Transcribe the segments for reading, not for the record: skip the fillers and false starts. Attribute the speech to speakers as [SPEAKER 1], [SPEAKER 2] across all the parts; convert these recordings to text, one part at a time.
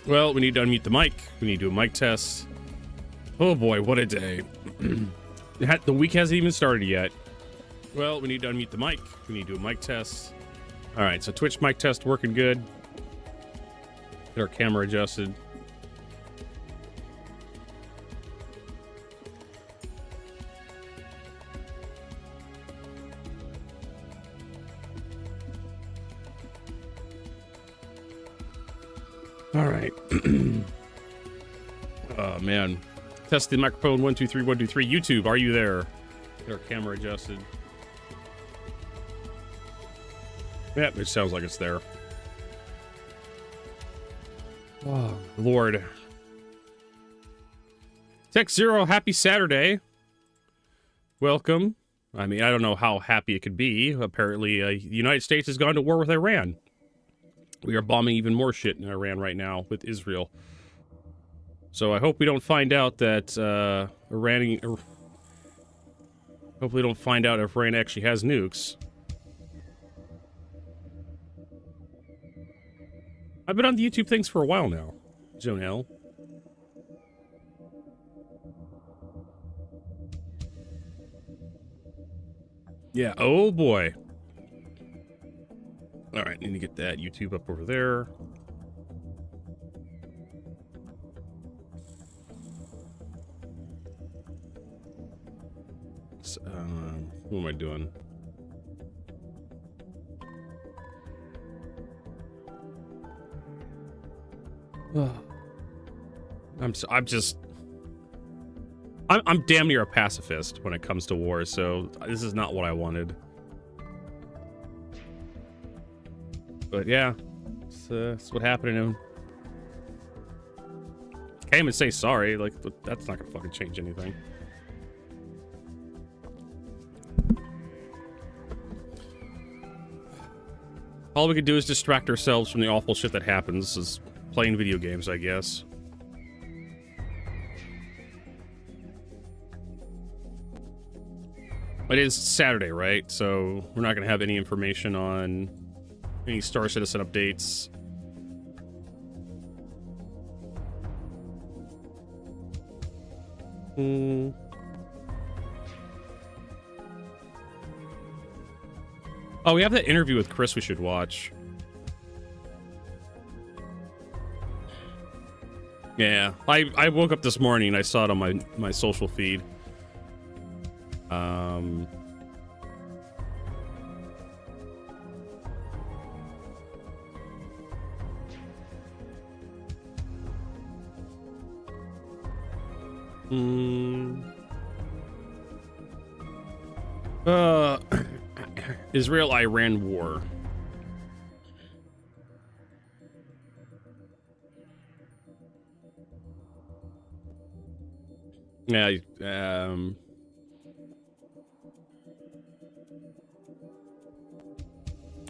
[SPEAKER 1] Well, we need to unmute the mic. We need to do a mic test. Oh boy, what a day. The week hasn't even started yet. Well, we need to unmute the mic. We need to do a mic test. All right, so Twitch mic test working good. Get our camera adjusted. All right. Oh, man. Test the microphone. 1, 2, 3, 1, 2, 3. YouTube, are you there? Get our camera adjusted. Yeah, it sounds like it's there. Oh, Lord. Tech Zero, happy Saturday. Welcome. I mean, I don't know how happy it could be. Apparently, the United States has gone to war with Iran. We are bombing even more shit in Iran right now with Israel. So I hope we don't find out that hopefully don't find out if Iran actually has nukes. I've been on the YouTube things for a while now, Jonelle. Yeah, oh boy. All right, need to get that YouTube up over there. So, what am I doing? I'm damn near a pacifist when it comes to war, so this is not what I wanted. But yeah, it's what happened to him. Can't even say sorry. Like, that's not gonna fucking change anything. All we could do is distract ourselves from the awful shit that happens, is playing video games, I guess. It is Saturday, right? So we're not gonna have any information on any Star Citizen updates. Oh, we have that interview with Chris we should watch. Yeah, I woke up this morning and I saw it on my social feed. Israel-Iran war. Yeah,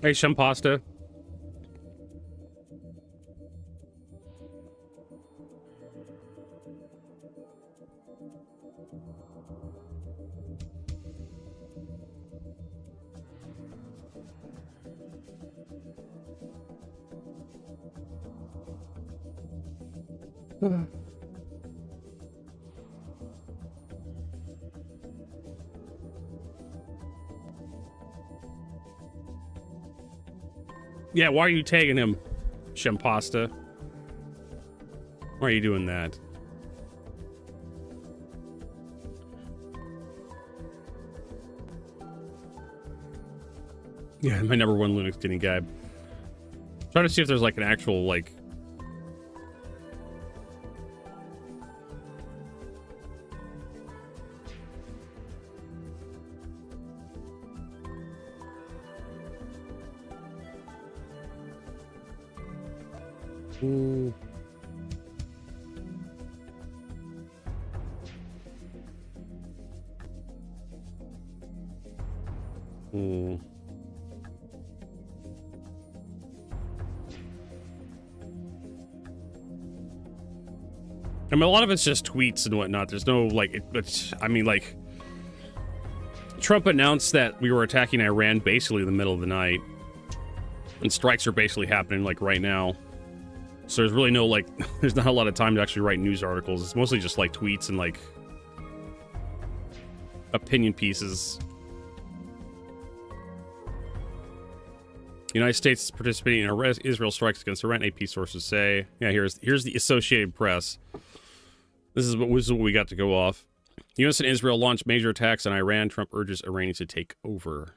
[SPEAKER 1] hey, Shampasta. Yeah, why are you tagging him, Shampasta? Why are you doing that? Yeah, my number one Linux getting guy. Trying to see if there's like an actual like I mean, a lot of it's just tweets and whatnot. There's no, like, I mean, like, Trump announced that we were attacking Iran basically in the middle of the night. And strikes are basically happening, like, right now. So there's really no, like, there's not a lot of time to actually write news articles. It's mostly just, like, tweets and, like, opinion pieces. The United States is participating in Israel strikes against Iran, AP sources say. Yeah, here's the Associated Press. This is what we got to go off. The U.S. and Israel launched major attacks on Iran. Trump urges Iranians to take over.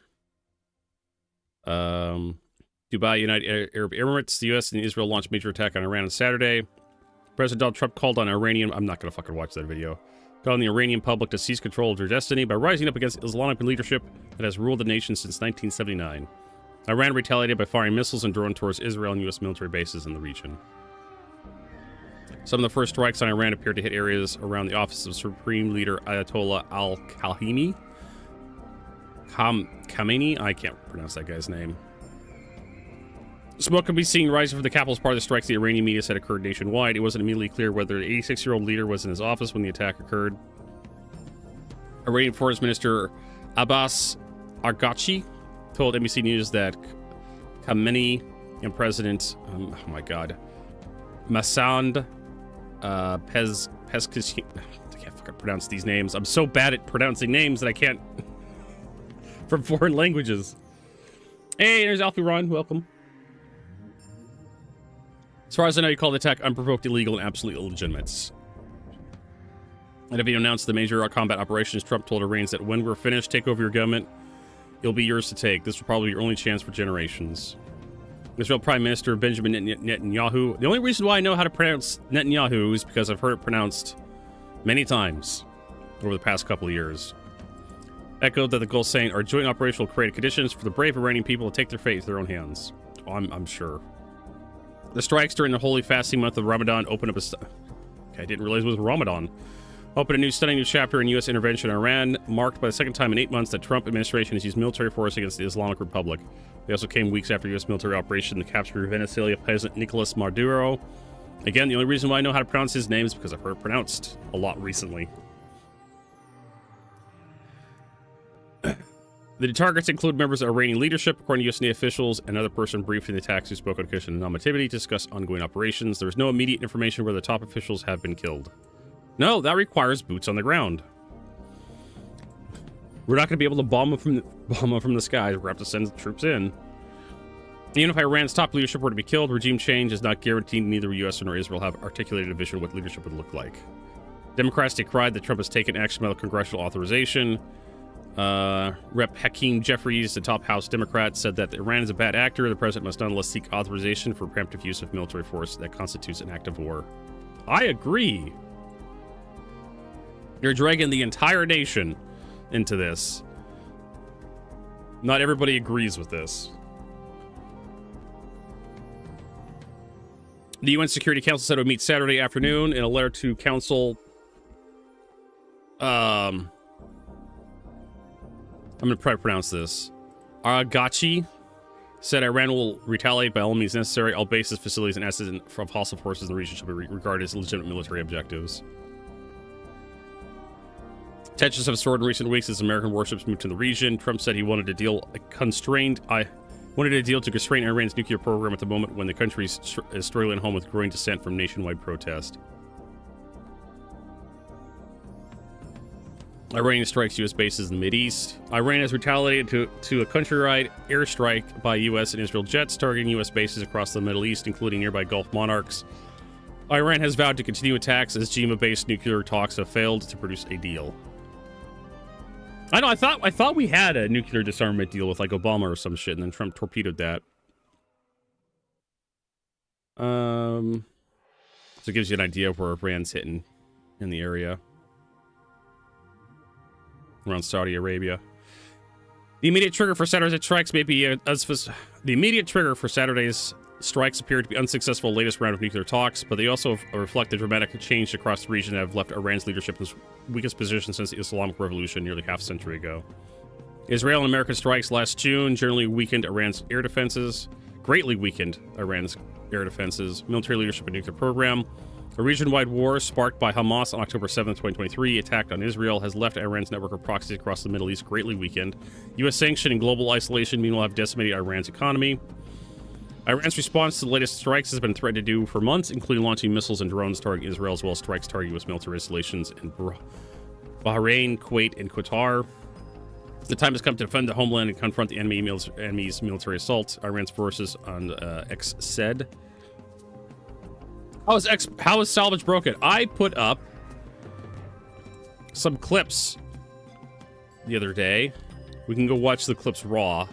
[SPEAKER 1] Dubai, United Arab Emirates. The U.S. and Israel launched major attack on Iran on Saturday. President Donald Trump called on Iranian... I'm not going to fucking watch that video. Called on the Iranian public to seize control of their destiny by rising up against Islamic leadership that has ruled the nation since 1979. Iran retaliated by firing missiles and drones towards Israel and U.S. military bases in the region. Some of the first strikes on Iran appeared to hit areas around the office of Supreme Leader Ayatollah al-Khamenei. Khamenei? I can't pronounce that guy's name. Smoke can be seen rising from the capital's part of the strikes the Iranian media said occurred nationwide. It wasn't immediately clear whether the 86-year-old leader was in his office when the attack occurred. Iranian Foreign Minister Abbas Araghchi told NBC News that Khamenei and President, oh my god, Massoud Pezeshkian, I can't fucking pronounce these names. I'm so bad at pronouncing names that I can't, from foreign languages. Hey, there's Alfie Ron, welcome. As far as I know, you call the attack unprovoked, illegal, and absolutely illegitimate. And if you announced the major combat operations, Trump told Iranians that when we're finished, take over your government, it'll be yours to take. This will probably be your only chance for generations. Israel Prime Minister Benjamin Netanyahu. The only reason why I know how to pronounce Netanyahu is because I've heard it pronounced many times over the past couple of years. Echoed that the goal saying our joint operation will create conditions for the brave Iranian people to take their fate into their own hands. Oh, I'm sure. The strikes during the holy fasting month of Ramadan opened up a... Okay, I didn't realize it was Ramadan. Opened a stunning new chapter in U.S. intervention in Iran, marked by the second time in 8 months that Trump administration has used military force against the Islamic Republic. They also came weeks after U.S. military operation to capture Venezuela President Nicolas Maduro. Again, the only reason why I know how to pronounce his name is because I've heard it pronounced a lot recently. The targets include members of Iranian leadership, according to U.S. Navy officials. Another person briefed in the attacks who spoke on condition of non-motivity to discuss ongoing operations. There is no immediate information whether the top officials have been killed. No, that requires boots on the ground. We're not going to be able to bomb them from the skies. We're going to have to send troops in. Even if Iran's top leadership were to be killed, regime change is not guaranteed. Neither U.S. nor Israel have articulated a vision of what leadership would look like. Democrats decried that Trump has taken action without congressional authorization. Rep. Hakeem Jeffries, the top House Democrat, said that Iran is a bad actor. The president must nonetheless seek authorization for preemptive use of military force that constitutes an act of war. I agree. You're dragging the entire nation into this. Not everybody agrees with this. The UN Security Council said it would meet Saturday afternoon. In a letter to Council, I'm going to try to pronounce this. Araghchi said Iran will retaliate by all means necessary. All bases, facilities, and assets from hostile forces in the region shall be regarded as legitimate military objectives. Tensions have soared in recent weeks as American warships moved to the region. Trump said he wanted to deal to constrain Iran's nuclear program at the moment when the country is struggling at home with growing dissent from nationwide protest. Iranian strikes U.S. bases in the Mideast. Iran has retaliated to a countrywide airstrike by U.S. and Israel jets targeting U.S. bases across the Middle East, including nearby Gulf monarchs. Iran has vowed to continue attacks as Jima-based nuclear talks have failed to produce a deal. I know, I thought we had a nuclear disarmament deal with like Obama or some shit, and then Trump torpedoed that. So it gives you an idea of where Iran's hitting in the area. Around Saudi Arabia. The immediate trigger for Saturday's strikes may be the immediate trigger for Saturday's strikes appear to be unsuccessful latest round of nuclear talks, but they also reflect the dramatic change across the region that have left Iran's leadership in its weakest position since the Islamic Revolution nearly half a century ago. Israel and American strikes last June greatly weakened Iran's air defenses, military leadership and nuclear program. A region-wide war sparked by Hamas on October 7, 2023, attack on Israel has left Iran's network of proxies across the Middle East greatly weakened. U.S. sanction and global isolation, meanwhile, have decimated Iran's economy. Iran's response to the latest strikes has been threatened to do for months, including launching missiles and drones targeting Israel, as well as strikes targeting U.S. military installations in Bahrain, Kuwait, and Qatar. The time has come to defend the homeland and confront the enemy's military assault. Iran's forces on X said. How is Salvage broken? I put up some clips the other day. We can go watch the clips raw.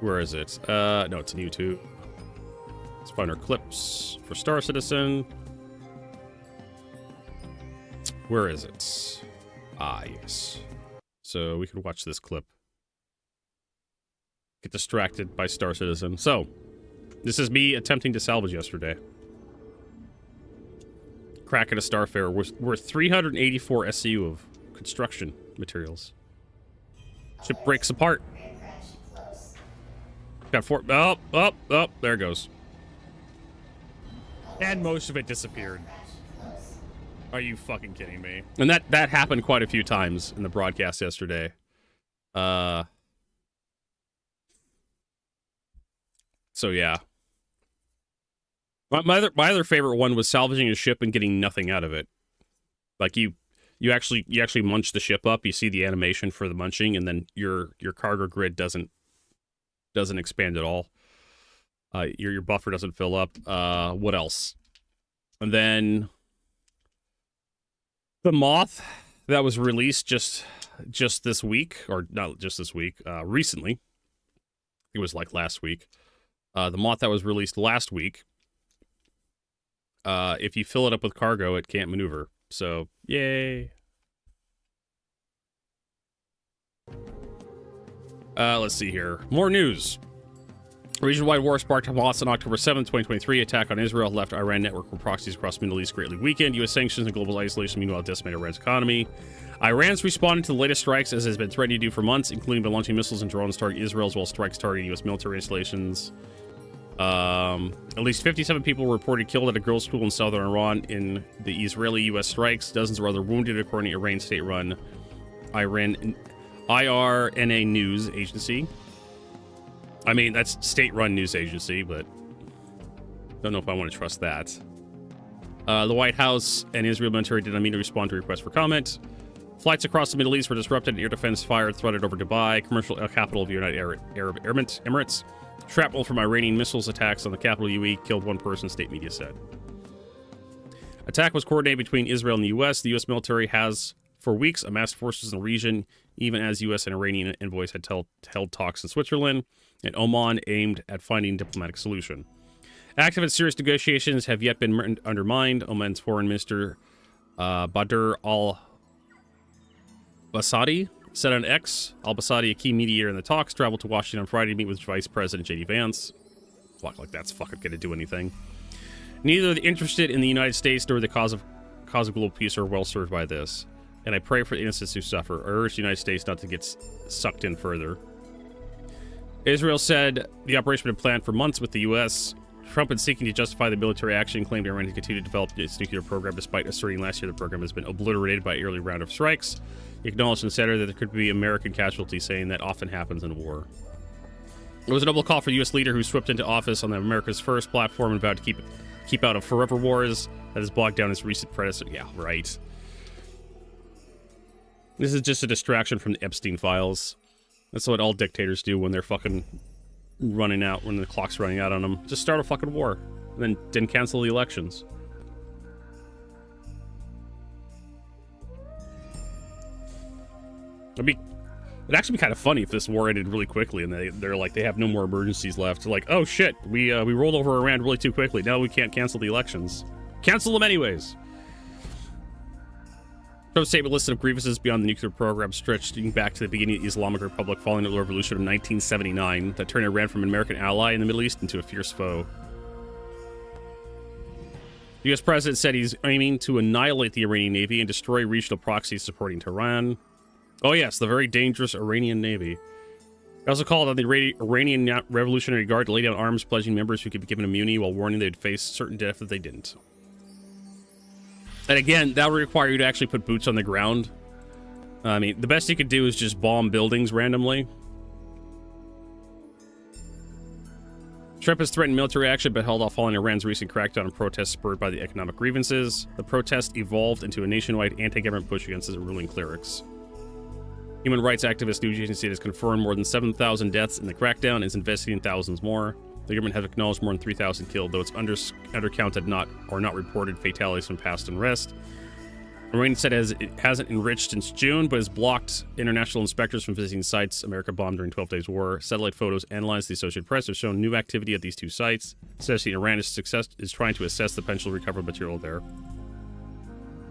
[SPEAKER 1] Where is it? No, it's on YouTube. Let's find our clips for Star Citizen. Where is it? Ah, yes. So we could watch this clip. Get distracted by Star Citizen. So, this is me attempting to salvage yesterday. Crack at a Starfarer worth 384 SCU of construction materials. Ship breaks apart. Got four. Oh, there it goes. And most of it disappeared. Are you fucking kidding me? And that happened quite a few times in the broadcast yesterday. So yeah. My other favorite one was salvaging a ship and getting nothing out of it. Like you actually munch the ship up, you see the animation for the munching, and then your cargo grid doesn't expand at all. Your buffer doesn't fill up. What else? And then the moth that was released just this week, or not just this week, recently. It was like last week. The moth that was released last week. If you fill it up with cargo, it can't maneuver. So, yay. Let's see here. More news. Region-wide war sparked Hamas on October 7, 2023. Attack on Israel left Iran network for proxies across the Middle East greatly weakened. U.S. sanctions and global isolation meanwhile decimated Iran's economy. Iran's responded to the latest strikes, as has been threatening to do for months, including by launching missiles and drones targeting Israel, as well as strikes targeting U.S. military installations. At least 57 people were reported killed at a girls' school in southern Iran in the Israeli-U.S. strikes. Dozens were other wounded, according to Iran state-run IRNA news agency. I mean, that's state-run news agency, but don't know if I want to trust that. The White House and Israel military did not mean to respond to requests for comment. Flights across the Middle East were disrupted. Air defense fire threaded over Dubai, commercial capital of the United Arab Emirates. Shrapnel from Iranian missiles attacks on the capital UAE killed one person, state media said. Attack was coordinated between Israel and the U.S. The U.S. military has, for weeks, amassed forces in the region, even as U.S. and Iranian envoys had held talks in Switzerland and Oman aimed at finding a diplomatic solution. Active and serious negotiations have yet been undermined. Oman's foreign minister Badr al-Basadi said on X, al-Basadi, a key mediator in the talks, traveled to Washington on Friday to meet with Vice President J.D. Vance. Fuck, like that's fucking gonna do anything. Neither the interested in the United States nor the cause of global peace are well served by this, and I pray for the innocents who suffer. I urge the United States not to get sucked in further. Israel said the operation had been planned for months with the U.S. Trump had seeking to justify the military action, claimed Iran to continue to develop its nuclear program, despite asserting last year the program has been obliterated by an early round of strikes. He acknowledged in Saturday that there could be American casualties, saying that often happens in war. It was a noble call for the U.S. leader who swept into office on the America's First platform and vowed to keep out of forever wars that has bogged down his recent predecessor. Yeah, right. This is just a distraction from the Epstein files. That's what all dictators do when they're fucking running out, when the clock's running out on them. Just start a fucking war, and then cancel the elections. It'd actually be kind of funny if this war ended really quickly and they're like, they have no more emergencies left. Like, oh shit, we rolled over Iran really too quickly. Now we can't cancel the elections. Cancel them anyways. Trump's statement listed of grievances beyond the nuclear program stretching back to the beginning of the Islamic Republic following the revolution of 1979 that turned Iran from an American ally in the Middle East into a fierce foe. The U.S. president said he's aiming to annihilate the Iranian Navy and destroy regional proxies supporting Tehran. Oh yes, the very dangerous Iranian Navy. He also called on the Iranian Revolutionary Guard to lay down arms, pledging members who could be given immunity while warning they'd face certain death if they didn't. And again, that would require you to actually put boots on the ground. I mean, the best you could do is just bomb buildings randomly. Trump has threatened military action but held off following Iran's recent crackdown on protests spurred by the economic grievances. The protest evolved into a nationwide anti-government push against the ruling clerics. Human rights activist news agency has confirmed more than 7,000 deaths in the crackdown and is investigating thousands more. The government has acknowledged more than 3,000 killed, though it's undercounted not reported fatalities from past unrest. Iran said it hasn't enriched since June, but has blocked international inspectors from visiting sites America bombed during 12 Days War. Satellite photos analyzed the Associated Press have shown new activity at these two sites, suggesting Iran is trying to assess the potential recovered material there.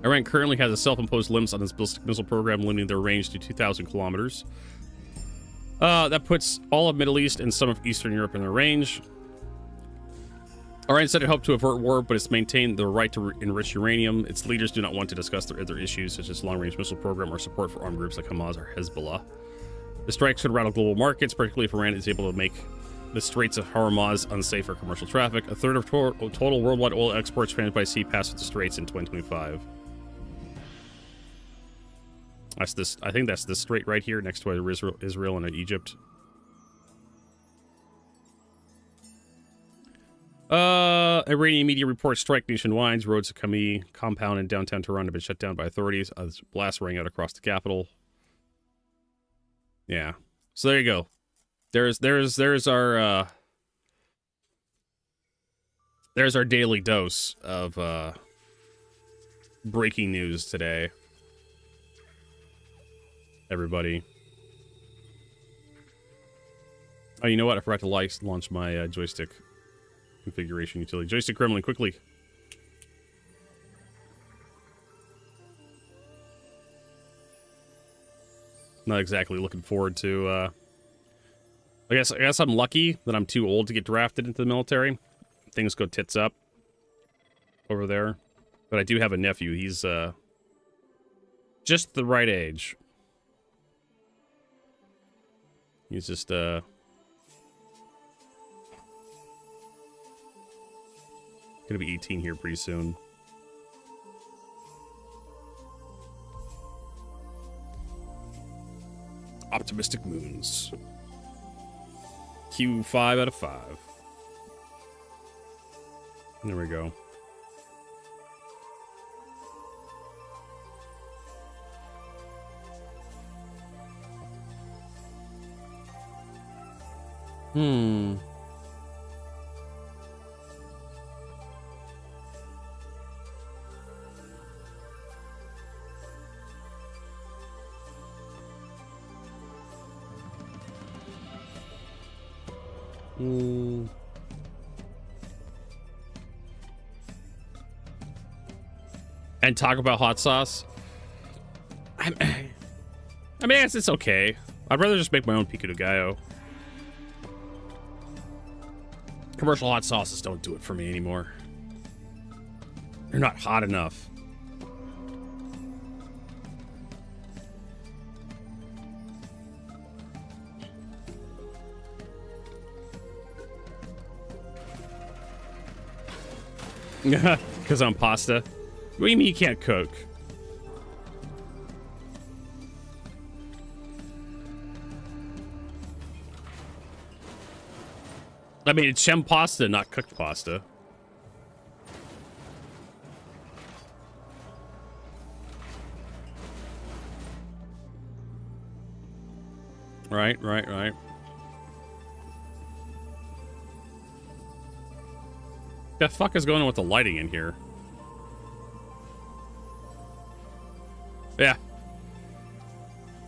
[SPEAKER 1] Iran currently has a self-imposed limits on its ballistic missile program, limiting their range to 2,000 kilometers. That puts all of Middle East and some of Eastern Europe in their range. Iran said it hoped to avert war, but it's maintained the right to enrich uranium. Its leaders do not want to discuss their other issues, such as long-range missile program or support for armed groups like Hamas or Hezbollah. The strikes could rattle global markets, particularly if Iran is able to make the Straits of Hormuz unsafe for commercial traffic. A third of total worldwide oil exports transported by sea passed through the Straits in 2025. That's this. I think that's this strait right here, next to Israel and Egypt. Iranian media reports strike nationwide. Roads at Khamenei compound in downtown Tehran have been shut down by authorities. Blasts rang out across the capital. Yeah. So there you go. There's our daily dose of breaking news today. Everybody. Oh, you know what? I forgot to launch my joystick configuration utility. Joystick Kremlin, quickly. Not exactly looking forward to, I guess I'm lucky that I'm too old to get drafted into the military. Things go tits up over there. But I do have a nephew. He's, just the right age. He's just, gonna be 18 here pretty soon. Optimistic Moons. Q 5 out of 5. There we go. And talk about hot sauce. I mean, it's okay. I'd rather just make my own pico de gallo. Commercial hot sauces don't do it for me anymore. They're not hot enough. Because I'm pasta. What do you mean you can't cook? I mean, it's shem pasta, not cooked pasta. Right. The fuck is going on with the lighting in here? Yeah.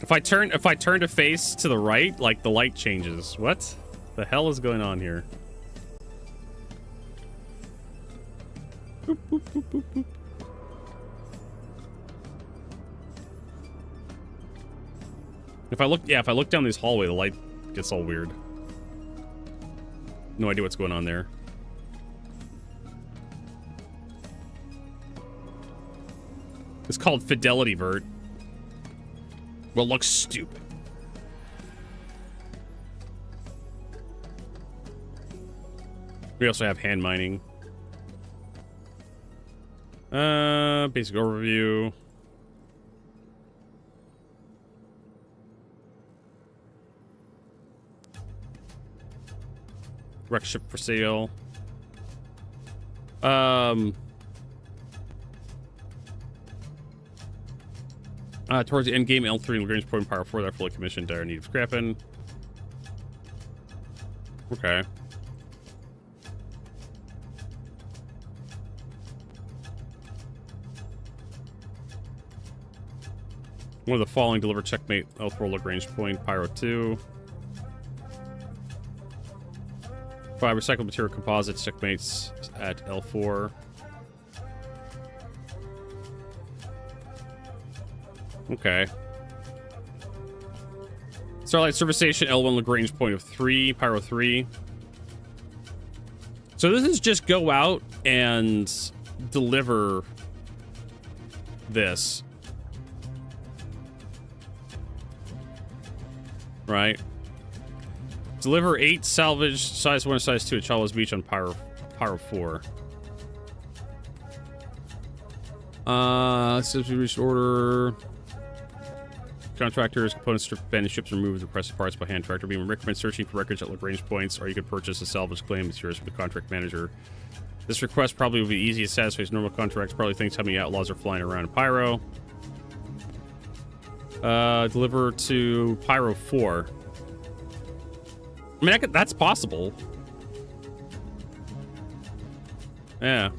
[SPEAKER 1] If I turn to face to the right, like the light changes. What the hell is going on here? Boop, boop, boop, boop, boop. If I look down this hallway, the light gets all weird. No idea what's going on there. It's called Fidelity Vert. Well, looks stupid. We also have hand mining. Basic overview. Wreck ship for sale. Towards the end game, L3 and Lagrange point Pyro 4 that are fully commissioned. Dire need of scrapping. Okay. One of the following deliver checkmate L4 Lagrange point Pyro 2. 5 recycled material composites checkmates at L4. Okay. Starlight Service Station, L1 Lagrange point of 3, Pyro 3. So this is just go out and deliver this. Right? Deliver 8 salvage size 1 and size 2 at Chalwa's Beach on Pyro 4. Says we reached order. Contractors, components, abandoned ships removed, requested parts by hand tractor beam. Recommend searching for records at Lagrange points, or you could purchase a salvage claim materials from the contract manager. This request probably will be easy to satisfy. Normal contracts probably thinks how many outlaws are flying around in Pyro. Deliver to Pyro 4. I mean, that's possible. Yeah.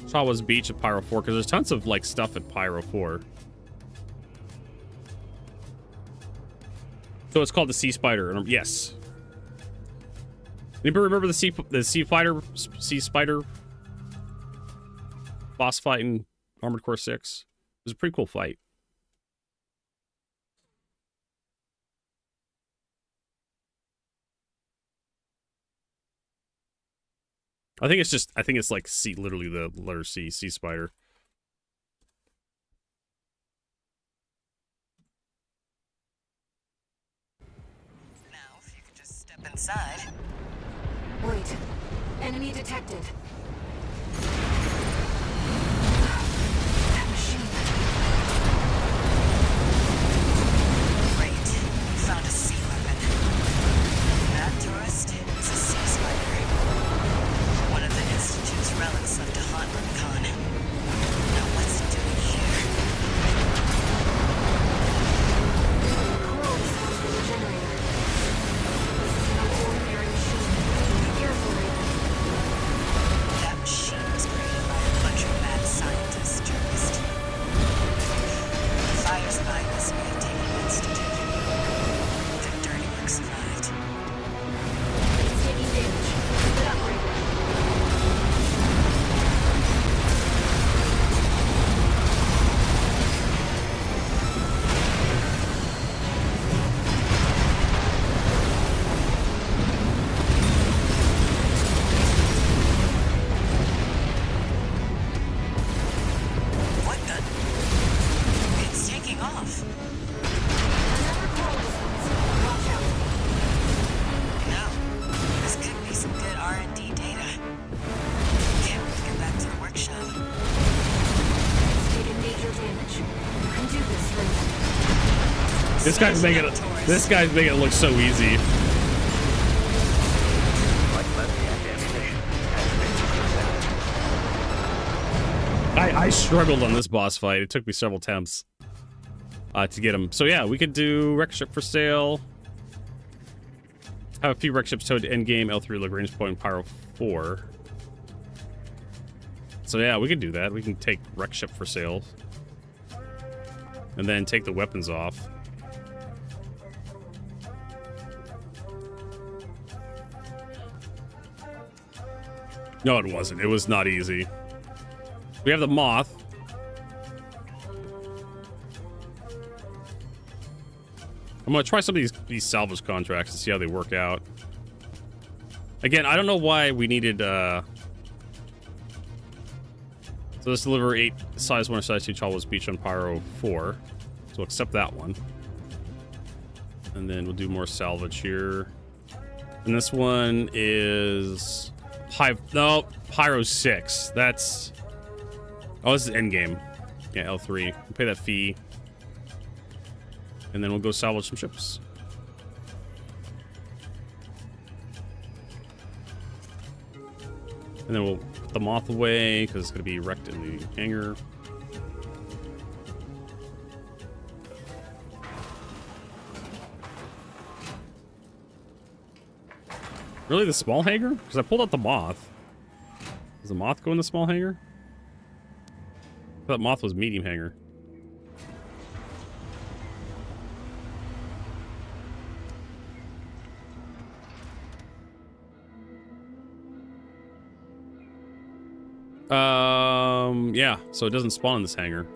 [SPEAKER 1] Chalwa's Beach at Pyro 4, because there's tons of, like, stuff at Pyro 4. So it's called the Sea Spider. Yes. Anybody remember the Sea Spider boss fight in Armored Core 6? It was a pretty cool fight. I think it's like C, literally the letter C, Sea Spider.
[SPEAKER 2] Now, if you could just step inside.
[SPEAKER 3] Wait. Enemy detected. That machine.
[SPEAKER 2] Great. You found a sea weapon. That tourist is a sea spider. One of the Institute's relics left to haunt Rubicon. Now what's it doing here?
[SPEAKER 3] Coral sounds from the generator. This is no ordinary machine. Be careful, Raven.
[SPEAKER 2] That machine was created by a bunch of mad scientists, tourist. The fires behind this may have taken the Institute. Their dirty work survived.
[SPEAKER 3] It's taking damage. Keep it up, Raven.
[SPEAKER 2] What the? It's taking off.
[SPEAKER 3] Another coral sounds. Watch out.
[SPEAKER 2] No, this could be some good R&D data. Can't wait to get back to the workshop.
[SPEAKER 3] It's taken major damage. You can do this, Raven.
[SPEAKER 1] This guy's making it look so easy. I struggled on this boss fight. It took me several attempts to get him. So yeah, we could do wreck ship for sale. Have a few wreck ships towed to endgame L3 Lagrange point Pyro 4. So yeah, we could do that. We can take wreck ship for sale. And then take the weapons off. No, it wasn't. It was not easy. We have the moth. I'm gonna try some of these salvage contracts and see how they work out. Again, I don't know why we needed so let's deliver 8 size 1 and size 2 Chalwa's Beach on Pyro 4. So we'll accept that one. And then we'll do more salvage here. And this one is Pyro 6. That's this is endgame. Yeah, L3. We'll pay that fee. And then we'll go salvage some ships. And then we'll put the moth away because it's going to be wrecked in the hangar. Really, the small hangar? Because I pulled out the moth. Does the moth go in the small hangar? I thought moth was medium hangar. Yeah, so it doesn't spawn in this hangar.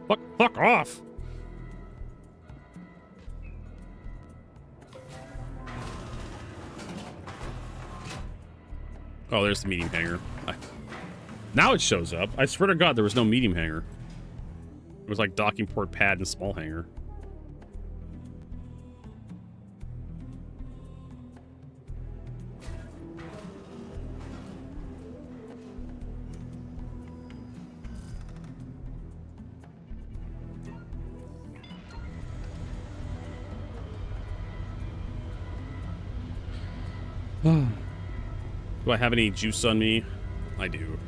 [SPEAKER 1] Fuck off! Oh, there's the medium hangar. Now it shows up. I swear to God, there was no medium hangar. It was like docking port pad and small hangar. Do I have any juice on me? I do.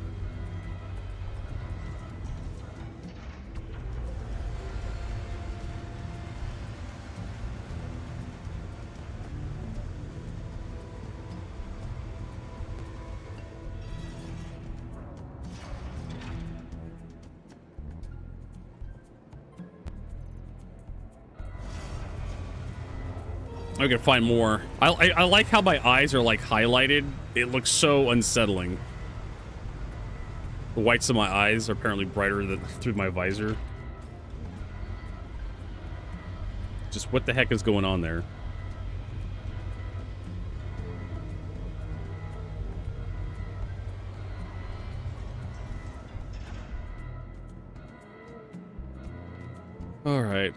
[SPEAKER 1] I can find more. I like how my eyes are like highlighted. It looks so unsettling. The whites of my eyes are apparently brighter than through my visor. Just what the heck is going on there? All right.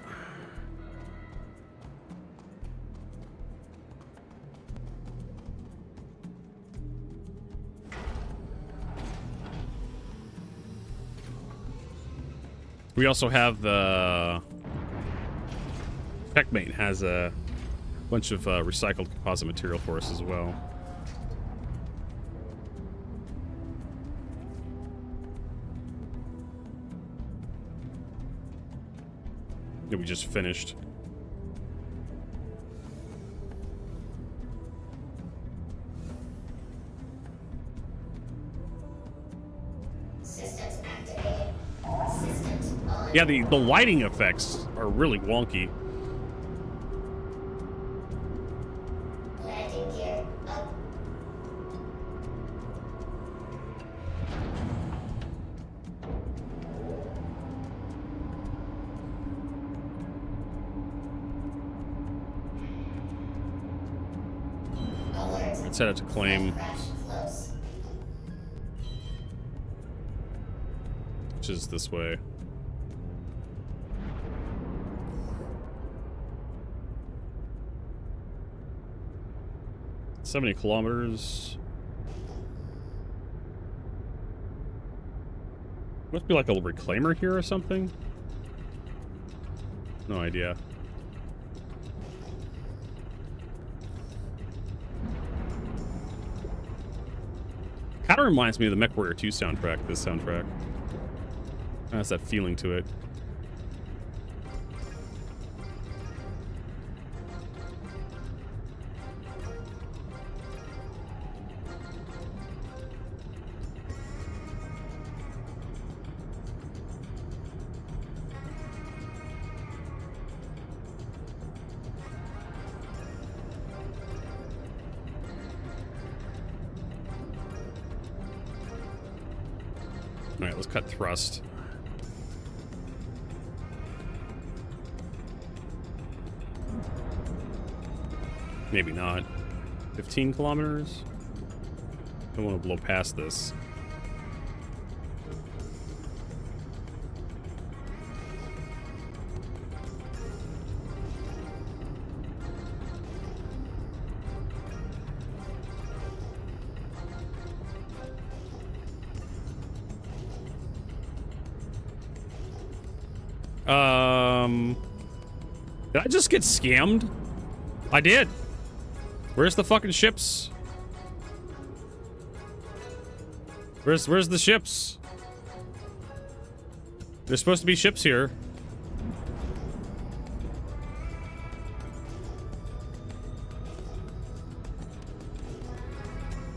[SPEAKER 1] We also have the Checkmate has a bunch of recycled composite material for us as well. That we just finished. Yeah, the lighting effects are really wonky.
[SPEAKER 4] Landing gear up. Alert.
[SPEAKER 1] Let's set it to claim,
[SPEAKER 4] Crash close.
[SPEAKER 1] which is this way. $70 kilometers. Must be like a reclaimer here or something. No idea. Kind of reminds me of the MechWarrior 2 soundtrack, this soundtrack. It has that feeling to it. All right, let's cut thrust. Maybe not. 15 kilometers? Don't want to blow past this. Did I just get scammed? I did. Where's the fucking ships? Where's the ships? There's supposed to be ships here.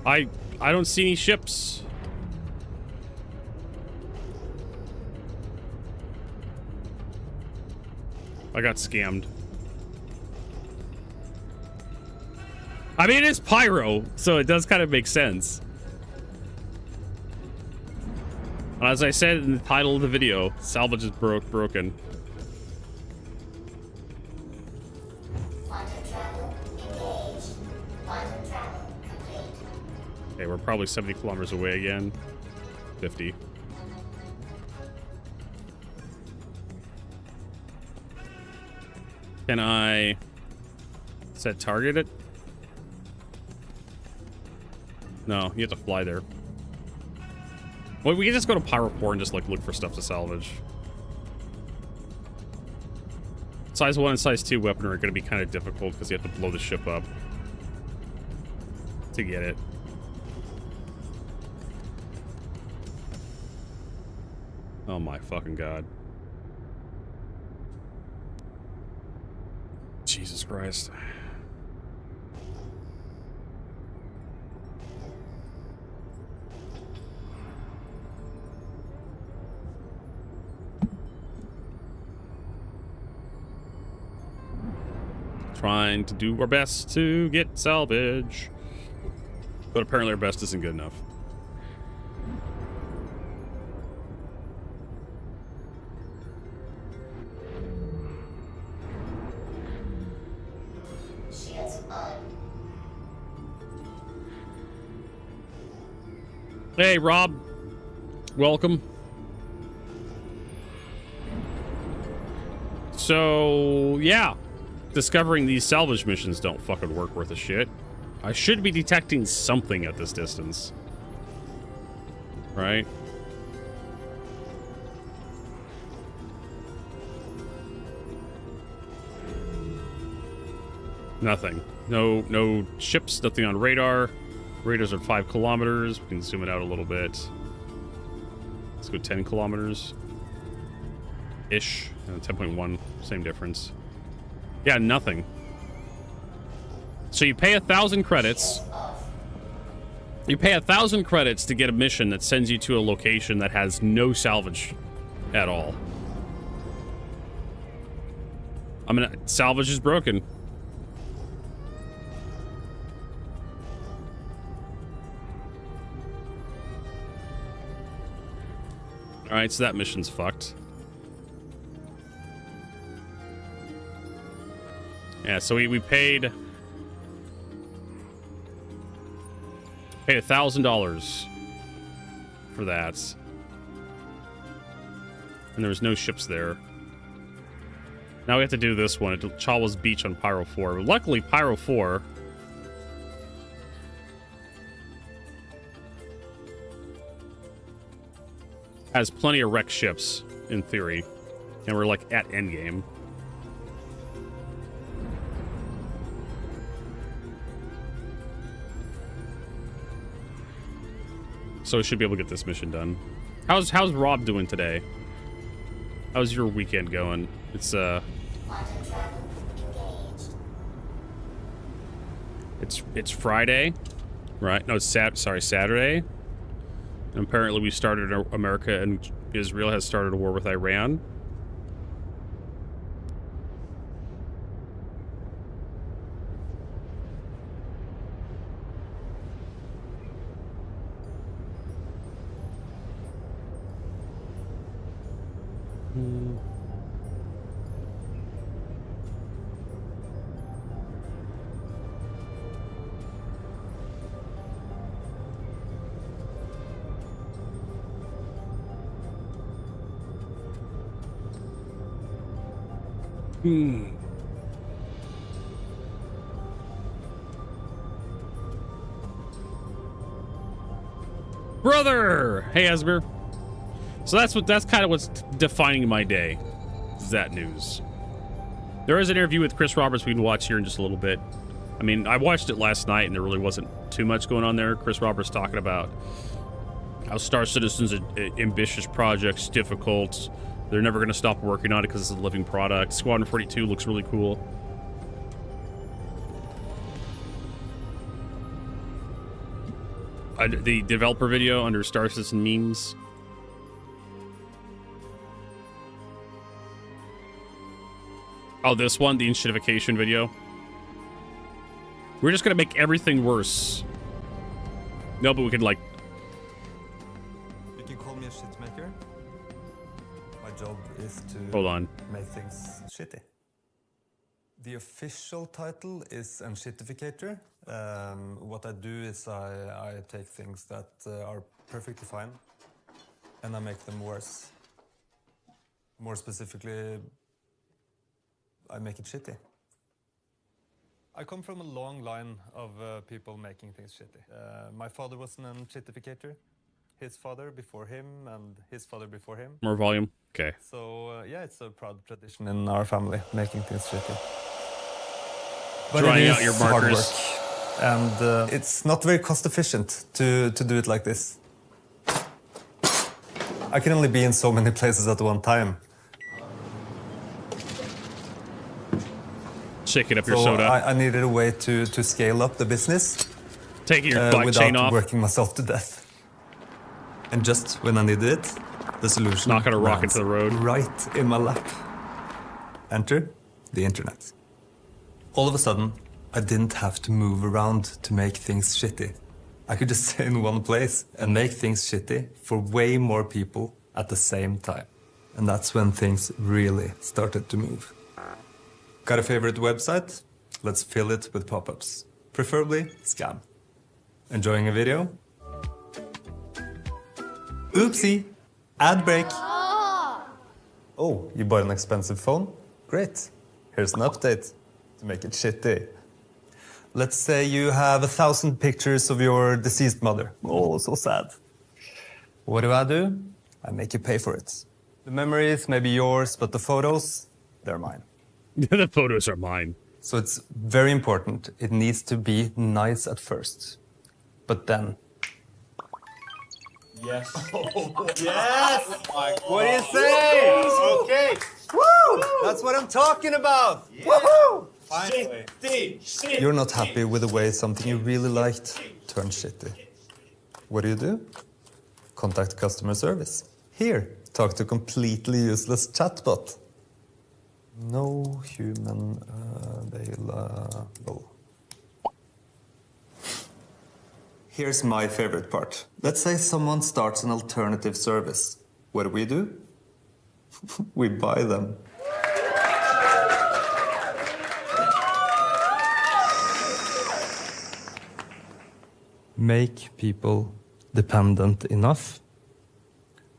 [SPEAKER 1] I don't see any ships. I got scammed. I mean, it is Pyro, so it does kind of make sense. And as I said in the title of the video, salvage is broken.
[SPEAKER 4] Quantum travel engaged. Quantum travel complete.
[SPEAKER 1] Okay, we're probably 70 kilometers away again. 50. Can I set target it? No, you have to fly there. Well, we can just go to Pyro 4 and just like look for stuff to salvage. Size 1 and Size 2 weapon are going to be kind of difficult because you have to blow the ship up to get it. Oh my fucking god. Jesus Christ. Trying to do our best to get salvage. But apparently our best isn't good enough.
[SPEAKER 4] Shields on.
[SPEAKER 1] Hey, Rob. Welcome. So, yeah. Discovering these salvage missions don't fucking work worth a shit. I should be detecting something at this distance. Right? Nothing. No ships, nothing on radar. Radars are 5 kilometers. We can zoom it out a little bit. Let's go 10 kilometers. Ish. 10.1, same difference. Yeah, nothing. So you pay 1,000 credits. You pay 1,000 credits to get a mission that sends you to a location that has no salvage at all. I mean, salvage is broken. All right, so that mission's fucked. Yeah, so we paid $1,000 for that, and there was no ships there. Now we have to do this one at Chawa's Beach on Pyro 4. Luckily, Pyro 4 has plenty of wrecked ships in theory, and we're like at endgame. So we should be able to get this mission done. How's Rob doing today? How's your weekend going? It's
[SPEAKER 4] Quantum travel engaged.
[SPEAKER 1] it's Friday, right? No, it's Saturday. And apparently we started America and Israel has started a war with Iran. Brother! Hey, Asmer. So that's kind of what's defining my day. Is that news. There is an interview with Chris Roberts we can watch here in just a little bit. I mean, I watched it last night and there really wasn't too much going on there. Chris Roberts talking about How Star Citizen's ambitious project's difficult. They're never going to stop working on it because it's a living product. Squadron 42 looks really cool. The developer video under Star Citizen memes. Oh, this one, the enshittification video. We're just gonna make everything worse. No, but we could like.
[SPEAKER 5] You can call me a shit maker. My job is to
[SPEAKER 1] Hold on.
[SPEAKER 5] make things shitty. The official title is Enshittificator. What I do is I take things that are perfectly fine and I make them worse. More specifically, I make it shitty. I come from a long line of people making things shitty. My father was an enshittificator. His father before him and his father before him.
[SPEAKER 1] More volume. Okay.
[SPEAKER 5] So yeah, it's a proud tradition in our family, making things shitty. But
[SPEAKER 1] Drawing
[SPEAKER 5] it
[SPEAKER 1] out
[SPEAKER 5] is
[SPEAKER 1] your
[SPEAKER 5] hard
[SPEAKER 1] markers.
[SPEAKER 5] work. And it's not very cost efficient to do it like this. I can only be in so many places at one time.
[SPEAKER 1] Shaking up your
[SPEAKER 5] So
[SPEAKER 1] soda.
[SPEAKER 5] I needed a way to scale up the business
[SPEAKER 1] Taking your black
[SPEAKER 5] without
[SPEAKER 1] chain off.
[SPEAKER 5] working myself to death. And just when I needed it, the solution
[SPEAKER 1] Not gonna rock
[SPEAKER 5] lands
[SPEAKER 1] into the road.
[SPEAKER 5] right in my lap. Enter the internet. All of a sudden, I didn't have to move around to make things shitty. I could just stay in one place and make things shitty for way more people at the same time. And that's when things really started to move. Got a favorite website? Let's fill it with pop-ups. Preferably scam. Enjoying a video? Oopsie! Ad break! Oh, you bought an expensive phone? Great. Here's an update to make it shitty. Let's say you have 1,000 pictures of your deceased mother. Oh, so sad. What do? I make you pay for it. The memories may be yours, but the photos, they're mine.
[SPEAKER 1] The photos are mine.
[SPEAKER 5] So it's very important. It needs to be nice at first. But then... Yes. Yes! What do you say? Okay. Woo! That's what I'm talking about. Woohoo! Finally. You're not happy with the way something you really liked turned shitty. What do? Contact customer service. Here, talk to completely useless chatbot. No human available. Here's my favorite part. Let's say someone starts an alternative service. What do? We buy them. Make people dependent enough.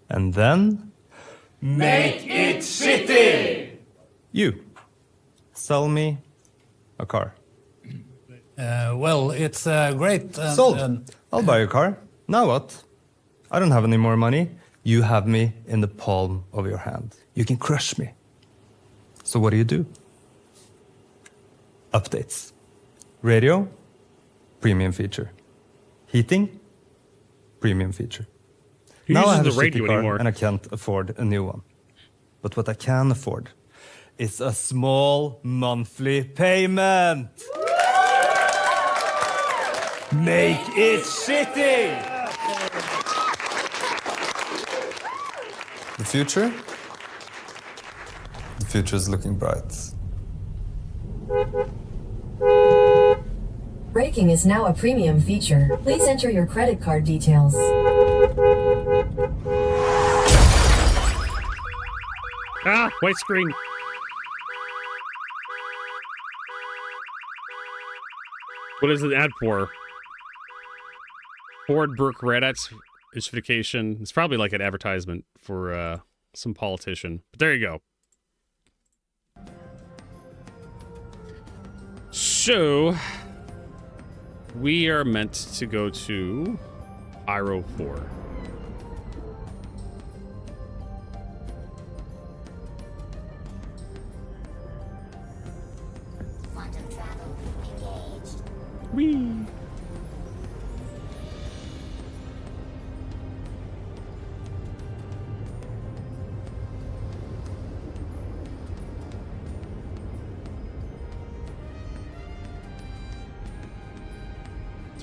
[SPEAKER 5] And then... Make it shitty! You. Sell me a car.
[SPEAKER 6] Well, it's great.
[SPEAKER 5] Sold. I'll buy your car. Now what? I don't have any more money. You have me in the palm of your hand. You can crush me. So what do? Updates. Radio, premium feature. Heating, premium feature.
[SPEAKER 1] Who
[SPEAKER 5] Now I have
[SPEAKER 1] uses
[SPEAKER 5] a
[SPEAKER 1] the
[SPEAKER 5] shitty
[SPEAKER 1] radio
[SPEAKER 5] car
[SPEAKER 1] anymore?
[SPEAKER 5] and I can't afford a new one. But what I can afford is a small monthly payment. Make it shitty! The future? The future is looking bright.
[SPEAKER 7] Braking is now a premium feature. Please enter your credit card details.
[SPEAKER 1] Ah, white screen. What is it ad for? Ford Burke Reddit's justification. It's probably like an advertisement for some politician. But there you go. So we are meant to go to Pyro 4.
[SPEAKER 4] Quantum travel engaged.
[SPEAKER 1] Whee!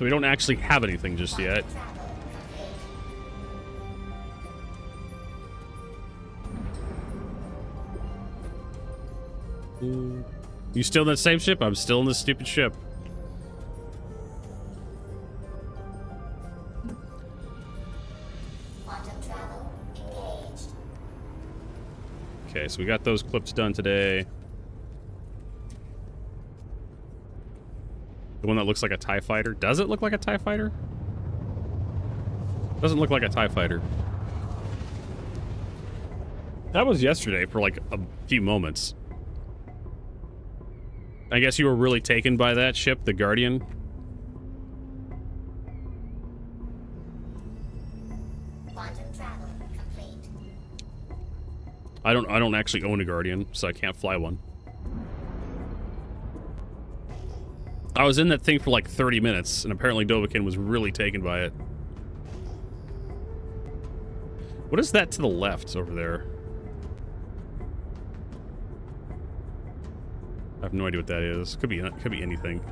[SPEAKER 1] So we don't actually have anything just yet. You still in that same ship? I'm still in this stupid ship.
[SPEAKER 4] Quantum travel engaged.
[SPEAKER 1] Okay, so we got those clips done today. The one that looks like a TIE fighter. Does it look like a TIE fighter? Doesn't look like a TIE fighter. That was yesterday for like a few moments. I guess you were really taken by that ship, the Guardian.
[SPEAKER 4] Quantum travel complete.
[SPEAKER 1] I don't actually own a Guardian, so I can't fly one. I was in that thing for like 30 minutes, and apparently Dovahkiin was really taken by it. What is that to the left over there? I have no idea what that is. Could be anything.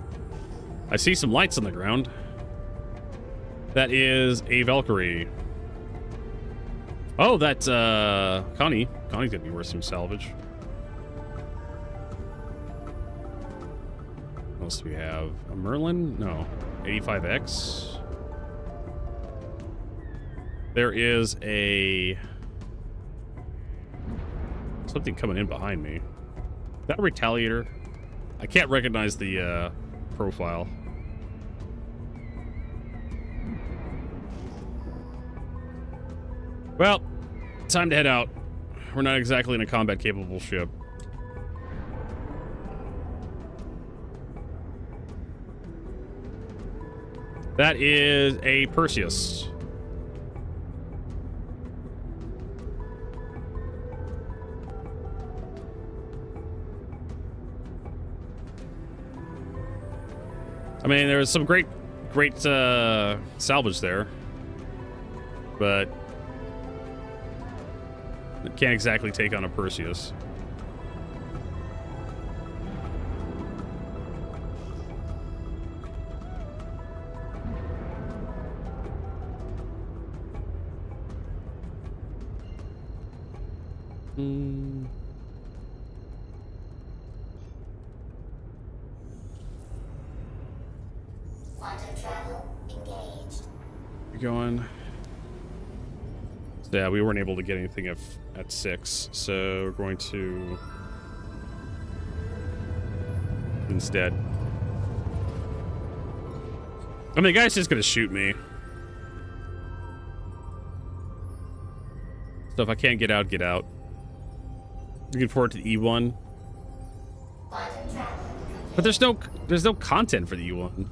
[SPEAKER 1] I see some lights on the ground. That is a Valkyrie. Oh, that's Connie. Connie's gonna be worth some salvage. What else do we have? A Merlin? No. 85X. There is a something coming in behind me. Is that a Retaliator? I can't recognize the profile. Well, time to head out. We're not exactly in a combat capable ship. That is a Perseus. I mean, there was some great salvage there, but it can't exactly take on a Perseus.
[SPEAKER 4] Quantum travel engaged.
[SPEAKER 1] Going. So yeah, we weren't able to get anything at 6, so we're going to instead. I mean, the guy's just gonna shoot me. So if I can't get out, get out. Looking forward to the E1.
[SPEAKER 4] Quantum travel complete.
[SPEAKER 1] But there's no content for the E1.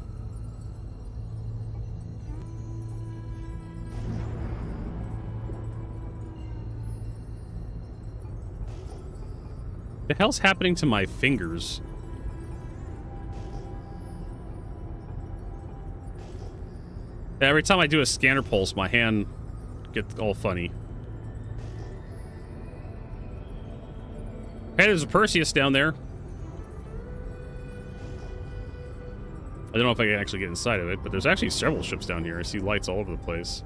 [SPEAKER 1] The hell's happening to my fingers? Every time I do a scanner pulse, my hand gets all funny. Hey, there's a Perseus down there. I don't know if I can actually get inside of it, but there's actually several ships down here. I see lights all over the place.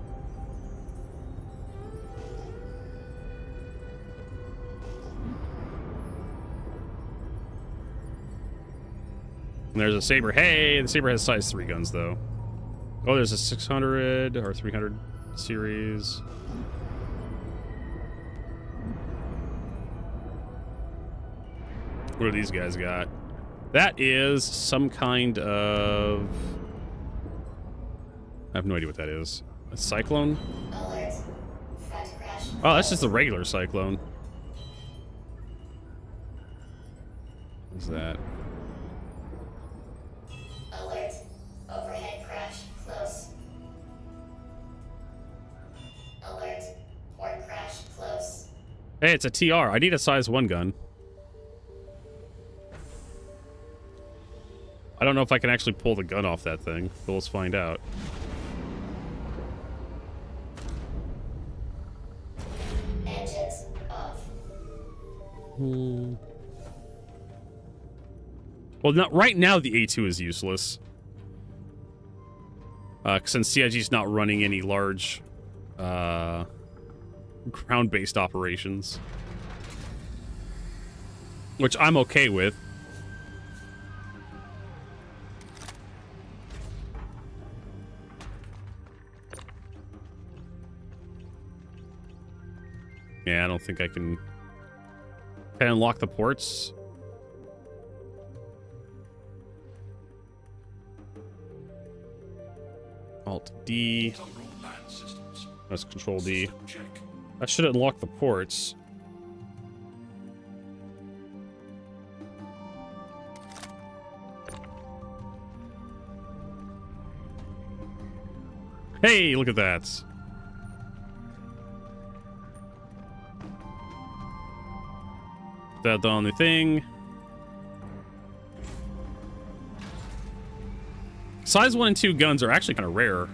[SPEAKER 1] And there's a Saber. Hey, the Saber has size 3 guns, though. Oh, there's a 600 or 300 series. What do these guys got? That is some kind of... I have no idea what that is. A Cyclone?
[SPEAKER 4] Alert. Front crash.
[SPEAKER 1] Oh, that's just a regular Cyclone. What's that?
[SPEAKER 4] Alert. Overhead crash close. Alert. Port crash close.
[SPEAKER 1] Hey, it's a TR. I need a size 1 gun. I don't know if I can actually pull the gun off that thing, but let's find out.
[SPEAKER 4] Engines off.
[SPEAKER 1] Well, not right now. The A2 is useless. Since CIG's not running any large ground-based operations. Which I'm okay with. Yeah, I don't think I can... Can I unlock the ports? Alt D. That's Control D. That should unlock the ports. Hey, look at that. That the only thing. Size 1 and 2 guns are actually kind of rare.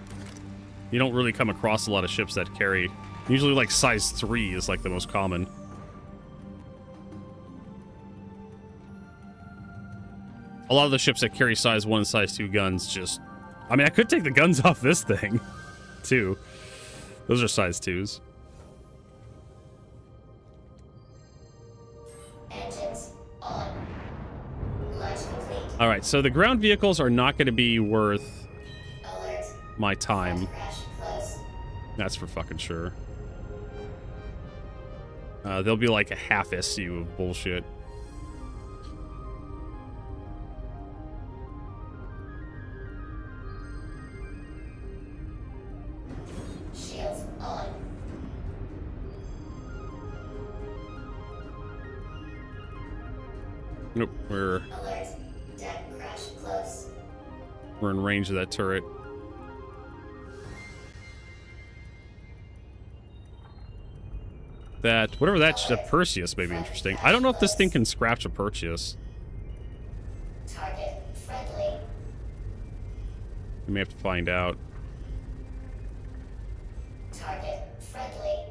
[SPEAKER 1] You don't really come across a lot of ships that carry. Usually like size 3 is like the most common. A lot of the ships that carry size 1 and size 2 guns just... I mean, I could take the guns off this thing, too. Those are size 2s.
[SPEAKER 4] Engines on. Launch complete.
[SPEAKER 1] Alright, so the ground vehicles are not going to be worth
[SPEAKER 4] Alert.
[SPEAKER 1] my time.
[SPEAKER 4] Crash close.
[SPEAKER 1] That's for fucking sure. They'll be like a half SU of bullshit.
[SPEAKER 4] Shields on.
[SPEAKER 1] Nope,
[SPEAKER 4] Alert. Deck crash close.
[SPEAKER 1] we're in range of that turret. That, whatever that Perseus may be interesting. I don't know if this thing can scratch a Perseus.
[SPEAKER 4] Target friendly.
[SPEAKER 1] We may have to find out.
[SPEAKER 4] Target friendly.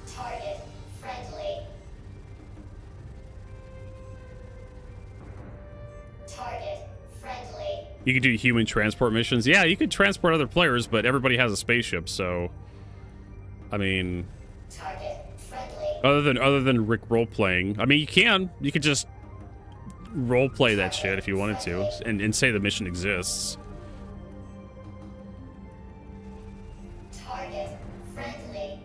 [SPEAKER 4] Target friendly. Target friendly.
[SPEAKER 1] You could do human transport missions. Yeah, you could transport other players, but everybody has a spaceship, so... I mean...
[SPEAKER 4] Target friendly.
[SPEAKER 1] Other than Rick role-playing. I mean, you could just role-play that shit if you wanted to, and say the mission exists.
[SPEAKER 4] Target friendly.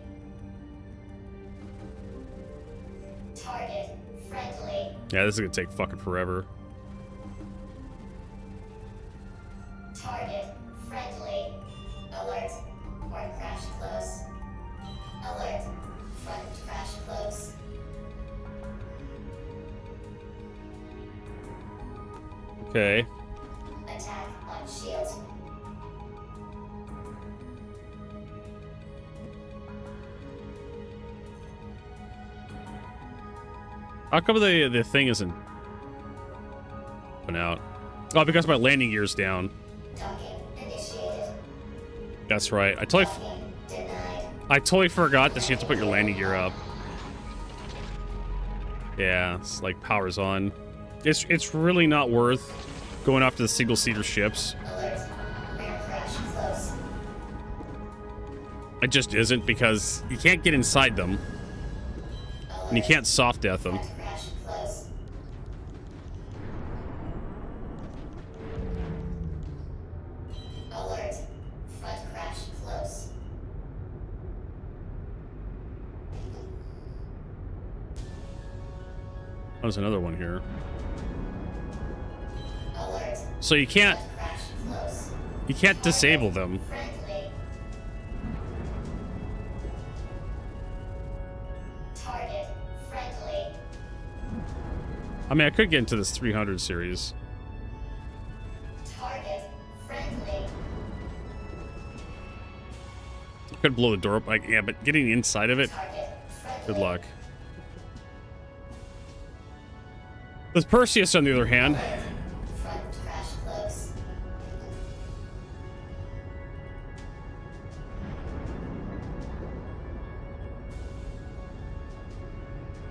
[SPEAKER 4] Target friendly.
[SPEAKER 1] Yeah, this is gonna take fucking forever.
[SPEAKER 4] Target friendly. Alert. Port crash close. Alert. Front crash close.
[SPEAKER 1] Okay.
[SPEAKER 4] Attack on shield.
[SPEAKER 1] How come the thing isn't out? Oh, because my landing gear's down.
[SPEAKER 4] Docking initiated.
[SPEAKER 1] That's right. I
[SPEAKER 4] Docking denied.
[SPEAKER 1] totally forgot that you have to put your landing gear up. Yeah, it's like power's on. It's really not worth going after the single-seater ships.
[SPEAKER 4] Alert. Rear crash close.
[SPEAKER 1] It just isn't, because you can't get inside them, and you can't soft death them.
[SPEAKER 4] Front crash close. Alert. Front crash close.
[SPEAKER 1] There's another one here.
[SPEAKER 4] Alert.
[SPEAKER 1] So you can't
[SPEAKER 4] Front crash close.
[SPEAKER 1] disable them.
[SPEAKER 4] Friendly. Target friendly.
[SPEAKER 1] I mean, I could get into this 300 series.
[SPEAKER 4] Target friendly.
[SPEAKER 1] I could blow the door up, like, yeah, but getting inside of it,
[SPEAKER 4] Target friendly.
[SPEAKER 1] good luck. With Perseus, on the other hand,
[SPEAKER 4] Front crash close.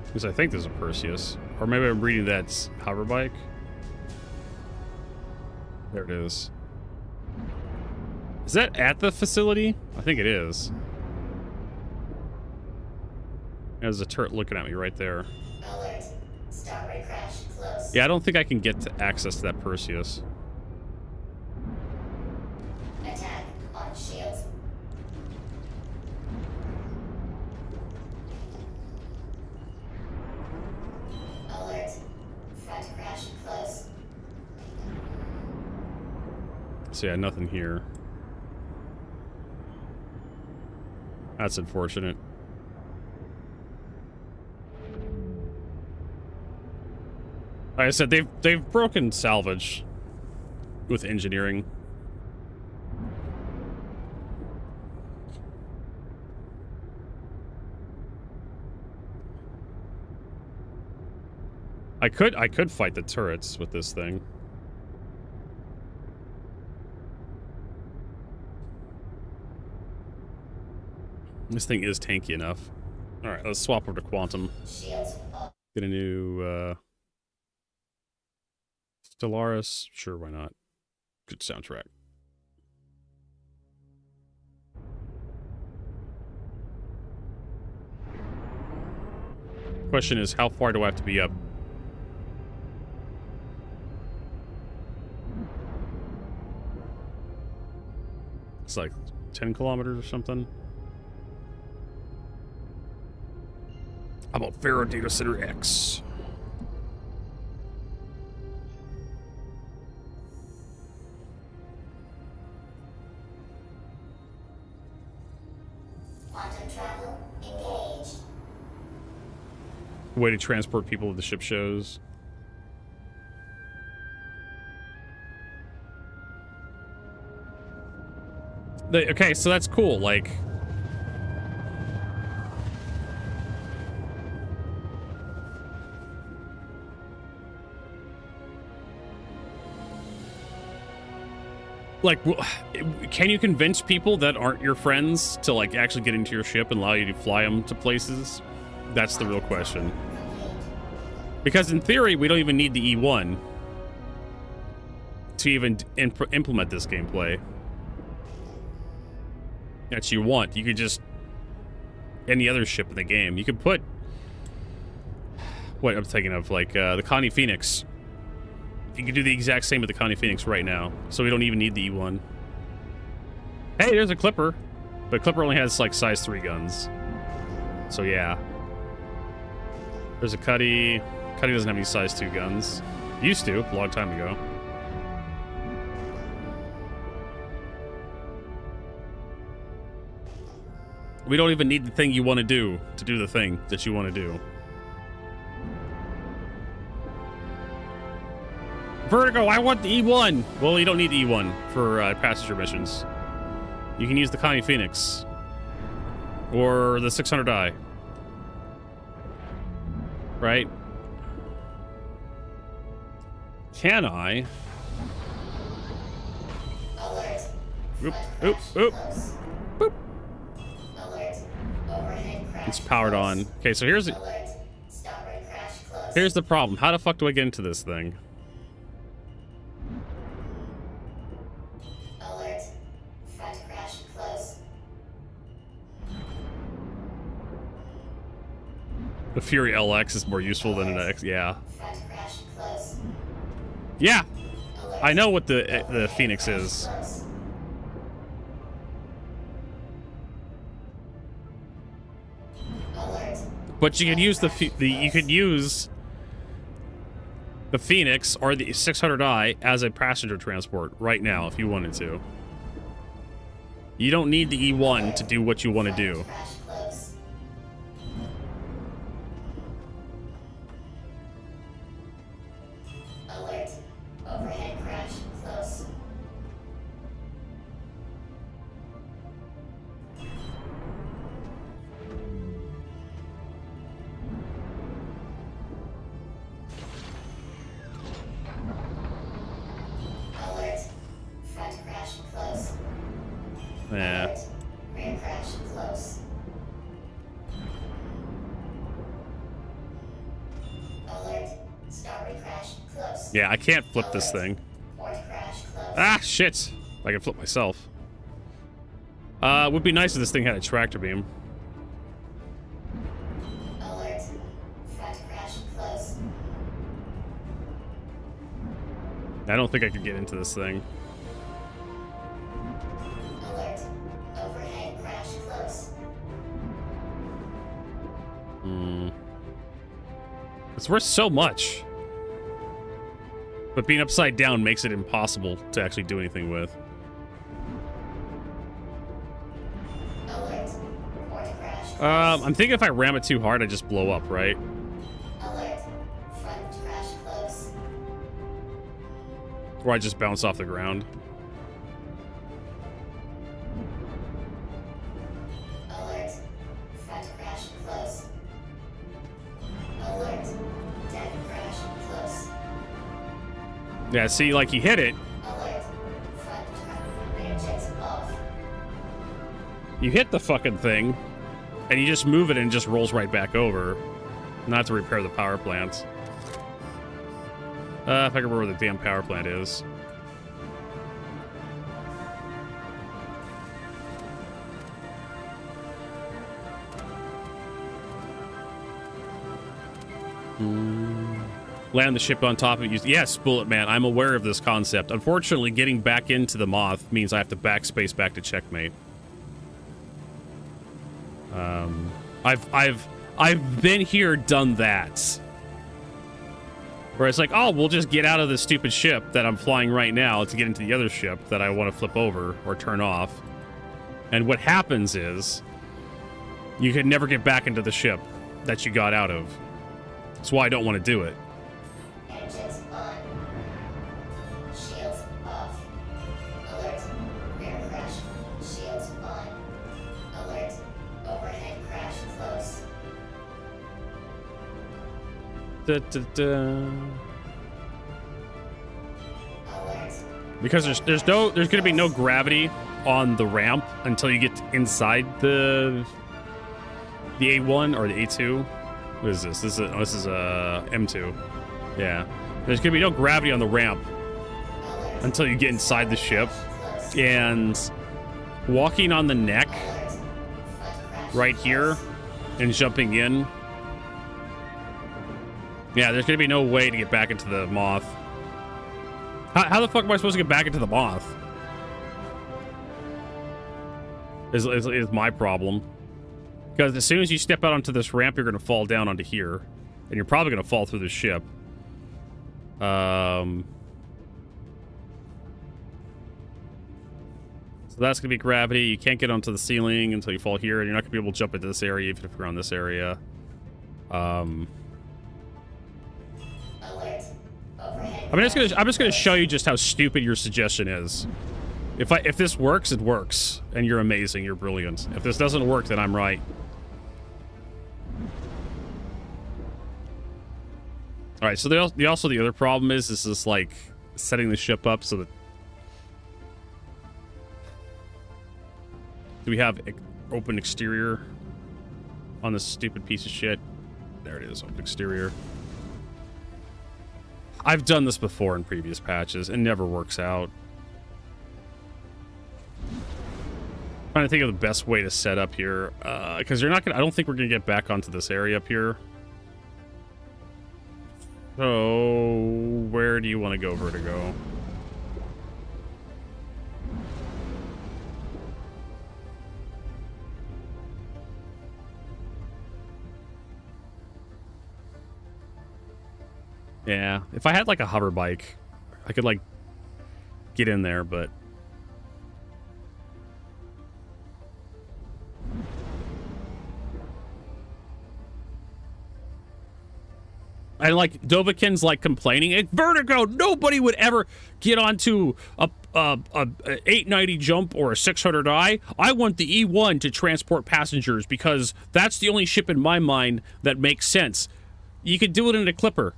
[SPEAKER 1] because I think there's a Perseus, or maybe I'm reading that's hover bike. There it is. Is that at the facility? I think it is. There's a turret looking at me right there.
[SPEAKER 4] Alert. Starboard crash close.
[SPEAKER 1] Yeah, I don't think I can get to access to that Perseus.
[SPEAKER 4] Attack on shields. Alert. Front crash close.
[SPEAKER 1] So yeah, nothing here. That's unfortunate. Like I said, they've broken salvage with engineering. I could fight the turrets with this thing. This thing is tanky enough. All right, let's swap over to Quantum.
[SPEAKER 4] Shields off.
[SPEAKER 1] Get a new Stellaris. Sure, why not? Good soundtrack. Question is, how far do I have to be up? It's like 10 kilometers or something. How about Pyro Data Center X?
[SPEAKER 4] Quantum travel engaged.
[SPEAKER 1] Way to transport people to the ship shows. Okay, so that's cool. Like, can you convince people that aren't your friends to like actually get into your ship and allow you to fly them to places? That's the real question. Because in theory, we don't even need the E1 to even implement this gameplay that you want. You could just any other ship in the game. You could put what I'm thinking of, like the Connie Phoenix. You can do the exact same with the Connie Phoenix right now, so we don't even need the E1. Hey, there's a Clipper, but Clipper only has like size 3 guns. So yeah. There's a Cuddy. Cuddy doesn't have any size 2 guns. Used to, a long time ago. We don't even need the thing you want to do the thing that you want to do. Vertigo, I want the E1! Well, you don't need the E1 for passenger missions. You can use the Connie Phoenix. Or the 600i. Right? Can I?
[SPEAKER 4] Alert.
[SPEAKER 1] Oop, oop, oop.
[SPEAKER 4] Close.
[SPEAKER 1] Boop.
[SPEAKER 4] Alert. Overhead crash.
[SPEAKER 1] It's powered on. Okay, so here's
[SPEAKER 4] Alert. Starboard crash close.
[SPEAKER 1] here's the problem. How the fuck do I get into this thing?
[SPEAKER 4] Alert. Front crash close.
[SPEAKER 1] The Fury LX is more useful than an X. Yeah.
[SPEAKER 4] Front crash close.
[SPEAKER 1] Yeah.
[SPEAKER 4] Alert.
[SPEAKER 1] I know what the Phoenix is.
[SPEAKER 4] Close. Alert.
[SPEAKER 1] But you could use you could use the Phoenix or the 600i as a passenger transport right now if you wanted to. You don't need the E1 to do what you want to do.
[SPEAKER 4] Crash close. Alert. Overhead crash close. Alert. Front crash close.
[SPEAKER 1] Yeah.
[SPEAKER 4] Alert. Rear crash close. Alert. Starboard crash close.
[SPEAKER 1] Yeah, I can't flip this
[SPEAKER 4] Alert.
[SPEAKER 1] thing.
[SPEAKER 4] Port crash close.
[SPEAKER 1] Ah, shit. I can flip myself. Would be nice if this thing had a tractor beam.
[SPEAKER 4] Alert. Front crash close.
[SPEAKER 1] I don't think I could get into this thing.
[SPEAKER 4] Alert. Overhead crash close.
[SPEAKER 1] It's worth so much. But being upside down makes it impossible to actually do anything with.
[SPEAKER 4] Alert. Port crash close.
[SPEAKER 1] I'm thinking if I ram it too hard, I just blow up, right?
[SPEAKER 4] Alert. Front crash close.
[SPEAKER 1] Or I just bounce off the ground.
[SPEAKER 4] Alert. Front crash close. Alert. Deck crash close.
[SPEAKER 1] Yeah, see, like, he hit it.
[SPEAKER 4] Alert. Front rear jets off.
[SPEAKER 1] You hit the fucking thing, and you just move it and it just rolls right back over. Not to repair the power plant. If I can remember where the damn power plant is. Land the ship on top of it. Yes, Bullet Man, I'm aware of this concept. Unfortunately, getting back into the Moth means I have to backspace back to checkmate. I've been here, done that. Where it's like, oh, we'll just get out of this stupid ship that I'm flying right now to get into the other ship that I want to flip over or turn off. And what happens is you can never get back into the ship that you got out of. That's why I don't want to do it.
[SPEAKER 4] Engines on. Shields off. Alert. Rear crash. Shields on. Alert. Overhead crash close. Alert.
[SPEAKER 1] Because there's gonna be no gravity on the ramp until you get inside the A1 or the A2. What is this? This is M2. Yeah. There's gonna be no gravity on the ramp until you get inside the ship. And walking on the neck right here and jumping in. Yeah, there's gonna be no way to get back into the Moth. How the fuck am I supposed to get back into the Moth? Is my problem. Because as soon as you step out onto this ramp, you're going to fall down onto here. And you're probably going to fall through the ship. So that's going to be gravity. You can't get onto the ceiling until you fall here. And you're not going to be able to jump into this area even if you're on this area.
[SPEAKER 4] Alert. Overhead.
[SPEAKER 1] I'm just gonna show you just how stupid your suggestion is. If this works, it works. And you're amazing. You're brilliant. If this doesn't work, then I'm right. All right, so the other problem is this like setting the ship up so that do we have open exterior on this stupid piece of shit? There it is, open exterior. I've done this before in previous patches. It never works out. Trying to think of the best way to set up here, because you're not gonna. I don't think we're gonna get back onto this area up here. So, where do you want to go, Vertigo? Yeah, if I had like a hover bike, I could like get in there, but I like Dovahkiin's like complaining. It's Vertigo. Nobody would ever get onto a 890 jump or a 600i. I want the E1 to transport passengers because that's the only ship in my mind that makes sense. You could do it in a Clipper.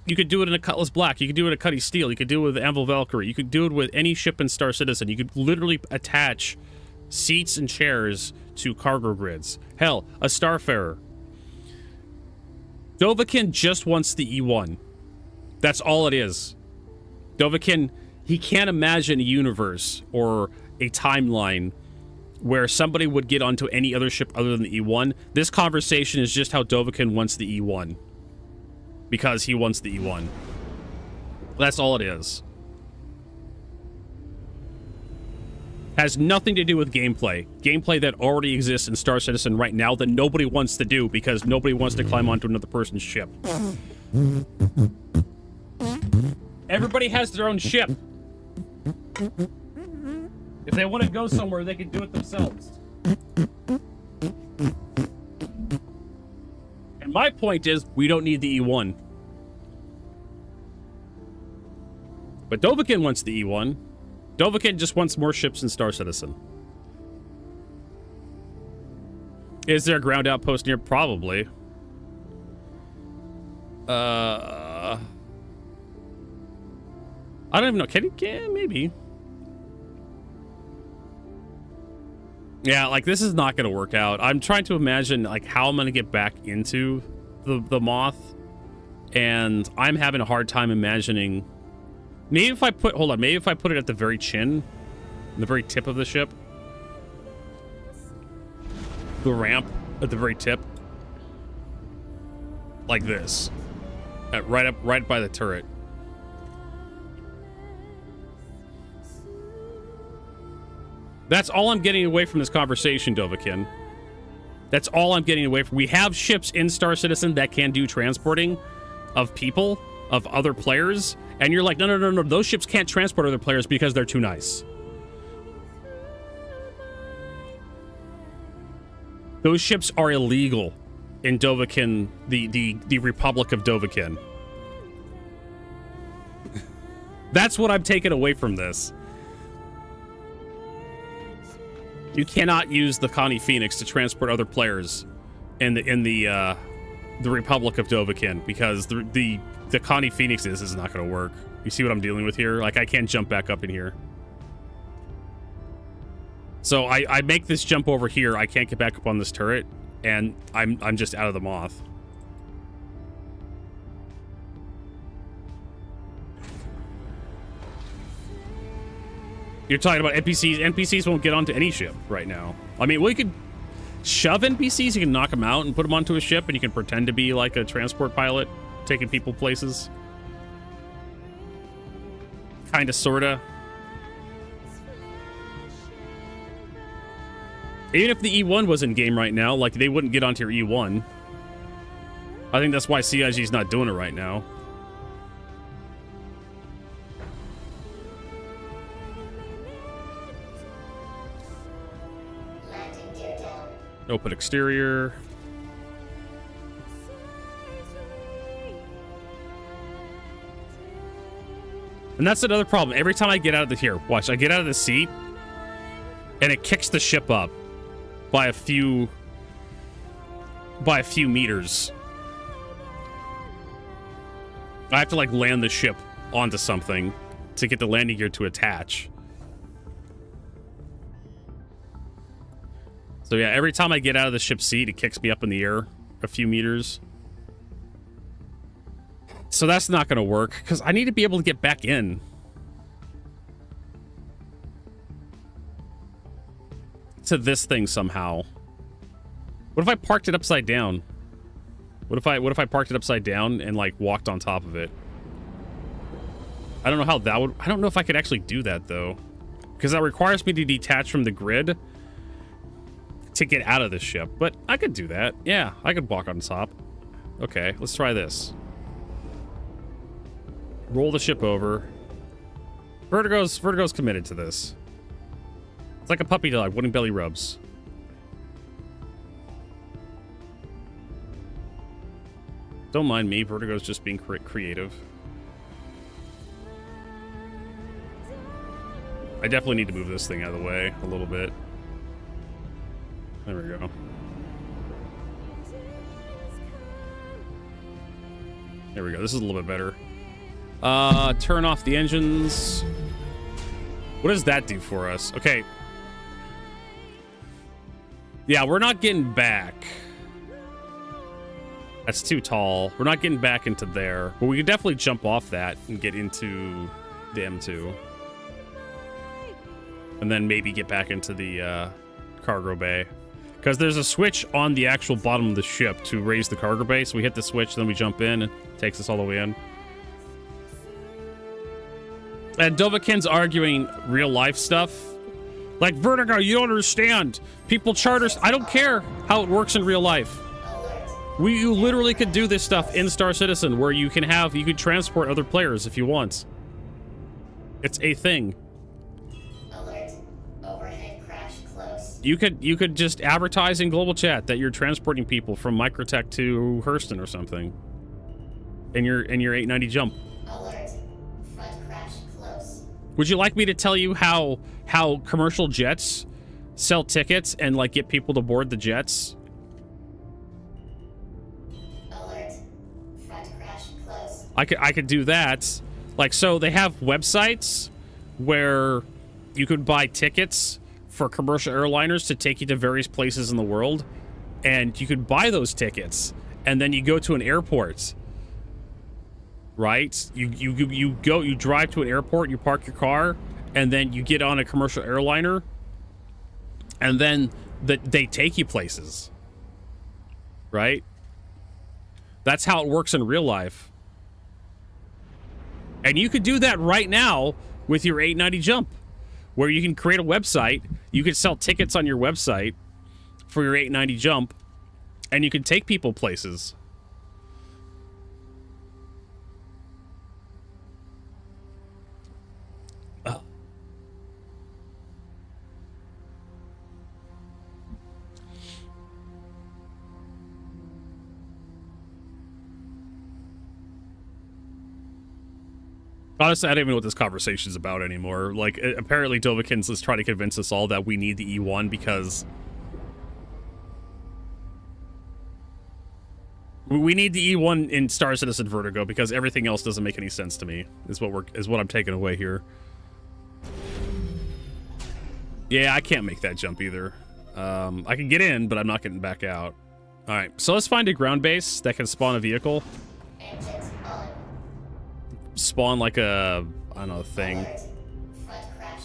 [SPEAKER 1] You could do it in a Cutlass Black. You could do it in a Cutty Steel. You could do it with Anvil Valkyrie. You could do it with any ship in Star Citizen. You could literally attach seats and chairs to cargo grids. Hell, a Starfarer. Dovahkiin just wants the E1. That's all it is. Dovahkiin He can't imagine a universe or a timeline where somebody would get onto any other ship other than the E1. This conversation is just how Dovahkiin wants the E1. Because he wants the E1. That's all it is. Has nothing to do with gameplay. Gameplay that already exists in Star Citizen right now that nobody wants to do because nobody wants to climb onto another person's ship. Everybody has their own ship. If they want to go somewhere, they can do it themselves. And my point is, we don't need the E1. But Dovahkiin wants the E1. Dovahkiin just wants more ships in Star Citizen. Is there a ground outpost near? Probably. I don't even know. Can he? Yeah, maybe. Yeah, like, this is not going to work out. I'm trying to imagine, like, how I'm going to get back into the Moth. And I'm having a hard time imagining... Maybe if I put... Hold on. Maybe if I put it at the very chin. The very tip of the ship. The ramp at the very tip. Like this. Right by the turret. That's all I'm getting away from this conversation, Dovahkiin. That's all I'm getting away from. We have ships in Star Citizen that can do transporting of people, of other players, and you're like, no, those ships can't transport other players because they're too nice. Those ships are illegal in Dovahkiin, the Republic of Dovahkiin. That's what I'm taking away from this. You cannot use the Connie Phoenix to transport other players in the Republic of Dovahkiin because the Connie Phoenix is not going to work. You see what I'm dealing with here? Like, I can't jump back up in here. So I make this jump over here. I can't get back up on this turret, and I'm just out of the Moth. You're talking about NPCs. NPCs won't get onto any ship right now. I mean, we could shove NPCs. You can knock them out and put them onto a ship, and you can pretend to be like a transport pilot, taking people places. Kinda, sorta. Even if the E1 was in game right now, like, they wouldn't get onto your E1. I think that's why CIG's not doing it right now. Open exterior. And that's another problem. Every time I get out of the... Here, watch. I get out of the seat, and it kicks the ship up by a few meters. I have to, like, land the ship onto something to get the landing gear to attach. So yeah, every time I get out of the ship's seat, it kicks me up in the air a few meters. So that's not going to work, because I need to be able to get back in. To this thing somehow. What if I parked it upside down? What if I parked it upside down and, like, walked on top of it? I don't know how that would... I don't know if I could actually do that, though. Because that requires me to detach from the grid to get out of the ship, but I could do that. Yeah, I could walk on top. Okay, let's try this. Roll the ship over. Vertigo's committed to this. It's like a puppy dog, wooden belly rubs. Don't mind me, Vertigo's just being creative. I definitely need to move this thing out of the way a little bit. There we go. There we go. This is a little bit better. Turn off the engines. What does that do for us? Okay. Yeah, we're not getting back. That's too tall. We're not getting back into there. But we could definitely jump off that and get into the M2. And then maybe get back into the cargo bay. Because there's a switch on the actual bottom of the ship to raise the cargo bay. So we hit the switch, then we jump in, and it takes us all the way in. And Dovahkiin's arguing real life stuff. Like, Vertigo, you don't understand. People charters. I don't care how it works in real life. You literally could do this stuff in Star Citizen where you could transport other players if you want. It's a thing.
[SPEAKER 4] Alert. Overhead crash close.
[SPEAKER 1] You could just advertise in global chat that you're transporting people from Microtech to Hurston or something. In your 890 jump.
[SPEAKER 4] Alert. Front crash close.
[SPEAKER 1] Would you like me to tell you how commercial jets sell tickets and like get people to board the jets?
[SPEAKER 4] Alert. Front crash close.
[SPEAKER 1] I could do that. Like, so they have websites where you could buy tickets for commercial airliners to take you to various places in the world, and you could buy those tickets, and then you go to an airport, right? You drive to an airport, you park your car, and then you get on a commercial airliner, and then they take you places, right? That's how it works in real life. And you could do that right now with your 890 jump, where you can create a website. You could sell tickets on your website for your 890 jump, and you can take people places. Honestly, I don't even know what this conversation is about anymore. Like, apparently Dovahkiin's is trying to convince us all that we need the E1 because... we need the E1 in Star Citizen Vertigo because everything else doesn't make any sense to me, is what I'm taking away here. Yeah, I can't make that jump either. I can get in, but I'm not getting back out. Alright, so let's find a ground base that can spawn a vehicle.
[SPEAKER 4] Engines on.
[SPEAKER 1] Spawn like a, I don't know, thing.
[SPEAKER 4] Alert. Front crash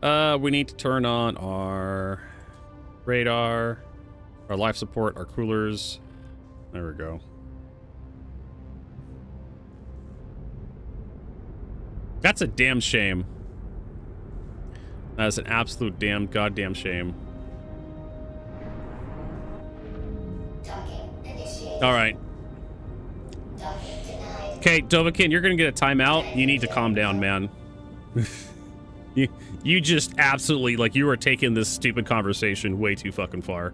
[SPEAKER 4] close.
[SPEAKER 1] We need to turn on our radar, our life support, our coolers. There we go. That's a damn shame. That is an absolute damn goddamn shame.
[SPEAKER 4] Docking initiated.
[SPEAKER 1] All right.
[SPEAKER 4] Docking denied.
[SPEAKER 1] Okay, Dovahkiin, you're gonna get a timeout. You need to calm down, man. You just absolutely, like, you are taking this stupid conversation way too fucking far.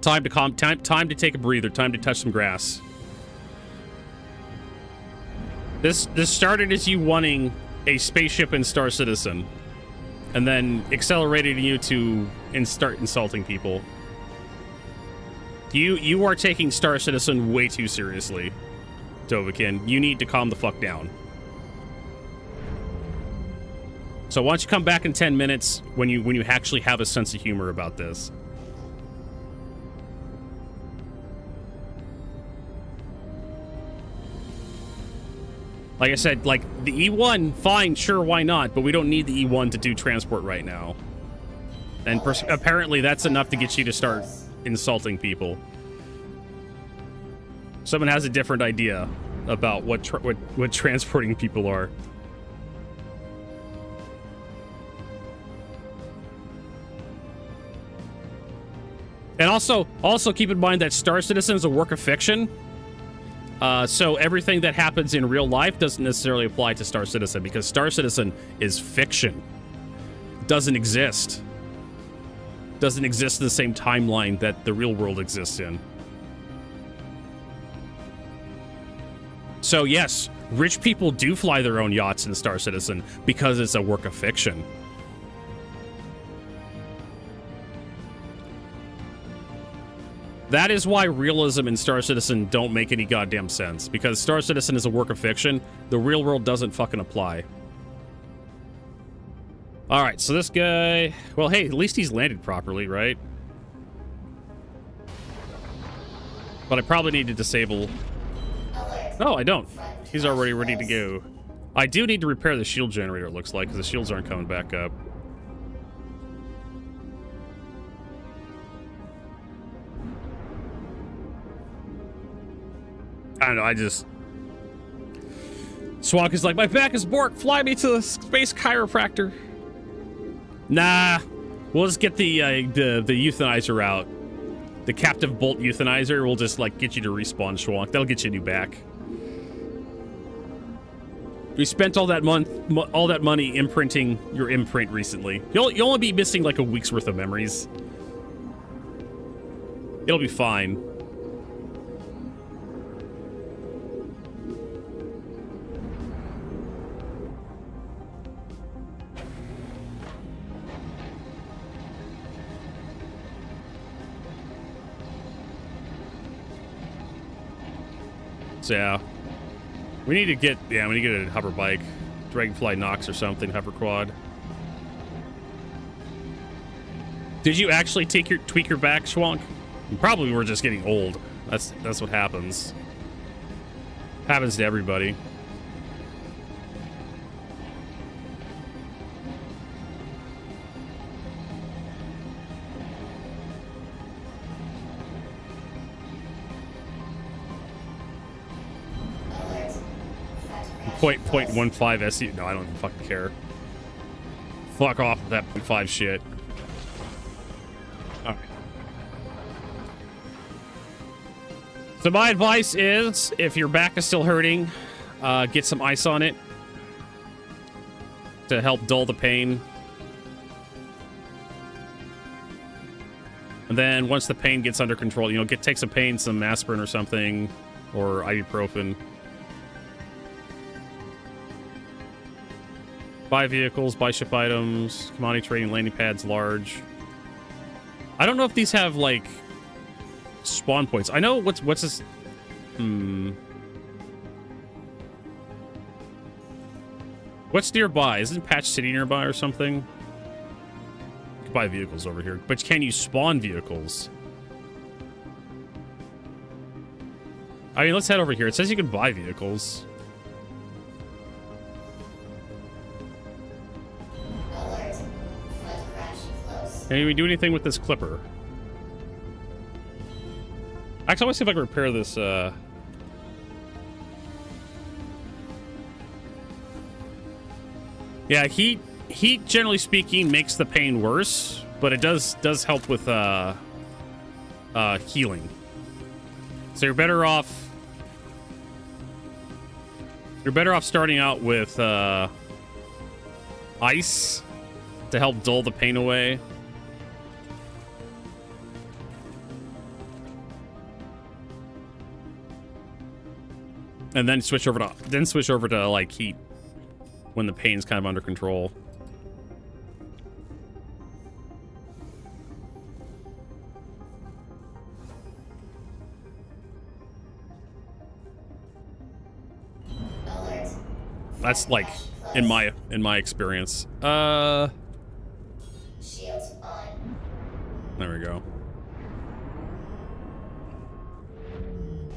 [SPEAKER 1] Time to take a breather. Time to touch some grass. This started as you wanting a spaceship in Star Citizen, and then accelerated you to start insulting people. You are taking Star Citizen way too seriously, Dovahkiin. You need to calm the fuck down. So why don't you come back in 10 minutes when you actually have a sense of humor about this? Like I said, like, the E1, fine, sure, why not? But we don't need the E1 to do transport right now. And apparently that's enough to get you to start insulting people. Someone has a different idea about what transporting people are. And also keep in mind that Star Citizen is a work of fiction. So everything that happens in real life doesn't necessarily apply to Star Citizen, because Star Citizen is fiction. It doesn't exist. Doesn't exist in the same timeline that the real world exists in. So yes, rich people do fly their own yachts in Star Citizen because it's a work of fiction. That is why realism and Star Citizen don't make any goddamn sense. Because Star Citizen is a work of fiction, the real world doesn't fucking apply. Alright, so this guy... well, hey, at least he's landed properly, right? But I probably need to disable...
[SPEAKER 4] Alert.
[SPEAKER 1] No, I don't. He's already ready to go. I do need to repair the shield generator, it looks like, because the shields aren't coming back up. I don't know, I just... Swank is like, my back is bork, fly me to the space chiropractor. Nah, we'll just get the euthanizer out. The captive bolt euthanizer will just, like, get you to respawn, Schwank. That'll get you a new back. We spent all that money imprinting your imprint recently. You'll only be missing, like, a week's worth of memories. It'll be fine. So, yeah. We need to get a hover bike. Dragonfly Nox or something, hover quad. Did you actually tweak your back, Schwank? You probably were just getting old. That's what happens. Happens to everybody. .15 SU. No, I don't even fucking care. Fuck off with that .5 shit. Alright. So my advice is, if your back is still hurting, get some ice on it to help dull the pain. And then once the pain gets under control, take some pain, some aspirin or something, or ibuprofen. Buy vehicles, buy ship items, commodity trading, landing pads, large. I don't know if these have, like, spawn points. I know what's this... What's nearby? Isn't Patch City nearby or something? You can buy vehicles over here. But can you spawn vehicles? I mean, let's head over here. It says you can buy vehicles. Can we do anything with this clipper? Actually, I want to see if I can repair this, Yeah, heat, generally speaking, makes the pain worse, but it does help with, healing. So you're better off... starting out with, ice to help dull the pain away. And then switch over to like heat when the pain's kind of under control. That's like in my experience.
[SPEAKER 4] Shields on.
[SPEAKER 1] There we go.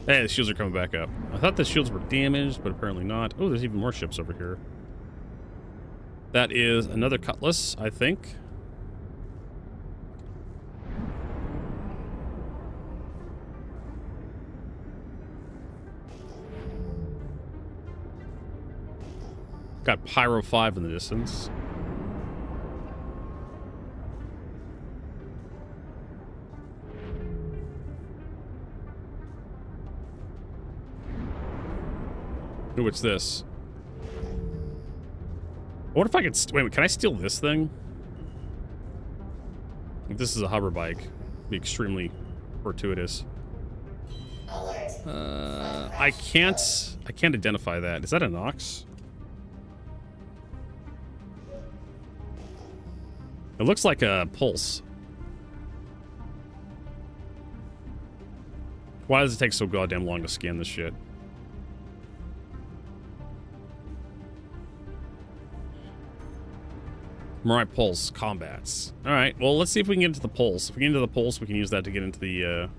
[SPEAKER 1] Hey, the shields are coming back up. I thought the shields were damaged, but apparently not. Oh, there's even more ships over here. That is another Cutlass, I think. Got Pyro 5 in the distance. Ooh, what's this? What if I could... Wait, can I steal this thing? If this is a hover bike, it'd be extremely fortuitous. I can't identify that. Is that a Nox? It looks like a Pulse. Why does it take so goddamn long to scan this shit? Mirai Pulse combats. Alright, well, let's see if we can get into the Pulse. If we get into the Pulse, we can use that to get into the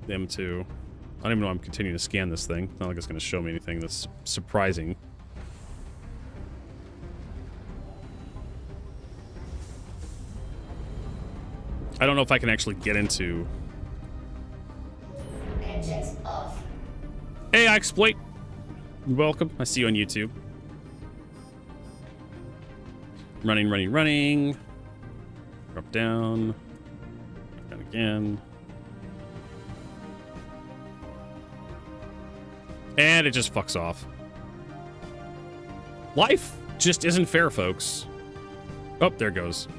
[SPEAKER 1] M2. I don't even know why I'm continuing to scan this thing. Not like it's going to show me anything that's surprising. I don't know if I can actually get into...
[SPEAKER 4] Engines off.
[SPEAKER 1] Hey, I exploit. Welcome. I see you on YouTube. Running, running, running. Drop down. Drop down again. And it just fucks off. Life just isn't fair, folks. Oh, there it goes.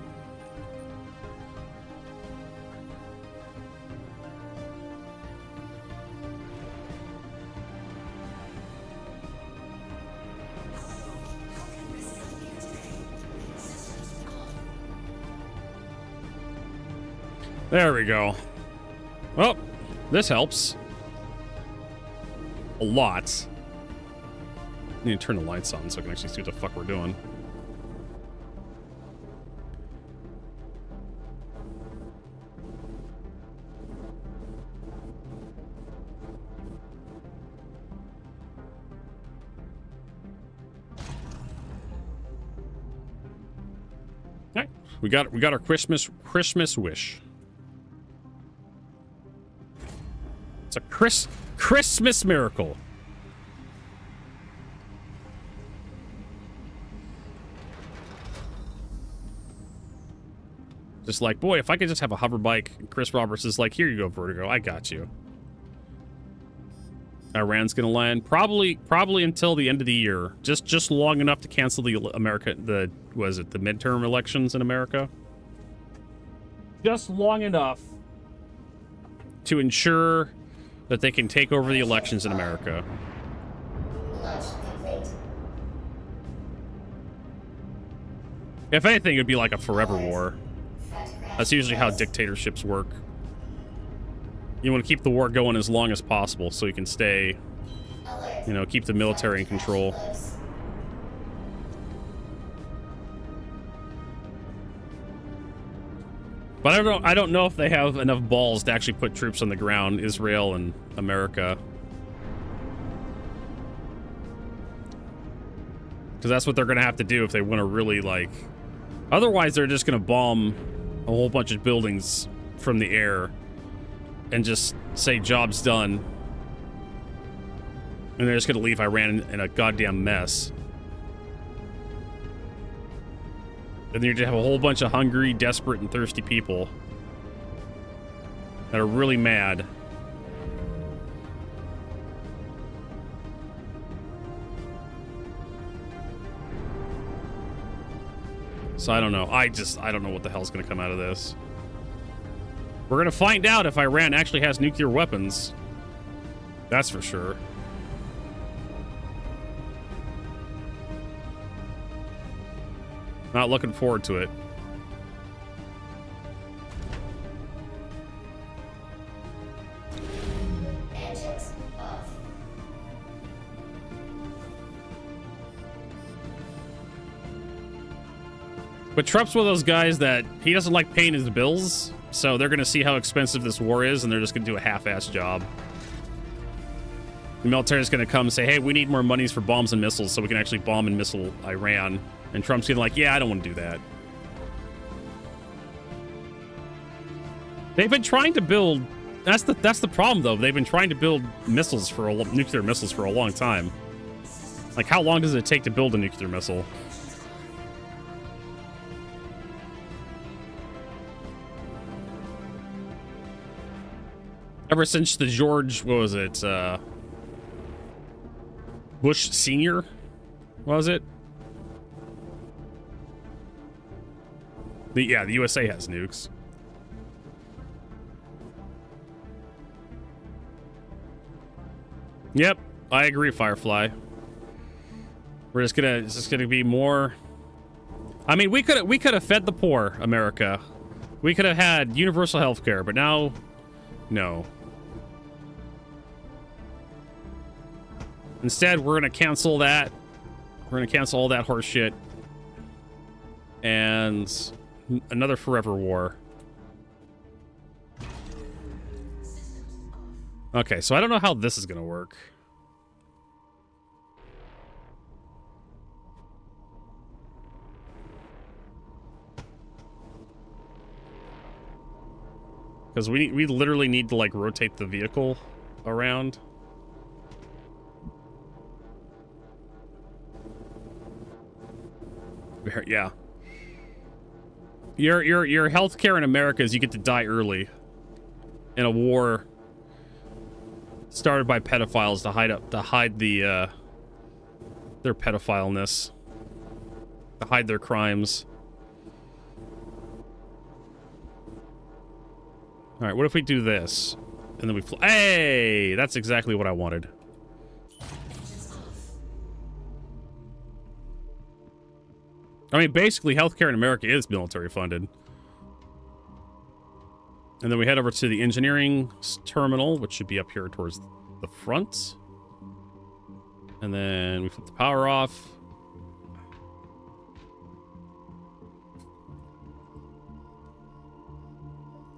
[SPEAKER 1] There we go. Well, this helps. A lot. I need to turn the lights on so I can actually see what the fuck we're doing. All right, we got our Christmas wish. It's a Christmas miracle. Just like, boy, if I could just have a hover bike. Chris Roberts is like, here you go, Vertigo. I got you. Iran's gonna land probably until the end of the year. Just long enough to cancel the midterm elections in America. Just long enough to ensure that they can take over the elections in America.
[SPEAKER 4] Launch complete.
[SPEAKER 1] If anything, it would be like a forever war. That's usually how dictatorships work. You want to keep the war going as long as possible so you can stay,
[SPEAKER 4] Alert.
[SPEAKER 1] you know, keep the military in control.
[SPEAKER 4] Close.
[SPEAKER 1] But I don't know if they have enough balls to actually put troops on the ground, Israel and America. Because that's what they're going to have to do if they want to really, like... Otherwise, they're just going to bomb a whole bunch of buildings from the air and just say, job's done. And they're just going to leave Iran in a goddamn mess. And then you're going to have a whole bunch of hungry, desperate, and thirsty people that are really mad. So I don't know. I don't know what the hell's going to come out of this. We're going to find out if Iran actually has nuclear weapons. That's for sure. Not looking forward to it.
[SPEAKER 4] Engines off.
[SPEAKER 1] But Trump's one of those guys that he doesn't like paying his bills, so they're going to see how expensive this war is, and they're just going to do a half-assed job. The military is going to come and say, hey, we need more monies for bombs and missiles so we can actually bomb and missile Iran. And Trump's going to like, yeah, I don't want to do that. They've been trying to build... That's the problem, though. They've been trying to build missiles for nuclear missiles for a long time. Like, how long does it take to build a nuclear missile? Ever since the George, what was it, Bush Sr., was it? Yeah, the USA has nukes. Yep, I agree, Firefly. It's just gonna be more. I mean, we could have fed the poor, America. We could have had universal health care, but now, no. Instead, we're gonna cancel that. We're gonna cancel all that horse shit. And another forever war. Okay, so I don't know how this is gonna work. Because we literally need to, like, rotate the vehicle around. Yeah. Your healthcare in America is you get to die early in a war started by pedophiles to hide the their pedophileness, to hide their crimes. All right, what if we do this and then we hey, that's exactly what I wanted. I mean, basically, healthcare in America is military funded. And then we head over to the engineering terminal, which should be up here towards the front. And then we flip the power off.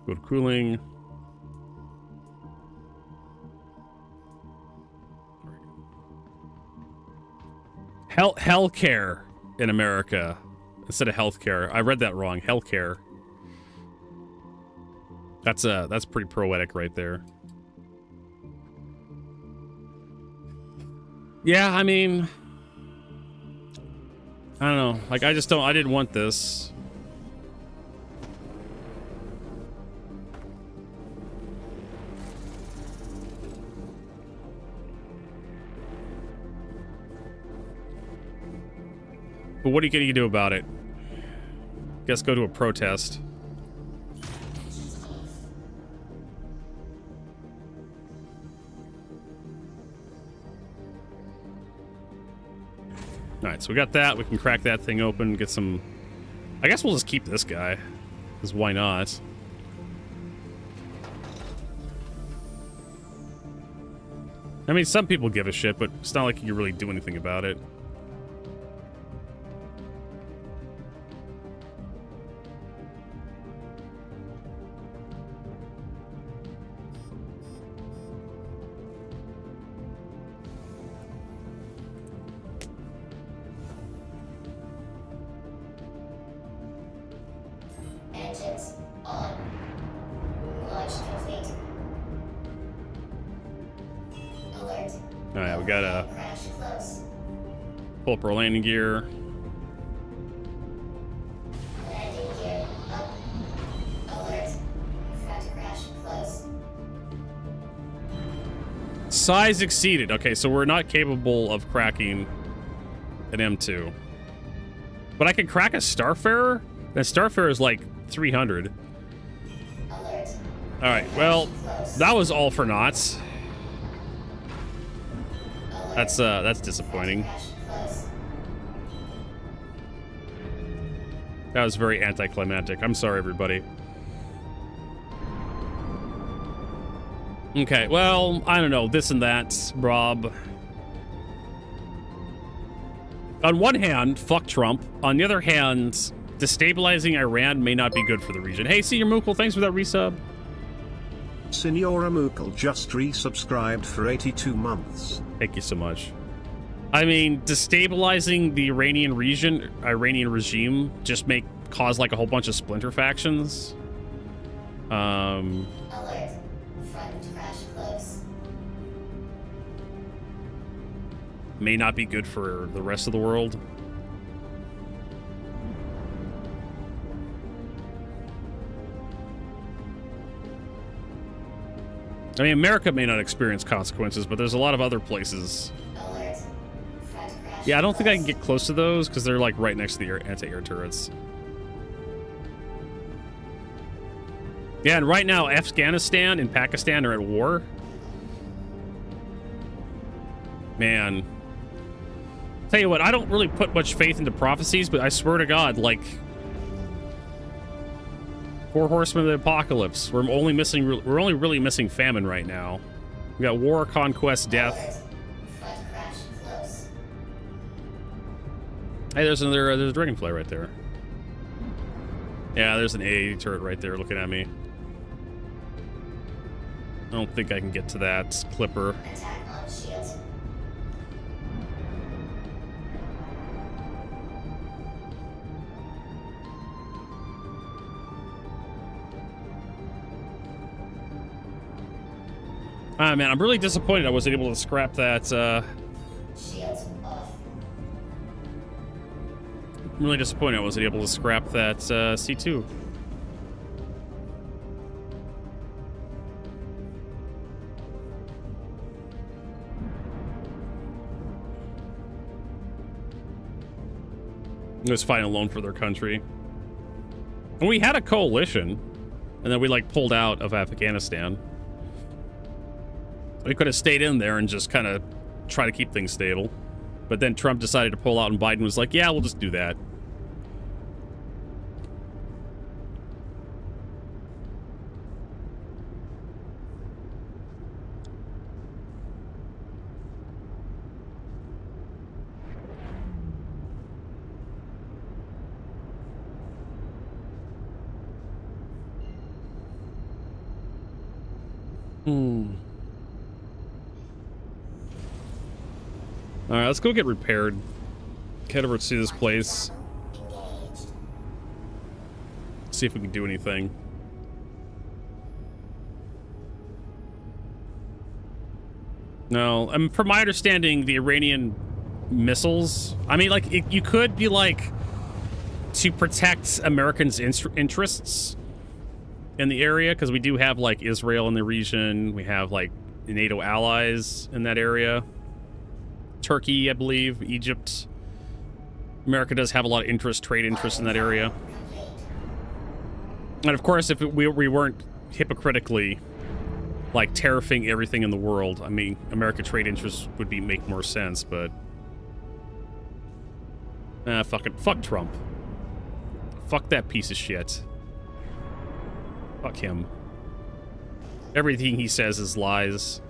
[SPEAKER 1] Go to cooling. Hellcare in America instead of healthcare. I read that wrong. Hellcare. That's pretty poetic right there. Yeah, I mean, I don't know. Like, I didn't want this. But what are you going to do about it? Guess go to a protest. Alright, so we got that. We can crack that thing open, get some... I guess we'll just keep this guy. Because why not? I mean, some people give a shit, but it's not like you can really do anything about it.
[SPEAKER 4] Engines on. Launch complete. Alert.
[SPEAKER 1] Alright, we gotta
[SPEAKER 4] Crash close.
[SPEAKER 1] pull up our landing gear.
[SPEAKER 4] Landing gear up. Alert. Front crash close.
[SPEAKER 1] Size exceeded. Okay, so we're not capable of cracking an M2. But I can crack a Starfarer? And a Starfarer is like 300.
[SPEAKER 4] Alert.
[SPEAKER 1] Alright, well, that was all for naught. That's disappointing.
[SPEAKER 4] Crash close.
[SPEAKER 1] That was very anticlimactic. I'm sorry, everybody. Okay, well, I don't know. This and that, Rob. On one hand, fuck Trump. On the other hand, destabilizing Iran may not be good for the region. Hey, Senior Mookle, thanks for that resub.
[SPEAKER 8] Senora Mookle just resubscribed for 82 months.
[SPEAKER 1] Thank you so much. I mean, destabilizing the Iranian regime just may cause like a whole bunch of splinter factions.
[SPEAKER 4] Alert. Front crash close.
[SPEAKER 1] May not be good for the rest of the world. I mean, America may not experience consequences, but there's a lot of other places.
[SPEAKER 4] Alert. Front crash
[SPEAKER 1] Yeah, I don't think I
[SPEAKER 4] close.
[SPEAKER 1] can get close to those because they're like right next to the anti-air turrets. Yeah, and right now, Afghanistan and Pakistan are at war. Man. Tell you what, I don't really put much faith into prophecies, but I swear to God, like... 4 horsemen of the apocalypse. We're only really missing famine right now. We got war, conquest, death.
[SPEAKER 4] Alert. Front crash close.
[SPEAKER 1] Hey, there's a dragonfly right there. Yeah, there's an A turret right there looking at me. don't think I can get to that clipper.
[SPEAKER 4] Attack on shield.
[SPEAKER 1] Ah, man, I'm really disappointed I wasn't able to scrap that,
[SPEAKER 4] Shields off.
[SPEAKER 1] I'm really disappointed I wasn't able to scrap that, C2. It was fighting alone for their country. And we had a coalition, and then we, like, pulled out of Afghanistan. We could have stayed in there and just kind of try to keep things stable. But then Trump decided to pull out, and Biden was like, yeah, we'll just do that. Alright, let's go get repaired. Head over to this place.
[SPEAKER 4] Engaged.
[SPEAKER 1] See if we can do anything. No, from my understanding, the Iranian missiles... I mean, like, you could be, like, to protect Americans' interests in the area, because we do have, like, Israel in the region. We have, like, NATO allies in that area. Turkey, I believe, Egypt. America does have a lot of trade interest in that area. And of course, if we weren't hypocritically, like, tariffing everything in the world, I mean, American trade interests would make more sense, but... fuck Trump. Fuck that piece of shit. Fuck him. Everything he says is lies.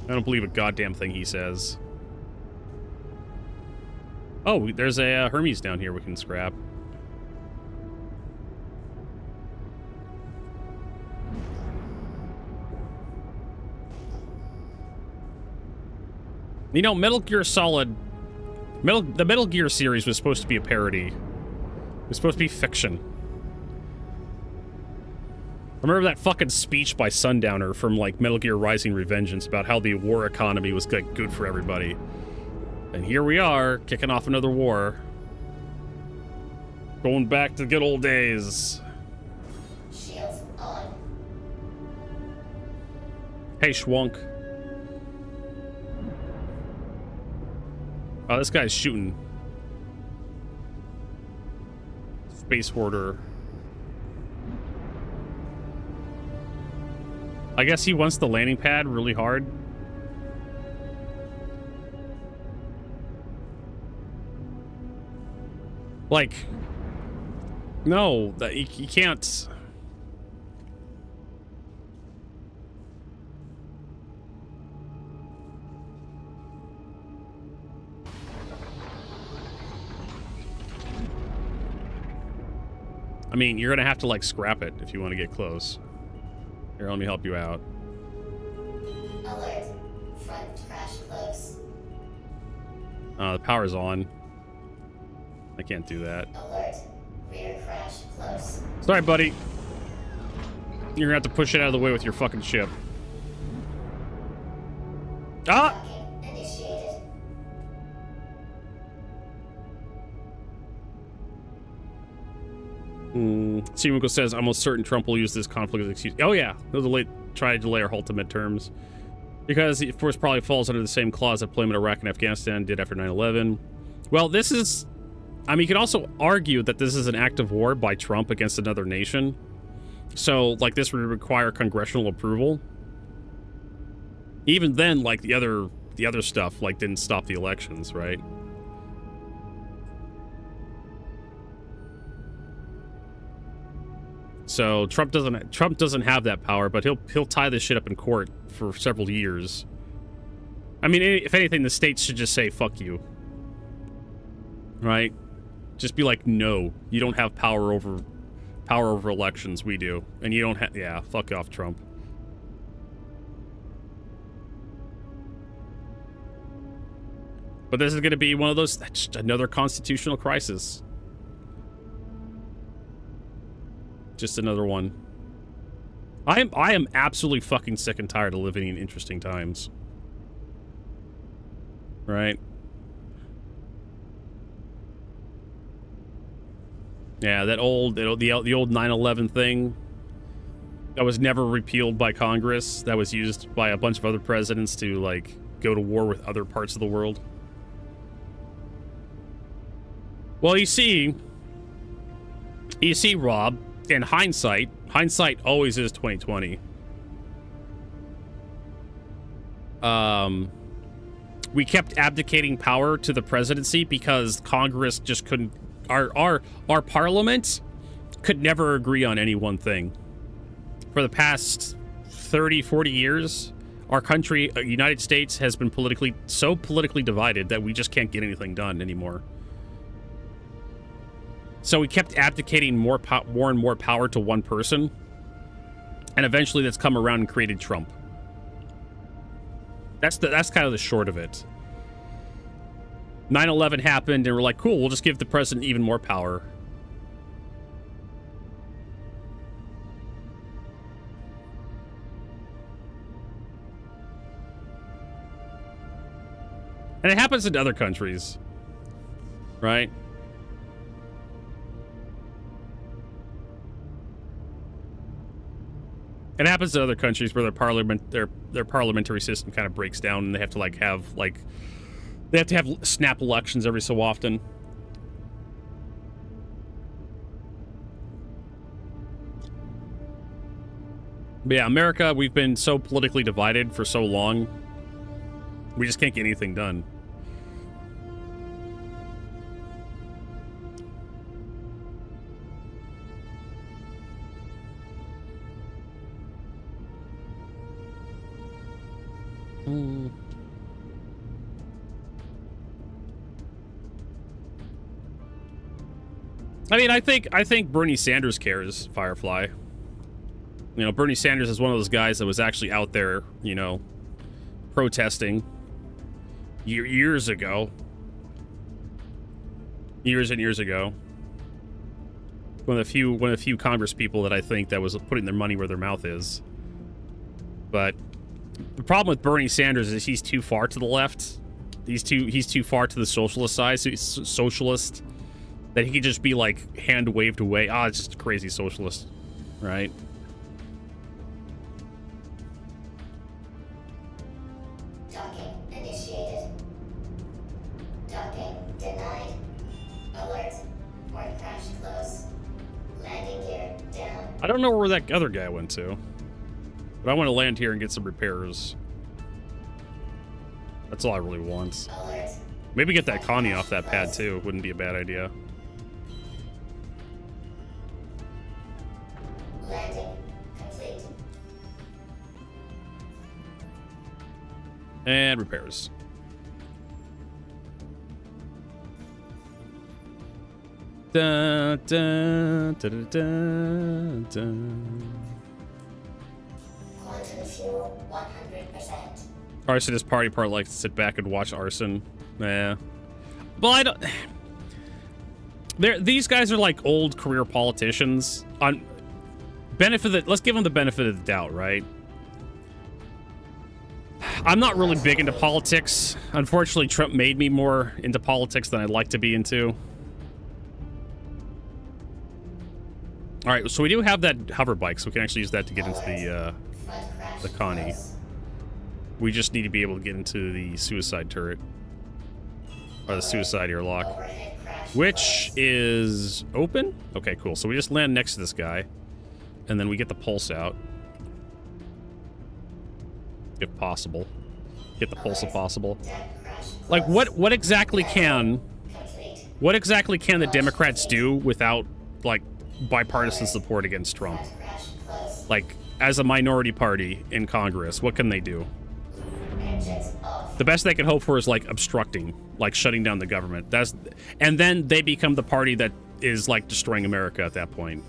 [SPEAKER 1] I don't believe a goddamn thing he says. Oh, there's a Hermes down here we can scrap. You know, Metal Gear Solid... the Metal Gear series was supposed to be a parody. It was supposed to be fiction. I remember that fucking speech by Sundowner from, like, Metal Gear Rising: Revengeance about how the war economy was, like, good for everybody. And here we are, kicking off another war. Going back to the good old days.
[SPEAKER 4] Shields on.
[SPEAKER 1] Hey, Schwunk. Oh, this guy's shooting. Space Hoarder. I guess he wants the landing pad really hard. Like, no, that you can't. I mean, you're gonna have to, like, scrap it if you want to get close. Here, let me help you out.
[SPEAKER 4] Alert. Front crash close.
[SPEAKER 1] The power's on. I can't do that.
[SPEAKER 4] Alert. Rear crash close.
[SPEAKER 1] Sorry, buddy. You're gonna have to push it out of the way with your fucking ship. Ah!
[SPEAKER 4] Docking initiated.
[SPEAKER 1] Seamuko says, I'm almost certain Trump will use this conflict as an excuse. Oh, yeah. He'll try to delay our halt to midterms. Because, of course, probably falls under the same clause that deployment of Iraq and Afghanistan did after 9/11. Well, this is... I mean, you could also argue that this is an act of war by Trump against another nation. So, like, this would require congressional approval. Even then, like, the other stuff, like, didn't stop the elections, right? So Trump doesn't have that power, but he'll tie this shit up in court for several years. I mean, if anything, the states should just say fuck you, right? Just be like, no, you don't have power over Power over elections, we do. And you don't have... Yeah, fuck off, Trump. But this is going to be one of those... Just another constitutional crisis. Just another one. I am absolutely fucking sick and tired of living in interesting times. Right? Yeah, the old 9/11 thing that was never repealed by Congress, that was used by a bunch of other presidents to, like, go to war with other parts of the world. Well, you see, Rob, in hindsight always is 2020. We kept abdicating power to the presidency because Congress just couldn't... Our parliament could never agree on any one thing. For the past 30, 40 years, our country, United States, has been so politically divided that we just can't get anything done anymore. So we kept abdicating more and more power to one person. And eventually that's come around and created Trump. That's kind of the short of it. 9/11 happened, and we're like, cool, we'll just give the president even more power. And it happens in other countries, right? It happens in other countries where their parliamentary system kind of breaks down, and they have to have snap elections every so often. But yeah, America, we've been so politically divided for so long, we just can't get anything done. I mean, I think Bernie Sanders cares, Firefly. You know, Bernie Sanders is one of those guys that was actually out there, you know, protesting years ago. Years and years ago. One of the few Congress people that I think that was putting their money where their mouth is. But the problem with Bernie Sanders is he's too far to the left. He's too far to the socialist side. So he's socialist. That he could just be, like, hand waved away. Ah, it's just a crazy socialist, right?
[SPEAKER 4] Docking initiated. Docking denied. Alert. Port crash close. Landing gear down.
[SPEAKER 1] I don't know where that other guy went to. But I want to land here and get some repairs. That's all I really want.
[SPEAKER 4] Alert.
[SPEAKER 1] Maybe get that Connie off that pad, too. Wouldn't be a bad idea.
[SPEAKER 4] Landing complete.
[SPEAKER 1] And repairs. Dun, dun, dun, dun, dun.
[SPEAKER 4] Quantum fuel 100%.
[SPEAKER 1] Arsonist party part likes to sit back and watch arson. Yeah. Well, I don't... These guys are like old career politicians. On let's give them the benefit of the doubt, right? I'm not really big into politics. Unfortunately, Trump made me more into politics than I'd like to be into. All right, so we do have that hover bike, so we can actually use that to get into the Connie. We just need to be able to get into the suicide turret. Or the suicide airlock. Which is open? Okay, cool. So we just land next to this guy. And then we get the pulse out. If possible. Get the pulse if possible. Like, what exactly can the Democrats do without, like, bipartisan support against Trump? Like, as a minority party in Congress, what can they do? The best they can hope for is, like, obstructing, like, shutting down the government. And then they become the party that is, like, destroying America at that point.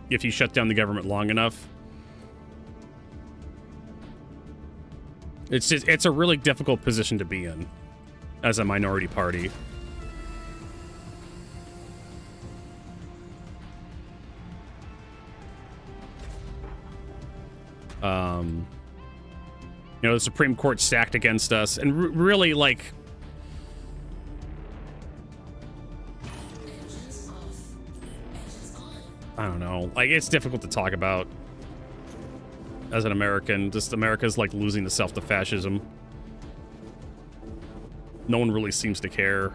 [SPEAKER 1] if you shut down the government long enough. It's a really difficult position to be in as a minority party. You know, the Supreme Court stacked against us, and really, like, I don't know. Like, it's difficult to talk about as an American. Just America's, like, losing itself to fascism. No one really seems to care.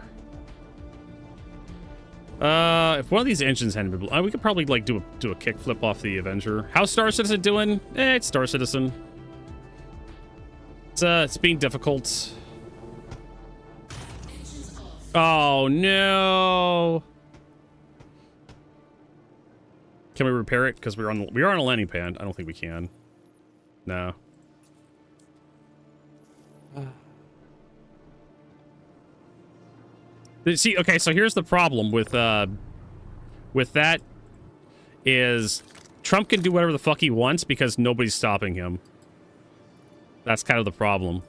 [SPEAKER 1] If one of these engines hadn't been... we could probably, like, do a kickflip off the Avenger. How's Star Citizen doing? It's Star Citizen. It's being difficult. Oh, no. Can we repair it? Because we are on a landing pad. I don't think we can. No. See, okay, so here's the problem with that is Trump can do whatever the fuck he wants because nobody's stopping him. That's kind of the problem.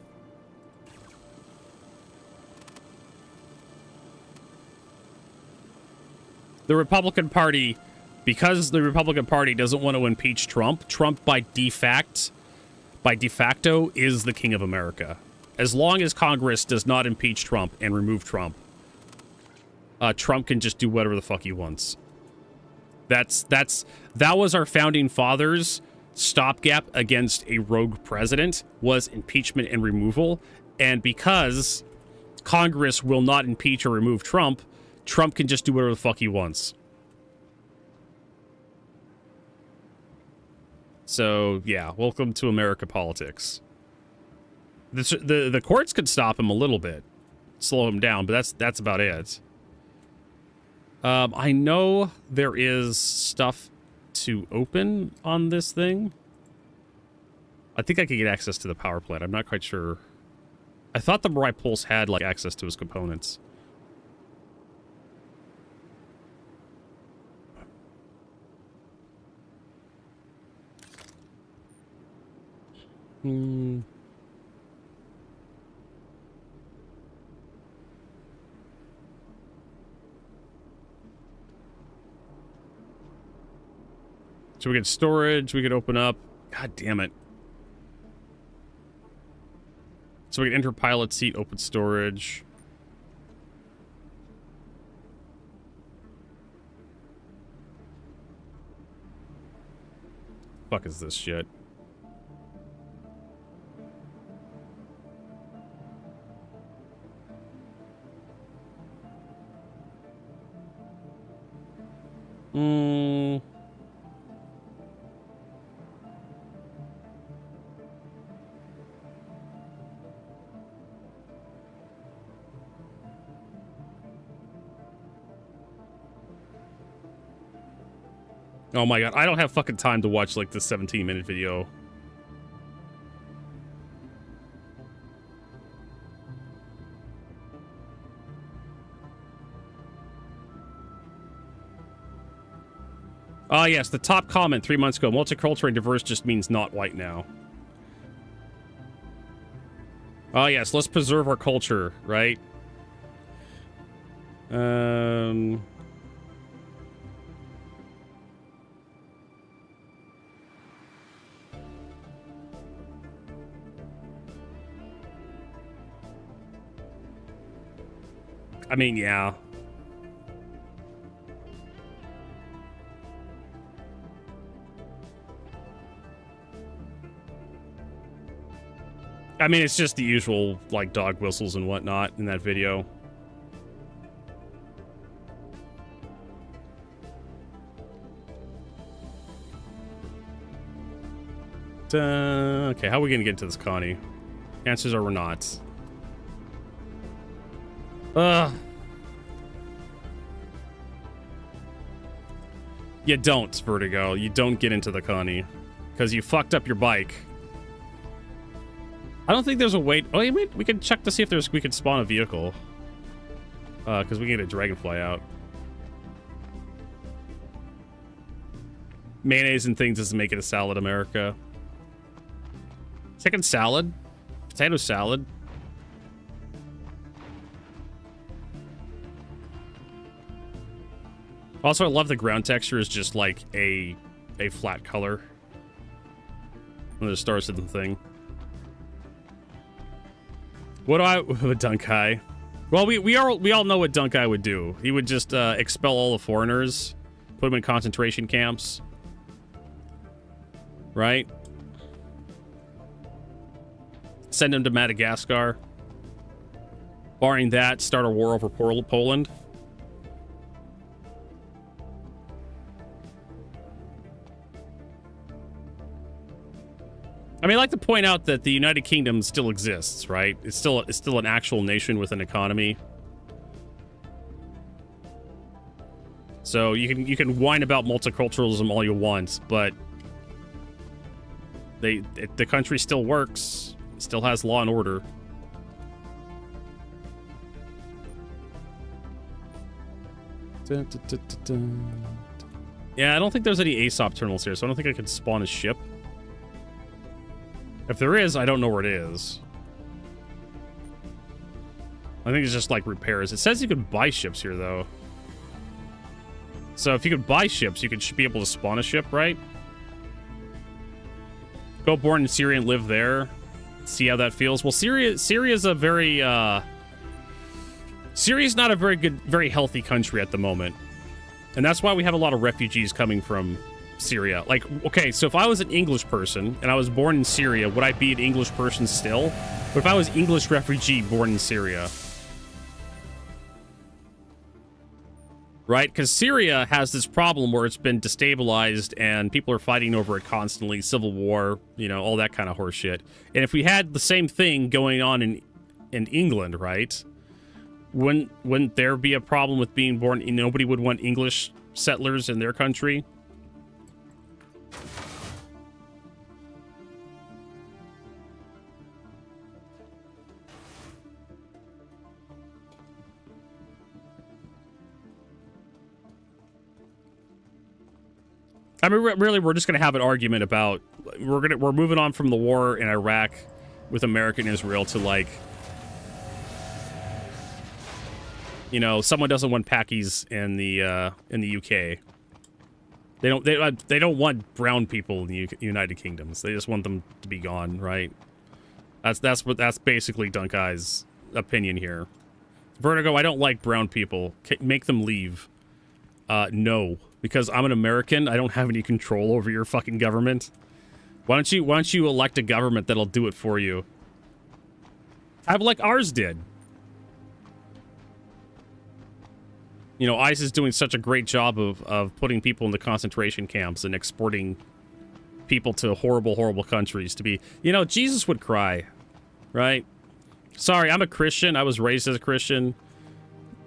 [SPEAKER 1] The Republican Party, because the Republican Party doesn't want to impeach Trump, Trump by de facto is the king of America. As long as Congress does not impeach Trump and remove Trump, Trump can just do whatever the fuck he wants. That was our founding fathers' stopgap against a rogue president, was impeachment and removal. And because Congress will not impeach or remove Trump, Trump can just do whatever the fuck he wants. So, yeah, welcome to America politics. The courts could stop him a little bit, slow him down, but that's about it. I know there is stuff to open on this thing. I think I could get access to the power plant. I'm not quite sure. I thought the Mirai Pulse had, like, access to his components. So we get storage, we could open up. God damn it. So we can enter pilot seat, open storage. Fuck is this shit? Oh my god, I don't have fucking time to watch, like, this 17-minute video. Ah, yes, the top comment 3 months ago. Multicultural and diverse just means not white now. Ah, yes, let's preserve our culture, right? I mean, yeah. I mean, it's just the usual, like, dog whistles and whatnot in that video. Okay, how are we gonna get to this, Connie? Answers are we're not. You don't, Vertigo. You don't get into the Connie. Because you fucked up your bike. I don't think there's a way... Oh, wait, we can check to see if we can spawn a vehicle. Because we can get a Dragonfly out. Mayonnaise and things doesn't make it a salad, America. Chicken salad? Potato salad? Also, I love the ground texture is just like a flat color. When the stars of the thing. What do I with Dunkai? Well, we all know what Dunkai would do. He would just expel all the foreigners, put them in concentration camps. Right? Send them to Madagascar. Barring that, start a war over Poland. I mean, I like to point out that the United Kingdom still exists, right? It's still an actual nation with an economy. So you can whine about multiculturalism all you want, but the country still works, still has law and order. Yeah, I don't think there's any Aesop terminals here, so I don't think I could spawn a ship. If there is, I don't know where it is. I think it's just like repairs. It says you could buy ships here, though. So if you could buy ships, you should be able to spawn a ship, right? Go born in Syria and live there. See how that feels. Well, Syria's a very Syria's not a very healthy country at the moment. And that's why we have a lot of refugees coming from Syria. Like, okay, so if I was an English person and I was born in Syria, would I be an English person still? But if I was English refugee born in Syria, right? Because Syria has this problem where it's been destabilized and people are fighting over it constantly, civil war, you know, all that kind of horse shit. And if we had the same thing going on in England, right? Wouldn't there be a problem with being born? Nobody would want English settlers in their country. I mean, really, we're just going to have an argument about we're moving on from the war in Iraq with America and Israel to, like, you know, someone doesn't want Pakis in the UK. They don't want brown people in the United Kingdoms. They just want them to be gone, right? That's basically Dunkai's opinion here. Vertigo, I don't like brown people. Make them leave. No. Because I'm an American, I don't have any control over your fucking government. Why don't you elect a government that'll do it for you? Have like ours did. You know, ICE is doing such a great job of putting people into concentration camps and exporting people to horrible, horrible countries to be... You know, Jesus would cry, right? Sorry, I'm a Christian. I was raised as a Christian.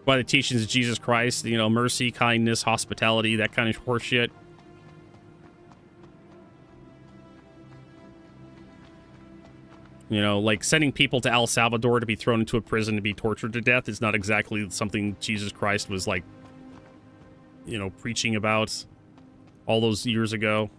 [SPEAKER 1] By the teachings of Jesus Christ, you know, mercy, kindness, hospitality, that kind of horseshit. You know, like sending people to El Salvador to be thrown into a prison to be tortured to death is not exactly something Jesus Christ was, like, you know, preaching about all those years ago.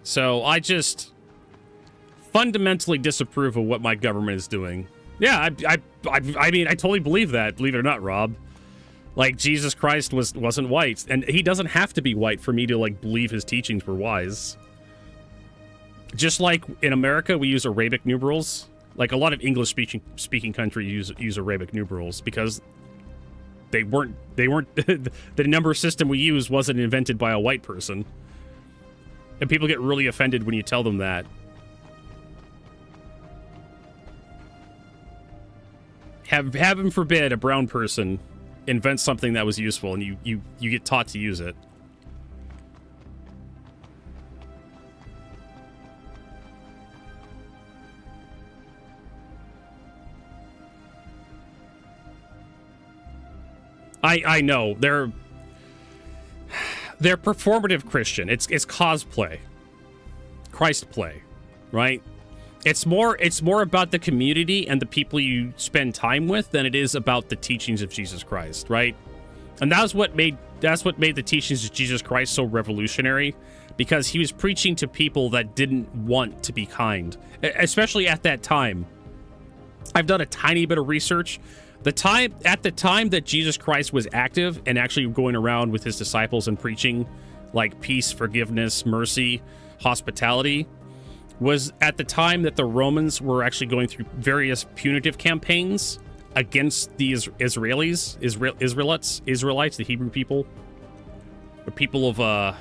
[SPEAKER 1] So I just fundamentally disapprove of what my government is doing. Yeah, I mean, I totally believe that. Believe it or not, Rob. Like, Jesus Christ wasn't white, and he doesn't have to be white for me to, like, believe his teachings were wise. Just like in America, we use Arabic numerals. Like, a lot of English-speaking countries use Arabic numerals because they weren't the number system we use wasn't invented by a white person. And people get really offended when you tell them that. Heaven forbid a brown person invents something that was useful and you get taught to use it. I know. They're performative Christian. It's cosplay. Christ play, right? It's more about the community and the people you spend time with than it is about the teachings of Jesus Christ, right? And that's what made the teachings of Jesus Christ so revolutionary, because he was preaching to people that didn't want to be kind, especially at that time. I've done a tiny bit of research. At the time that Jesus Christ was active and actually going around with his disciples and preaching like peace, forgiveness, mercy, hospitality, was at the time that the Romans were actually going through various punitive campaigns against the Israelites, the Hebrew people, the people of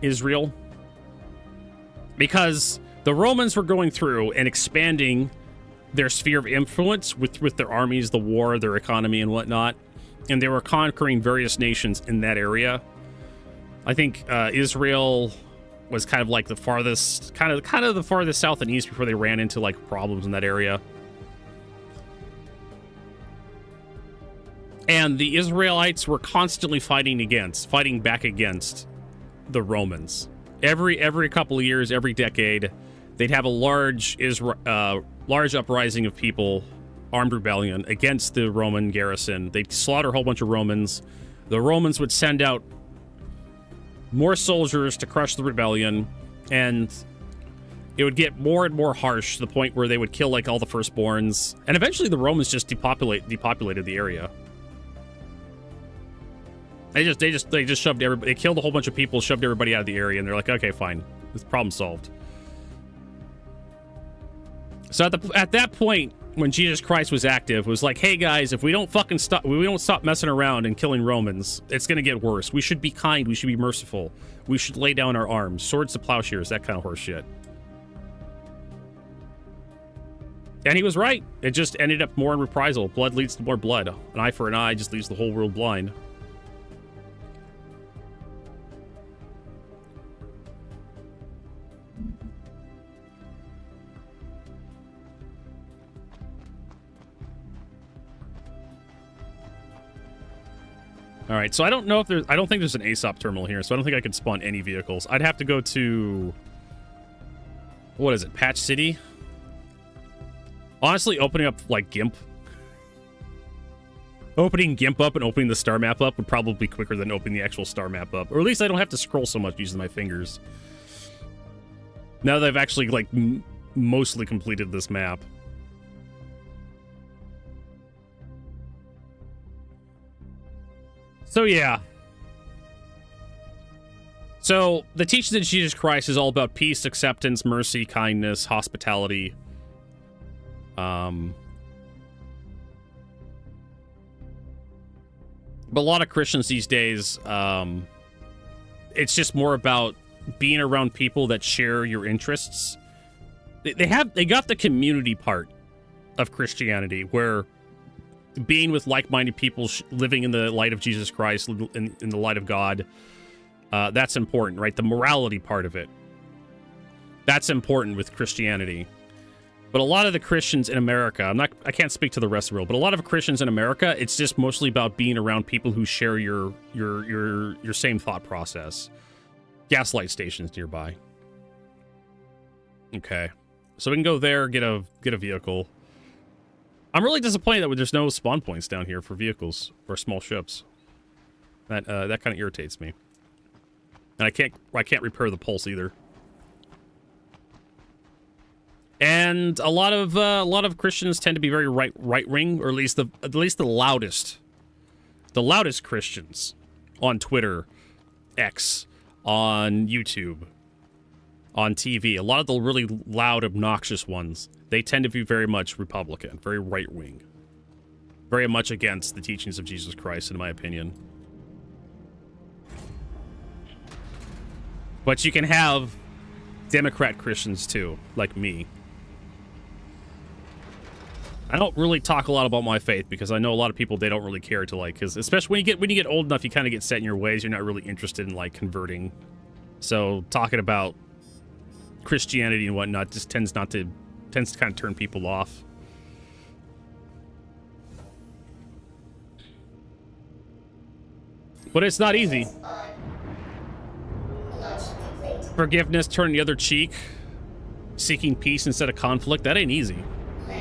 [SPEAKER 1] Israel, because the Romans were going through and expanding their sphere of influence with their armies, the war, their economy, and whatnot, and they were conquering various nations in that area. I think Israel was kind of like the farthest, kind of the farthest south and east before they ran into like problems in that area. And the Israelites were constantly fighting back against the Romans. Every couple of years, every decade, they'd have a large uprising of people, armed rebellion against the Roman garrison. They'd slaughter a whole bunch of Romans. The Romans would send out more soldiers to crush the rebellion, and it would get more and more harsh to the point where they would kill like all the firstborns, and eventually the Romans just depopulated the area. They just shoved everybody. They killed a whole bunch of people, shoved everybody out of the area, and they're like, okay, fine, this problem solved. So at that point, when Jesus Christ was active, it was like, hey guys, if we don't stop messing around and killing Romans, it's gonna get worse. We should be kind. We should be merciful. We should lay down our arms, swords to plowshares, that kind of horse shit. And he was right. It just ended up more in reprisal. Blood leads to more blood. An eye for an eye just leaves the whole world blind. All right, so I don't know if I don't think there's an ASOP terminal here, so I don't think I can spawn any vehicles. I'd have to go to, what is it, Patch City? Honestly, opening up, like, GIMP. Opening GIMP up and opening the star map up would probably be quicker than opening the actual star map up. Or at least I don't have to scroll so much using my fingers. Now that I've actually, like, mostly completed this map. So, yeah. So, the teachings of Jesus Christ is all about peace, acceptance, mercy, kindness, hospitality. But a lot of Christians these days, it's just more about being around people that share your interests. They got the community part of Christianity, where being with like-minded people, living in the light of Jesus Christ, in the light of God, that's important, right? The morality part of it, that's important with Christianity. But a lot of the Christians in America, I can't speak to the rest of the world, but a lot of Christians in America, it's just mostly about being around people who share your same thought process. Gaslight stations nearby. Okay, so we can go there, get a vehicle. I'm really disappointed that there's no spawn points down here for vehicles or small ships. That kind of irritates me. And I can't repair the pulse either. And a lot of Christians tend to be very right wing, or at least the loudest Christians on Twitter, X, on YouTube, on TV. A lot of the really loud, obnoxious ones, they tend to be very much Republican, very right wing, very much against the teachings of Jesus Christ, in my opinion. But you can have Democrat Christians too, like me. I don't really talk a lot about my faith because I know a lot of people, they don't really care to, like, because especially when you get old enough, you kind of get set in your ways. You're not really interested in, like, converting. So talking about Christianity and whatnot just tends to kind of turn people off. But it's not easy.
[SPEAKER 4] Launch complete.
[SPEAKER 1] Forgiveness, turning the other cheek, seeking peace instead of conflict. That ain't easy,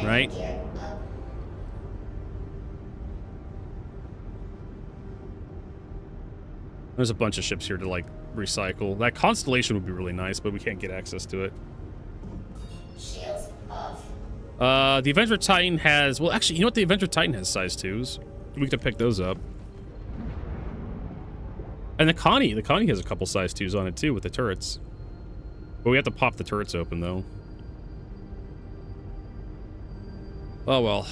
[SPEAKER 1] right? There's a bunch of ships here to, like, recycle. That Constellation would be really nice, but we can't get access to it.
[SPEAKER 4] Shields off.
[SPEAKER 1] The Avenger Titan has... Well, actually, you know what? The Avenger Titan has size 2s. We could pick those up. And the Connie has a couple size 2s on it, too, with the turrets. But we have to pop the turrets open, though. Oh, well.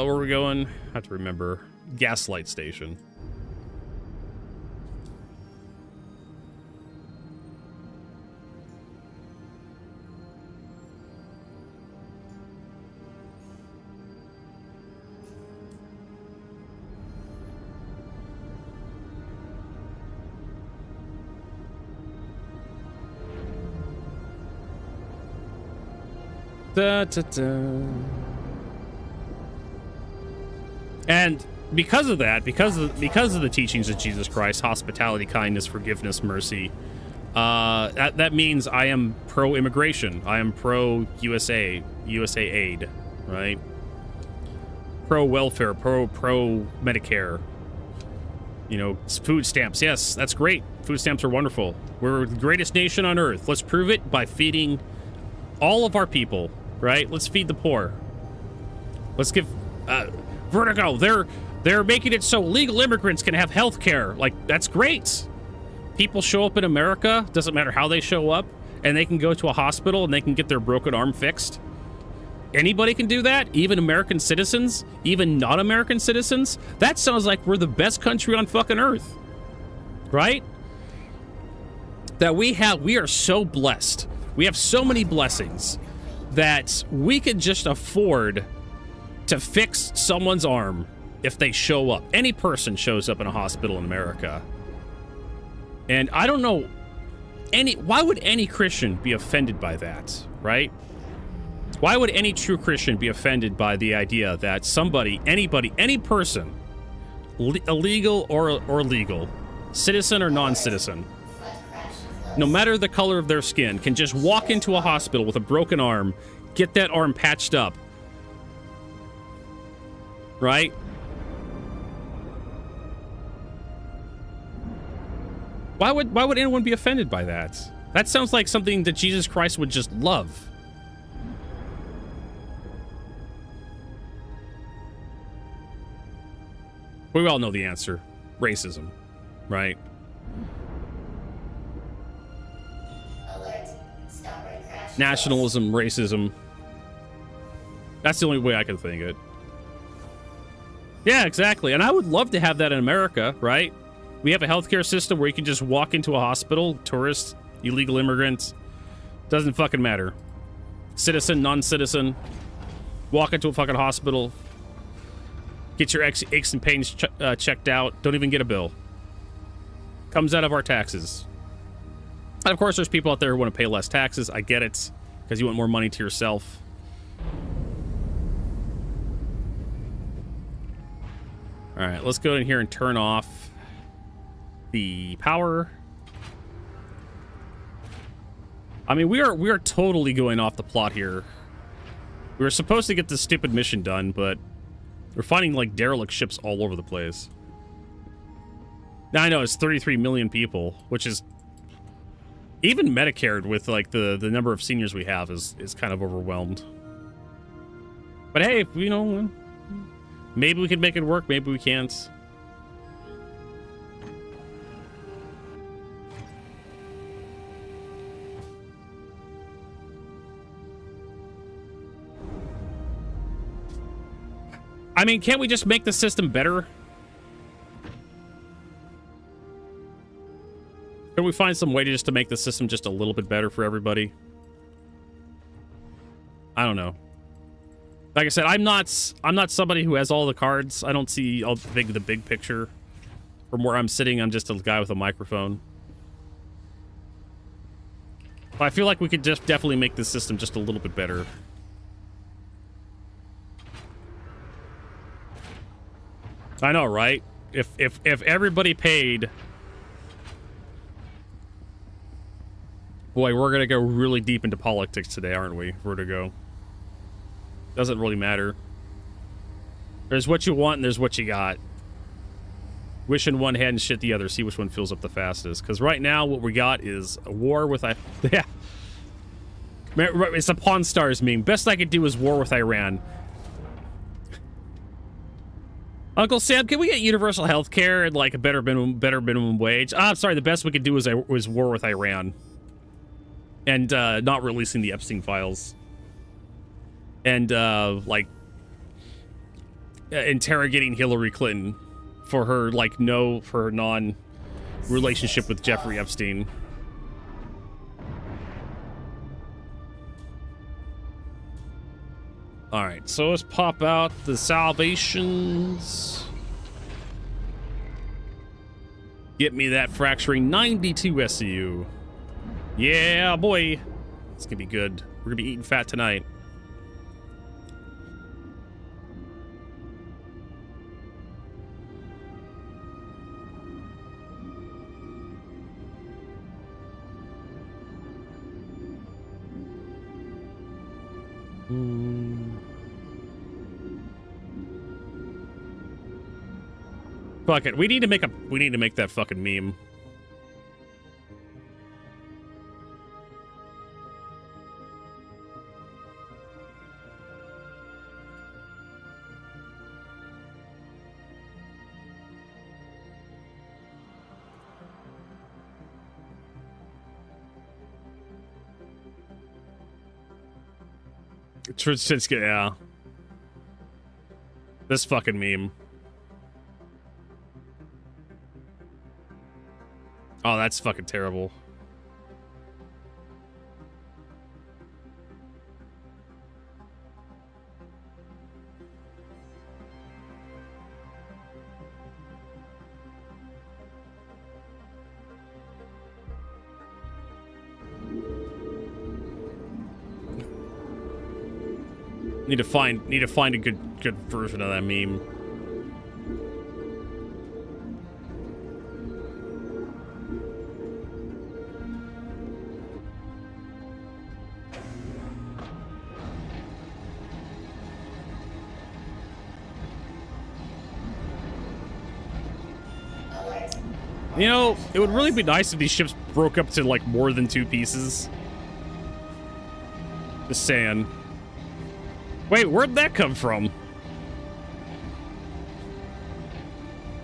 [SPEAKER 1] Where are we going? I have to remember. Gaslight Station. Da, da, da. And because of that, because of the teachings of Jesus Christ, hospitality, kindness, forgiveness, mercy, that means I am pro-immigration. I am pro-USA aid, right? Pro-welfare, pro-Medicare. You know, food stamps. Yes, that's great. Food stamps are wonderful. We're the greatest nation on earth. Let's prove it by feeding all of our people. Right? Let's feed the poor. Let's give Vertigo. They're making it so legal immigrants can have health care. Like, that's great. People show up in America, doesn't matter how they show up, and they can go to a hospital and they can get their broken arm fixed. Anybody can do that? Even American citizens? Even non-American citizens? That sounds like we're the best country on fucking earth. Right? That we are so blessed. We have so many blessings that we could just afford to fix someone's arm if they show up. Any person shows up in a hospital in America. And I don't know, why would any Christian be offended by that, right? Why would any true Christian be offended by the idea that somebody, anybody, any person, illegal or legal, citizen or non-citizen, no matter the color of their skin, can just walk into a hospital with a broken arm, get that arm patched up. Right? Why would anyone be offended by that? That sounds like something that Jesus Christ would just love. We all know the answer. Racism. Right? Nationalism, racism. That's the only way I can think it. Yeah, exactly. And I would love to have that in America, right? We have a healthcare system where you can just walk into a hospital, tourists, illegal immigrants, doesn't fucking matter. Citizen, non-citizen, walk into a fucking hospital, get your aches and pains checked out, don't even get a bill. Comes out of our taxes. And of course, there's people out there who want to pay less taxes. I get it, because you want more money to yourself. All right, let's go in here and turn off the power. I mean, we are totally going off the plot here. We were supposed to get this stupid mission done, but we're finding like derelict ships all over the place. Now I know it's 33 million people, which is even Medicared with like the number of seniors we have is kind of overwhelmed. But hey, you know, maybe we can make it work, maybe we can't. I mean, can't we just make the system better? Can we find some way to just to make the system just a little bit better for everybody? I don't know. Like I said, I'm not somebody who has all the cards. I don't see all the big picture. From where I'm sitting, I'm just a guy with a microphone. But I feel like we could just definitely make this system just a little bit better. I know, right? If everybody paid Boy, we're gonna go really deep into politics today, aren't we, Vertigo? Doesn't really matter. There's what you want and there's what you got. Wish in one hand and shit the other. See which one fills up the fastest. Because right now, what we got is a war with... Yeah. It's a Pawn Stars meme. Best I could do is war with Iran. Uncle Sam, can we get universal health care and like a better minimum wage? I'm sorry, the best we could do was war with Iran. And not releasing the Epstein files. And like interrogating Hillary Clinton for her for her non-relationship with Jeffrey Epstein. All right, so let's pop out the salvations. Get me that fracturing 92 SCU. Yeah, boy. It's gonna be good. We're gonna be eating fat tonight. Fuck it. We need to make that fucking meme. Yeah. This fucking meme. Oh, that's fucking terrible. Need to find a good version of that meme. You know, it would really be nice if these ships broke up to like more than 2 pieces. Just saying. Wait, where'd that come from?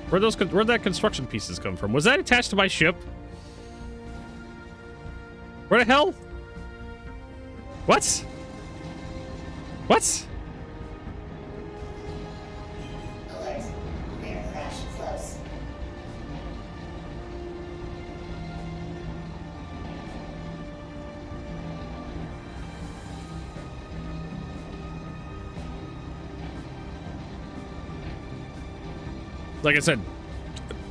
[SPEAKER 1] Where'd that construction pieces come from? Was that attached to my ship? Where the hell? What? What?
[SPEAKER 4] Alert. Rear crash close.
[SPEAKER 1] Like I said,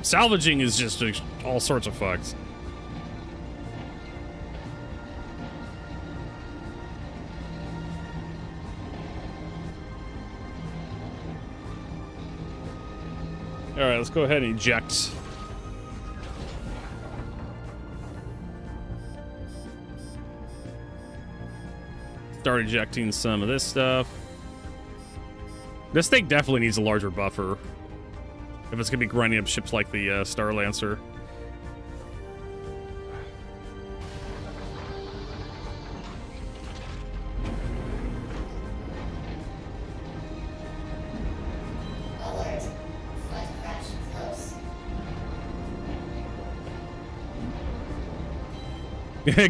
[SPEAKER 1] salvaging is just all sorts of fucked. All right, let's go ahead and eject. Start ejecting some of this stuff. This thing definitely needs a larger buffer if it's gonna be grinding up ships like the Star Lancer.
[SPEAKER 4] Alert. Flood crash close.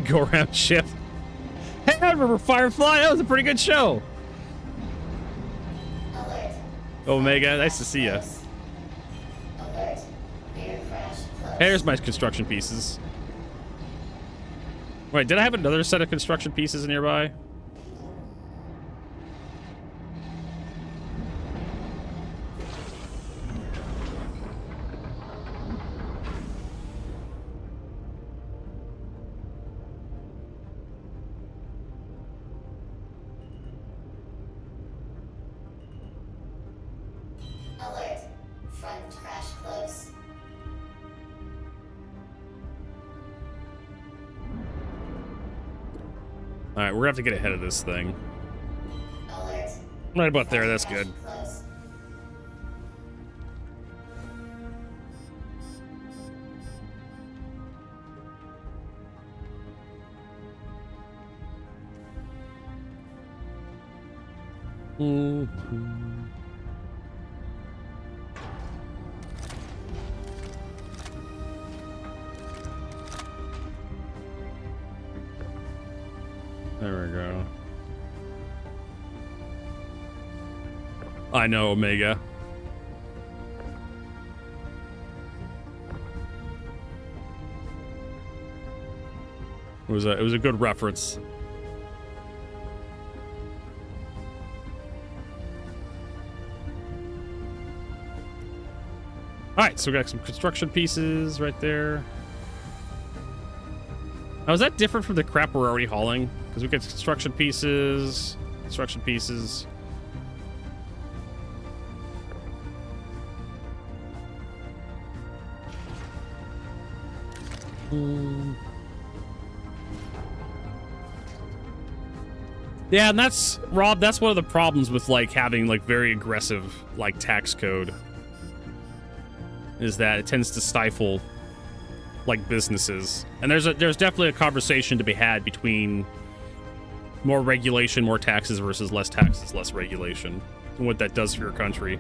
[SPEAKER 1] Go around ship. Hey, I remember Firefly. That was a pretty good show.
[SPEAKER 4] Alert.
[SPEAKER 1] Omega, nice to see ya.
[SPEAKER 4] Alert. Rear crash close.
[SPEAKER 1] Hey, there's my construction pieces. Wait, did I have another set of construction pieces nearby?
[SPEAKER 4] Alert. Front crash close.
[SPEAKER 1] Alright, we're gonna have to get ahead of this thing.
[SPEAKER 4] Alert.
[SPEAKER 1] Right about there, that's good.
[SPEAKER 4] Close.
[SPEAKER 1] There we go. I know, Omega. It was a good reference. All right, so we got some construction pieces right there. Now, is that different from the crap we're already hauling? Because we got construction pieces, construction pieces. Yeah, and that's, Rob, that's one of the problems with, like, having, like, very aggressive, like, tax code. Is that it tends to stifle, like, businesses. And there's definitely a conversation to be had between more regulation, more taxes versus less taxes, less regulation. And what that does for your country.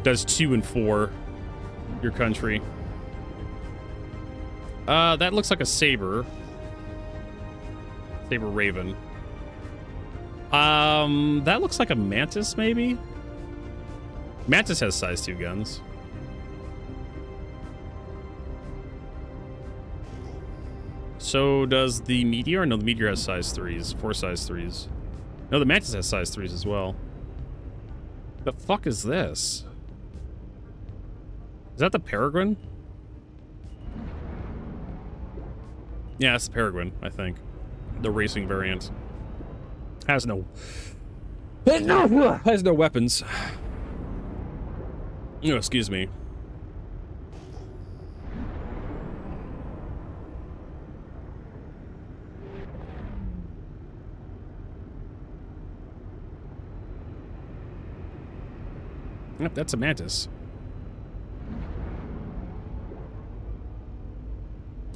[SPEAKER 1] Does to and for your country. That looks like a saber. Saber Raven. That looks like a Mantis, maybe? Mantis has size 2 guns. So does the Meteor? No, the Meteor has size 3s. 4 size 3s. No, the Mantis has size 3s as well. The fuck is this? Is that the Peregrine? Yeah, it's the Peregrine, I think. The racing variant. Has no weapons. No, excuse me. Yep, that's a Mantis.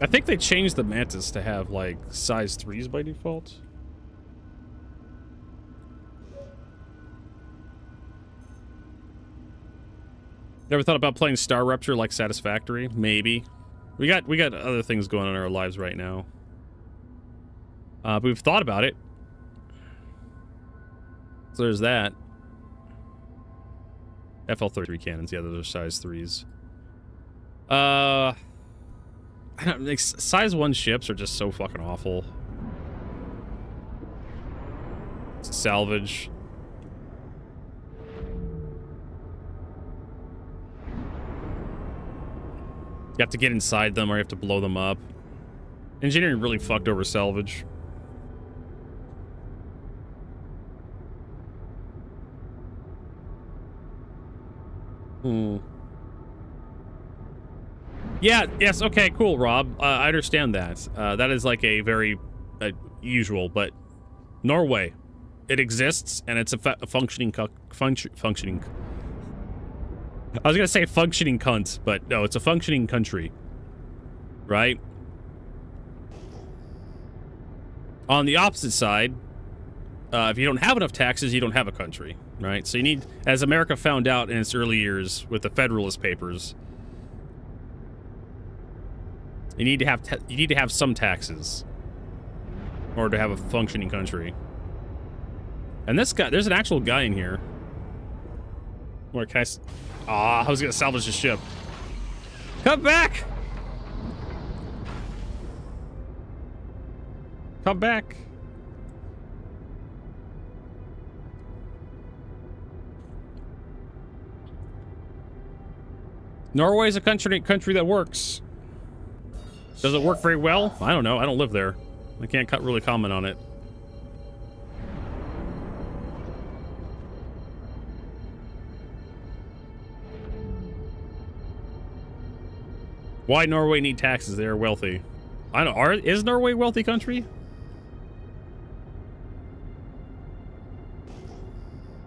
[SPEAKER 1] I think they changed the Mantis to have, like, size 3s by default. Never thought about playing Star Rupture like Satisfactory? Maybe. We got other things going on in our lives right now. But we've thought about it. So there's that. FL-33 cannons, yeah, those are size 3s. I don't, like, size 1 ships are just so fucking awful. Salvage. You have to get inside them or you have to blow them up. Engineering really fucked over Salvage. Yeah, yes, okay, cool, Rob. I understand that. That is like a very usual, but Norway, it exists, and it's a functioning functioning. I was gonna say functioning cunt, but no, it's a functioning country, right? On the opposite side, if you don't have enough taxes, you don't have a country, right? So you need, as America found out in its early years with the Federalist Papers, you need to have some taxes in order to have a functioning country. And this guy, there's an actual guy in here. Where can I was gonna salvage the ship. Come back! Come back! Norway is a country that works. Does it work very well? I don't know. I don't live there. I can't really comment on it. Why Norway need taxes? They're wealthy. I don't. Is Norway a wealthy country?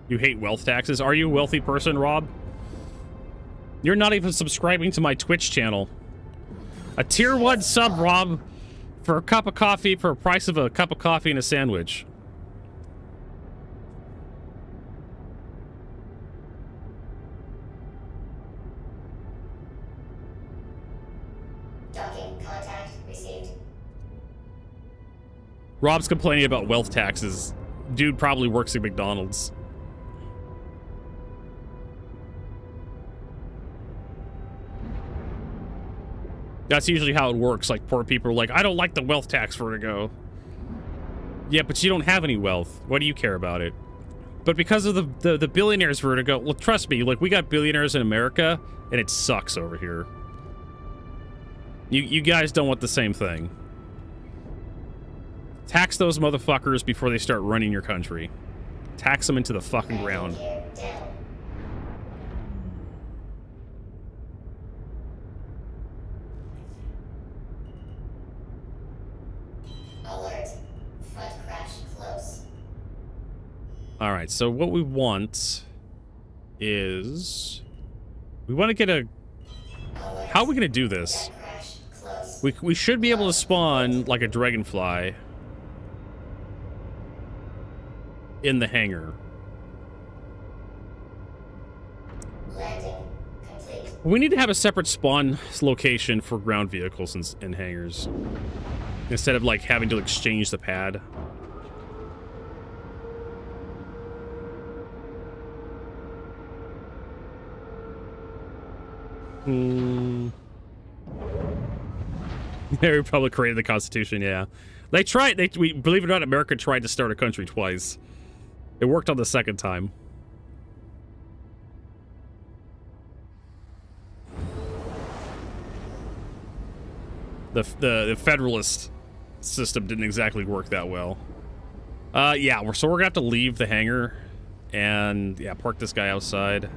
[SPEAKER 1] You hate wealth taxes? Are you a wealthy person, Rob? You're not even subscribing to my Twitch channel. A tier 1 sub, Rob, for a cup of coffee, for a price of a cup of coffee and a sandwich.
[SPEAKER 4] Docking contact received.
[SPEAKER 1] Rob's complaining about wealth taxes. Dude probably works at McDonald's. That's usually how it works. Like, poor people are like, I don't like the wealth tax, Vertigo. Yeah, but you don't have any wealth. What do you care about it? But because of the billionaires, Vertigo, well, trust me, like, we got billionaires in America, and it sucks over here. You guys don't want the same thing. Tax those motherfuckers before they start running your country. Tax them into the fucking ground.
[SPEAKER 4] Down. Alert. Front crash close.
[SPEAKER 1] All right, so what we want is... we want to get a...
[SPEAKER 4] Alert.
[SPEAKER 1] how are we going to do this?
[SPEAKER 4] Front crash close.
[SPEAKER 1] We should be able to spawn like a dragonfly in the hangar.
[SPEAKER 4] Landing complete.
[SPEAKER 1] We need to have a separate spawn location for ground vehicles and hangars, instead of like having to exchange the pad. They probably created the Constitution, yeah. They tried, we believe it or not, America tried to start a country twice. It worked on the second time. The Federalist system didn't exactly work that well. Yeah, so we're gonna have to leave the hangar and, yeah, park this guy outside.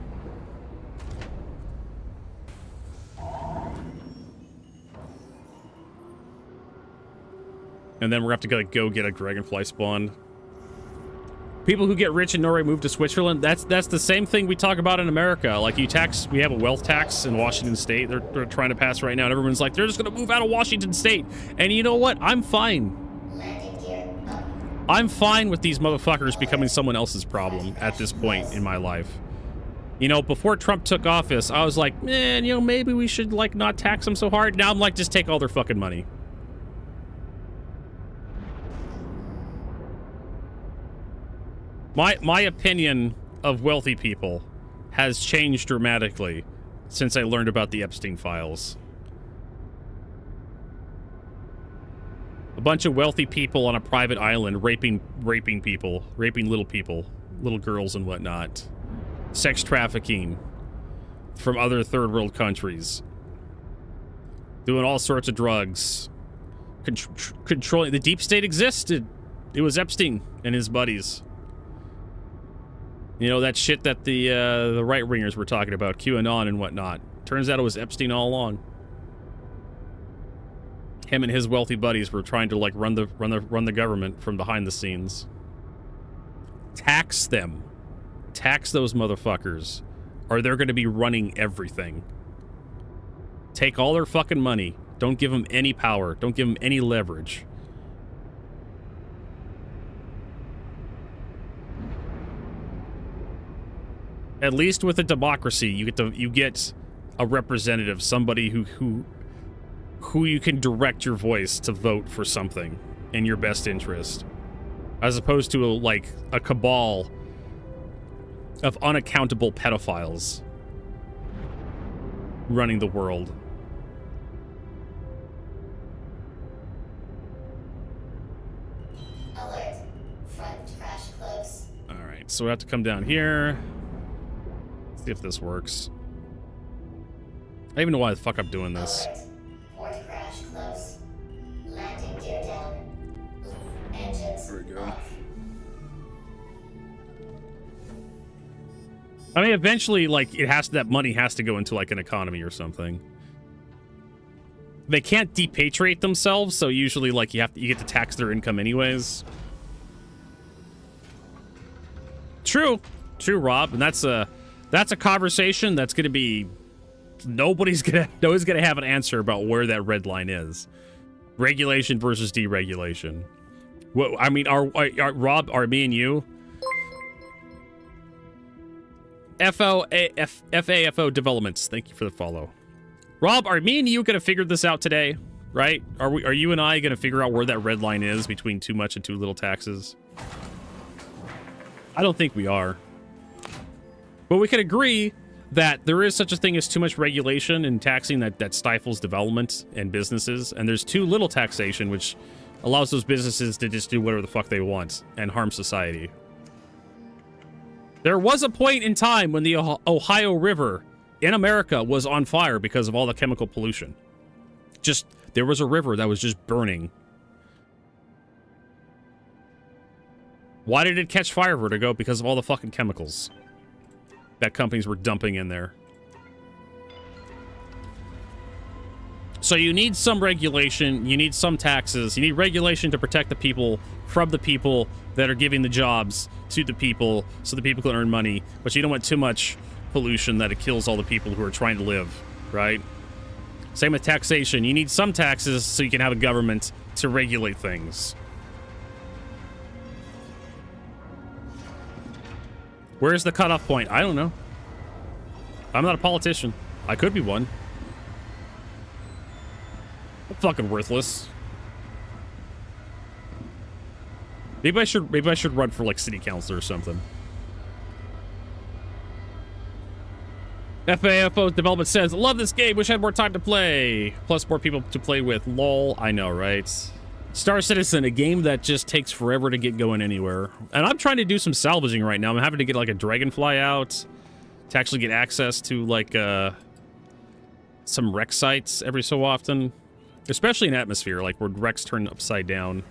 [SPEAKER 1] And then we're gonna have to go get a dragonfly spawn. People who get rich in Norway move to Switzerland. That's the same thing we talk about in America. Like, we have a wealth tax in Washington State. They're trying to pass right now, and everyone's like, they're just gonna move out of Washington State. And you know what? I'm fine.
[SPEAKER 4] Landing gear up.
[SPEAKER 1] I'm fine with these motherfuckers becoming someone else's problem at this point in my life. You know, before Trump took office, I was like, man, you know, maybe we should, like, not tax them so hard. Now I'm like, just take all their fucking money. My opinion of wealthy people has changed dramatically since I learned about the Epstein files. A bunch of wealthy people on a private island raping people, raping little girls and whatnot. Sex trafficking from other third world countries. Doing all sorts of drugs. Controlling. The deep state existed. It was Epstein and his buddies. You know, that shit that the right-wingers were talking about, QAnon and whatnot. Turns out it was Epstein all along. Him and his wealthy buddies were trying to, like, run the government from behind the scenes. Tax them. Tax those motherfuckers, or they're going to be running everything. Take all their fucking money. Don't give them any power. Don't give them any leverage. At least with a democracy, you get a representative, somebody who you can direct your voice to vote for something in your best interest, as opposed to a cabal of unaccountable pedophiles running the world.
[SPEAKER 4] Alert. Front crash close.
[SPEAKER 1] All right, so we have to come down here. See if this works. I don't even know why the fuck I'm doing this.
[SPEAKER 4] Alert. Port crash close. Landing gear down. Engines
[SPEAKER 1] There we go.
[SPEAKER 4] off.
[SPEAKER 1] I mean, eventually, like, that money has to go into, like, an economy or something. They can't depatriate themselves, so usually, like, you get to tax their income anyways. True, Rob, and that's a conversation that's gonna be nobody's gonna have an answer about where that red line is. Regulation versus deregulation. What I mean, are Rob, are me and you? FAFO Developments. Thank you for the follow. Rob, are me and you gonna figure this out today? Right? Are you and I gonna figure out where that red line is between too much and too little taxes? I don't think we are. But we can agree that there is such a thing as too much regulation and taxing that stifles development and businesses, and there's too little taxation, which allows those businesses to just do whatever the fuck they want and harm society. There was a point in time when the Ohio River in America was on fire because of all the chemical pollution. There was a river that was just burning. Why did it catch fire, Vertigo? Because of all the fucking chemicals that companies were dumping in there. So you need some regulation, you need some taxes, you need regulation to protect the people from the people that are giving the jobs to the people so the people can earn money, but you don't want too much pollution that it kills all the people who are trying to live, right? Same with taxation. You need some taxes so you can have a government to regulate things. Where's the cutoff point? I don't know. I'm not a politician. I could be one. I'm fucking worthless. Maybe I should run for like city councilor or something. FAFO Development says, love this game, wish I had more time to play. Plus more people to play with. Lol. I know, right? Star Citizen, a game that just takes forever to get going anywhere. And I'm trying to do some salvaging right now. I'm having to get like a dragonfly out to actually get access to like some wreck sites every so often. Especially in Atmosphere, like where wrecks turn upside down.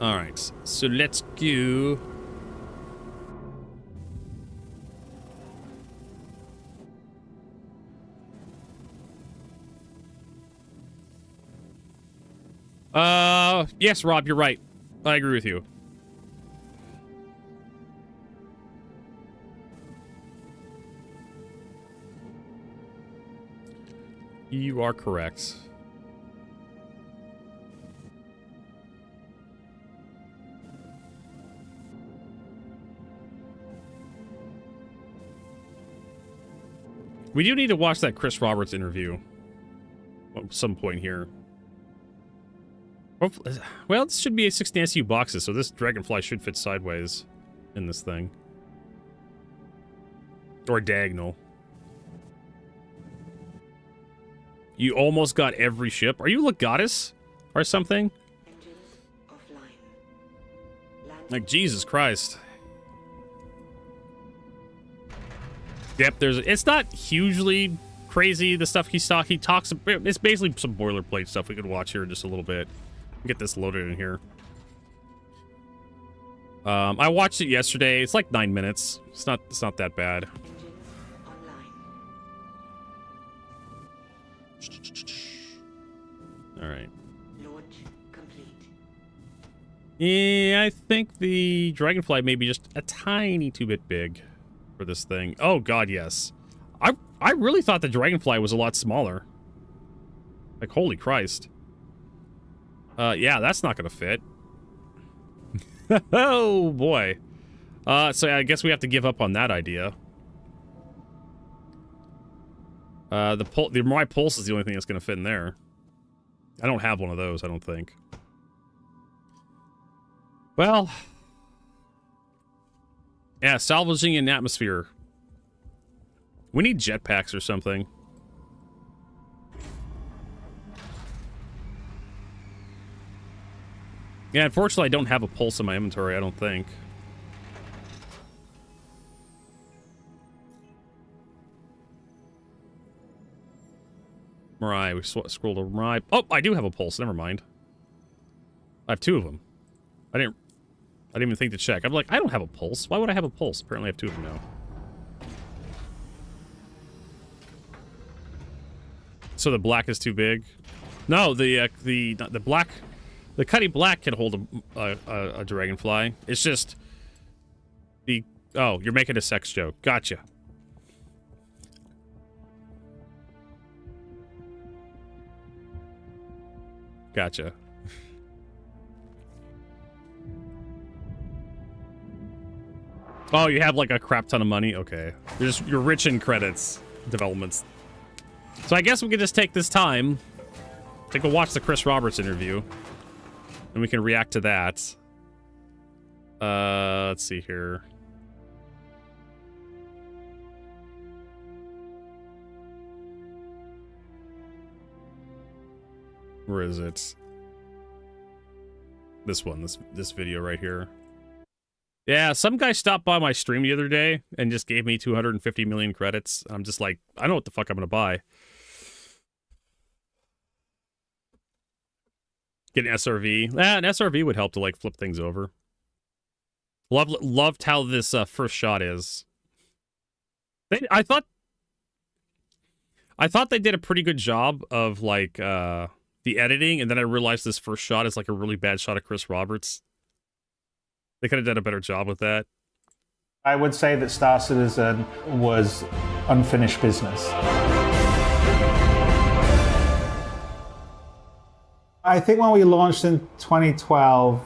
[SPEAKER 1] Alright, so let's go. Yes, Rob, you're right. I agree with you. You are correct. We do need to watch that Chris Roberts interview at some point here. Well, this should be a 16 SU boxes, so this dragonfly should fit sideways in this thing. Or diagonal. You almost got every ship. Are you Legatus or something? Like, Jesus Christ. Yep, it's not hugely crazy, the stuff he talks, it's basically some boilerplate stuff we could watch here in just a little bit. Get this loaded in here. I watched it yesterday. It's like 9 minutes. It's not that bad. All right.
[SPEAKER 2] Launch complete.
[SPEAKER 1] Yeah, I think the dragonfly may be just a tiny too bit big for this thing. Oh God, yes. I really thought the dragonfly was a lot smaller. Like, holy Christ. Yeah, that's not gonna fit. Oh boy. So I guess we have to give up on that idea. My pulse is the only thing that's gonna fit in there. I don't have one of those, I don't think. Well, yeah, salvaging in Atmosphere. We need jetpacks or something. Yeah, unfortunately, I don't have a pulse in my inventory, I don't think. Mirai, we scrolled to Mirai. Oh, I do have a pulse, never mind. I have 2 of them. I didn't... I didn't even think to check. I'm like, I don't have a pulse. Why would I have a pulse? Apparently I have 2 of them now. So the black is too big? No, the black... The Cuddy Black can hold a dragonfly. It's just... the... Oh, you're making a sex joke. Gotcha. Gotcha. Oh, you have like a crap ton of money? Okay. You're rich in credits, developments. So I guess we could just take this time, take a watch the Chris Roberts interview, and we can react to that. Let's see here. Where is it? This one, this video right here. Yeah, some guy stopped by my stream the other day and just gave me 250 million credits. I'm just like, I know what the fuck I'm gonna buy. Get an SRV. An SRV would help to like flip things over. Loved how this first shot is. I thought they did a pretty good job of like the editing, and then I realized this first shot is like a really bad shot of Chris Roberts. They could have done a better job with that.
[SPEAKER 9] I would say that Star Citizen was unfinished business. I think when we launched in 2012,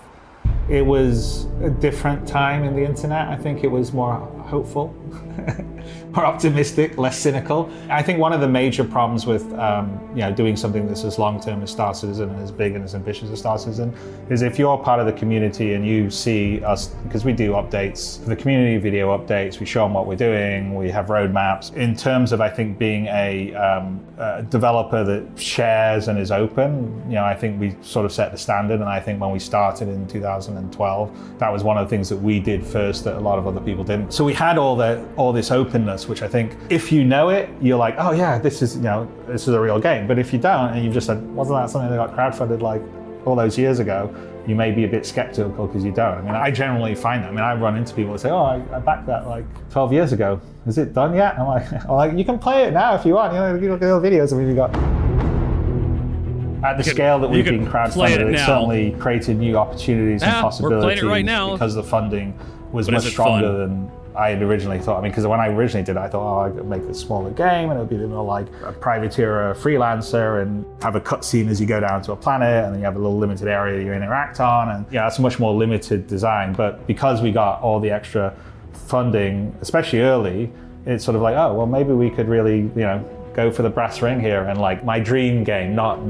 [SPEAKER 9] it was a different time in the internet. I think it was more hopeful, more optimistic, less cynical. I think one of the major problems with doing something that's as long-term as Star Citizen and as big and as ambitious as Star Citizen is if you're part of the community and you see us, because we do updates, the community video updates, we show them what we're doing, we have roadmaps. In terms of, I think, being a developer that shares and is open, I think we sort of set the standard. And I think when we started in 2012, that was one of the things that we did first that a lot of other people didn't. So we had all this openness, which I think if you know it, you're like, oh yeah, this is a real game. But if you don't, and you've just said, wasn't that something that got crowdfunded like all those years ago, you may be a bit skeptical because you don't. I mean, I generally find that. I mean, I run into people that say, oh, I backed that like 12 years ago. Is it done yet? I'm like, you can play it now if you want. You look at the videos. I mean, you got. At the scale that we've been crowdfunded, it's certainly created new opportunities and possibilities.
[SPEAKER 1] We're playing it right now.
[SPEAKER 9] Because the funding was much stronger than I had originally thought. I mean, because when I originally did it, I thought, I could make a smaller game and it would be more like a privateer or a freelancer and have a cutscene as you go down to a planet, and then you have a little limited area you interact on. And it's a much more limited design. But because we got all the extra funding, especially early, it's sort of like, oh, well, maybe we could really, go for the brass ring here and like my dream game, not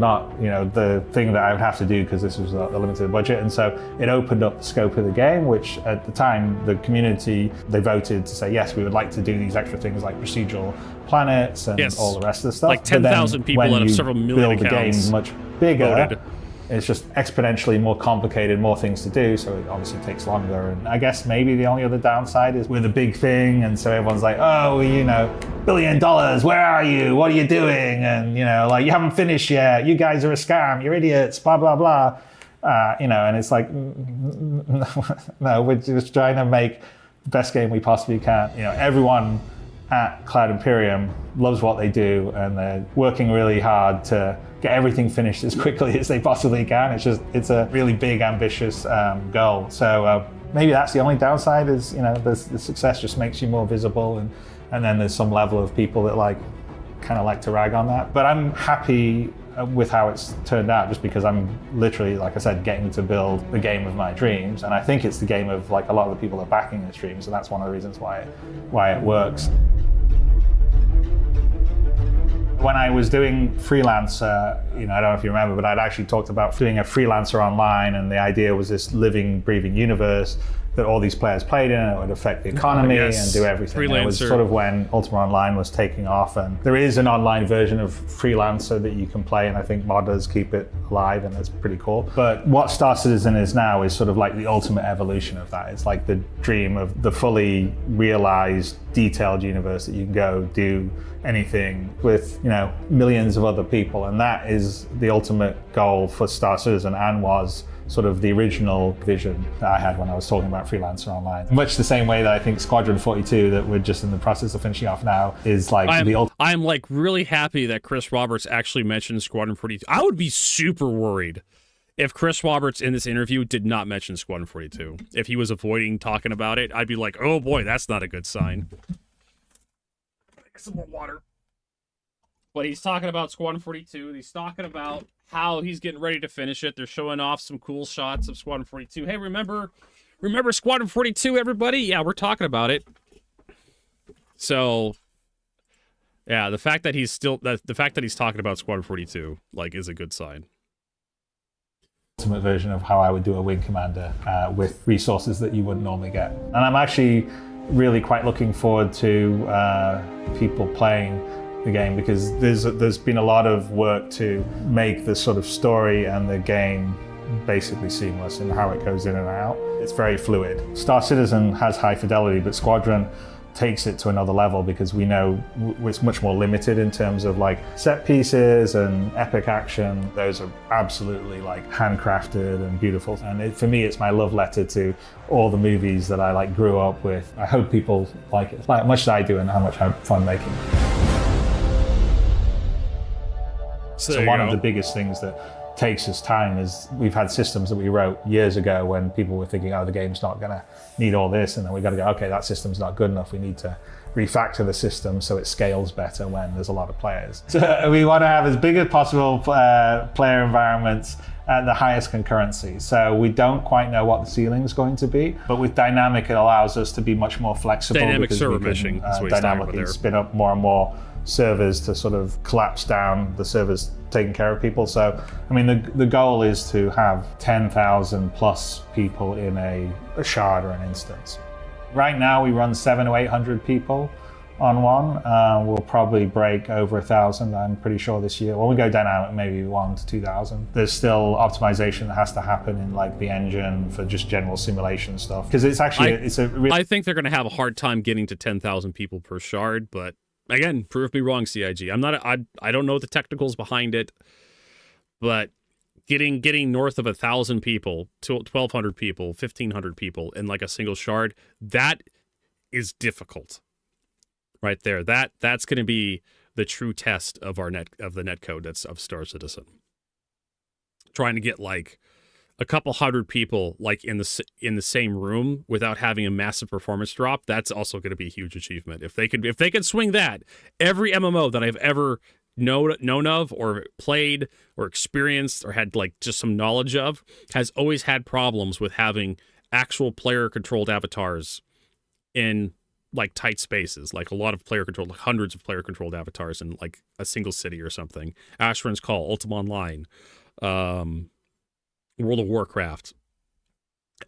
[SPEAKER 9] the thing that I would have to do because this was a limited budget. And so it opened up the scope of the game, which at the time the community, they voted to say, yes, we would like to do these extra things like procedural planets and all the rest of the stuff.
[SPEAKER 1] Like 10,000 people out of several million accounts.
[SPEAKER 9] Build the game much bigger.
[SPEAKER 1] Voted.
[SPEAKER 9] It's just exponentially more complicated, more things to do, so it obviously takes longer. And I guess maybe the only other downside is we're the big thing, and so everyone's like, oh, $1 billion, where are you? What are you doing? And, like, you haven't finished yet. You guys are a scam. You're idiots, blah, blah, blah. And it's like, no, we're just trying to make the best game we possibly can. Everyone at Cloud Imperium loves what they do, and they're working really hard to get everything finished as quickly as they possibly can. It's a really big, ambitious goal. So maybe that's the only downside is, the success just makes you more visible, and then there's some level of people that kind of like to rag on that. But I'm happy with how it's turned out, just because I'm literally, like I said, getting to build the game of my dreams, and I think it's the game of like a lot of the people that are backing the streams, and that's one of the reasons why it works. When I was doing freelancer, I don't know if you remember, but I'd actually talked about doing a freelancer online, and the idea was this living, breathing universe that all these players played in, and it would affect the economy and do everything. And it was sort of when Ultima Online was taking off, and there is an online version of Freelancer that you can play, and I think modders keep it alive, and it's pretty cool. But what Star Citizen is now is sort of like the ultimate evolution of that. It's like the dream of the fully realized, detailed universe that you can go do anything with, millions of other people, and that is the ultimate goal for Star Citizen, and was sort of the original vision that I had when I was talking about Freelancer Online. Much the same way that I think Squadron 42, that we're just in the process of finishing off now, is like
[SPEAKER 1] I'm like really happy that Chris Roberts actually mentioned Squadron 42. I would be super worried if Chris Roberts in this interview did not mention Squadron 42. If he was avoiding talking about it, I'd be like, oh boy, that's not a good sign. Some more water. But he's talking about Squadron 42. He's talking about how he's getting ready to finish it. They're showing off some cool shots of Squadron 42. Hey, remember Squadron 42, everybody? Yeah, we're talking about it. So, yeah, the fact that he's talking about Squadron 42 like is a good sign.
[SPEAKER 9] Ultimate version of how I would do a wing commander with resources that you wouldn't normally get. And I'm actually really quite looking forward to people playing the game, because there's been a lot of work to make the sort of story and the game basically seamless in how it goes in and out. It's very fluid. Star Citizen has high fidelity, but Squadron takes it to another level because we know it's much more limited in terms of like set pieces and epic action. Those are absolutely like handcrafted and beautiful. And for me, it's my love letter to all the movies that I like grew up with. I hope people like it like much as I do and how much I have fun making it. So one of the biggest things that takes us time is we've had systems that we wrote years ago when people were thinking, oh, the game's not going to need all this. And then we got to go, okay, that system's not good enough. We need to refactor the system so it scales better when there's a lot of players. So we want to have as big as possible player environments at the highest concurrency. So we don't quite know what the ceiling is going to be, but with dynamic, it allows us to be be much more flexible.
[SPEAKER 1] Dynamic server meshing.
[SPEAKER 9] Dynamically spin up more and more servers to sort of collapse down the servers taking care of people. So, I mean, the goal is to have 10,000 plus people in a shard or an instance. Right now, we run 700 to 800 people on one. We'll probably break over 1,000, I'm pretty sure, this year. When we go dynamic, maybe 1,000 to 2,000. There's still optimization that has to happen in like the engine for just general simulation stuff. Because it's actually, I
[SPEAKER 1] think they're going to have a hard time getting to 10,000 people per shard, but again, prove me wrong, CIG. I don't know the technicals behind it, but getting north of 1,000 people, 1,200 people, 1,500 people in like a single shard, that is difficult. Right there, that's going to be the true test of the netcode that's of Star Citizen. Trying to get like a couple hundred people like in the same room without having a massive performance drop, that's also going to be a huge achievement. If they could swing that, every MMO that I've ever known of or played or experienced or had like just some knowledge of has always had problems with having actual player controlled avatars in like tight spaces, like a lot of player controlled, like hundreds of player controlled avatars in like a single city or something. Asheron's Call, Ultima Online, World of Warcraft,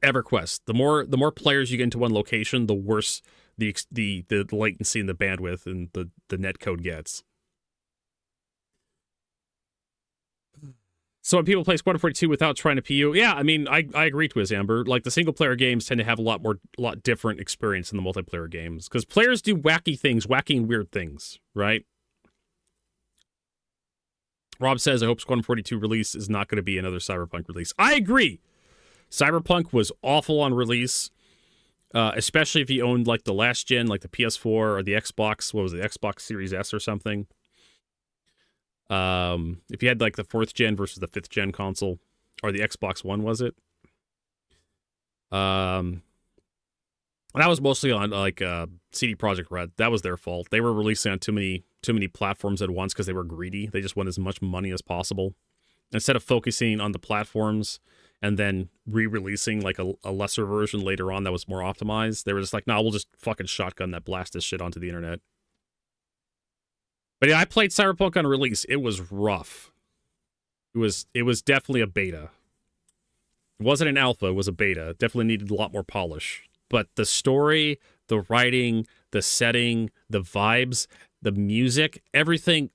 [SPEAKER 1] EverQuest. The more players you get into one location, the worse the latency and the bandwidth and the netcode gets. So when people play Squadron 42 without trying to PU, yeah, I mean, I agree to Amber. Like the single player games tend to have a lot different experience than the multiplayer games because players do wacky things, wacky and weird things, right? Rob says, I hope Squadron 42 release is not going to be another Cyberpunk release. I agree. Cyberpunk was awful on release, especially if you owned like the last gen, like the PS4 or the Xbox. What was it, Xbox Series S or something? If you had like the 4th gen versus the 5th gen console, or the Xbox One, was it? That was mostly on like CD Projekt Red. That was their fault. They were releasing on too many platforms at once because they were greedy. They just wanted as much money as possible. Instead of focusing on the platforms and then re-releasing like a lesser version later on that was more optimized, they were just like, no, we'll just fucking shotgun that, blast this shit onto the internet. But yeah, I played Cyberpunk on release. It was rough. It was definitely a beta. It wasn't an alpha, it was a beta. It definitely needed a lot more polish. But the story, the writing, the setting, the vibes, the music, everything,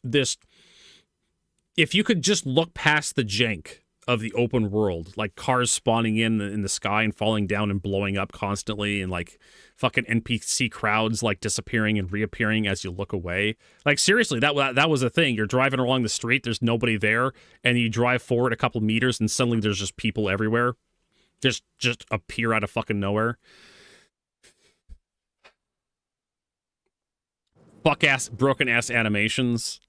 [SPEAKER 1] if you could just look past the jank of the open world, like cars spawning in the sky and falling down and blowing up constantly, and like fucking NPC crowds like disappearing and reappearing as you look away. Like seriously, that was a thing. You're driving along the street, there's nobody there, and you drive forward a couple meters, and suddenly there's just people everywhere, just appear out of fucking nowhere. Broken ass animations.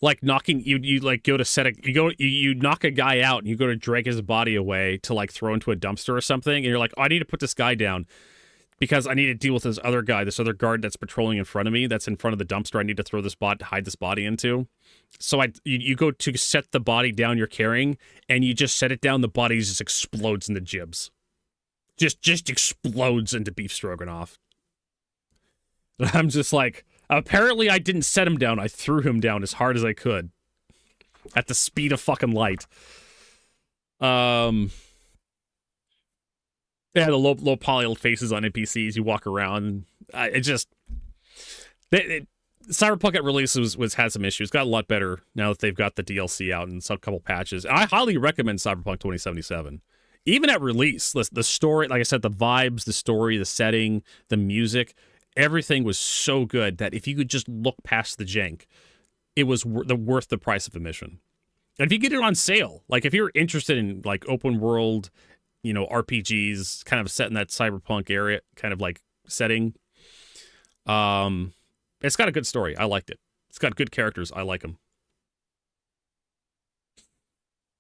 [SPEAKER 1] Like knocking you like go to set a you knock a guy out and you go to drag his body away to like throw into a dumpster or something, and you're like, oh, I need to put this guy down because I need to deal with this other guy, this other guard that's patrolling in front of me, that's in front of the dumpster. I need to throw this hide this body into. So you go to set the body down you're carrying, and you just set it down, the body just explodes into jibs. Just explodes into beef stroganoff. I'm just like, apparently I didn't set him down. I threw him down as hard as I could. At the speed of fucking light. Yeah, the low poly faces on NPCs. You walk around. Cyberpunk at release had some issues. Got a lot better now that they've got the DLC out and some couple patches. I highly recommend Cyberpunk 2077. Even at release, the story, like I said, the vibes, the story, the setting, the music, everything was so good that if you could just look past the jank, it was worth the price of admission. And if you get it on sale, like if you're interested in like open world, RPGs kind of set in that cyberpunk area kind of like setting, it's got a good story. I liked it. It's got good characters. I like them.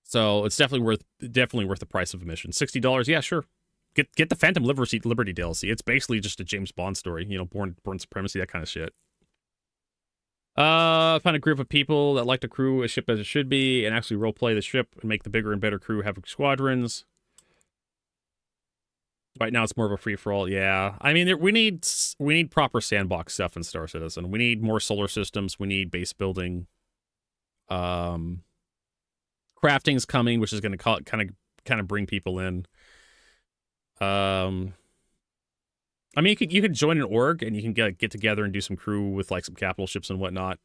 [SPEAKER 1] So it's definitely worth the price of admission. $60. Yeah, sure. Get the Phantom Liberty DLC. It's basically just a James Bond story, born supremacy, that kind of shit. Find a group of people that like to crew a ship as it should be and actually roleplay the ship and make the bigger and better crew have squadrons. Right now it's more of a free-for-all. Yeah. I mean, we need proper sandbox stuff in Star Citizen. We need more solar systems. We need base building. Crafting's coming, which is going to kind of bring people in. I mean, you could join an org and you can get together and do some crew with like some capital ships and whatnot.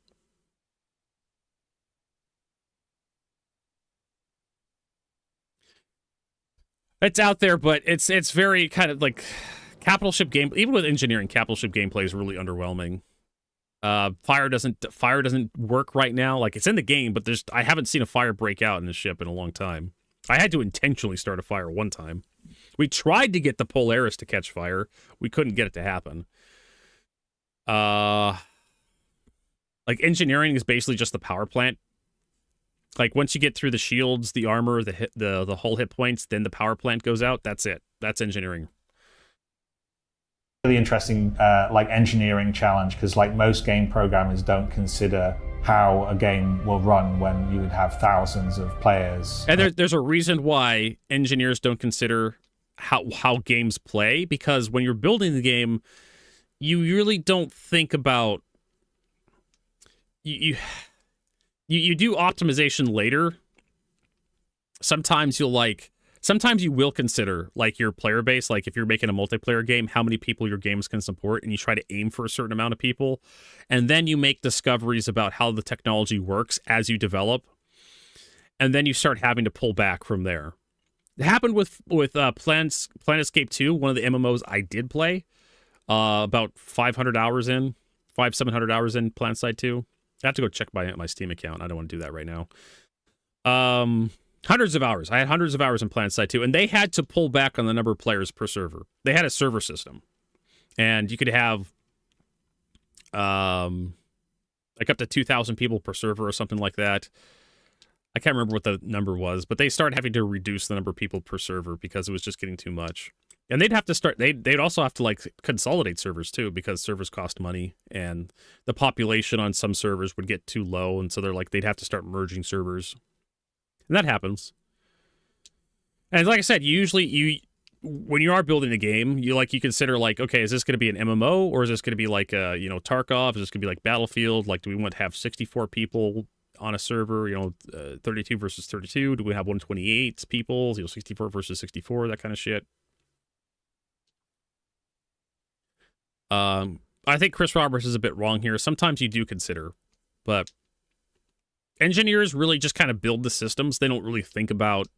[SPEAKER 1] It's out there, but it's very kind of like capital ship game. Even with engineering, capital ship gameplay is really underwhelming. Fire doesn't work right now. Like it's in the game, but I haven't seen a fire break out in the ship in a long time. I had to intentionally start a fire one time. We tried to get the Polaris to catch fire. We couldn't get it to happen. Like engineering is basically just the power plant. Like once you get through the shields, the armor, the hull hit points, then the power plant goes out. That's it. That's engineering.
[SPEAKER 9] Really interesting, like engineering challenge, because like most game programmers don't consider how a game will run when you would have thousands of players.
[SPEAKER 1] And there's a reason why engineers don't consider how games play, because when you're building the game, you really don't think about you do optimization later. Sometimes you will consider like your player base, like if you're making a multiplayer game, how many people your games can support, and you try to aim for a certain amount of people, and then you make discoveries about how the technology works as you develop, and then you start having to pull back from there. It happened with Planescape 2, one of the MMOs I did play, about 700 hours in PlanetSide 2. I have to go check my Steam account. I don't want to do that right now. Hundreds of hours. I had hundreds of hours in PlanetSide 2, and they had to pull back on the number of players per server. They had a server system, and you could have like up to 2,000 people per server or something like that. I can't remember what the number was, but they started having to reduce the number of people per server because it was just getting too much. And they'd also have to like consolidate servers too, because servers cost money, and the population on some servers would get too low, and so they'd have to start merging servers. And that happens. And like I said, when you are building a game, you consider like, okay, is this going to be an MMO, or is this going to be like Tarkov? Is this going to be like Battlefield? Like, do we want to have 64 people on a server, 32 versus 32? Do we have 128 people, 64 versus 64, that kind of shit? I think Chris Roberts is a bit wrong here. Sometimes you do consider, but engineers really just kind of build the systems. They don't really think about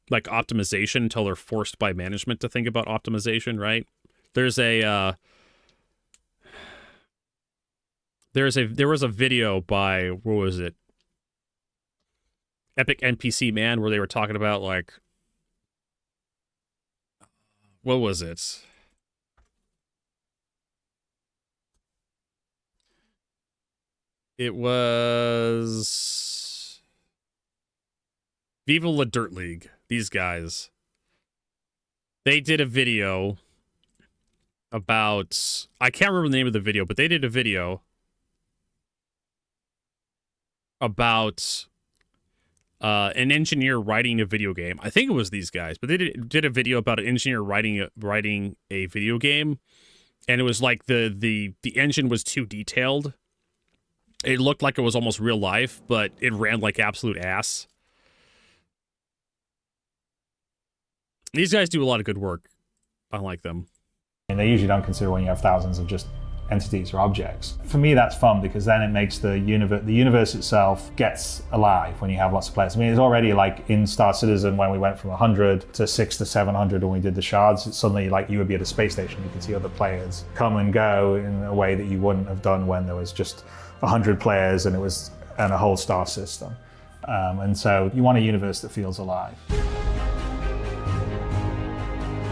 [SPEAKER 1] like optimization until they're forced by management to think about optimization, right? There was a video by, what was it? Epic NPC Man, where they were talking about like, what was it? It was Viva La Dirt League. These guys, they did a video about, I can't remember the name of the video, but they did a video about an engineer writing a video game. I think it was these guys, but they did a video about an engineer writing a video game, and it was like the engine was too detailed. It looked like it was almost real life, but it ran like absolute ass. These guys do a lot of good work. I like them.
[SPEAKER 9] And they usually don't consider when you have thousands of just entities or objects. For me, that's fun because then it makes the universe itself gets alive when you have lots of players. I mean, it's already like in Star Citizen when we went from 100 to 600 to 700 when we did the shards. It's suddenly like you would be at a space station. You can see other players come and go in a way that you wouldn't have done when there was just 100 players and a whole star system. And so you want a universe that feels alive.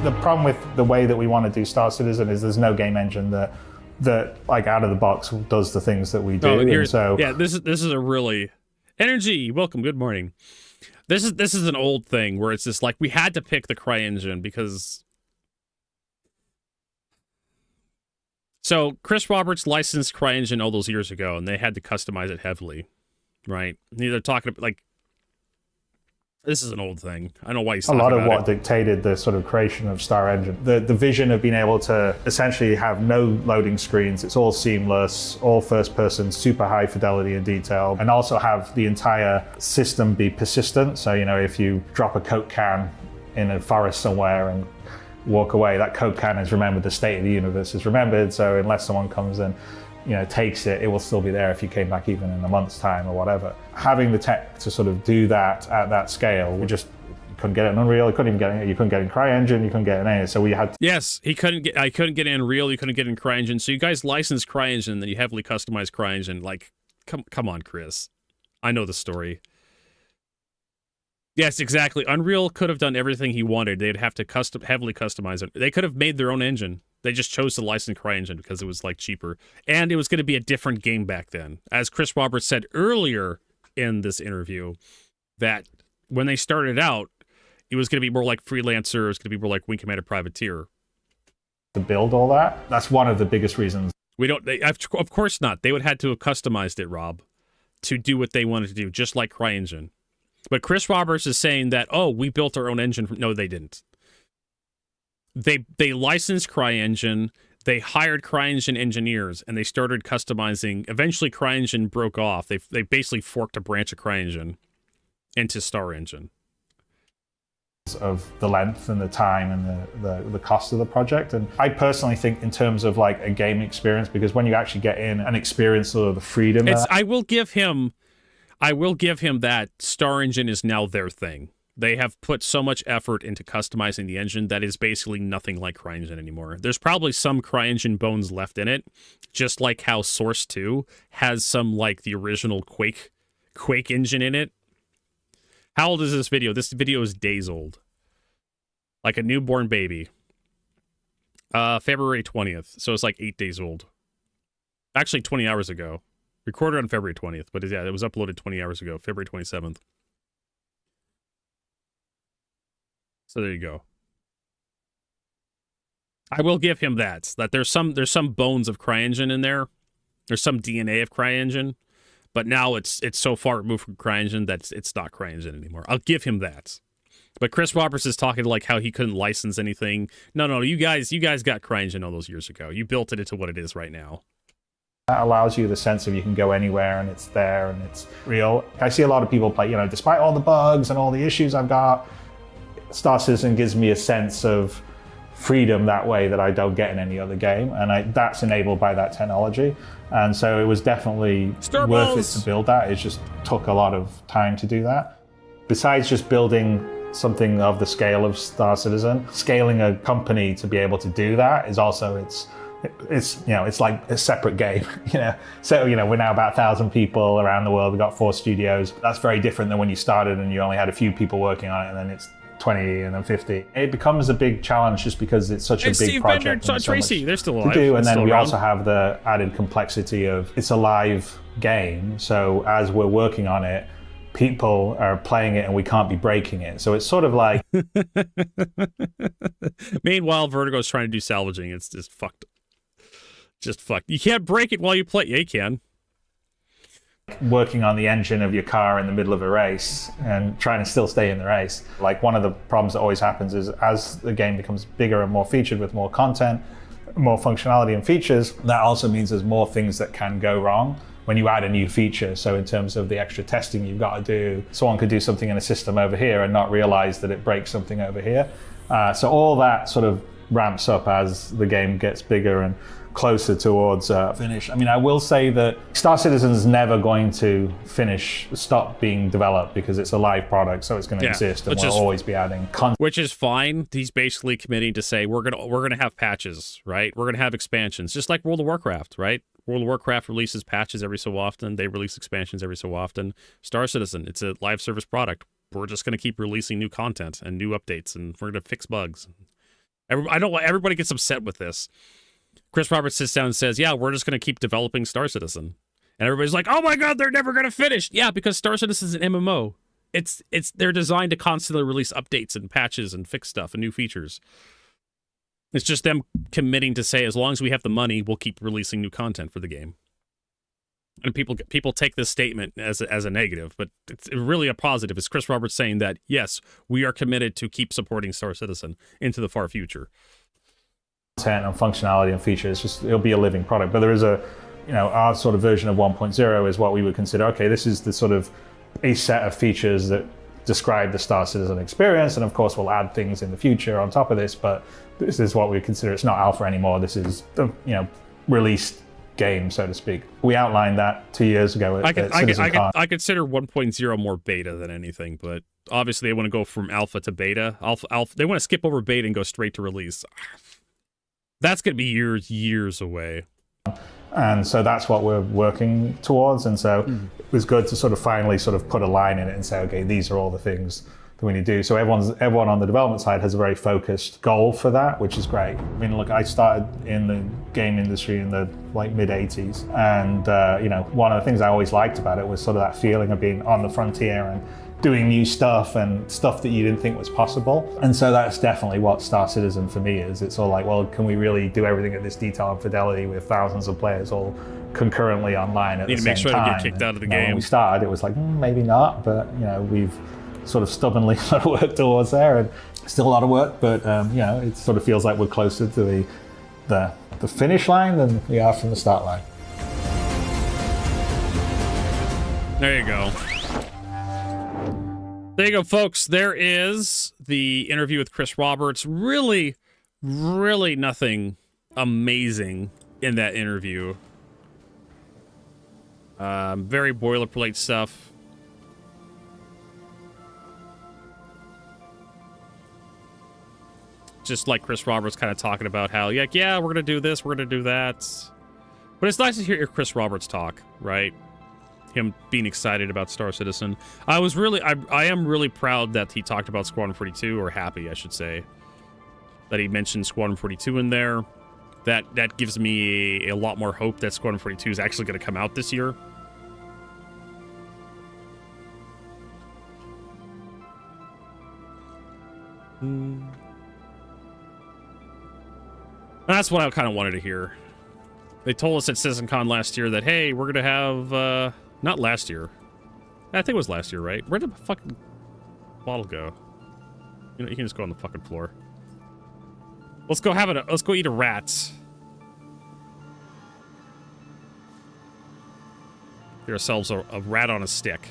[SPEAKER 9] The problem with the way that we want to do Star Citizen is there's no game engine that like out of the box does the things that we do.
[SPEAKER 1] Oh,
[SPEAKER 9] and so
[SPEAKER 1] yeah, this is a really energy. Welcome, good morning. This is an old thing where it's just like we had to pick the CryEngine because. So Chris Roberts licensed CryEngine all those years ago, and they had to customize it heavily, right? They're talking about like. This is an old thing. I don't know why he's talking about it.
[SPEAKER 9] A lot of what dictated the sort of creation of Star Engine. The vision of being able to essentially have no loading screens, it's all seamless, all first person, super high fidelity and detail, and also have the entire system be persistent. So, you know, if you drop a Coke can in a forest somewhere and walk away, that Coke can is remembered, the state of the universe is remembered. So unless someone comes and takes it, it will still be there if you came back even in a month's time or whatever. Having the tech to sort of do that at that scale, we just couldn't get it in Unreal, you couldn't get it in CryEngine, you couldn't get it in any, so we had to...
[SPEAKER 1] Yes, I couldn't get it in Unreal, you couldn't get it in CryEngine, so you guys licensed CryEngine, then you heavily customized CryEngine, like, come on, Chris. I know the story. Yes, exactly. Unreal could have done everything he wanted. They'd have to heavily customize it. They could have made their own engine. They just chose to license CryEngine because it was like cheaper. And it was going to be a different game back then. As Chris Roberts said earlier in this interview, that when they started out, it was going to be more like Freelancer, it was going to be more like Wing Commander Privateer.
[SPEAKER 9] To build all that, that's one of the biggest reasons.
[SPEAKER 1] Of course not. They would have had to have customized it, Rob, to do what they wanted to do, just like CryEngine. But Chris Roberts is saying that, oh, we built our own engine. No, they didn't. They licensed CryEngine, they hired CryEngine engineers, and they started customizing. Eventually, CryEngine broke off. They basically forked a branch of CryEngine into Star Engine.
[SPEAKER 9] Of the length and the time and the cost of the project. And I personally think in terms of like a game experience, because when you actually get in and experience sort of the freedom...
[SPEAKER 1] I will give him that Star Engine is now their thing. They have put so much effort into customizing the engine that is basically nothing like CryEngine anymore. There's probably some CryEngine bones left in it, just like how Source 2 has some like the original Quake engine in it. How old is this video? This video is days old. Like a newborn baby. February 20th, so it's like 8 days old. Actually, 20 hours ago. Recorded on February 20th, but yeah, it was uploaded 20 hours ago, February 27th. So there you go. I will give him that there's some bones of CryEngine in there. There's some DNA of CryEngine, but now it's so far removed from CryEngine that it's not CryEngine anymore. I'll give him that. But Chris Roberts is talking like how he couldn't license anything. No, you guys got CryEngine all those years ago. You built it into what it is right now.
[SPEAKER 9] That allows you the sense of you can go anywhere and it's there and it's real. I see a lot of people play, despite all the bugs and all the issues I've got, Star Citizen gives me a sense of freedom that way that I don't get in any other game, and that's enabled by that technology. And so it was definitely worth it to build that. It just took a lot of time to do that. Besides just building something of the scale of Star Citizen, scaling a company to be able to do that is also it's like a separate game. So we're now about 1,000 people around the world. We've got 4 studios. That's very different than when you started and you only had a few people working on it, and then it's 20 and then 50. It becomes a big challenge just because it's such a big
[SPEAKER 1] Steve
[SPEAKER 9] project.
[SPEAKER 1] Bender, Tracy, they're still alive.
[SPEAKER 9] To do, and then we
[SPEAKER 1] around.
[SPEAKER 9] also have the added complexity of it's a live game. So as we're working on it, people are playing it and we can't be breaking it. So it's sort of like.
[SPEAKER 1] Meanwhile, Vertigo's trying to do salvaging. It's just fucked. Just fucked. You can't break it while you play. Yeah, you can.
[SPEAKER 9] Working on the engine of your car in the middle of a race and trying to still stay in the race. Like, one of the problems that always happens is as the game becomes bigger and more featured with more content, more functionality and features, that also means there's more things that can go wrong when you add a new feature. So in terms of the extra testing you've got to do, someone could do something in a system over here and not realize that it breaks something over here. So all that sort of ramps up as the game gets bigger and closer towards finish. I mean, I will say that Star Citizen's never going to stop being developed because it's a live product, so it's going to exist, and we'll always be adding content.
[SPEAKER 1] Which is fine. He's basically committing to say we're gonna have patches, right? We're gonna have expansions, just like World of Warcraft, right? World of Warcraft releases patches every so often. They release expansions every so often. Star Citizen, it's a live service product. We're just gonna keep releasing new content and new updates, and we're gonna fix bugs. I know why everybody gets upset with this. Chris Roberts sits down and says, yeah, we're just going to keep developing Star Citizen. And everybody's like, oh my God, they're never going to finish. Yeah, because Star Citizen is an MMO. They're designed to constantly release updates and patches and fix stuff and new features. It's just them committing to say, as long as we have the money, we'll keep releasing new content for the game. And people take this statement as a negative, but it's really a positive. It's Chris Roberts saying that, yes, we are committed to keep supporting Star Citizen into the far future.
[SPEAKER 9] Content and functionality and features, it'll be a living product. But there is our sort of version of 1.0 is what we would consider, okay, this is the sort of a set of features that describe the Star Citizen experience, and of course we'll add things in the future on top of this, but this is what we consider. It's not alpha anymore. This is the released game, so to speak. We outlined that 2 years ago at CitizenCon.
[SPEAKER 1] I consider 1.0 more beta than anything, but obviously they want to go from alpha to beta. Alpha, they want to skip over beta and go straight to release. That's going to be years away.
[SPEAKER 9] And so that's what we're working towards. And so it was good to sort of finally sort of put a line in it and say, okay, these are all the things that we need to do. So everyone on the development side has a very focused goal for that, which is great. I mean, look, I started in the game industry in the mid 80s. And, one of the things I always liked about it was sort of that feeling of being on the frontier and doing new stuff and stuff that you didn't think was possible. And so that's definitely what Star Citizen for me is. It's all like, well, can we really do everything at this detail and fidelity with thousands of players all concurrently online at the same time?
[SPEAKER 1] You need to make sure to get kicked out of the game.
[SPEAKER 9] When we started, it was like, maybe not, but we've sort of stubbornly worked towards there, and still a lot of work, but it sort of feels like we're closer to the finish line than we are from the start line.
[SPEAKER 1] There you go. There you go, folks. There is the interview with Chris Roberts. Really, really nothing amazing in that interview. Very boilerplate stuff. Just like Chris Roberts kind of talking about how, we're going to do this, we're going to do that. But it's nice to hear Chris Roberts talk, right? Him being excited about Star Citizen. I am really proud that he talked about Squadron 42, or happy, I should say, that he mentioned Squadron 42 in there. That gives me a lot more hope that Squadron 42 is actually going to come out this year. That's what I kind of wanted to hear. They told us at CitizenCon last year that, hey, we're going to have... not last year. I think it was last year, right? Where did the fucking bottle go? You can just go on the fucking floor. Let's go eat a rat. Get ourselves a rat on a stick.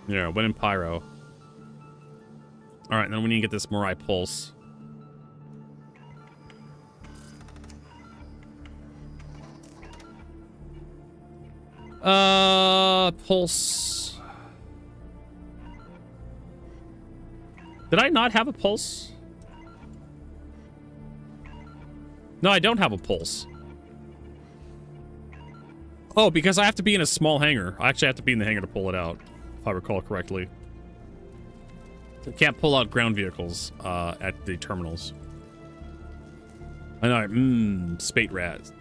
[SPEAKER 1] Yeah, win in Pyro. All right, then we need to get this Morai Pulse. Pulse. Did I not have a pulse? No, I don't have a pulse. Oh, because I have to be in a small hangar. I actually have to be in the hangar to pull it out, if I recall correctly. I can't pull out ground vehicles at the terminals. I know. Spate rat.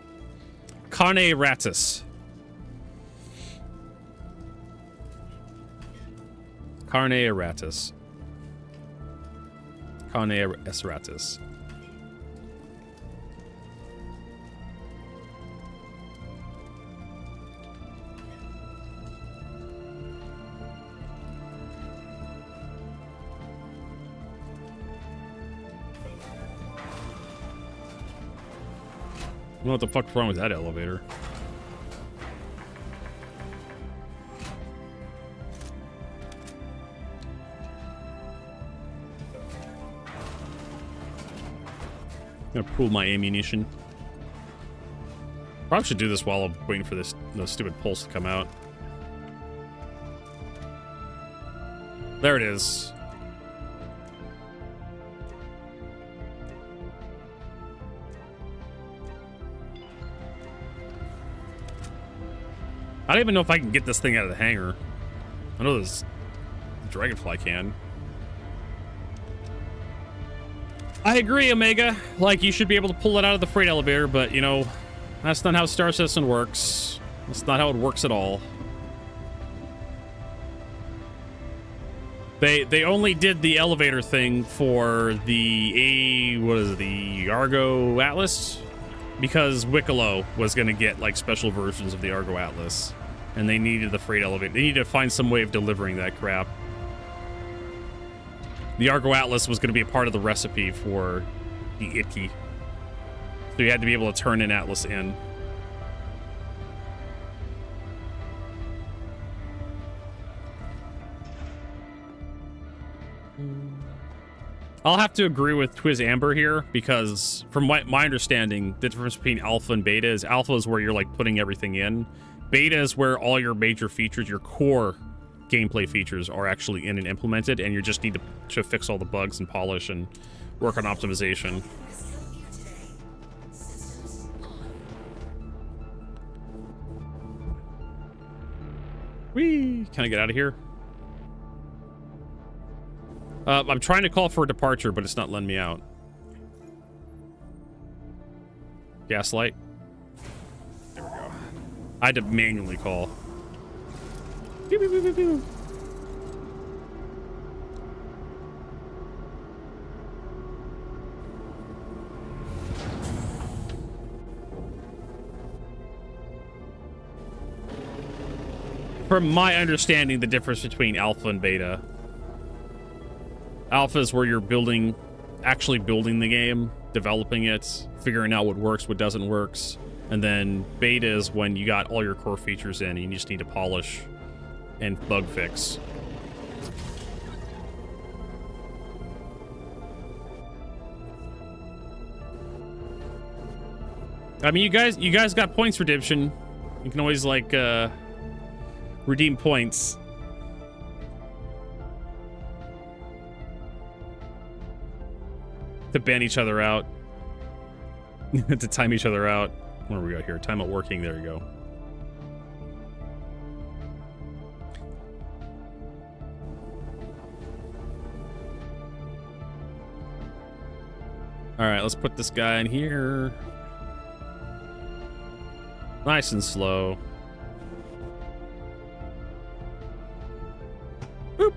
[SPEAKER 1] Carne ratus. Carne erratus. Carne erratus. I don't know what the fuck's wrong with that elevator. I'm gonna pool my ammunition. Probably should do this while I'm waiting for this stupid pulse to come out. There it is. I don't even know if I can get this thing out of the hangar. I know this Dragonfly can. I agree, Omega. Like, you should be able to pull it out of the freight elevator, but, you know, that's not how Star Citizen works. That's not how it works at all. They only did the elevator thing for the the Argo Atlas? Because Wicklow was going to get, like, special versions of the Argo Atlas. And they needed the freight elevator. They needed to find some way of delivering that crap. The Argo Atlas was going to be a part of the recipe for the Itki. So you had to be able to turn an Atlas in. I'll have to agree with Twiz Amber here, because from my understanding, the difference between alpha and beta is alpha is where you're like putting everything in. Beta is where all your major features, your core gameplay features are actually in and implemented, and you just need to fix all the bugs and polish and work on optimization. Whee! Can I get out of here? I'm trying to call for a departure, but it's not letting me out. Gaslight. There we go. I had to manually call. Pew, pew, pew, pew, pew. From my understanding, the difference between alpha and beta. Alpha is where you're actually building the game, developing it, figuring out what works, what doesn't work. And then beta is when you got all your core features in and you just need to polish and bug fix. I mean, you guys got points redemption. You can always like redeem points. To ban each other out. To time each other out. Where do we go here? Time out working. There you go. All right, let's put this guy in here. Nice and slow. Boop.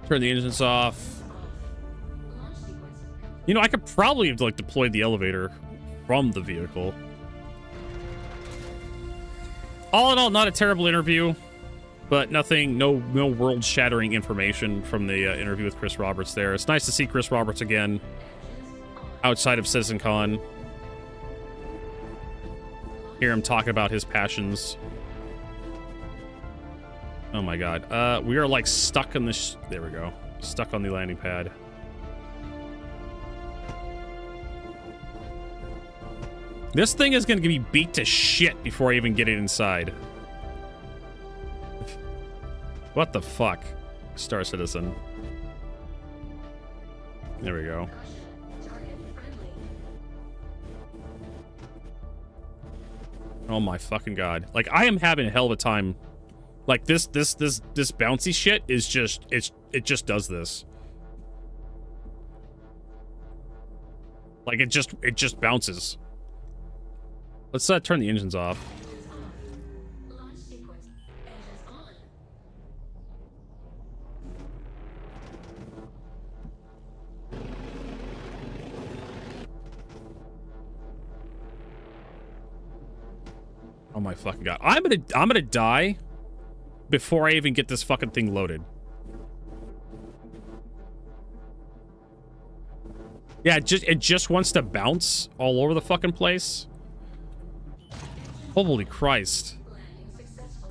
[SPEAKER 1] Turn the engines off. You know, I could probably have like deployed the elevator from the vehicle. All in all, not a terrible interview, but nothing, no world-shattering information from the interview with Chris Roberts there. It's nice to see Chris Roberts again outside of CitizenCon. Hear him talk about his passions. Oh my god. We are like stuck in this. There we go. Stuck on the landing pad. This thing is going to be beat to shit before I even get it inside. What the fuck? Star Citizen. There we go. Oh my fucking god. Like, I am having a hell of a time. Like, this bouncy shit is just, it just does this. Like, it just bounces. Let's turn the engines off. Oh my fucking god. I'm gonna die before I even get this fucking thing loaded. Yeah, it just wants to bounce all over the fucking place. Holy Christ.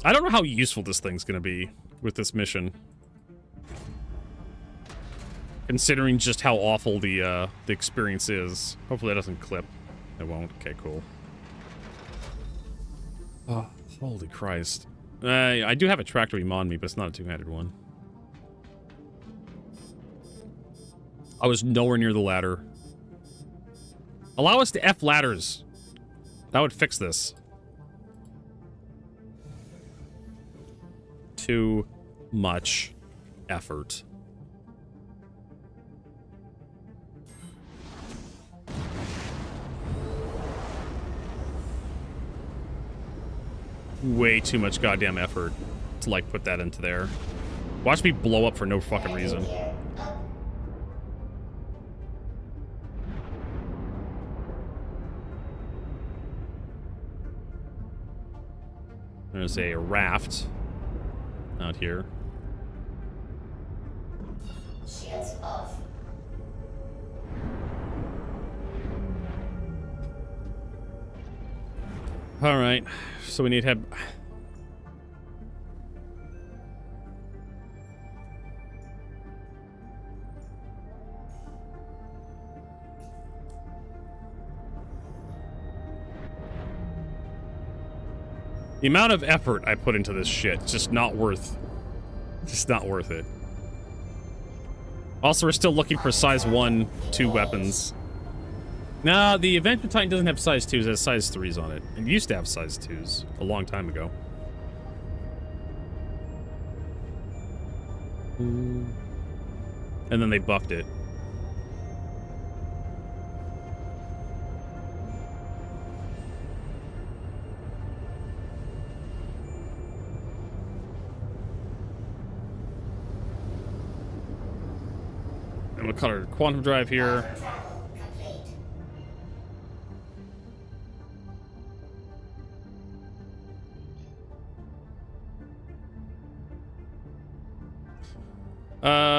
[SPEAKER 1] I don't know how useful this thing's gonna be with this mission. Considering just how awful the experience is. Hopefully that doesn't clip. It won't. Okay, cool. Oh, holy Christ. I do have a tractor beam on me, but it's not a two-handed one. I was nowhere near the ladder. Allow us to F ladders. That would fix this. Too much effort. Way too much goddamn effort to, like, put that into there. Watch me blow up for no fucking reason. There's a raft out here.
[SPEAKER 4] Shields off.
[SPEAKER 1] All right, so we need to have... The amount of effort I put into this shit, it's just not worth it. Also, we're still looking for size 1, 2 weapons. No, the Adventure Titan doesn't have size 2s, it has size 3s on it. It used to have size 2s a long time ago. And then they buffed it. And we'll cut our quantum drive here.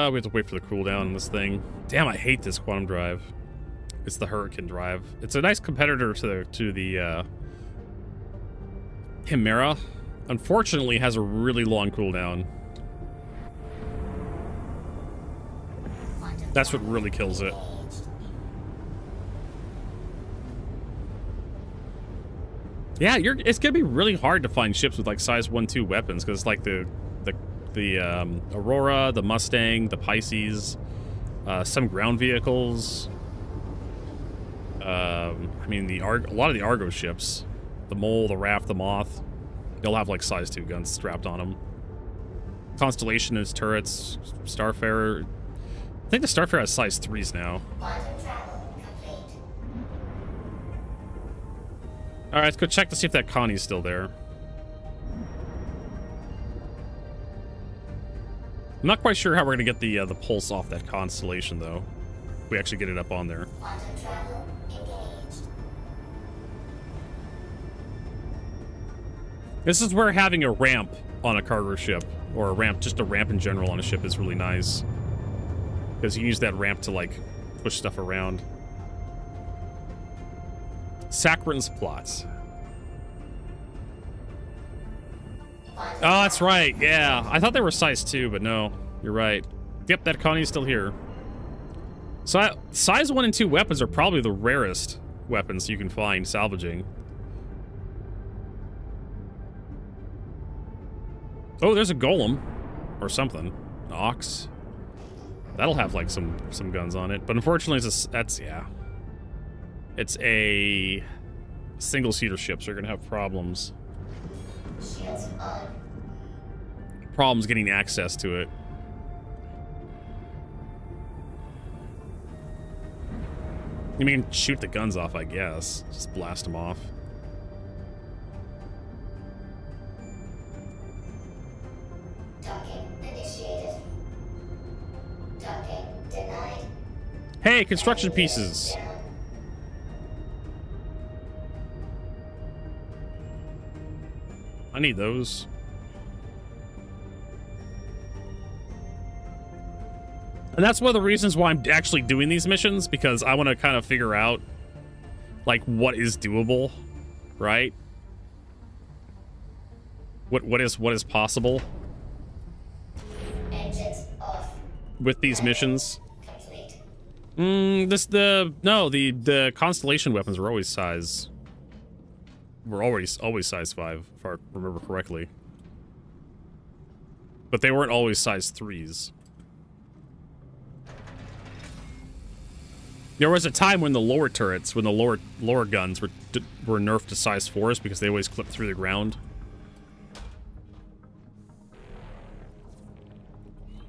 [SPEAKER 1] We have to wait for the cooldown on this thing. Damn, I hate this quantum drive. It's the Hurricane drive. It's a nice competitor to the Chimera. Unfortunately, it has a really long cooldown. That's what really kills it. Yeah, it's gonna be really hard to find ships with like size 1, 2 weapons because like the Aurora, the Mustang, the Pisces, some ground vehicles. I mean, a lot of the Argo ships, the Mole, the Raft, the Moth, they'll have like size 2 guns strapped on them. Constellation has turrets. Starfarer, I think the Starfarer has size 3s now. All right, let's go check to see if that Connie's still there. I'm not quite sure how we're gonna get the pulse off that constellation though. If we actually get it up on there. This is where having a ramp on a cargo ship, or a ramp, just a ramp in general on a ship, is really nice. Because you use that ramp to like push stuff around. Sakharin's plots. Oh, that's right. Yeah, I thought they were size 2, but no, you're right. Yep, that Connie's still here. So size 1 and 2 weapons are probably the rarest weapons you can find salvaging. Oh, there's a golem or something. An ox. That'll have like some guns on it, but unfortunately, it's a single-seater ship, so you're gonna have problems.
[SPEAKER 4] Shields on.
[SPEAKER 1] Problems getting access to it. You can shoot the guns off, I guess. Just blast them off.
[SPEAKER 4] Docking initiated. Docking denied.
[SPEAKER 1] Hey, construction pieces.
[SPEAKER 4] Down.
[SPEAKER 1] I need those. And that's one of the reasons why I'm actually doing these missions, because I want to kind of figure out, like, what is doable, right? What is possible
[SPEAKER 4] Engines off.
[SPEAKER 1] with these missions.
[SPEAKER 4] Complete.
[SPEAKER 1] The constellation weapons were always size. Were always size 5, if I remember correctly. But they weren't always size 3s. There was a time when the lower turrets, when the lower guns were nerfed to size 4s because they always clipped through the ground.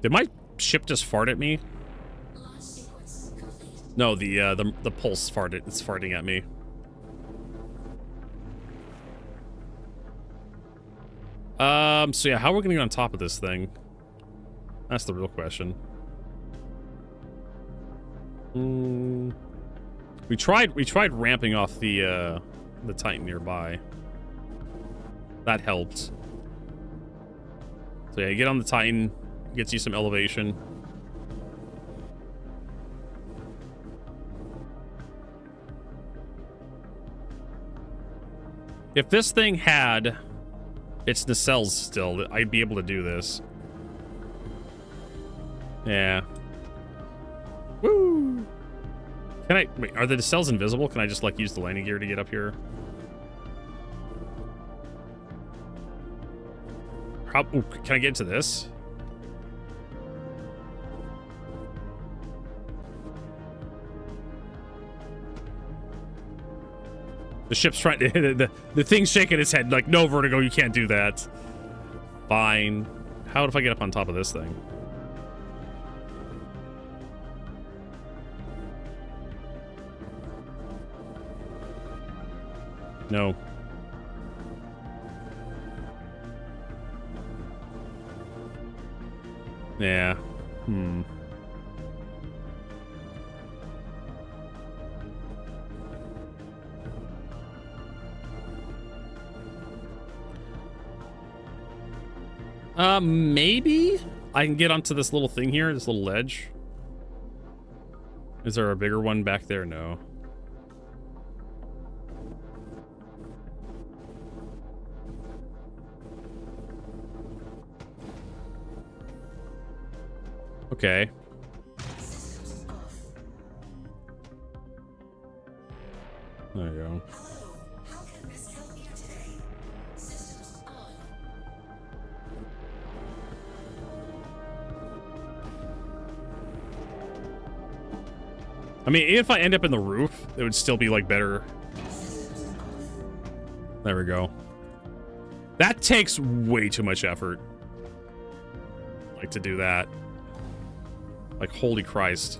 [SPEAKER 1] Did my ship just fart at me? No, the pulse farted. It's farting at me. So yeah, how are we gonna get on top of this thing? That's the real question. We tried ramping off the Titan nearby. That helped. So yeah, get on the Titan, gets you some elevation. If this thing had its nacelles still, I'd be able to do this. Yeah. Woo! Can I... Wait, are the nacelles invisible? Can I just, like, use the landing gear to get up here? How... Ooh, can I get into this? The ship's trying to... the thing's shaking its head, like, no, Vertigo, you can't do that. Fine. How if I get up on top of this thing? No. Yeah. Maybe I can get onto this little thing here, this little ledge. Is there a bigger one back there? No. Okay. There you go. I mean, if I end up in the roof, it would still be, like, better. There we go. That takes way too much effort. Like, to do that. Like, holy Christ.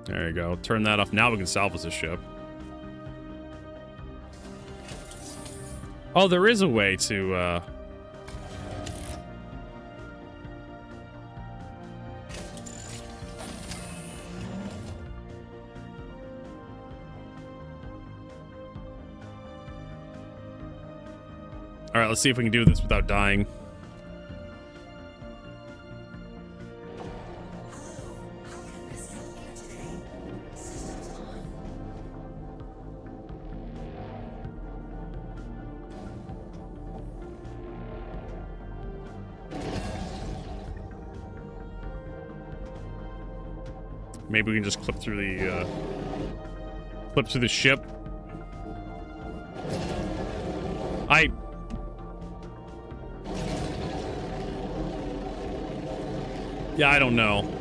[SPEAKER 1] There you go. Turn that off. Now we can salvage the ship. Oh, there is a way to, All right, let's see if we can do this without dying. Maybe we can just clip through the ship. Yeah, I don't know.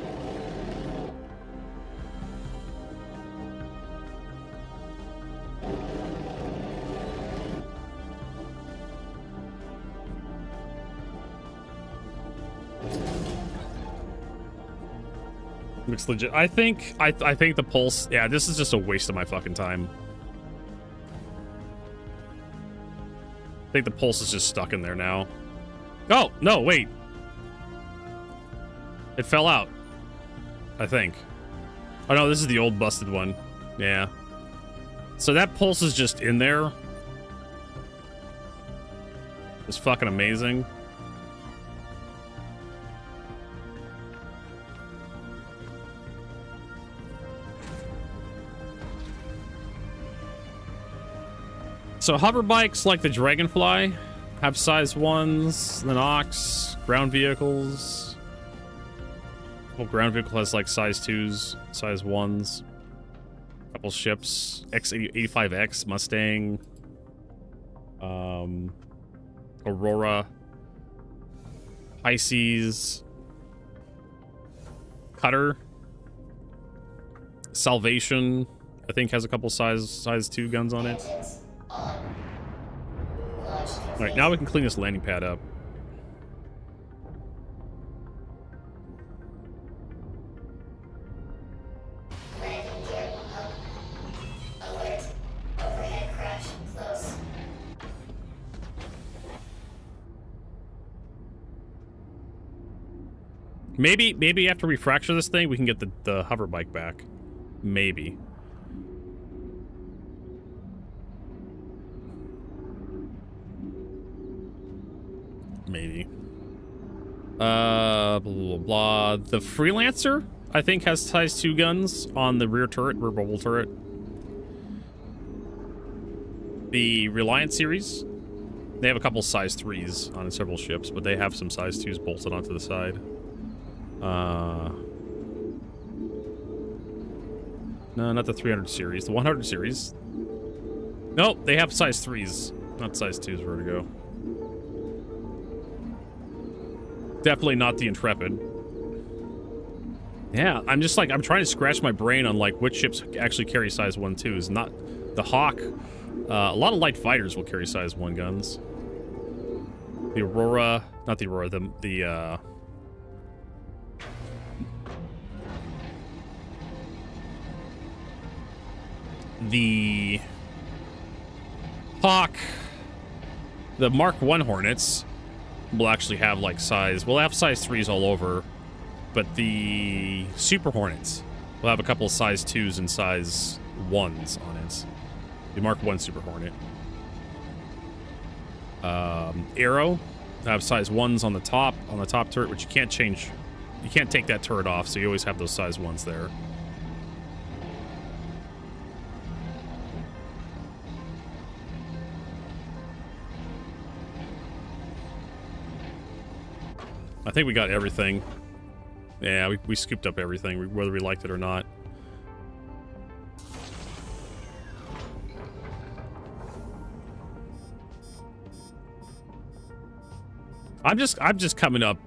[SPEAKER 1] Looks legit. I think the pulse. Yeah, this is just a waste of my fucking time. I think the pulse is just stuck in there now. Oh no! Wait, it fell out. I think. Oh no, this is the old busted one. Yeah. So that pulse is just in there. It's fucking amazing. So hover bikes like the Dragonfly have size 1s, the Nox, ground vehicles. Well, ground vehicle has like size 2s, size 1s. Couple ships, X85X, Mustang, Aurora, Pisces, Cutter, Salvation, I think has a couple size 2 guns on it. Alright, now we can clean this landing pad up.
[SPEAKER 4] Landing gear up. Alert. Overhead crash close.
[SPEAKER 1] Maybe after we fracture this thing, we can get the hover bike back. Maybe. Maybe. Blah, blah, blah. The Freelancer, I think, has size 2 guns on the rear bubble turret. The Reliant series, they have a couple size 3s on several ships, but they have some size 2s bolted onto the side. No, not the 300 series. The 100 series. Nope, they have size 3s, not size 2s. Vertigo. Definitely not the Intrepid. Yeah, I'm just like, I'm trying to scratch my brain on like which ships actually carry size 1-2s. Not the Hawk. A lot of light fighters will carry size 1 guns. The Aurora, not the Aurora, the Hawk, the Mark 1 Hornets will actually have like size, we'll have size 3s all over, but the Super Hornets will have a couple of size 2s and size 1s on it. The Mark 1 Super Hornet. Arrow have size 1s on the top turret, which you can't change. You can't take that turret off, so you always have those size 1s there. I think we got everything. Yeah, we scooped up everything, whether we liked it or not. I'm just coming up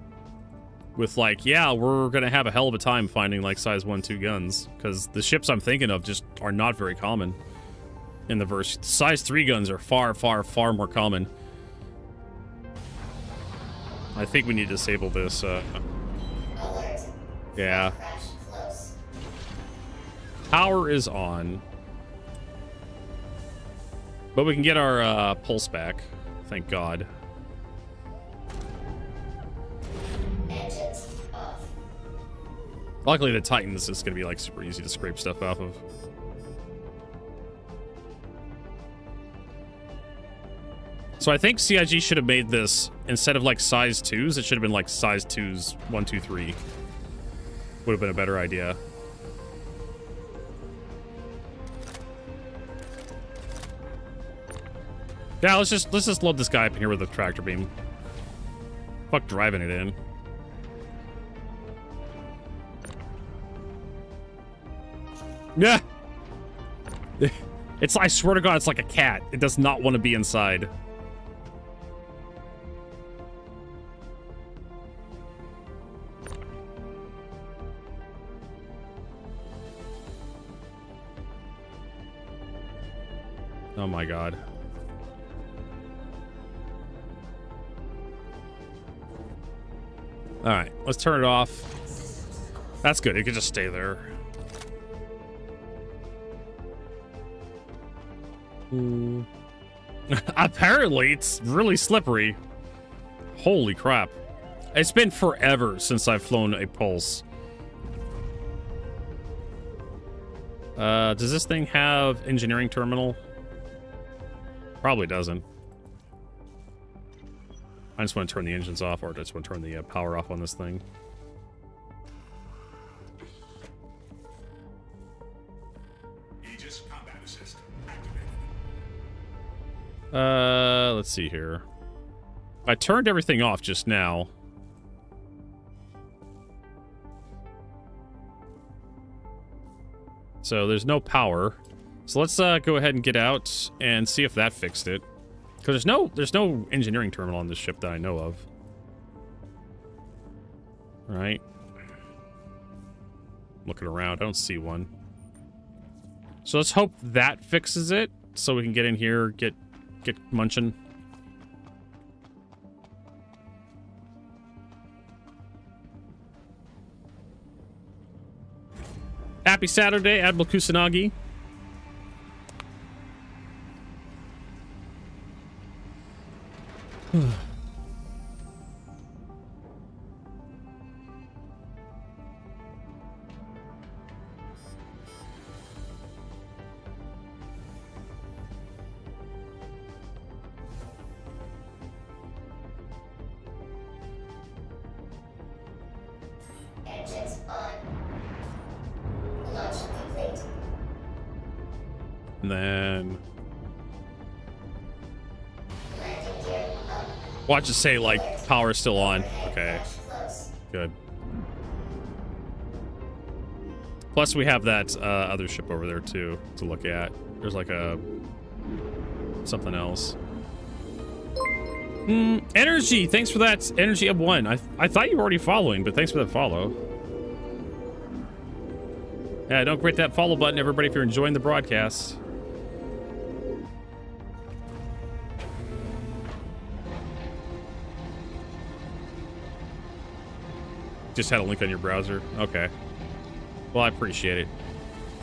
[SPEAKER 1] with like, yeah, we're gonna have a hell of a time finding like size 1-2 guns, because the ships I'm thinking of just are not very common in the verse. Size 3 guns are far, far, far more common. I think we need to disable this.
[SPEAKER 4] Alert.
[SPEAKER 1] Yeah.
[SPEAKER 4] Crash close.
[SPEAKER 1] Power is on. But we can get our pulse back. Thank God.
[SPEAKER 4] Engines off.
[SPEAKER 1] Luckily, the Titans is going to be like super easy to scrape stuff off of. So I think CIG should have made this, instead of like size 2s, it should have been like size 2s 1, 2, 3. Would have been a better idea. Yeah, let's just load this guy up in here with a tractor beam. Fuck driving it in. Yeah. It's, I swear to God, it's like a cat. It does not want to be inside. Oh my God. All right, let's turn it off. That's good. It could just stay there. Apparently, it's really slippery. Holy crap. It's been forever since I've flown a Pulse. Does this thing have engineering terminal? Probably doesn't. I just want to turn the engines off, or I just want to turn the power off on this thing.
[SPEAKER 8] Aegis combat assist activated.
[SPEAKER 1] Let's see here. I turned everything off just now. So there's no power. So let's go ahead and get out and see if that fixed it. Because there's no engineering terminal on this ship that I know of. All right. Looking around, I don't see one. So let's hope that fixes it, so we can get in here, get munching. Happy Saturday, Admiral Kusanagi.
[SPEAKER 4] Engines on. Launch complete.
[SPEAKER 1] And then
[SPEAKER 4] Landing gear up.
[SPEAKER 1] watch it say like power's still on. Okay,
[SPEAKER 4] Close.
[SPEAKER 1] good. Plus we have that other ship over there too to look at. There's like a something else. Energy, thanks for that. Energy of 1. I thought you were already following, but thanks for that follow. Yeah, don't forget that follow button, everybody, if you're enjoying the broadcast. Just had a link on your browser. Okay. Well, I appreciate it.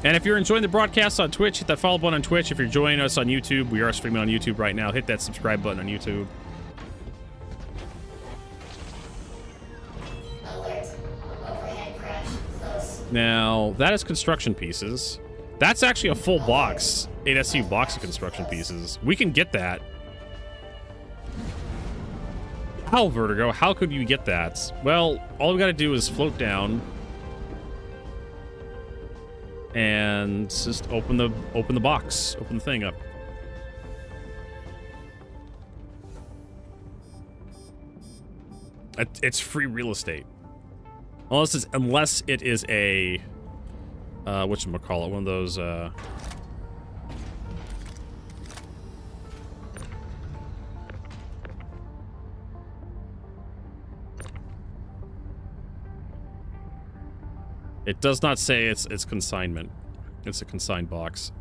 [SPEAKER 1] And if you're enjoying the broadcast on Twitch, hit that follow button on Twitch. If you're joining us on YouTube, we are streaming on YouTube right now. Hit that subscribe button on YouTube.
[SPEAKER 4] Alert. Overhead crash. Close.
[SPEAKER 1] Now, that is construction pieces. That's actually a full box. 8SU box of construction pieces. We can get that. How, Vertigo? How could you get that? Well, all we gotta do is float down. And just open the box. Open the thing up. It's free real estate. Unless it is a whatchamacallit, one of those it does not say it's consignment. It's a consigned box.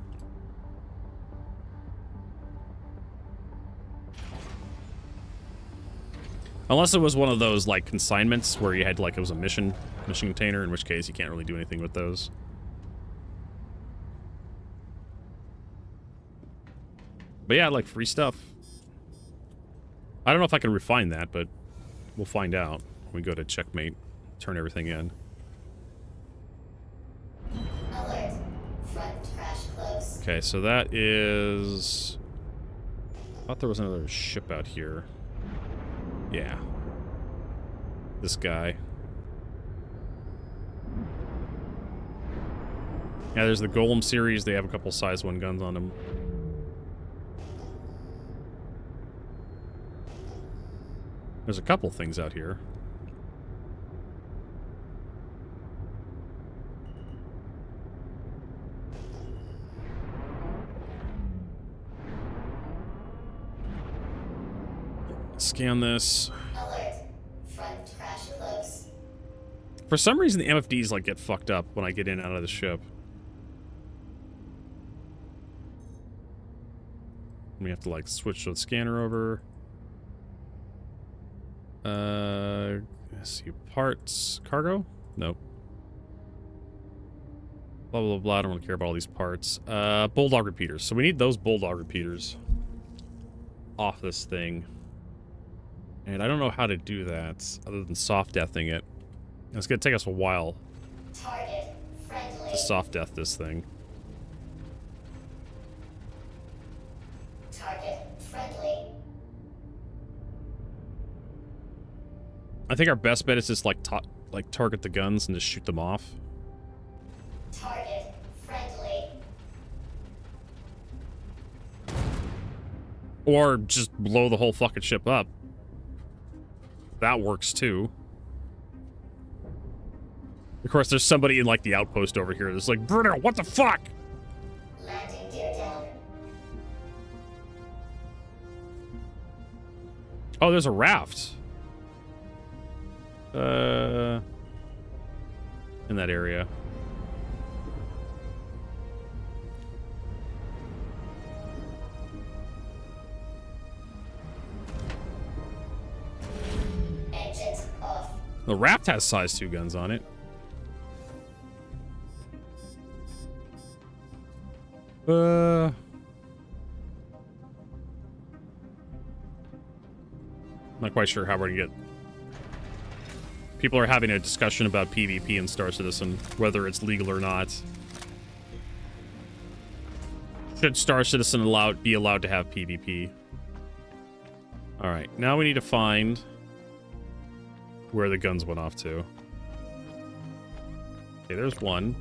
[SPEAKER 1] Unless it was one of those like consignments where you had like it was a mission container, in which case you can't really do anything with those. But yeah, like free stuff. I don't know if I can refine that, but we'll find out when we go to checkmate, turn everything in.
[SPEAKER 4] Alert. Front crash close.
[SPEAKER 1] Okay, so that is... I thought there was another ship out here. Yeah. This guy. Yeah, there's the Golem series. They have a couple size 1 guns on them. There's a couple things out here. Scan this.
[SPEAKER 4] Alert. Front crash close.
[SPEAKER 1] For some reason, the MFDs like get fucked up when I get in and out of the ship. We have to like switch the scanner over. Let's see, parts, cargo? Nope. Blah, blah, blah, I don't really care about all these parts. Bulldog repeaters. So we need those Bulldog repeaters off this thing. And I don't know how to do that other than soft deathing it. It's gonna take us a while
[SPEAKER 4] Target friendly.
[SPEAKER 1] to soft death this thing.
[SPEAKER 4] Target friendly.
[SPEAKER 1] I think our best bet is just like target the guns and just shoot them off.
[SPEAKER 4] Target friendly.
[SPEAKER 1] Or just blow the whole fucking ship up. That works too. Of course, there's somebody in like the outpost over here that's like, Bruno, what the fuck?
[SPEAKER 4] Landing gear down.
[SPEAKER 1] Oh, there's a raft. In that area.
[SPEAKER 4] Engines off.
[SPEAKER 1] The raft has size 2 guns on it. Not quite sure how we're gonna get. People are having a discussion about PvP in Star Citizen, whether it's legal or not. Should Star Citizen be allowed to have PvP? Alright, now we need to find where the guns went off to. Okay, there's one.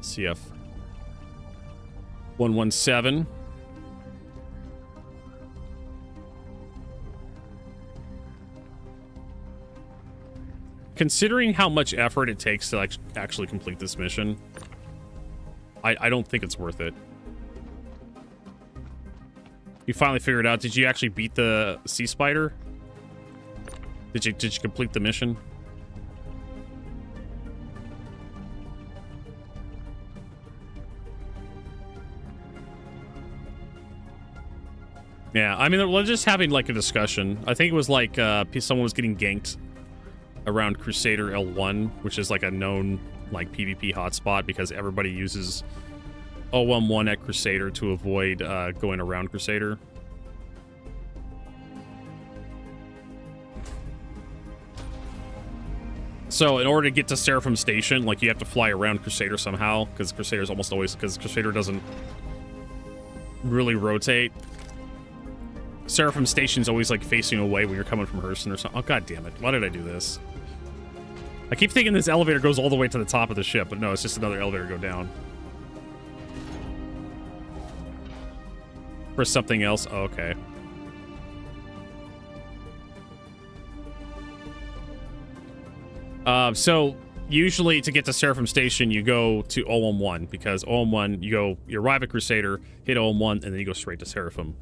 [SPEAKER 1] CF 117. Considering how much effort it takes to like actually complete this mission, I don't think it's worth it. You finally figured out. Did you actually beat the Sea Spider? Did you complete the mission? Yeah, I mean, we're just having like a discussion. I think it was like someone was getting ganked around Crusader L1, which is like a known like PvP hotspot because everybody uses OM1 at Crusader to avoid going around Crusader. So in order to get to Seraphim Station, like you have to fly around Crusader somehow, because Crusader's almost always, because Crusader doesn't really rotate. Seraphim Station's always like facing away when you're coming from Hurston or something. Oh, god damn it. Why did I do this? I keep thinking this elevator goes all the way to the top of the ship, but no, it's just another elevator go down. For something else? Oh, okay. So usually to get to Seraphim Station, you go to OM1 because OM1, you arrive at Crusader, hit OM1, and then you go straight to Seraphim.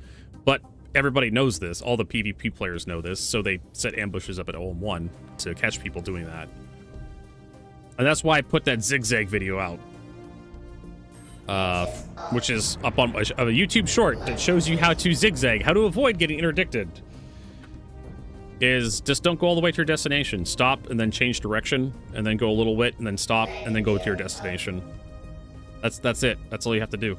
[SPEAKER 1] But everybody knows this. All the PvP players know this, so they set ambushes up at OM1 to catch people doing that. And that's why I put that zigzag video out. Which is up on a YouTube short that shows you how to zigzag, how to avoid getting interdicted. Is just don't go all the way to your destination. Stop and then change direction, and then go a little bit, and then stop, and then go to your destination. That's it. That's all you have to do.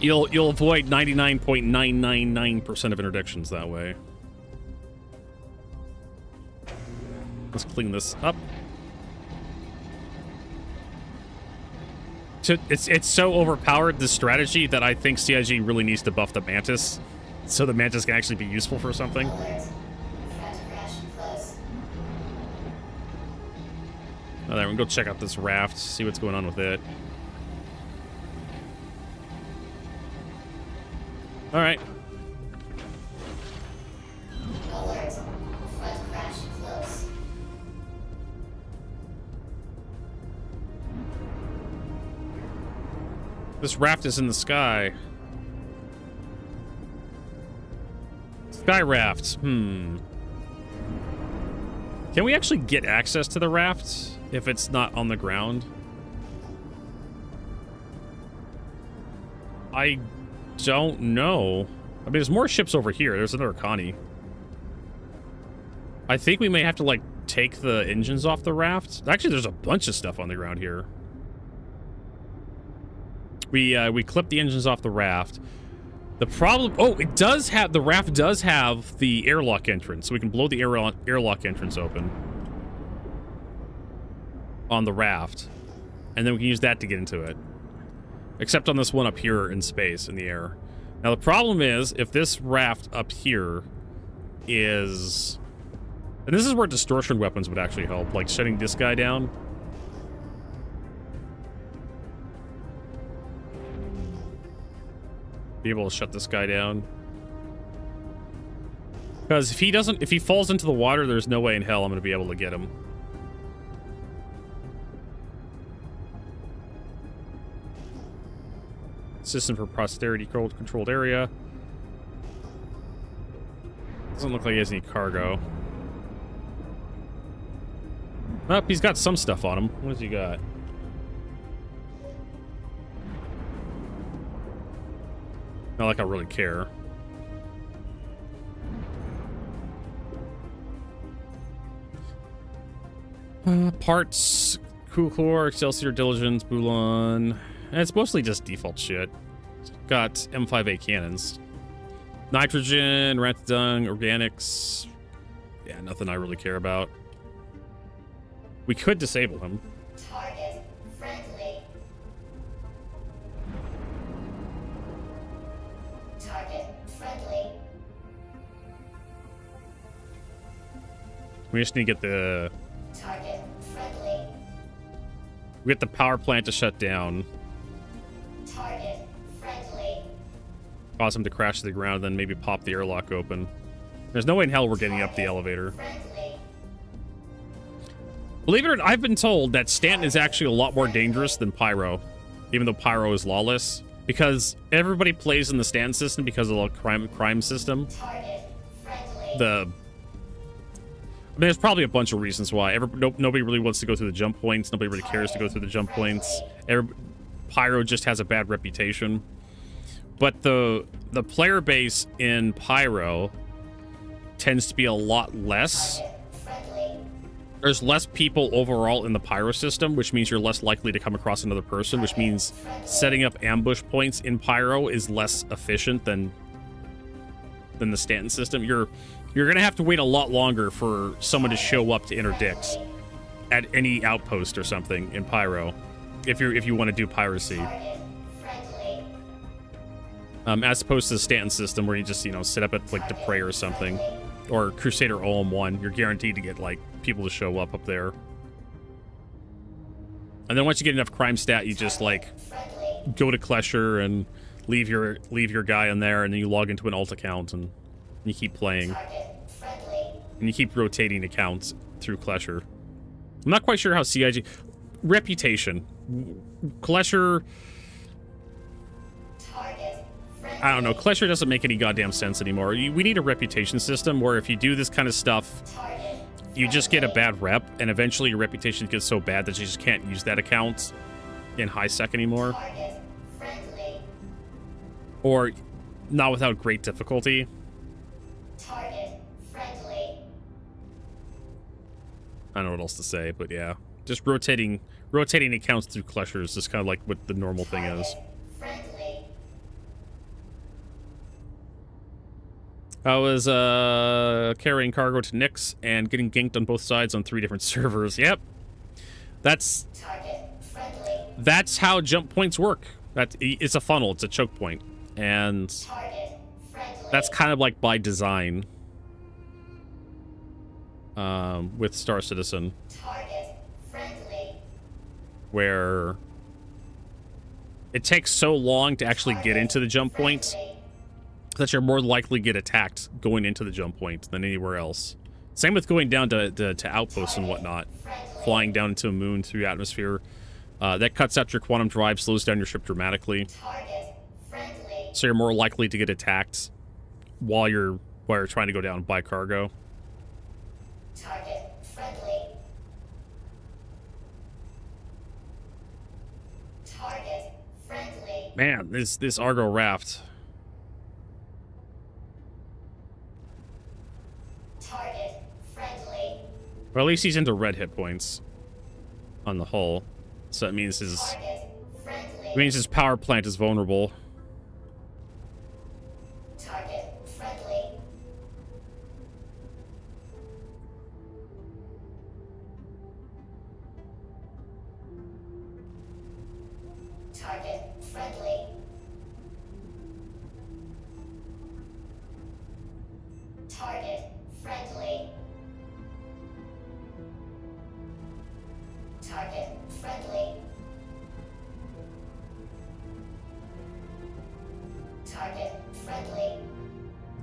[SPEAKER 1] You'll avoid 99.999% of interdictions that way. Let's clean this up. It's so overpowered, this strategy, that I think CIG really needs to buff the Mantis, so the Mantis can actually be useful for something.
[SPEAKER 4] Alert. Front crash close.
[SPEAKER 1] Alright, we'll go check out this raft, see what's going on with it. Alright.
[SPEAKER 4] Alert. Front crash close.
[SPEAKER 1] This raft is in the sky. Sky rafts. Can we actually get access to the raft if it's not on the ground? I don't know. I mean, there's more ships over here. There's another Connie. I think we may have to, like, take the engines off the raft. Actually, there's a bunch of stuff on the ground here. We clipped the engines off the raft. The problem... Oh, it does have... The raft does have the airlock entrance, so we can blow the airlock entrance open on the raft. And then we can use that to get into it. Except on this one up here in space, in the air. Now, the problem is, if this raft up here is... And this is where distortion weapons would actually help, like shutting this guy down. Be able to shut this guy down. Because if he falls into the water, there's no way in hell I'm going to be able to get him. System for posterity controlled area. Doesn't look like he has any cargo. Oh, he's got some stuff on him. What has he got? Not like I really care. Parts, Cool Core, Excelsior, Diligence, Bulan. And it's mostly just default shit. It's got M5A cannons. Nitrogen, Ratdung, Organics. Yeah, nothing I really care about. We could disable him.
[SPEAKER 4] Target friendly. Target friendly.
[SPEAKER 1] We just need to get the...
[SPEAKER 4] Target friendly.
[SPEAKER 1] We get the power plant to shut down.
[SPEAKER 4] Target friendly.
[SPEAKER 1] Cause him to crash to the ground, then maybe pop the airlock open. There's no way in hell we're getting up the elevator.
[SPEAKER 4] Friendly.
[SPEAKER 1] Believe it or not, I've been told that Stanton is actually a lot more dangerous than Pyro, even though Pyro is lawless, because everybody plays in the Stanton system because of the crime system.
[SPEAKER 4] Target friendly.
[SPEAKER 1] I mean, there's probably a bunch of reasons why. Nobody really wants to go through the jump points. Nobody really cares to go through the jump points. Pyro just has a bad reputation. But the player base in Pyro tends to be a lot less. There's less people overall in the Pyro system, which means you're less likely to come across another person, which means setting up ambush points in Pyro is less efficient than the Stanton system. You're gonna have to wait a lot longer for someone to show up to interdict at any outpost or something in Pyro, if you want to do piracy. As opposed to the Stanton system where you just, set up at like Dupre or something, or Crusader OM1, you're guaranteed to get like people to show up there. And then once you get enough crime stat, you just like go to Klesher and leave your guy in there, and then you log into an alt account and you keep playing. And you keep rotating accounts through Klesher. I'm not quite sure how CIG... Reputation. Klesher... I don't know. Klesher doesn't make any goddamn sense anymore. We need a reputation system where if you do this kind of stuff, you just get a bad rep, and eventually your reputation gets so bad that you just can't use that account in high sec anymore. Or not without great difficulty.
[SPEAKER 4] Target friendly.
[SPEAKER 1] I don't know what else to say, but yeah. Just rotating accounts through Klesher is just kind of like what the normal thing is.
[SPEAKER 4] Friendly.
[SPEAKER 1] I was carrying cargo to Nyx and getting ganked on both sides on 3 different servers. Yep. That's how jump points work. It's a funnel, it's a choke point. And that's kind of like by design with Star Citizen. Where it takes so long to actually get into the jump point that you're more likely to get attacked going into the jump point than anywhere else. Same with going down to outposts and whatnot. Flying down into a moon through atmosphere. That cuts out your quantum drive, slows down your ship dramatically.
[SPEAKER 4] Target friendly.
[SPEAKER 1] So you're more likely to get attacked while you're trying to go down and buy cargo.
[SPEAKER 4] Target friendly. Target friendly.
[SPEAKER 1] Man, this Argo raft.
[SPEAKER 4] Target friendly.
[SPEAKER 1] Well, at least he's into red hit points on the hull. So that means
[SPEAKER 4] Target friendly.
[SPEAKER 1] his power plant is vulnerable.
[SPEAKER 4] Target friendly. Target friendly. Target friendly. Target friendly. Target friendly.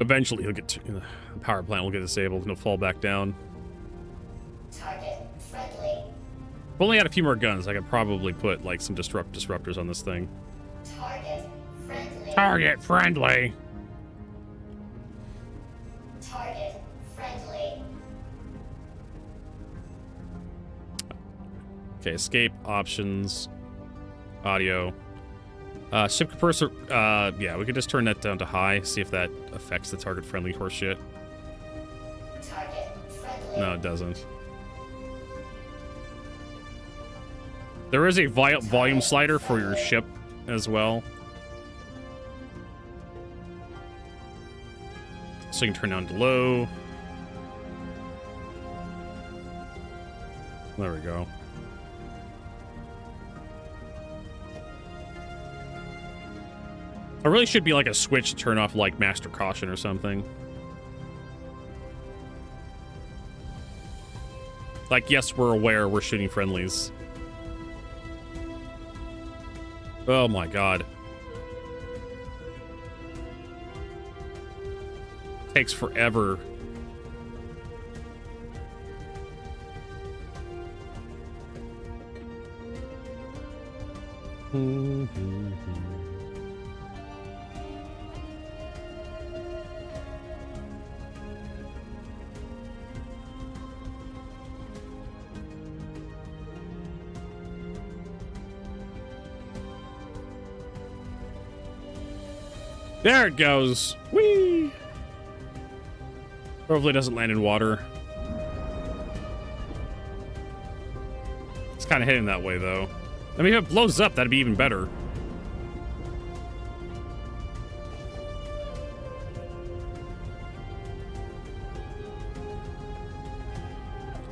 [SPEAKER 1] Eventually, he'll get the power plant will get disabled and he'll fall back down.
[SPEAKER 4] Target friendly.
[SPEAKER 1] If only had a few more guns, I could probably put like some disruptors on this thing.
[SPEAKER 4] Target friendly.
[SPEAKER 1] Target friendly.
[SPEAKER 4] Target friendly.
[SPEAKER 1] Okay, escape options, audio, ship compressor. Yeah, we could just turn that down to high. See if that affects the target friendly horse shit.
[SPEAKER 4] Target friendly.
[SPEAKER 1] No, it doesn't. There is a volume slider for your ship as well. So you can turn down to low. There we go. There really should be like a switch to turn off like master caution or something. Like, yes, we're aware we're shooting friendlies. Oh my god. Takes forever. There it goes. Whee! Hopefully it doesn't land in water. It's kind of heading that way, though. I mean, if it blows up, that'd be even better.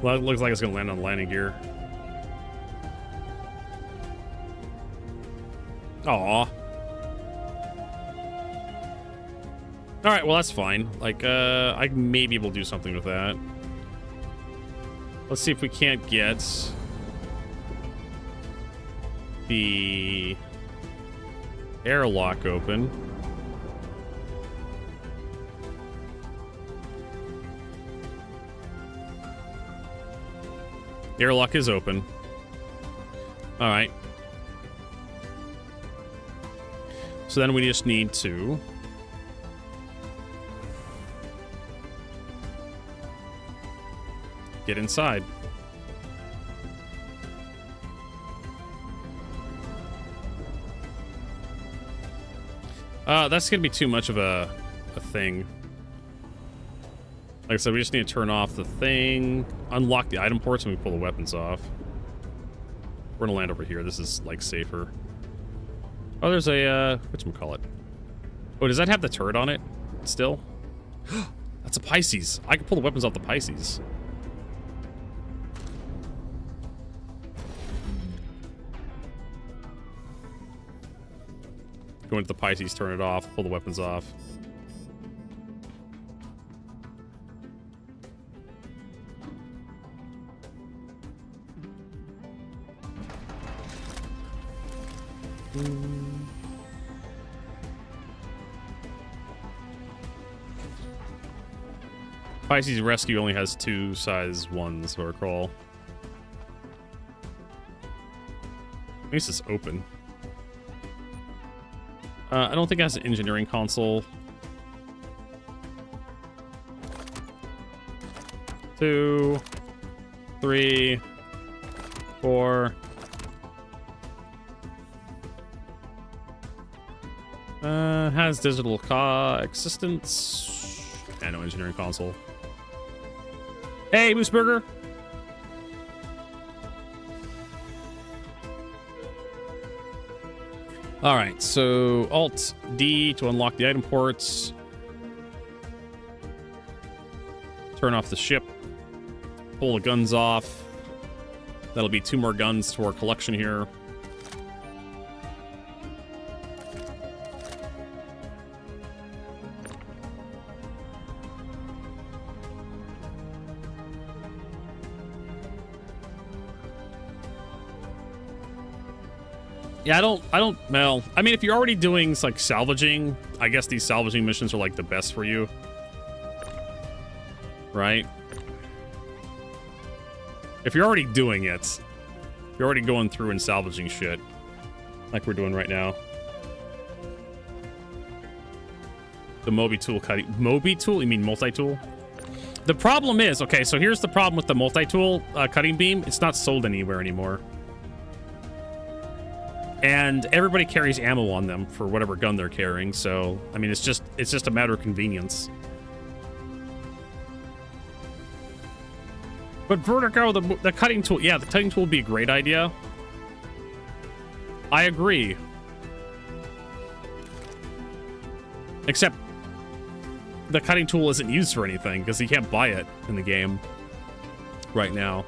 [SPEAKER 1] Well, it looks like it's going to land on landing gear. Aw. Alright, well, that's fine. Like, I may be able to do something with that. Let's see if we can't get the airlock open. The airlock is open. Alright. So then we just need to get inside. That's gonna be too much of a thing. Like I said, we just need to turn off the thing, unlock the item ports, and we pull the weapons off. We're gonna land over here. This is like safer. Oh, there's a whatchamacallit. Oh, does that have the turret on it still? That's a Pisces. I can pull the weapons off the Pisces. Go into the Pisces, turn it off, pull the weapons off. Pisces Rescue only has 2 size 1s, so I recall. At least it's open. I don't think it has an engineering console. 2, 3, 4. Has digital existence. And no engineering console. Hey, Mooseburger. All right, so Alt D to unlock the item ports. Turn off the ship. Pull the guns off. That'll be 2 more guns to our collection here. Yeah, well, I mean, if you're already doing like salvaging, I guess these salvaging missions are like the best for you. Right? If you're already doing it, you're already going through and salvaging shit like we're doing right now. The Moby tool cutting. Moby tool? You mean multi-tool? The problem is, okay, so here's the problem with the multi-tool cutting beam. It's not sold anywhere anymore. And everybody carries ammo on them for whatever gun they're carrying, so I mean it's just a matter of convenience. But Vertigo, the cutting tool, yeah, the cutting tool would be a great idea. I agree. Except the cutting tool isn't used for anything because you can't buy it in the game right now.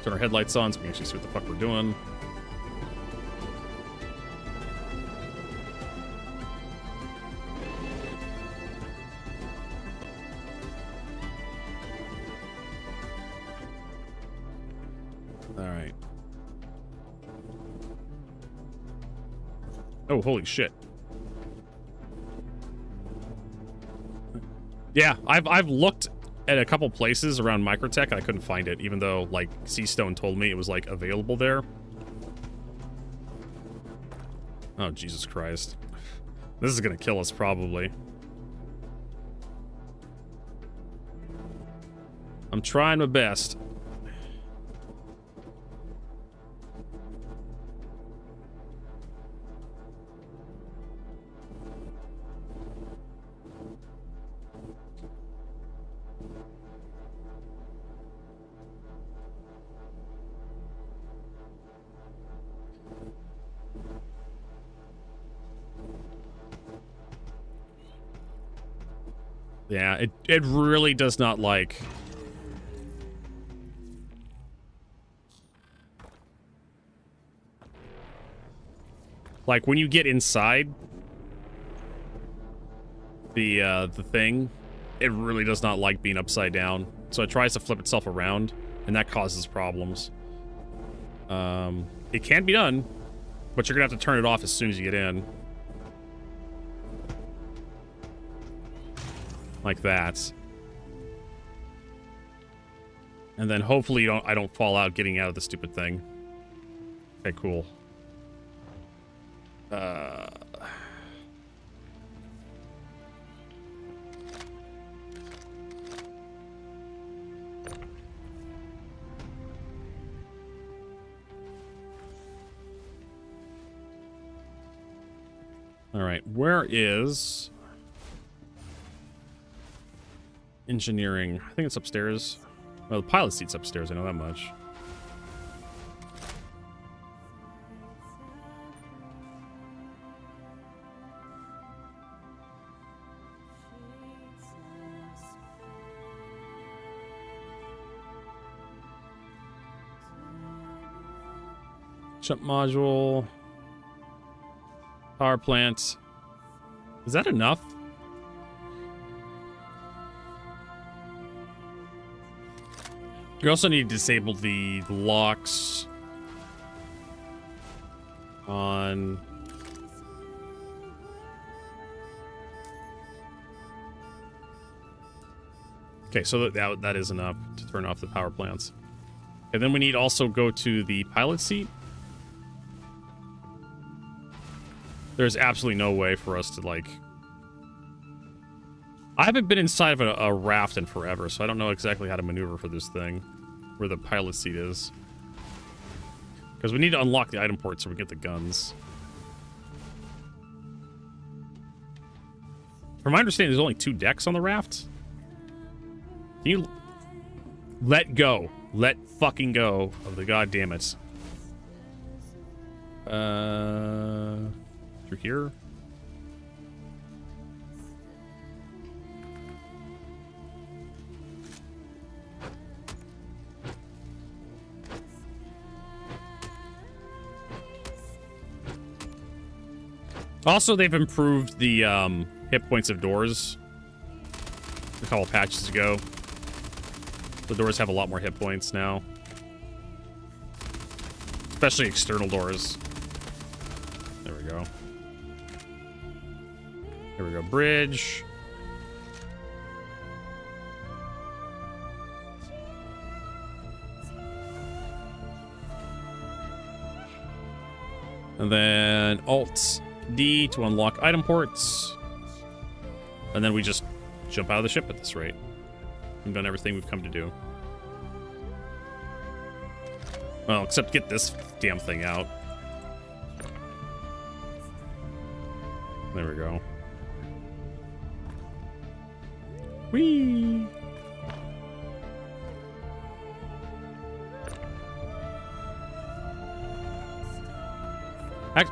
[SPEAKER 1] Turn our headlights on so we can actually see what the fuck we're doing. All right. Oh, holy shit. Yeah, I've looked at a couple places around Microtech and I couldn't find it, even though like Seastone told me it was like available there. Oh, Jesus Christ. This is gonna kill us probably. I'm trying my best. Yeah, it really does not like... Like, when you get inside the thing, it really does not like being upside down. So it tries to flip itself around, and that causes problems. It can be done, but you're gonna have to turn it off as soon as you get in. Like that. And then hopefully I don't fall out getting out of the stupid thing. Okay, cool. All right, where is engineering? I think it's upstairs. Well, the pilot seat's upstairs, I know that much. Jump module. Power plant. Is that enough? You also need to disable the locks on... Okay, so that is enough to turn off the power plants. And then we need also go to the pilot seat. There's absolutely no way for us to, like... I haven't been inside of a raft in forever, so I don't know exactly how to maneuver for this thing. Where the pilot seat is. Because we need to unlock the item port so we get the guns. From my understanding, there's only 2 decks on the raft. Can you... Let go. Let fucking go of the goddamn it. Through here? Also, they've improved the hit points of doors a couple patches ago. The doors have a lot more hit points now. Especially external doors. There we go. Here we go. Bridge. And then Alt D to unlock item ports. And then we just jump out of the ship at this rate. We've done everything we've come to do. Well, except get this damn thing out. There we go. Whee!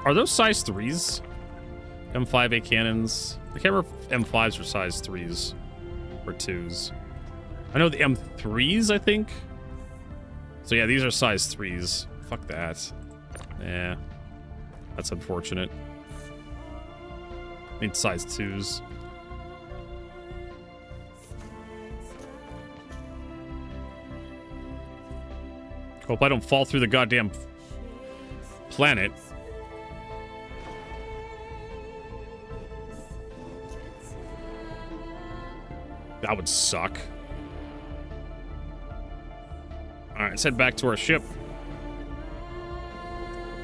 [SPEAKER 1] Are those size 3s? M5A cannons. I can't remember if M5s are size 3s or 2s. I know the M3s, I think. So yeah, these are size 3s. Fuck that. Yeah. That's unfortunate. I need size 2s. Hope I don't fall through the goddamn planet. That would suck. Alright, let's head back to our ship.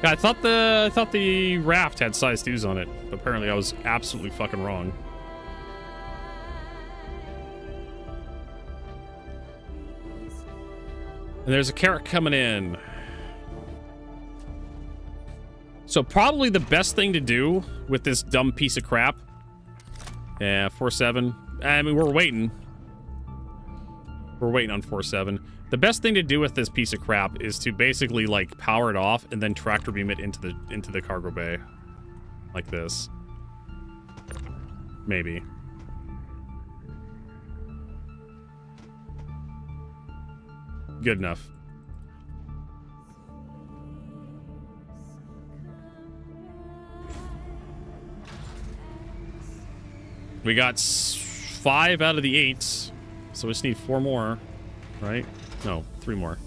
[SPEAKER 1] God, I thought the raft had size 2s on it, but apparently I was absolutely fucking wrong. And there's a carrot coming in. So probably the best thing to do with this dumb piece of crap. Yeah, 4-7. I mean, we're waiting. We're waiting on 4-7. The best thing to do with this piece of crap is to basically, like, power it off and then tractor beam it into the cargo bay. Like this. Maybe. Good enough. We got 5 out of the 8, so we just need 4 more, right? No, 3 more.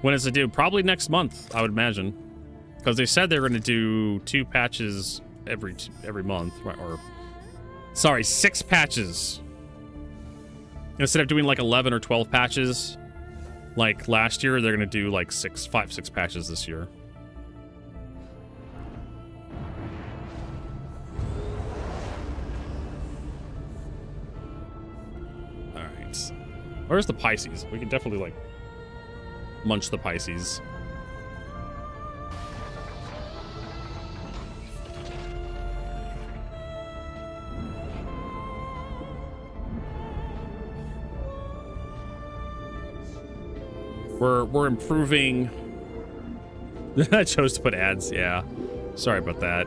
[SPEAKER 1] When is it due? Probably next month, I would imagine, because they said they're going to do 2 patches every month, or sorry, 6 patches instead of doing like 11 or 12 patches like last year. They're going to do like 6 patches this year. Where's the Pisces? We can definitely, like, munch the Pisces. We're improving. I chose to put ads, yeah. Sorry about that.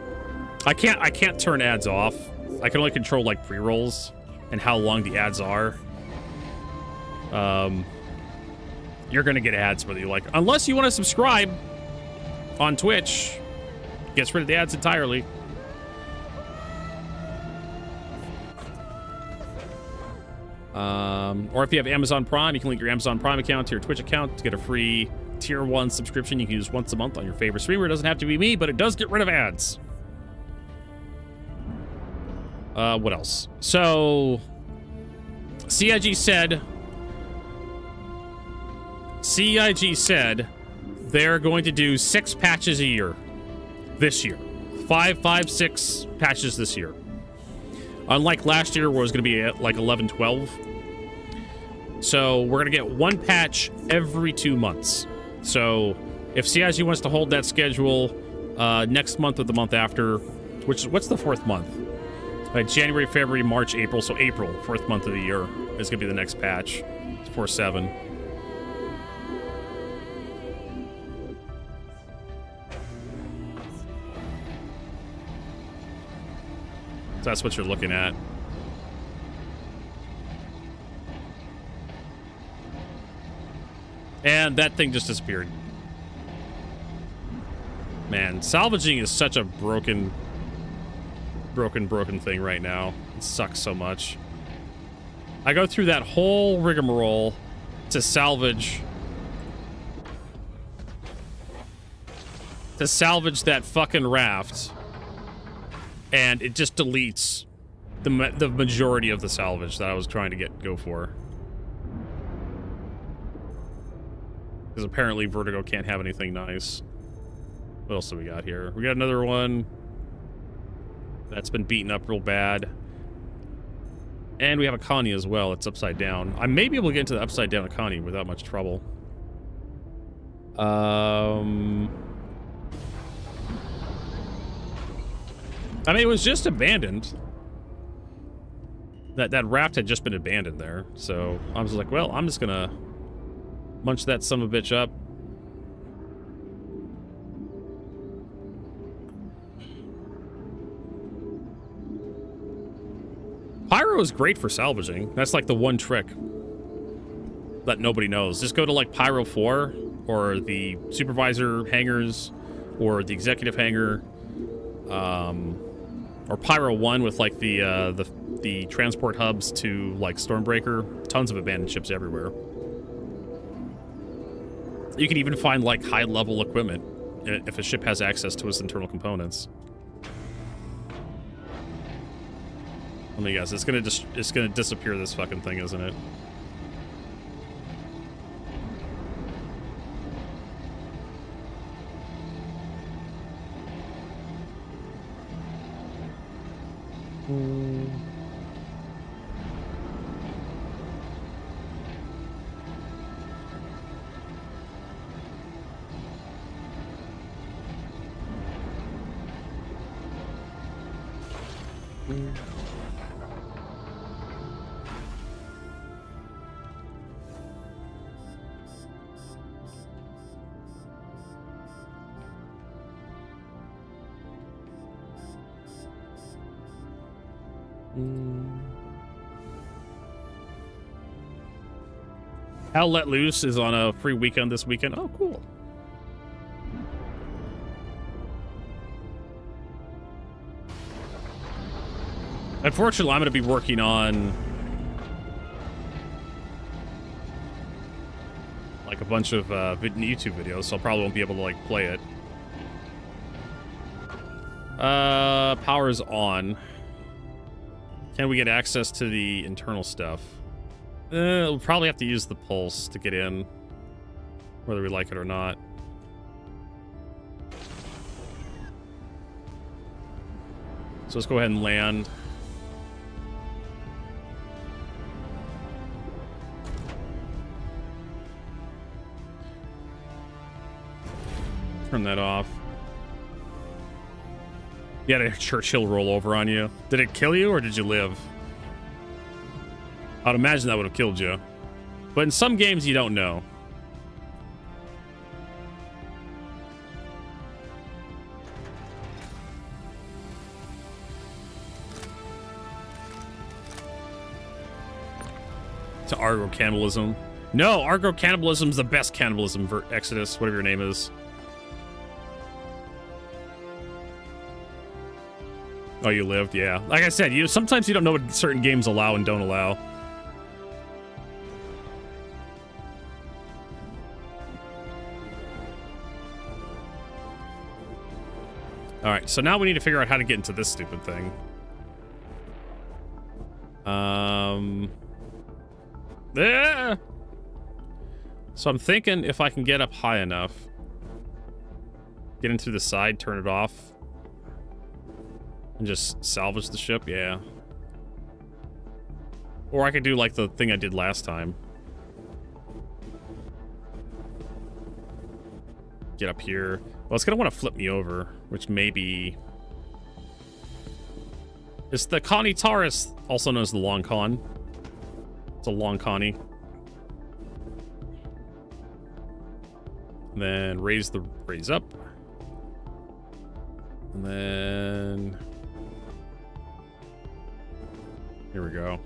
[SPEAKER 1] I can't turn ads off. I can only control, like, pre-rolls and how long the ads are. You're gonna get ads whether you like, unless you want to subscribe on Twitch. Gets rid of the ads entirely. Or if you have Amazon Prime, you can link your Amazon Prime account to your Twitch account to get a free Tier 1 subscription you can use once a month on your favorite streamer. It doesn't have to be me, but it does get rid of ads. What else? So, CIG said they're going to do 6 patches a year this year. 6 patches this year. Unlike last year where it was going to be at like 11, 12. So we're going to get 1 patch every 2 months. So if CIG wants to hold that schedule next month or the month after, what's the 4th month? January, February, March, April. So April, 4th month of the year, is going to be the next patch. It's 4.7. So that's what you're looking at. And that thing just disappeared. Man, salvaging is such a broken thing right now. It sucks so much. I go through that whole rigmarole to salvage that fucking raft, and it just deletes the majority of the salvage that I was trying to go for. Because apparently Vertigo can't have anything nice. What else do we got here? We got another one that's been beaten up real bad. And we have a Connie as well. It's upside down. I may be able to get into the upside down Connie without much trouble. I mean, it was just abandoned. That raft had just been abandoned there. So I was like, well, I'm just gonna munch that son of a bitch up. Pyro is great for salvaging. That's like the one trick that nobody knows. Just go to like Pyro 4 or the supervisor hangars or the executive hangar, or Pyro 1 with like the transport hubs to like Stormbreaker. Tons of abandoned ships everywhere. You can even find like high level equipment if a ship has access to its internal components. Let me guess, it's gonna disappear, this fucking thing, isn't it? Hell Let Loose is on a free weekend this weekend. Oh, cool. Unfortunately, I'm going to be working on like a bunch of YouTube videos, so I probably won't be able to like play it. Power's on. Can we get access to the internal stuff? We'll probably have to use the pulse to get in, whether we like it or not. So let's go ahead and land. Turn that off. You had a Churchill roll over on you. Did it kill you or did you live? I'd imagine that would have killed you. But in some games, you don't know. To Argo cannibalism. No, Argo cannibalism is the best cannibalism for Exodus, whatever your name is. Oh, you lived? Yeah. Like I said, sometimes you don't know what certain games allow and don't allow. Alright, so now we need to figure out how to get into this stupid thing. Yeah. So I'm thinking if I can get up high enough, get in through the side, turn it off, and just salvage the ship. Yeah. Or I could do like the thing I did last time. Get up here. Well, it's gonna want to flip me over, which maybe... It's the Connie Taurus, also known as the Long Con. It's a Long Connie. And then raise up. And then... Here we go.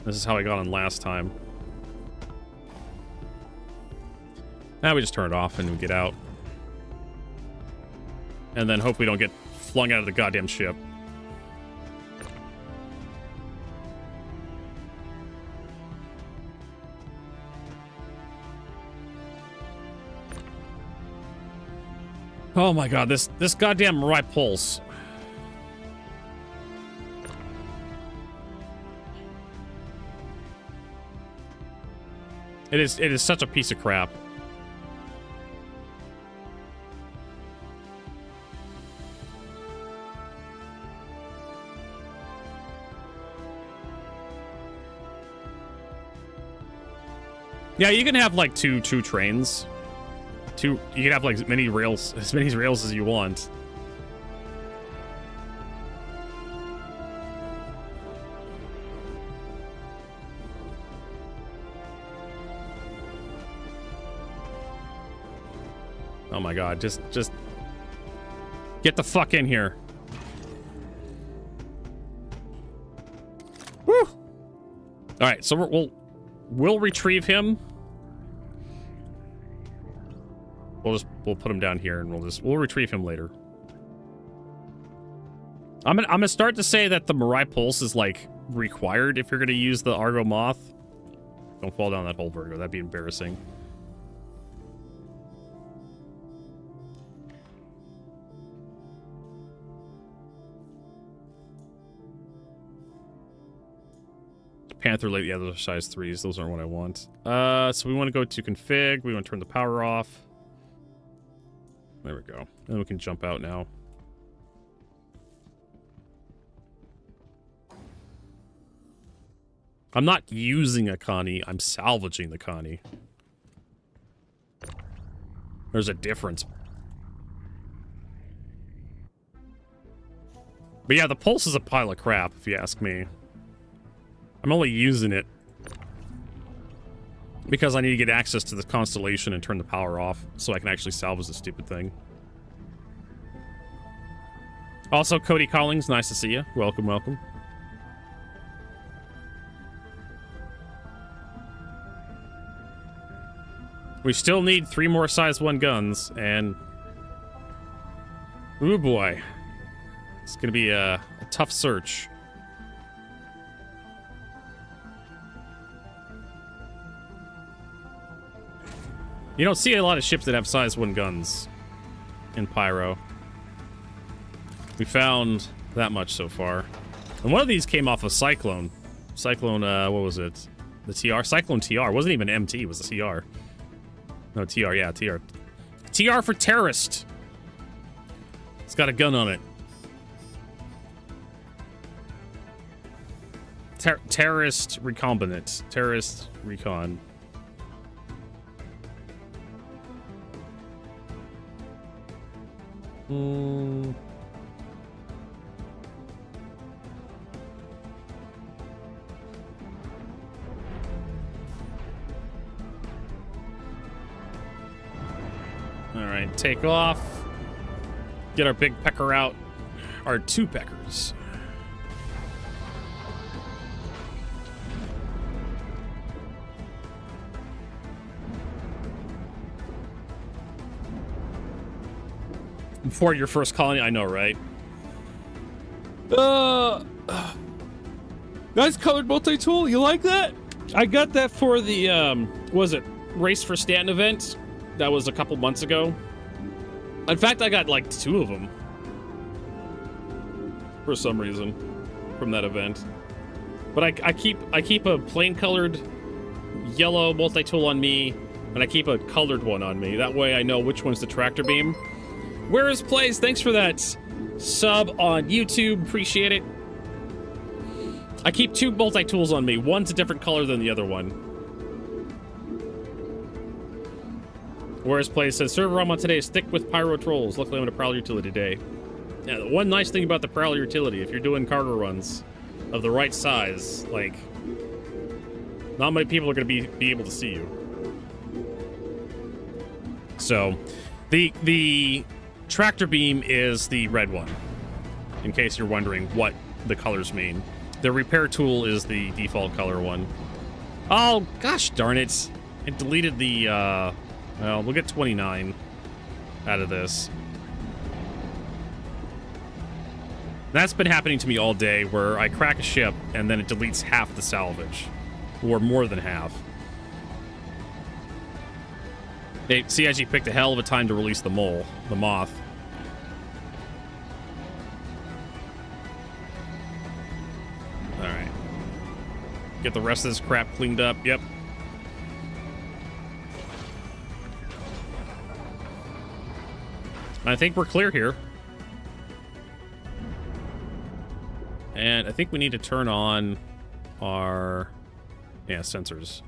[SPEAKER 1] This is how I got on last time. Now we just turn it off and we get out. And then hope we don't get flung out of the goddamn ship. Oh my god, this goddamn Mirai pulse. It is such a piece of crap. Yeah, you can have like two trains. You can have like as many rails as you want. Oh my god, just get the fuck in here. Woo! All right, so we'll retrieve him. We'll put him down here and we'll retrieve him later. I'm gonna start to say that the Mirai Pulse is like required if you're gonna use the Argo Moth. Don't fall down that hole, Virgo. That'd be embarrassing. Panther Late, yeah, those are size 3s. Those aren't what I want. So we want to go to config. We want to turn the power off. There we go. Then we can jump out now. I'm not using a Connie. I'm salvaging the Connie. There's a difference. But yeah, the Pulse is a pile of crap, if you ask me. I'm only using it because I need to get access to the constellation and turn the power off so I can actually salvage the stupid thing. Also, Cody Collings, nice to see you. Welcome, welcome. We still need 3 more size 1 guns, and... ooh boy. It's gonna be a tough search. You don't see a lot of ships that have size 1 guns in Pyro. We found that much so far. And one of these came off a Cyclone. Cyclone, what was it? The TR? Cyclone TR. It wasn't even MT, it was a TR. No, TR, yeah, TR. TR for terrorist. It's got a gun on it. Terrorist recombinant. Terrorist recon. Alright, take off. Get our big pecker out. Our 2 peckers. Before your first colony, I know, right? Nice colored multi-tool. You like that? I got that for the what was it, Race for Stanton event? That was a couple months ago. In fact, I got like 2 of them for some reason from that event. But I keep a plain colored yellow multi-tool on me, and I keep a colored one on me. That way I know which one's the tractor beam. Where is Plays? Thanks for that sub on YouTube. Appreciate it. I keep 2 multi-tools on me. One's a different color than the other one. Whereas Plays says, server I'm on today is thick with Pyro trolls. Luckily I'm in a Prowler utility today. Yeah, the one nice thing about the Prowler utility, if you're doing cargo runs of the right size, like, not many people are going to be able to see you. So, the tractor beam is the red one, in case you're wondering what the colors mean. The repair tool is the default color one. Oh, gosh darn it. I deleted the, well, we'll get 29 out of this. That's been happening to me all day, where I crack a ship and then it deletes half the salvage. Or more than half. Hey, CIG picked a hell of a time to release the moth. Alright. Get the rest of this crap cleaned up, yep. I think we're clear here. And I think we need to turn on our... yeah, sensors.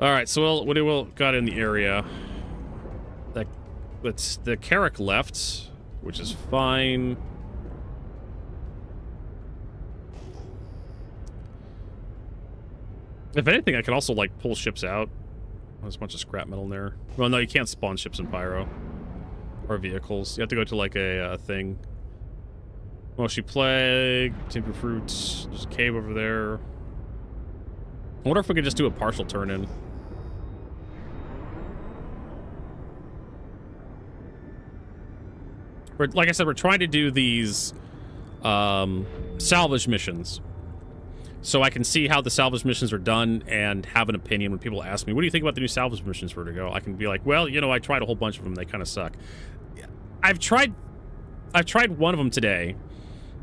[SPEAKER 1] Alright, so what do we got in the area? That's the Carrack left, which is fine. If anything, I could also, like, pull ships out. There's a bunch of scrap metal in there. Well, no, you can't spawn ships in Pyro. Or vehicles. You have to go to, like, a thing. Moshi Plague, Timber Fruits, there's a cave over there. I wonder if we could just do a partial turn-in. Like I said, we're trying to do these salvage missions. So I can see how the salvage missions are done and have an opinion when people ask me, what do you think about the new salvage missions, Vertigo? I can be like, well, you know, I tried a whole bunch of them. They kind of suck. I've tried one of them today.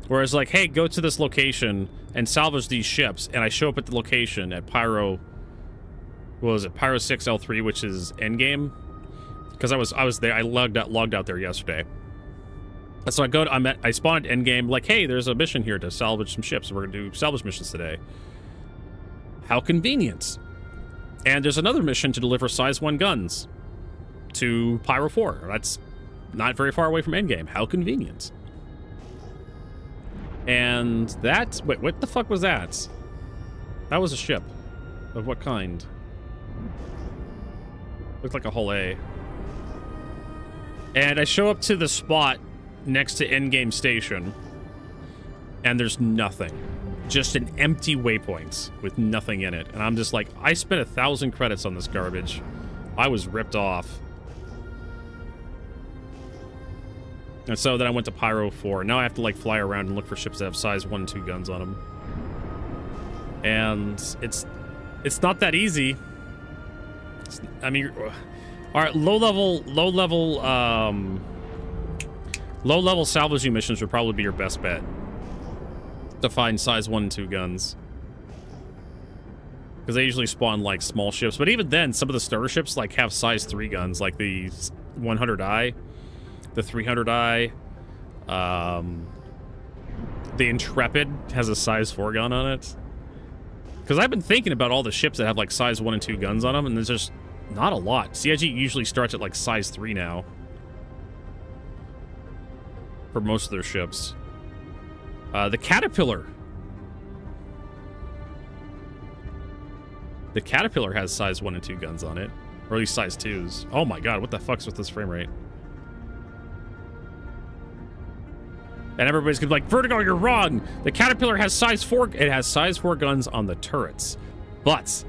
[SPEAKER 1] Where it's like, hey, go to this location and salvage these ships, and I show up at the location at Pyro. What was it? Pyro 6 L3, which is endgame. Because I was there. I logged out there yesterday. And so I spawned endgame. Like, hey, there's a mission here to salvage some ships. We're gonna do salvage missions today. How convenient! And there's another mission to deliver size 1 guns to Pyro 4. That's not very far away from endgame. How convenient! And that... wait, what the fuck was that? That was a ship. Of what kind? Looked like a hull A. And I show up to the spot next to endgame station. And there's nothing. Just an empty waypoint with nothing in it. And I'm just like, I spent 1,000 credits on this garbage. I was ripped off. And so then I went to Pyro 4. Now I have to, like, fly around and look for ships that have size 1 and 2 guns on them. And it's not that easy. I mean, alright, low level salvaging missions would probably be your best bet to find size 1 and 2 guns. Because they usually spawn, like, small ships. But even then, some of the starter ships, like, have size 3 guns, like the 100i. The 300i, the Intrepid has a size 4 gun on it. Because I've been thinking about all the ships that have like size 1 and 2 guns on them, and there's just not a lot. CIG usually starts at like size 3 now. For most of their ships. The Caterpillar. The Caterpillar has size 1 and 2 guns on it. Or at least size 2s. Oh my god, what the fuck's with this frame rate? And everybody's gonna be like, Vertigo, you're wrong! The Caterpillar has size 4... it has size 4 guns on the turrets. But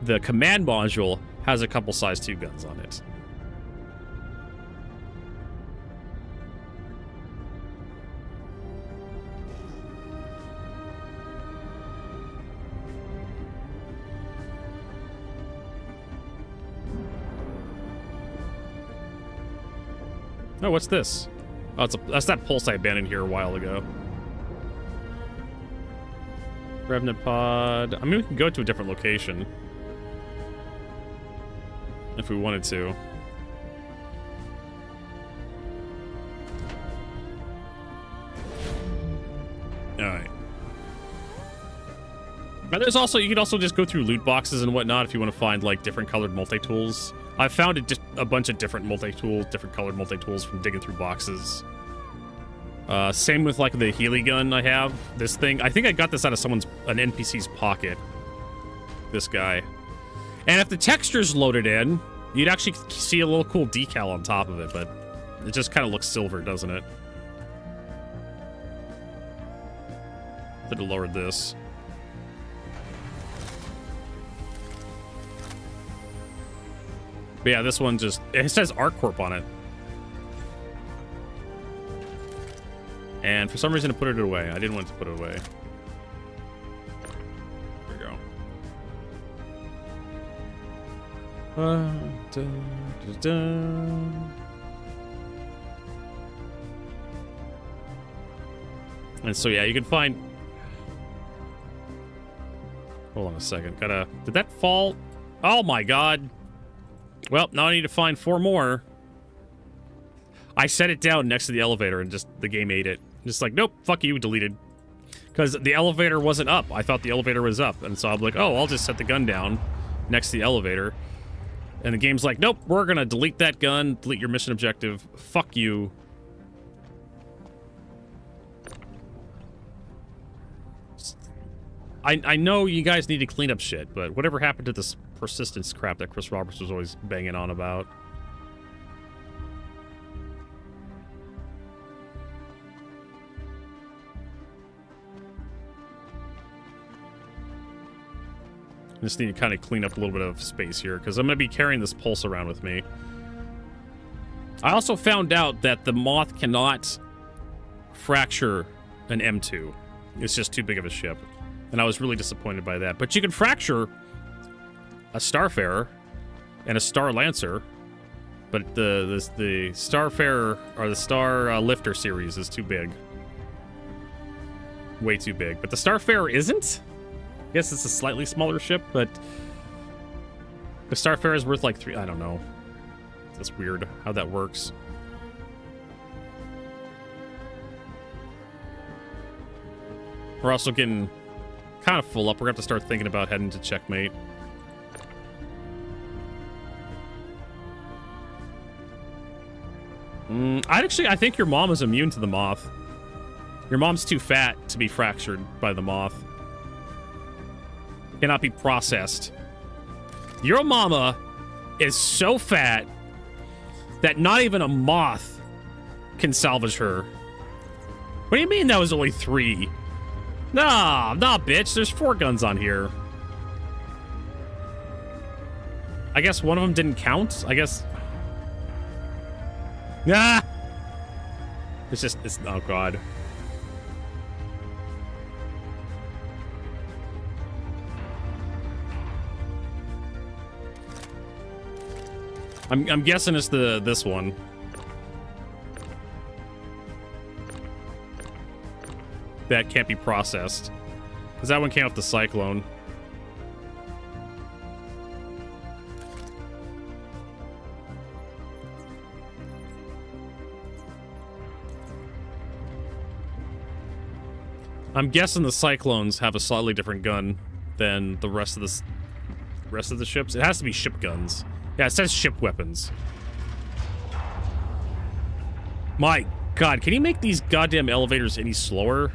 [SPEAKER 1] the command module has a couple size 2 guns on it. Oh, what's this? Oh, that's that pulse I abandoned here a while ago. Revenant pod. I mean, we can go to a different location. If we wanted to. Alright. But there's also, you could also just go through loot boxes and whatnot if you want to find, like, different colored multi-tools. I've found just a bunch of different multi-tools, different colored multi-tools from digging through boxes. Same with, like, the Healy gun I have. This thing, I think I got this out of an NPC's pocket. This guy. And if the texture's loaded in, you'd actually see a little cool decal on top of it, but it just kind of looks silver, doesn't it? Could have lowered this. But yeah, this one just... It says ArcCorp on it. And for some reason I put it away. I didn't want to put it away. There we go. And so yeah, you can find... Hold on a second. Gotta... Did that fall? Oh my god. Well, now I need to find 4 more. I set it down next to the elevator and just the game ate it. Just like, nope, fuck you, deleted. Because the elevator wasn't up. I thought the elevator was up. And so I'm like, oh, I'll just set the gun down next to the elevator. And the game's like, nope, we're gonna delete that gun, delete your mission objective. Fuck you. I know you guys need to clean up shit, but whatever happened to this persistence crap that Chris Roberts was always banging on about? I just need to kind of clean up a little bit of space here, because I'm going to be carrying this pulse around with me. I also found out that the Moth cannot fracture an M2. It's just too big of a ship. And I was really disappointed by that. But you can fracture a Starfarer and a Star Lancer, but the Starfarer or the Star Lifter series is too big. Way too big. But the Starfarer isn't? I guess it's a slightly smaller ship, but the Starfarer is worth like 3. I don't know. It's weird how that works. We're also getting kind of full up. We're gonna have to start thinking about heading to Checkmate. I think your mom is immune to the Moth. Your mom's too fat to be fractured by the Moth. Cannot be processed. Your mama is so fat that not even a Moth can salvage her. What do you mean that was only 3? Nah, bitch. There's 4 guns on here. I guess one of them didn't count. I guess... Ah! It's oh god. I'm guessing it's this one. That can't be processed. Because that one came off the Cyclone. I'm guessing the Cyclones have a slightly different gun than the rest of the ships. It has to be ship guns. Yeah, it says ship weapons. My god, can you make these goddamn elevators any slower?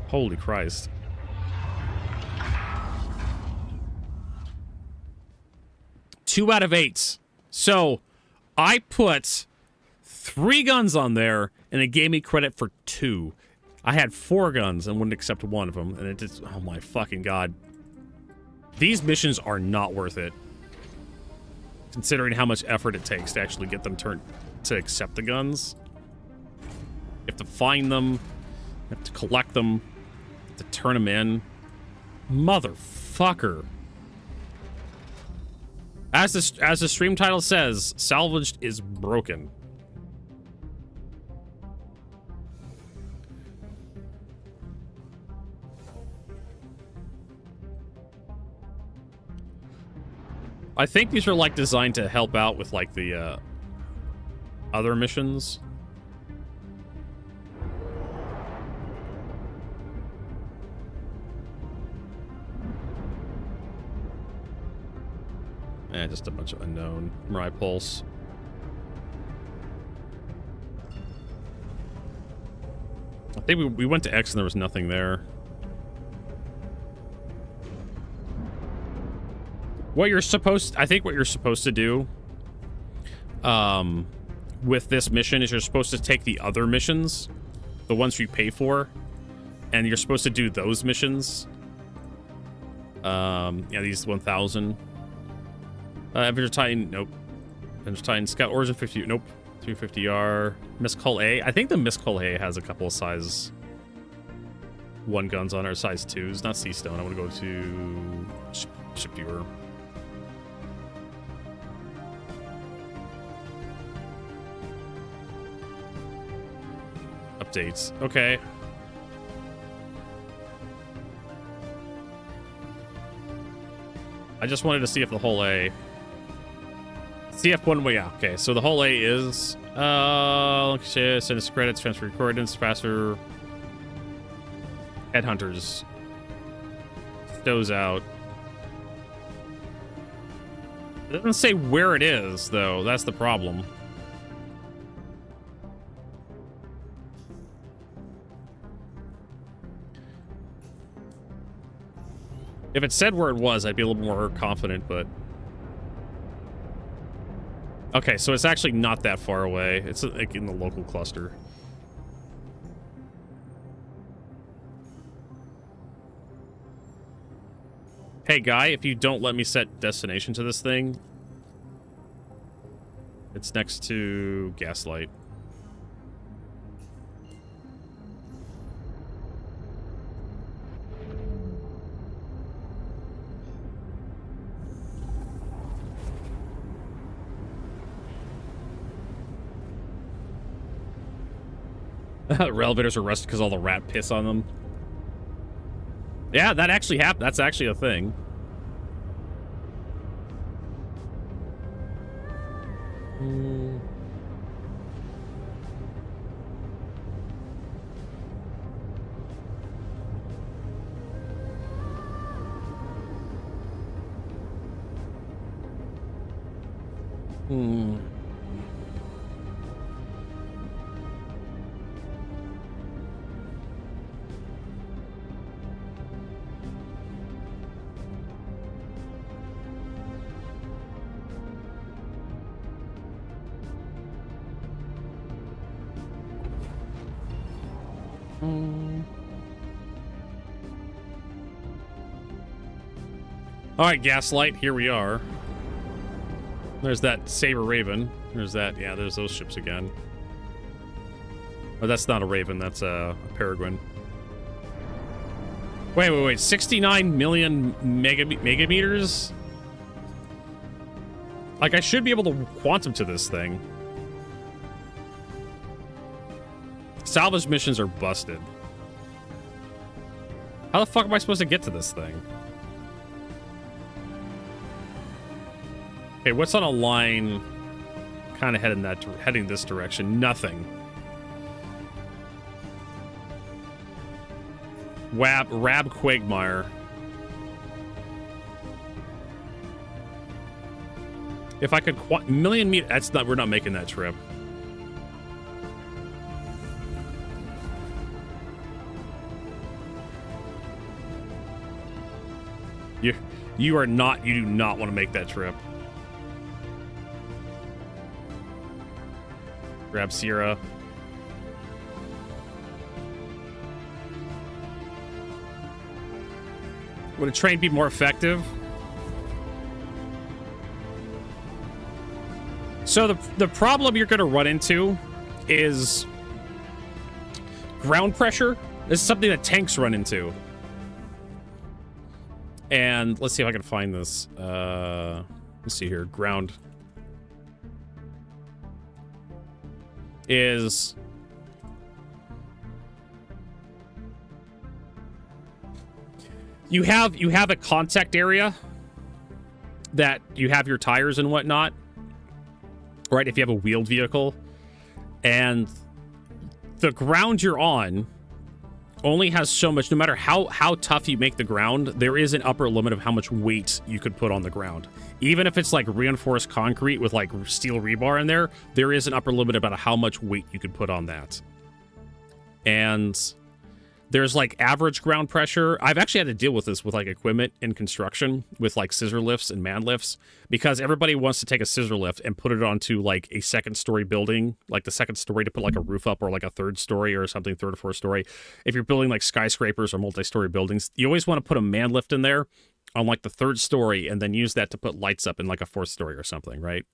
[SPEAKER 1] Holy Christ. Two out of 8. So, I put 3 guns on there, and it gave me credit for 2. I had 4 guns and wouldn't accept 1 of them, and it just... Oh my fucking god. These missions are not worth it. Considering how much effort it takes to actually get them to accept the guns. You have to find them. You have to collect them. You have to turn them in. Motherfucker. As the stream title says, Salvaged is broken. I think these are like designed to help out with like the other missions. Just a bunch of unknown. Mirai Pulse. I think we went to X and there was nothing there. I think what you're supposed to do with this mission is you're supposed to take the other missions, the ones you pay for, and you're supposed to do those missions. Yeah, these 1,000. Avenger Titan, nope. Avenger Titan, Scout Origin 50, nope. 350R. Mist Hull A. I think the Mist Hull A has a couple of size 1 guns on it, or size 2s. Not Sea Stone. I want to go to Ship Viewer. Updates. Okay. I just wanted to see if the Hull A... CF1 way, yeah, okay. So the Hull A is send us credits, transfer coordinates, faster headhunters. Stows out. It doesn't say where it is, though. That's the problem. If it said where it was, I'd be a little more confident, but... Okay, so it's actually not that far away. It's like in the local cluster. Hey, guy, if you don't let me set destination to this thing, it's next to Gaslight. Elevators are rusted because all the rat piss on them. Yeah, that actually happened. That's actually a thing. All right, Gaslight, here we are. There's that Saber Raven. There's that, yeah, there's those ships again. Oh, that's not a Raven, that's a Peregrine. Wait. 69 million megameters? Like, I should be able to quantum to this thing. Salvage missions are busted. How the fuck am I supposed to get to this thing? Okay, what's on a line kind of heading this direction? Nothing. Rab Quagmire. If I could million meter, that's not, we're not making that trip. You do not want to make that trip. Grab Sierra. Would a train be more effective? So the problem you're going to run into is ground pressure. This is something that tanks run into. And let's see if I can find this. Let's see here. Ground is you have a contact area that you have your tires and whatnot, right? If you have a wheeled vehicle, and the ground you're on only has so much, no matter how tough you make the ground, there is an upper limit of how much weight you could put on the ground. Even if it's like reinforced concrete with like steel rebar in there, there is an upper limit about how much weight you could put on that. And there's like average ground pressure. I've actually had to deal with this with like equipment in construction with like scissor lifts and man lifts, because everybody wants to take a scissor lift and put it onto like a second story building, like the second story to put like a roof up, or like a third story or something, third or fourth story. If you're building like skyscrapers or multi-story buildings, you always want to put a man lift in there on like the third story and then use that to put lights up in like a fourth story or something, right?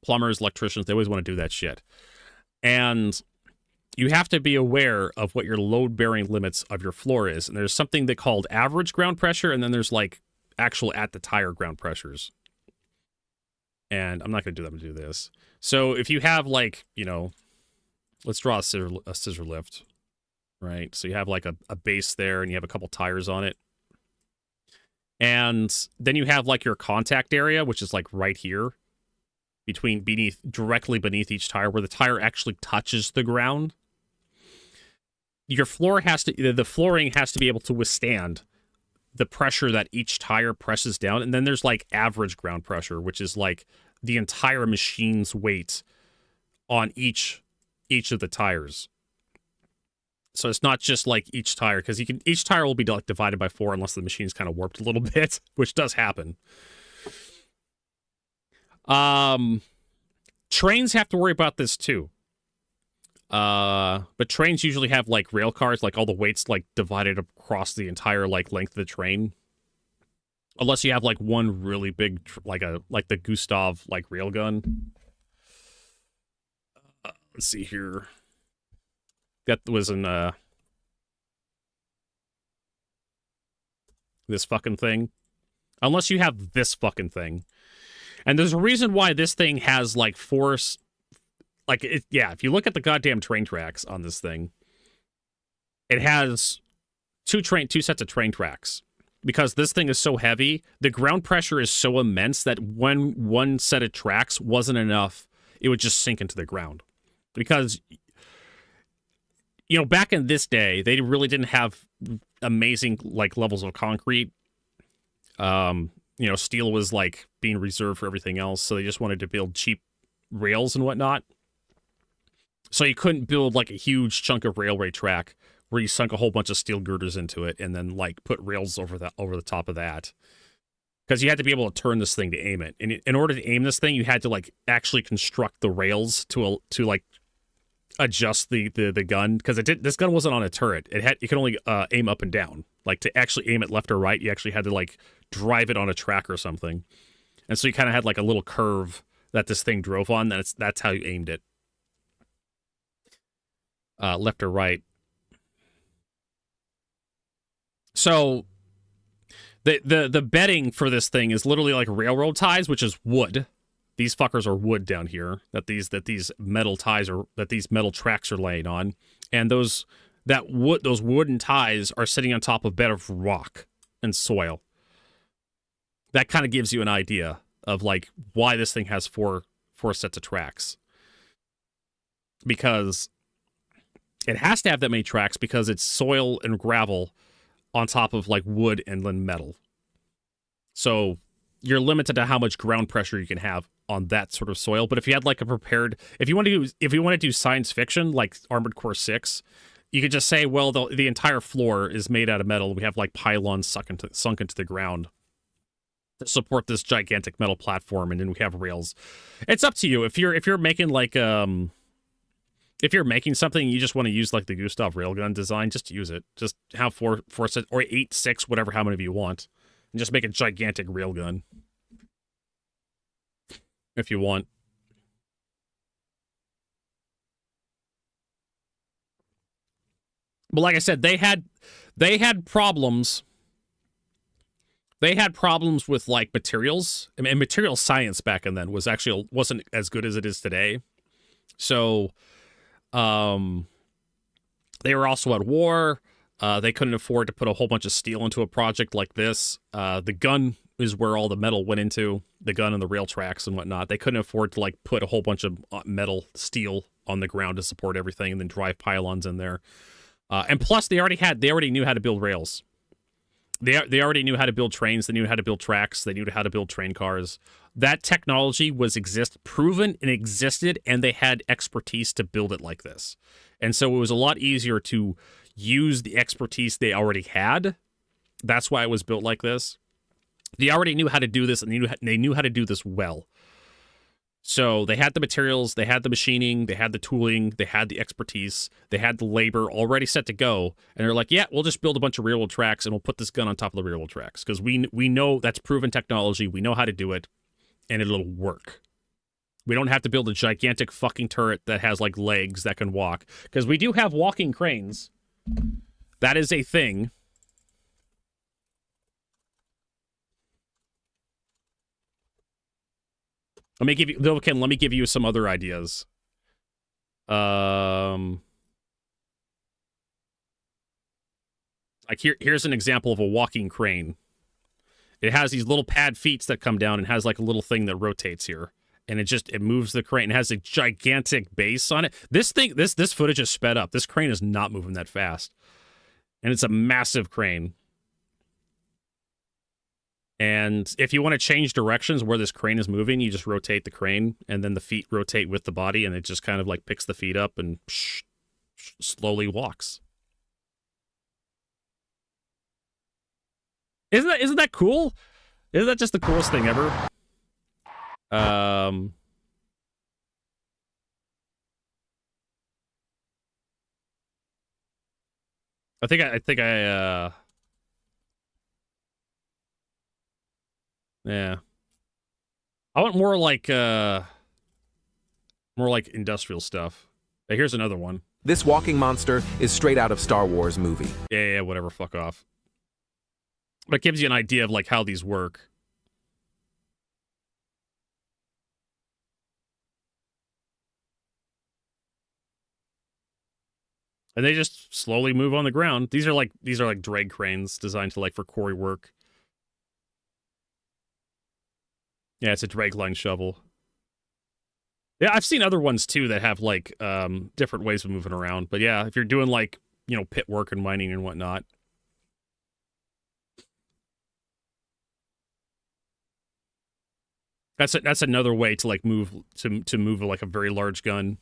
[SPEAKER 1] Plumbers, electricians, they always want to do that shit. And you have to be aware of what your load-bearing limits of your floor is. And there's something they called average ground pressure, and then there's like actual at-the-tire ground pressures. And I'm not going to do that. I'm going to do this. So if you have like, you know, let's draw a scissor lift, right? So you have like a base there, and you have a couple tires on it. And then you have like your contact area, which is like right here, directly beneath each tire, where the tire actually touches the ground. Your floor the flooring has to be able to withstand the pressure that each tire presses down. And then there's like average ground pressure, which is like the entire machine's weight on each of the tires. So it's not just like each tire, because each tire will be like divided by 4 unless the machine's kind of warped a little bit, which does happen. Trains have to worry about this too. But trains usually have like rail cars, like all the weight's like divided across the entire like length of the train. Unless you have like one really big, like the Gustav like railgun. Let's see here. That was in this fucking thing. Unless you have this fucking thing. And there's a reason why this thing has like force. Like, if you look at the goddamn train tracks on this thing, it has two sets of train tracks. Because this thing is so heavy, the ground pressure is so immense that when one set of tracks wasn't enough, it would just sink into the ground. Because, you know, back in this day, they really didn't have amazing like levels of concrete. You know, steel was like being reserved for everything else, so they just wanted to build cheap rails and whatnot. So you couldn't build like a huge chunk of railway track where you sunk a whole bunch of steel girders into it and then like put rails over the top of that. Because you had to be able to turn this thing to aim it. And in order to aim this thing, you had to like actually construct the rails to like adjust the gun. Because this gun wasn't on a turret. You could only aim up and down. Like to actually aim it left or right, you actually had to like drive it on a track or something. And so you kind of had like a little curve that this thing drove on. That's how you aimed it. Left or right. So the bedding for this thing is literally like railroad ties, which is wood. These fuckers are wood down here that these metal ties that these metal tracks are laying on, and those wooden ties are sitting on top of a bed of rock and soil. That kind of gives you an idea of like why this thing has four sets of tracks. Because it has to have that many tracks because it's soil and gravel on top of like wood and then metal. So you're limited to how much ground pressure you can have on that sort of soil. But if you had like if you want to do science fiction like Armored Core 6, you could just say, well, the entire floor is made out of metal. We have like pylons sunk into the ground to support this gigantic metal platform, and then we have rails. It's up to you. If you're making like if you're making something, you just want to use like the Gustav railgun design, just use it. Just have four sets, or 8, 6, whatever, how many of you want. And just make a gigantic railgun. If you want. But like I said, they had problems. They had problems with like materials. I mean, material science back then wasn't as good as it is today. So they were also at war. They couldn't afford to put a whole bunch of steel into a project like this. The gun is where all the metal went into the gun and the rail tracks and whatnot. They couldn't afford to like put a whole bunch of metal steel on the ground to support everything and then drive pylons in there. And plus, they already knew how to build rails. They already knew how to build trains. They knew how to build tracks. They knew how to build train cars. That technology was proven and existed, and they had expertise to build it like this. And so it was a lot easier to use the expertise they already had. That's why it was built like this. They already knew how to do this, and they knew how to do this well. So they had the materials, they had the machining, they had the tooling, they had the expertise, they had the labor already set to go. And they're like, yeah, we'll just build a bunch of railroad tracks and we'll put this gun on top of the railroad tracks. Because we know that's proven technology. We know how to do it, and it'll work. We don't have to build a gigantic fucking turret that has like legs that can walk. Because we do have walking cranes. That is a thing. Let me give you some other ideas. Like here's an example of a walking crane. It has these little pad feet that come down and has like a little thing that rotates here. And it moves the crane. It has a gigantic base on it. This footage is sped up. This crane is not moving that fast. And it's a massive crane. And if you want to change directions where this crane is moving, you just rotate the crane, and then the feet rotate with the body, and it just kind of like picks the feet up and slowly walks. Isn't that cool? Isn't that just the coolest thing ever? I think yeah. I want more like industrial stuff. Hey, here's another one.
[SPEAKER 10] This walking monster is straight out of Star Wars movie.
[SPEAKER 1] Yeah, whatever, fuck off. But it gives you an idea of like how these work. And they just slowly move on the ground. These are like drag cranes designed to like for quarry work. Yeah, it's a dragline shovel. Yeah, I've seen other ones too that have like different ways of moving around. But yeah, if you're doing like, you know, pit work and mining and whatnot. That's another way to like move like a very large gun.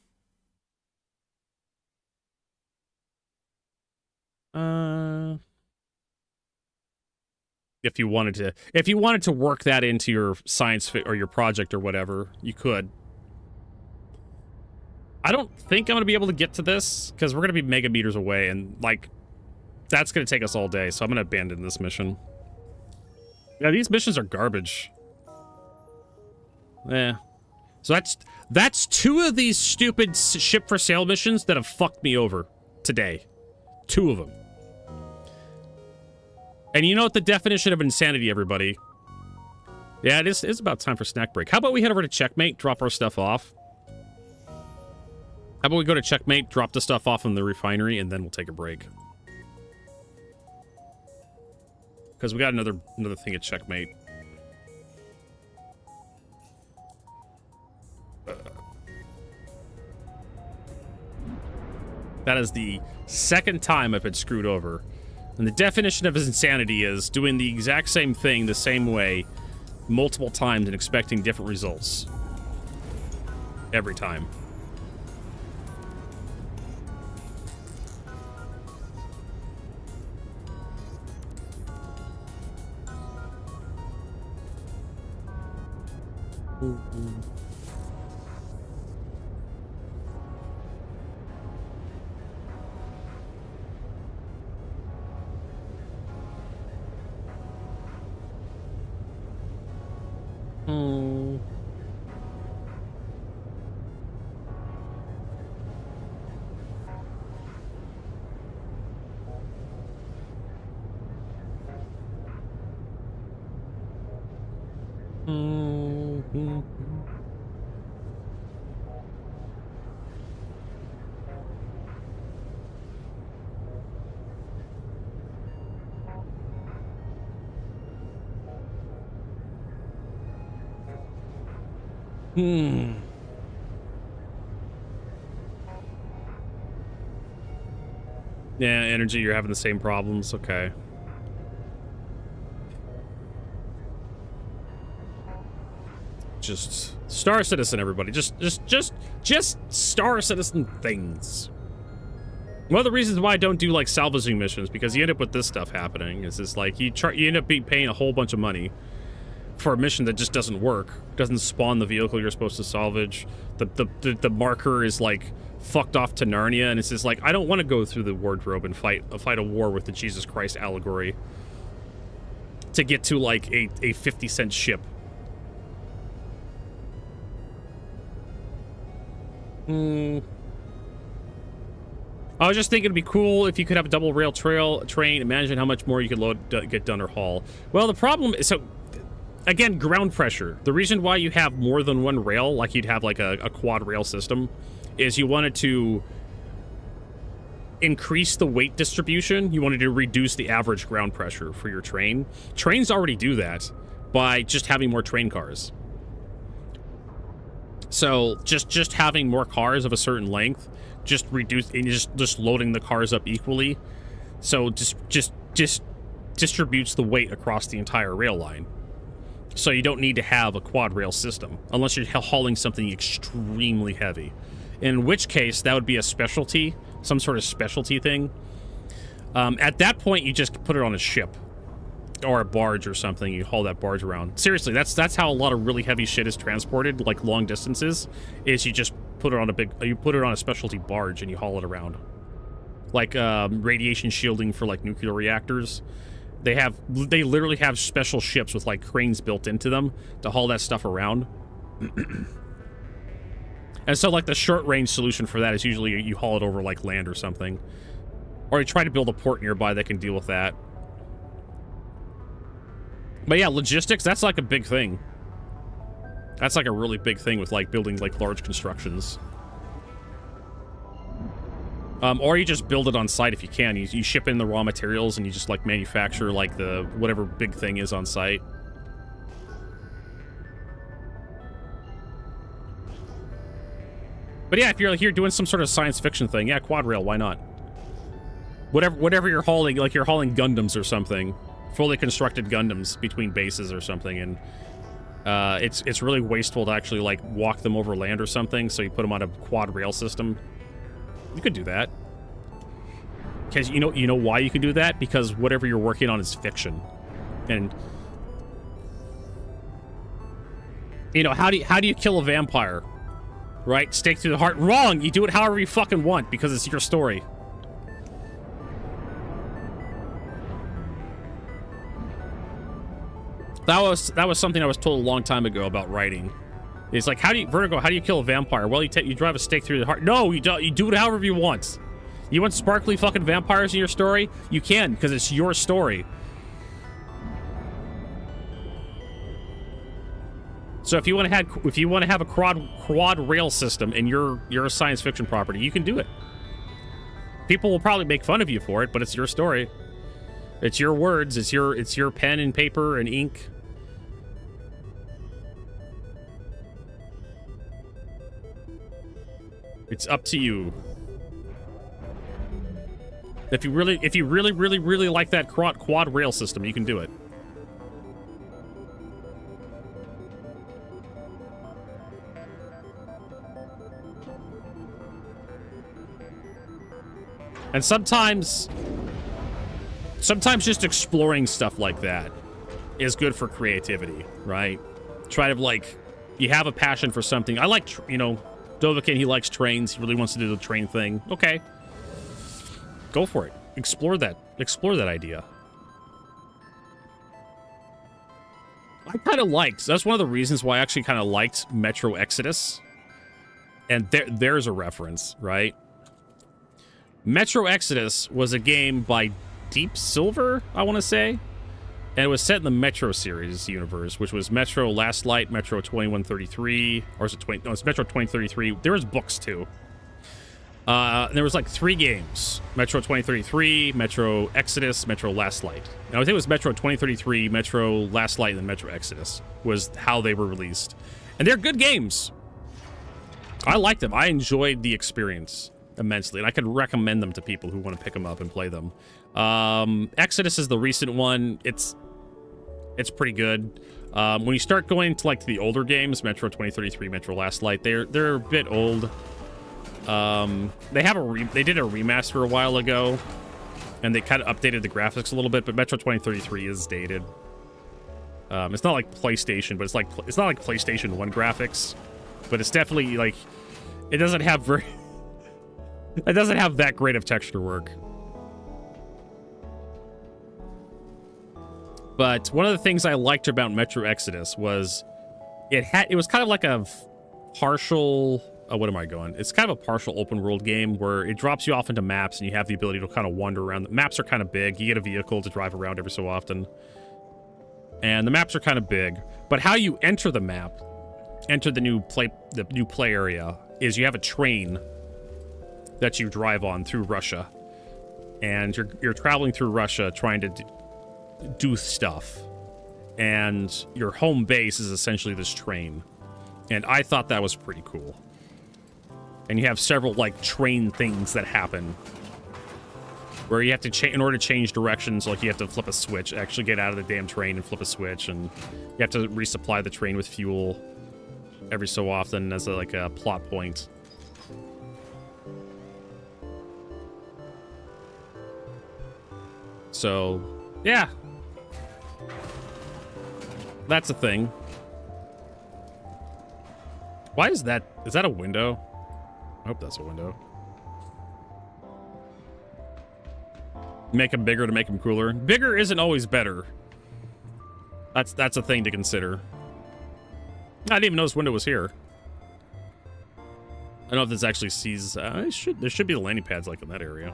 [SPEAKER 1] If you wanted to work that into your science or your project or whatever, you could. I don't think I'm going to be able to get to this because we're going to be megameters away, and like that's going to take us all day, so I'm going to abandon this mission. Yeah, these missions are garbage. Yeah. So that's two of these stupid ship for sale missions that have fucked me over today. Two of them. And you know what the definition of insanity, everybody? Yeah, it's about time for snack break. How about we head over to Checkmate, drop our stuff off? How about we go to Checkmate, drop the stuff off in the refinery, and then we'll take a break. Because we got another thing at Checkmate. That is the second time I've been screwed over. And the definition of insanity is doing the exact same thing the same way multiple times and expecting different results. Every time. Yeah, energy, you're having the same problems. Okay. Just Star Citizen, everybody. Just Star Citizen things. One of the reasons why I don't do like salvaging missions, because you end up with this stuff happening. Is this like you end up paying a whole bunch of money for a mission that just doesn't work, doesn't spawn the vehicle you're supposed to salvage. The marker is like fucked off to Narnia, and it's just like I don't want to go through the wardrobe and fight a war with the Jesus Christ allegory to get to like a 50-cent ship. I was just thinking it'd be cool if you could have a double rail train. Imagine how much more you could get done or haul. Well, the problem is, so again, ground pressure. The reason why you have more than one rail, like you'd have like a quad rail system, is you wanted to increase the weight distribution. You wanted to reduce the average ground pressure for your train. Trains already do that by just having more train cars. So just having more cars of a certain length, just loading the cars up equally, so just distributes the weight across the entire rail line. So you don't need to have a quad rail system unless you're hauling something extremely heavy, in which case that would be a specialty, some sort of specialty thing. At that point, you just put it on a ship or a barge or something. You haul that barge around. Seriously, that's how a lot of really heavy shit is transported, like long distances. Is you just put it on a specialty barge and you haul it around, like radiation shielding for like nuclear reactors. They literally have special ships with like cranes built into them to haul that stuff around. And so like the short range solution for that is usually you haul it over like land or something, or you try to build a port nearby that can deal with that. But yeah, logistics, that's like a big thing. That's like a really big thing with like building like large constructions. Or you just build it on site if you can. You ship in the raw materials and you just like manufacture like the whatever big thing is on site. But yeah, if you're here doing some sort of science fiction thing, yeah, quad rail, why not? Whatever you're hauling, like you're hauling Gundams or something. Fully constructed Gundams between bases or something, and it's really wasteful to actually like walk them over land or something, so you put them on a quad rail system. You could do that. Because you know why you can do that? Because whatever you're working on is fiction. And you know, how do you kill a vampire? Right? Stake through the heart. Wrong! You do it however you fucking want because it's your story. That was something I was told a long time ago about writing. It's like, how do you kill a vampire? Well, you drive a stake through the heart. No, you don't. You do it however you want. You want sparkly fucking vampires in your story? You can, because it's your story. So if you want to have a quad rail system in your science fiction property, you can do it. People will probably make fun of you for it, but it's your story. It's your words. It's your pen and paper and ink. It's up to you. If you really like that quad rail system, you can do it. And sometimes just exploring stuff like that is good for creativity, right? Try to, like, you have a passion for something. I like, Dovahkiin, he likes trains. He really wants to do the train thing. Okay. Go for it. Explore that idea. I kind of liked, that's one of the reasons why I actually kind of liked Metro Exodus. And there's a reference, right? Metro Exodus was a game by Deep Silver, I want to say. And it was set in the Metro series universe, which was Metro Last Light, Metro 2133, or is it 20? No, it's Metro 2033. There was books too. And there was like 3 games: Metro 2033, Metro Exodus, Metro Last Light. And I think it was Metro 2033, Metro Last Light, and then Metro Exodus was how they were released. And they're good games. I like them. I enjoyed the experience immensely, and I could recommend them to people who want to pick them up and play them. Exodus is the recent one. It's pretty good. When you start going to like the older games, Metro 2033, Metro Last Light, they're a bit old. They did a remaster a while ago, and they kind of updated the graphics a little bit. But Metro 2033 is dated. It's not like PlayStation, but it's not like PlayStation 1 graphics, but it's definitely like it doesn't have that great of texture work. But one of the things I liked about Metro Exodus was it was kind of like a partial. Oh, what am I going? It's kind of a partial open world game where it drops you off into maps and you have the ability to kind of wander around. The maps are kind of big. You get a vehicle to drive around every so often. And the maps are kind of big, but how you enter the map, enter the new play area, is you have a train that you drive on through Russia, and you're traveling through Russia trying to do stuff, and your home base is essentially this train, and I thought that was pretty cool. And you have several like train things that happen, where you have to in order to change directions, like you have to flip a switch, actually get out of the damn train and flip a switch, and you have to resupply the train with fuel every so often as a plot point. So, yeah. That's a thing. Why is that? Is that a window? I hope that's a window. Make them bigger to make them cooler. Bigger isn't always better. That's a thing to consider. I didn't even know this window was here. I don't know if this actually sees... there should be the landing pads like in that area.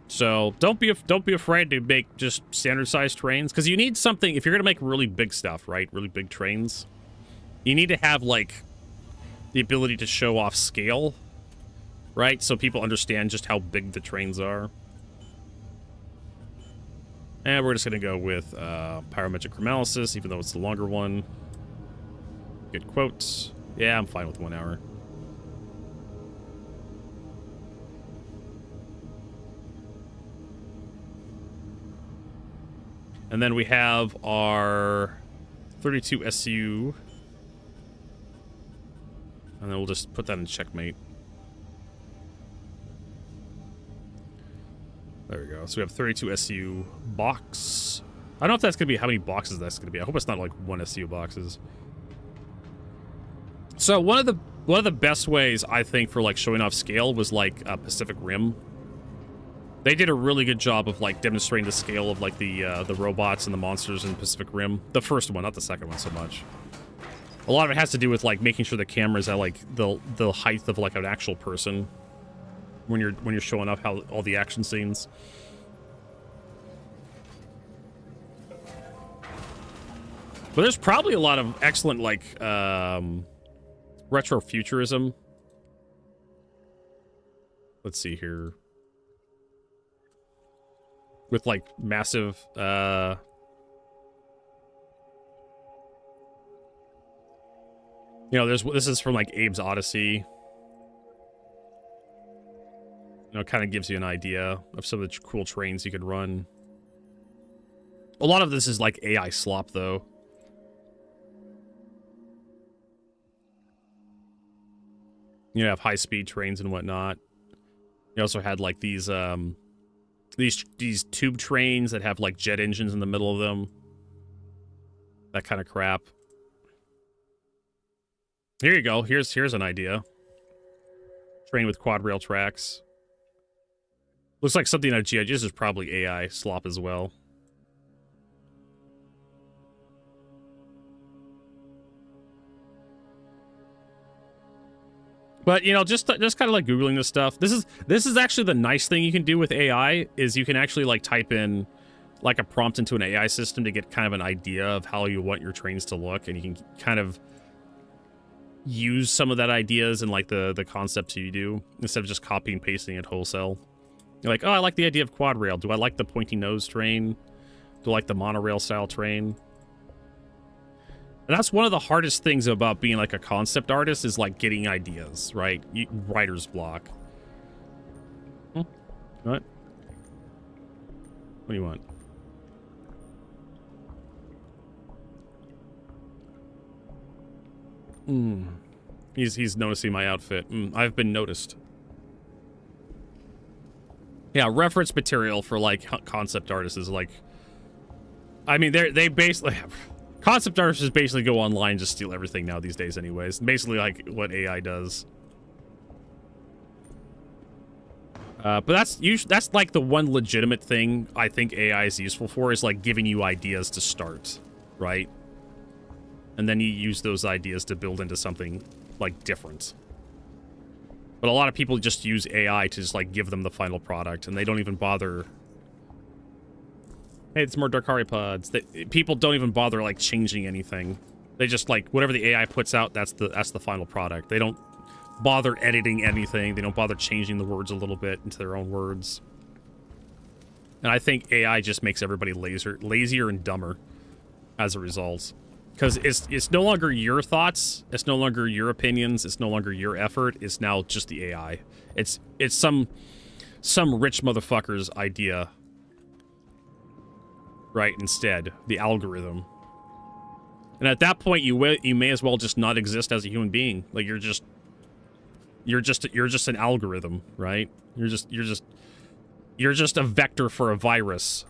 [SPEAKER 1] So don't be afraid to make just standard sized trains, because you need something if you're gonna make really big stuff, right? Really big trains. You need to have like the ability to show off scale, right? So people understand just how big the trains are. And we're just gonna go with pyrometric chromalysis, even though it's the longer one. Good quotes. Yeah, I'm fine with 1 hour. And then we have our 32 SU. And then we'll just put that in checkmate. There we go. So we have 32 SU box. I don't know if that's going to be how many boxes that's going to be. I hope it's not like 1 SU boxes. So one of the best ways I think for like showing off scale was like Pacific Rim. They did a really good job of like demonstrating the scale of like the robots and the monsters in Pacific Rim. The first one, not the second one so much. A lot of it has to do with like making sure the camera's at like the height of like an actual person when you're showing off how all the action scenes. But there's probably a lot of excellent like retro futurism. Let's see here. With like massive you know, this is from like Abe's Odyssey. You know, it kind of gives you an idea of some of the cool trains you could run. A lot of this is like AI slop though. You have high-speed trains and whatnot. You also had like these tube trains that have like jet engines in the middle of them. That kind of crap. Here you go. Here's an idea. Train with quad rail tracks. Looks like something out of GI. This is probably AI slop as well. But you know, just kind of like Googling this stuff. This is actually the nice thing you can do with AI is you can actually like type in like a prompt into an AI system to get kind of an idea of how you want your trains to look, and you can kind of use some of that ideas and like the concepts you do instead of just copy and pasting it wholesale. You're like, oh, I like the idea of quad rail. Do I like the pointy nose train? Do I like the monorail style train? And that's one of the hardest things about being like a concept artist is like getting ideas, right? Writer's block. What? What do you want? He's noticing my outfit. I've been noticed. Yeah, reference material for like concept artists is like, I mean, they basically concept artists just basically go online and just steal everything now these days, anyways. Basically, like what AI does. But that's like the one legitimate thing I think AI is useful for is like giving you ideas to start, right? And then you use those ideas to build into something like different. But a lot of people just use AI to just like give them the final product, and they don't even bother. Hey, it's more Darkari pods. People don't even bother like changing anything. They just like whatever the AI puts out, that's the final product. They don't bother editing anything. They don't bother changing the words a little bit into their own words. And I think AI just makes everybody lazier and dumber as a result. Because it's no longer your thoughts, it's no longer your opinions, it's no longer your effort, it's now just the AI. It's some rich motherfucker's idea. Right, instead, the algorithm. And at that point you may as well just not exist as a human being. Like you're just an algorithm, right? You're just a vector for a virus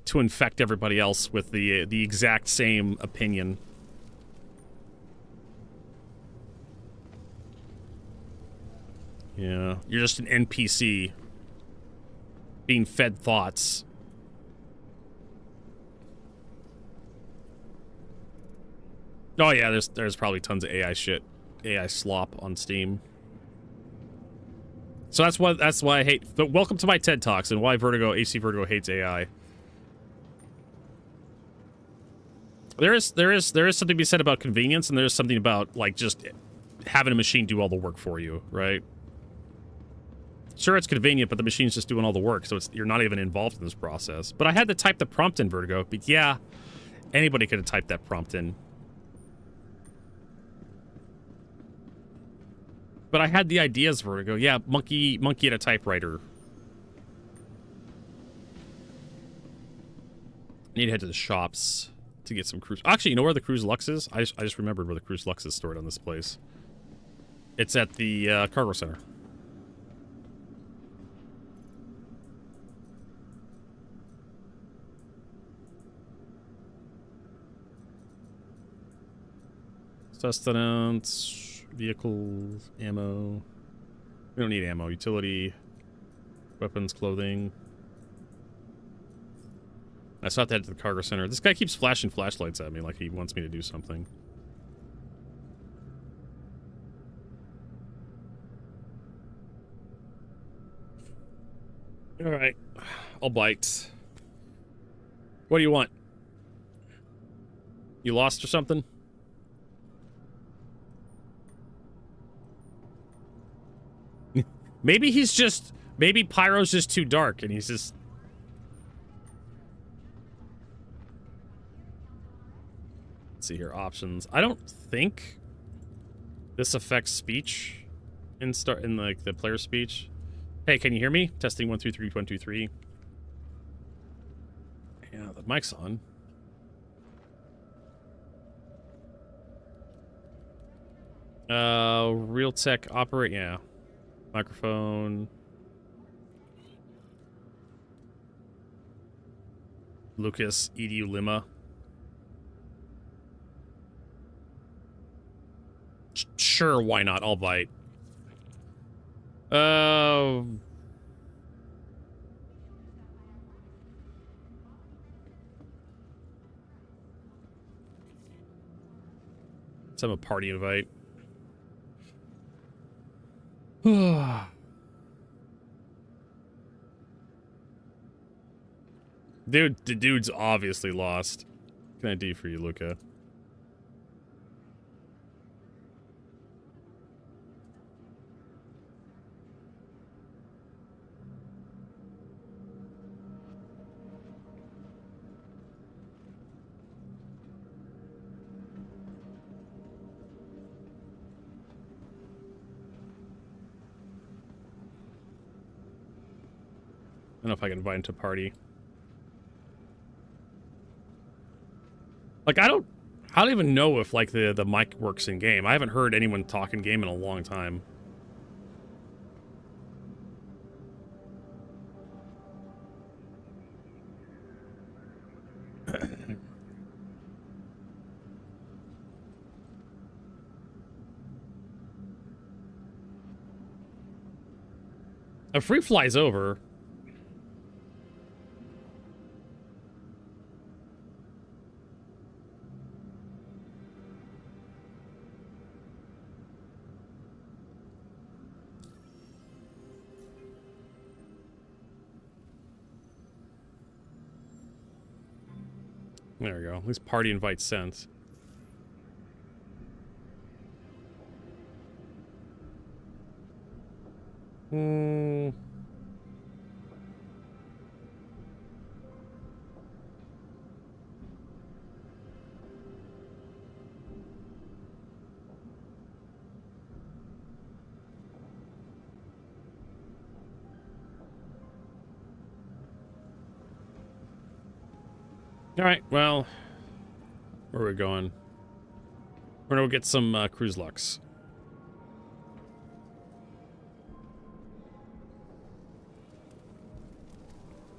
[SPEAKER 1] to infect everybody else with the exact same opinion. Yeah, you're just an NPC being fed thoughts. Oh yeah, there's probably tons of AI shit, AI slop on Steam. So that's why I hate. But welcome to my TED Talks and why hcvertigo hates AI. There is something to be said about convenience, and there's something about like just having a machine do all the work for you, right? Sure, it's convenient, but the machine's just doing all the work, so you're not even involved in this process. But I had to type the prompt in Vertigo. But yeah, anybody could have typed that prompt in. But I had the ideas, Vertigo. Yeah, monkey at a typewriter. Need to head to the shops to get some Cruise. Actually, you know where the Cruise Lux is? I just remembered where the Cruise Lux is stored on this place. It's at the cargo center. Sustenance, vehicles, ammo. We don't need ammo. Utility, weapons, clothing. I saw that at the cargo center. This guy keeps flashing flashlights at me like he wants me to do something. All right, I'll bite. What do you want? You lost or something? Maybe he's just... Maybe Pyro's just too dark and he's just... Let's see here, options. I don't think this affects speech in like the player speech. Hey, can you hear me? Testing 1 2 3 1 2 3. Yeah, the mic's on. Real tech operate, yeah. Microphone. Lucas, edu Lima. Sure, why not? I'll bite. Let's have a party invite. Dude, the dude's obviously lost. What can I do for you, Luca? know if I can invite him to a party. Like, I don't even know if, like, the mic works in game. I haven't heard anyone talk in game in a long time. A free flies over. There we go. At least party invite sent. All right, well, where are we going? We're gonna go get some cruise lux.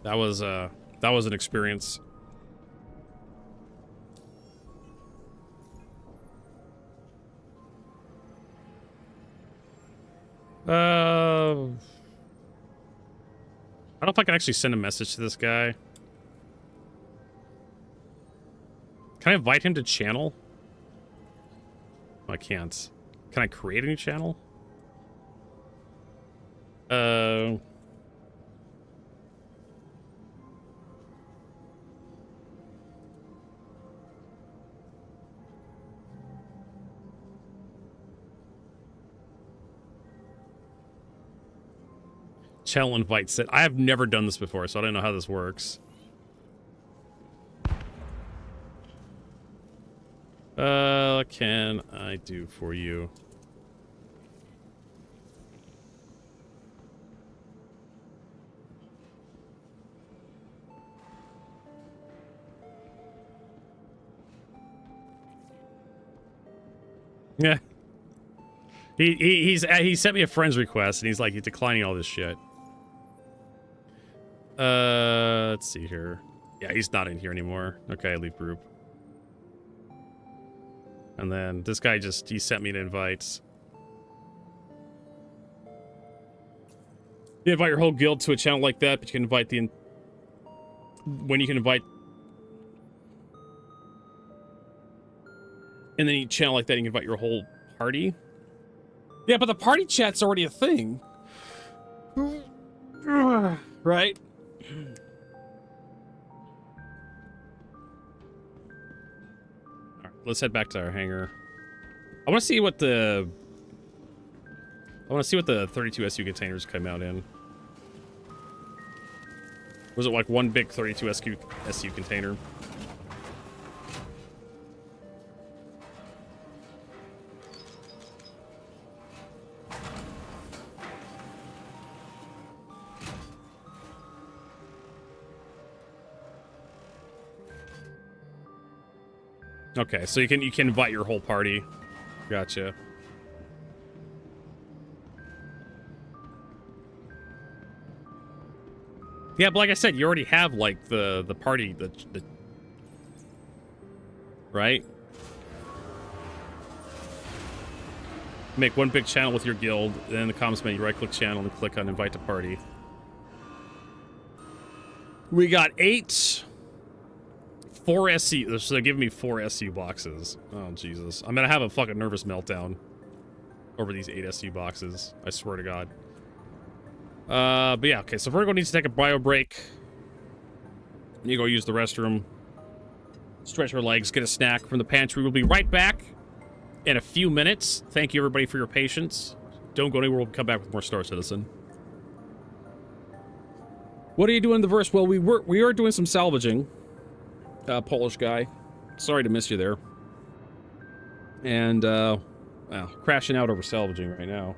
[SPEAKER 1] That was an experience. I don't know if I can actually send a message to this guy. Can I invite him to channel? I can't. Can I create a new channel? Channel invite set. I have never done this before, so I don't know how this works. Can I do for you? Yeah. He sent me a friend's request and he's like, he's declining all this shit. Let's see here. Yeah, he's not in here anymore. Okay, leave group. And then this guy he sent me an invite. You invite your whole guild to a channel like that, but you can invite when you can invite. And then you channel like that, you can invite your whole party. Yeah, but the party chat's already a thing. Right? Alright, let's head back to our hangar. I want to see what the 32 SU containers come out in. Was it like one big 32 SU container? Okay, so you can invite your whole party. Gotcha. Yeah, but like I said, you already have like the party the right? Make one big channel with your guild, and in the comments menu, right click channel and click on invite to party. We got 4 SU. So they're giving me 4 SU boxes. Oh, Jesus. I'm gonna have a fucking nervous meltdown over these 8 SU boxes. I swear to God. But yeah, okay. So Virgo needs to take a bio break. You go use the restroom. Stretch her legs, get a snack from the pantry. We'll be right back in a few minutes. Thank you, everybody, for your patience. Don't go anywhere. We'll come back with more Star Citizen. What are you doing in the verse? Well, we are doing some salvaging. Polish guy. Sorry to miss you there. And, well, crashing out over salvaging right now.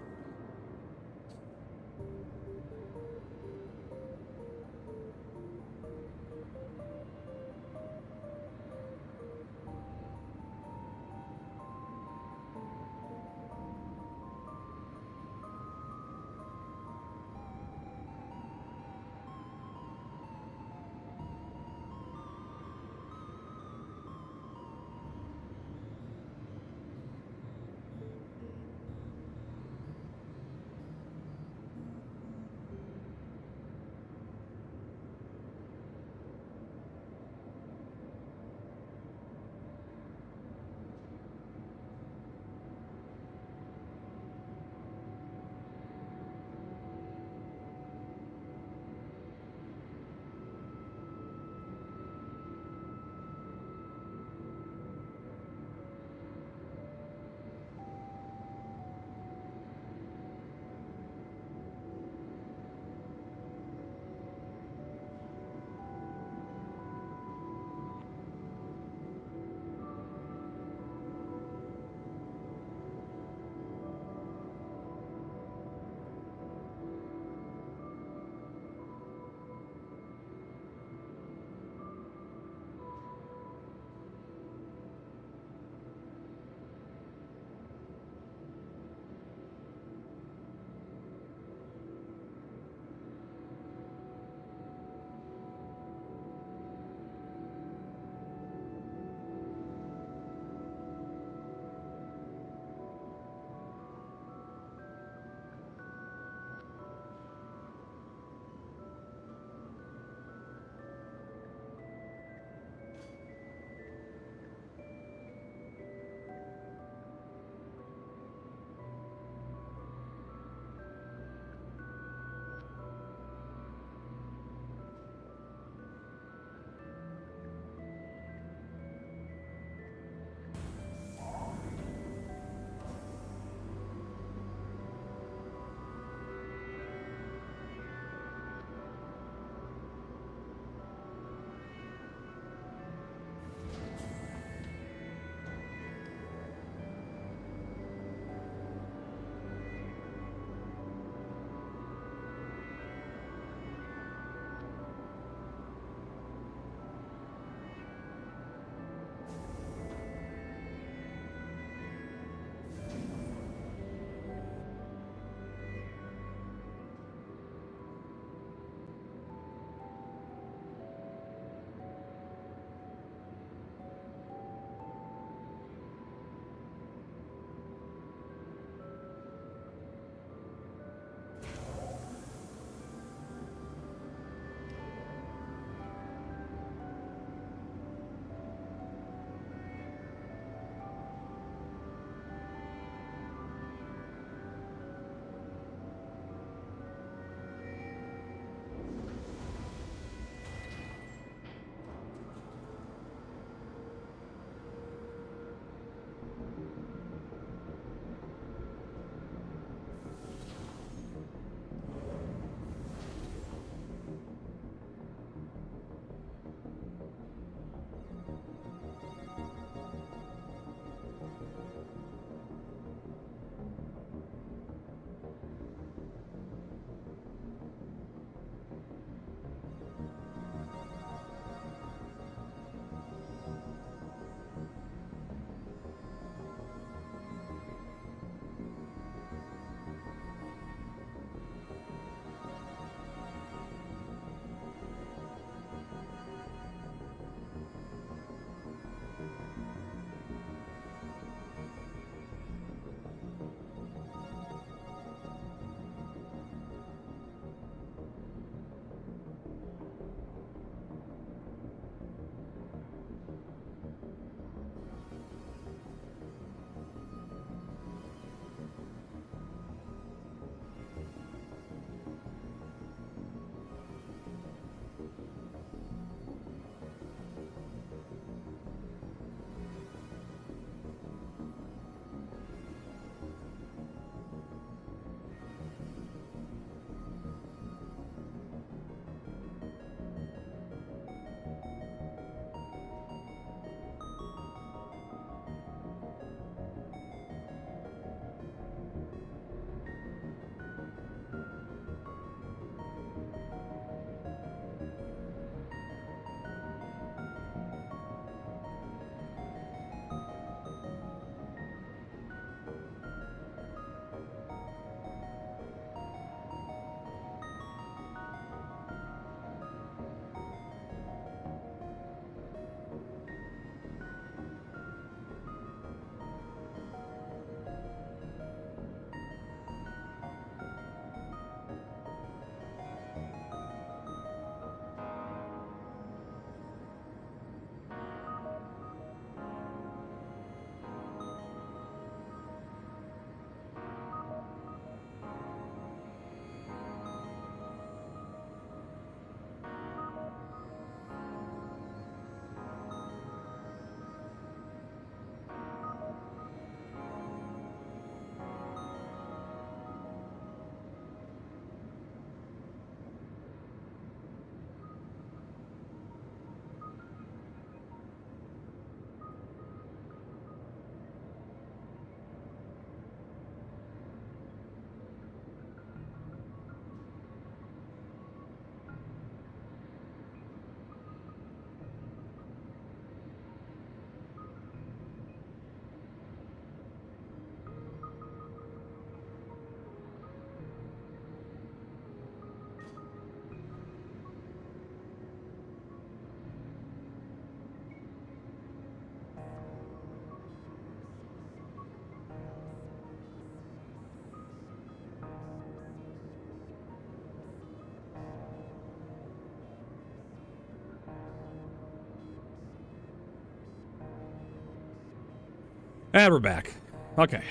[SPEAKER 1] And we're back. Okay.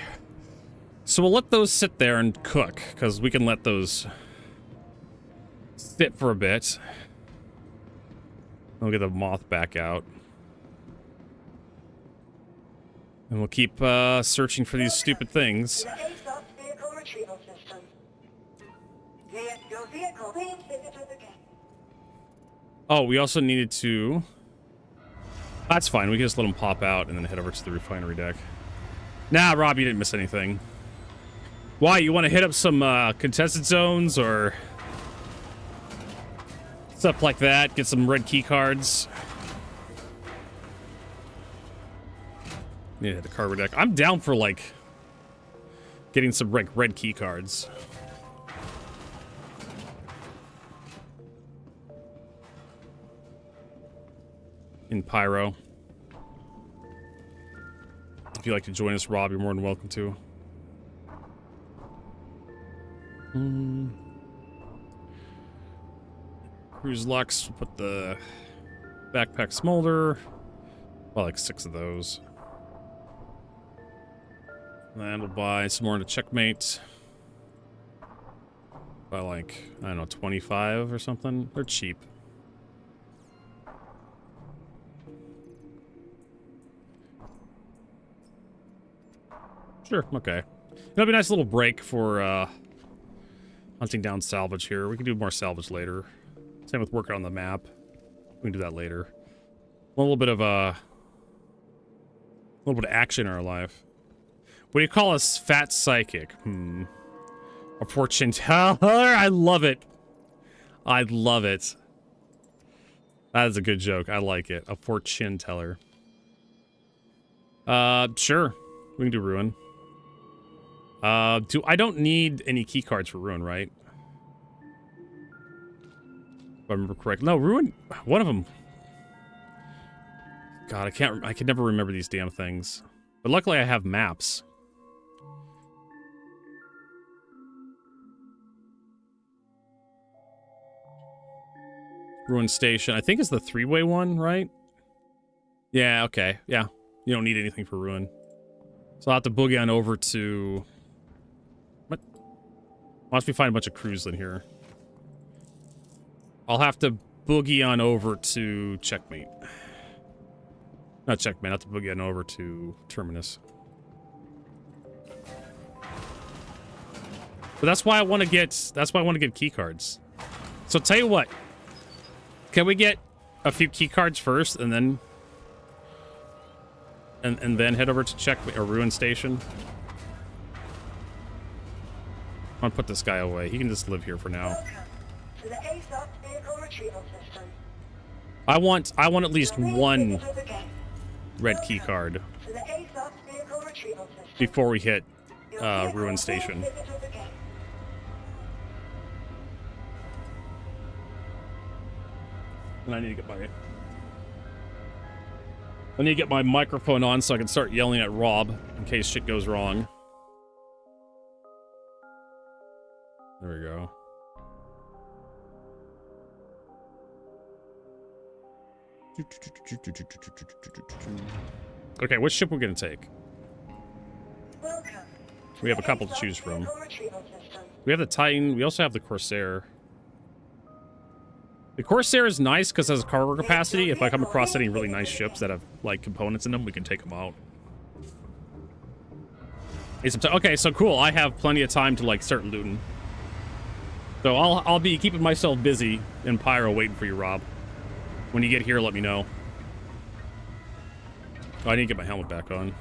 [SPEAKER 1] So we'll let those sit there and cook, because we can let those sit for a bit. We'll get the moth back out. And we'll keep searching for these stupid things. Oh, we also needed to... That's fine, we can just let them pop out and then head over to the refinery deck. Nah, Rob, you didn't miss anything. Why, you want to hit up some contested zones or stuff like that? Get some red key cards. Need to hit the cargo deck. I'm down for, like, getting some red key cards. In Pyro. If you'd like to join us, Rob, you're more than welcome to. Cruise Lux, we'll put the backpack smolder. Well, like 6 of those. And we'll buy some more into Checkmate. By like, I don't know, 25 or something. They're cheap. Sure, okay. It'll be a nice little break for hunting down salvage here. We can do more salvage later. Same with working on the map. We can do that later. A little bit of action in our life. What do you call us? Fat psychic? A fortune teller? I love it. I love it. That is a good joke. I like it. A fortune teller. Sure. We can do ruin. I don't need any key cards for ruin, right? If I remember correct. No, ruin. One of them. God, I can never remember these damn things. But luckily I have maps. Ruin Station. I think it's the 3-way one, right? Yeah, okay. Yeah. You don't need anything for ruin. So I'll have to boogie on over to... What? Must we find a bunch of crews in here. I'll have to boogie on over to Checkmate. Not Checkmate, I'll have to boogie on over to Terminus. But that's why I want to get key cards. So tell you what. Can we get a few key cards first and then and then head over to Checkmate or Ruin Station? I'm gonna put this guy away. He can just live here for now. I want at least one red key card before we hit Ruin Station. And I need to get my microphone on so I can start yelling at Rob in case shit goes wrong. There we go. Okay, which ship we're gonna take? We have a couple to choose from. We have the Titan. We also have the Corsair. The Corsair is nice because it has cargo capacity. If I come across any really nice ships that have, like, components in them, we can take them out. Okay, so cool. I have plenty of time to, like, start looting. So I'll be keeping myself busy in Pyro waiting for you, Rob. When you get here, let me know. Oh, I need to get my helmet back on.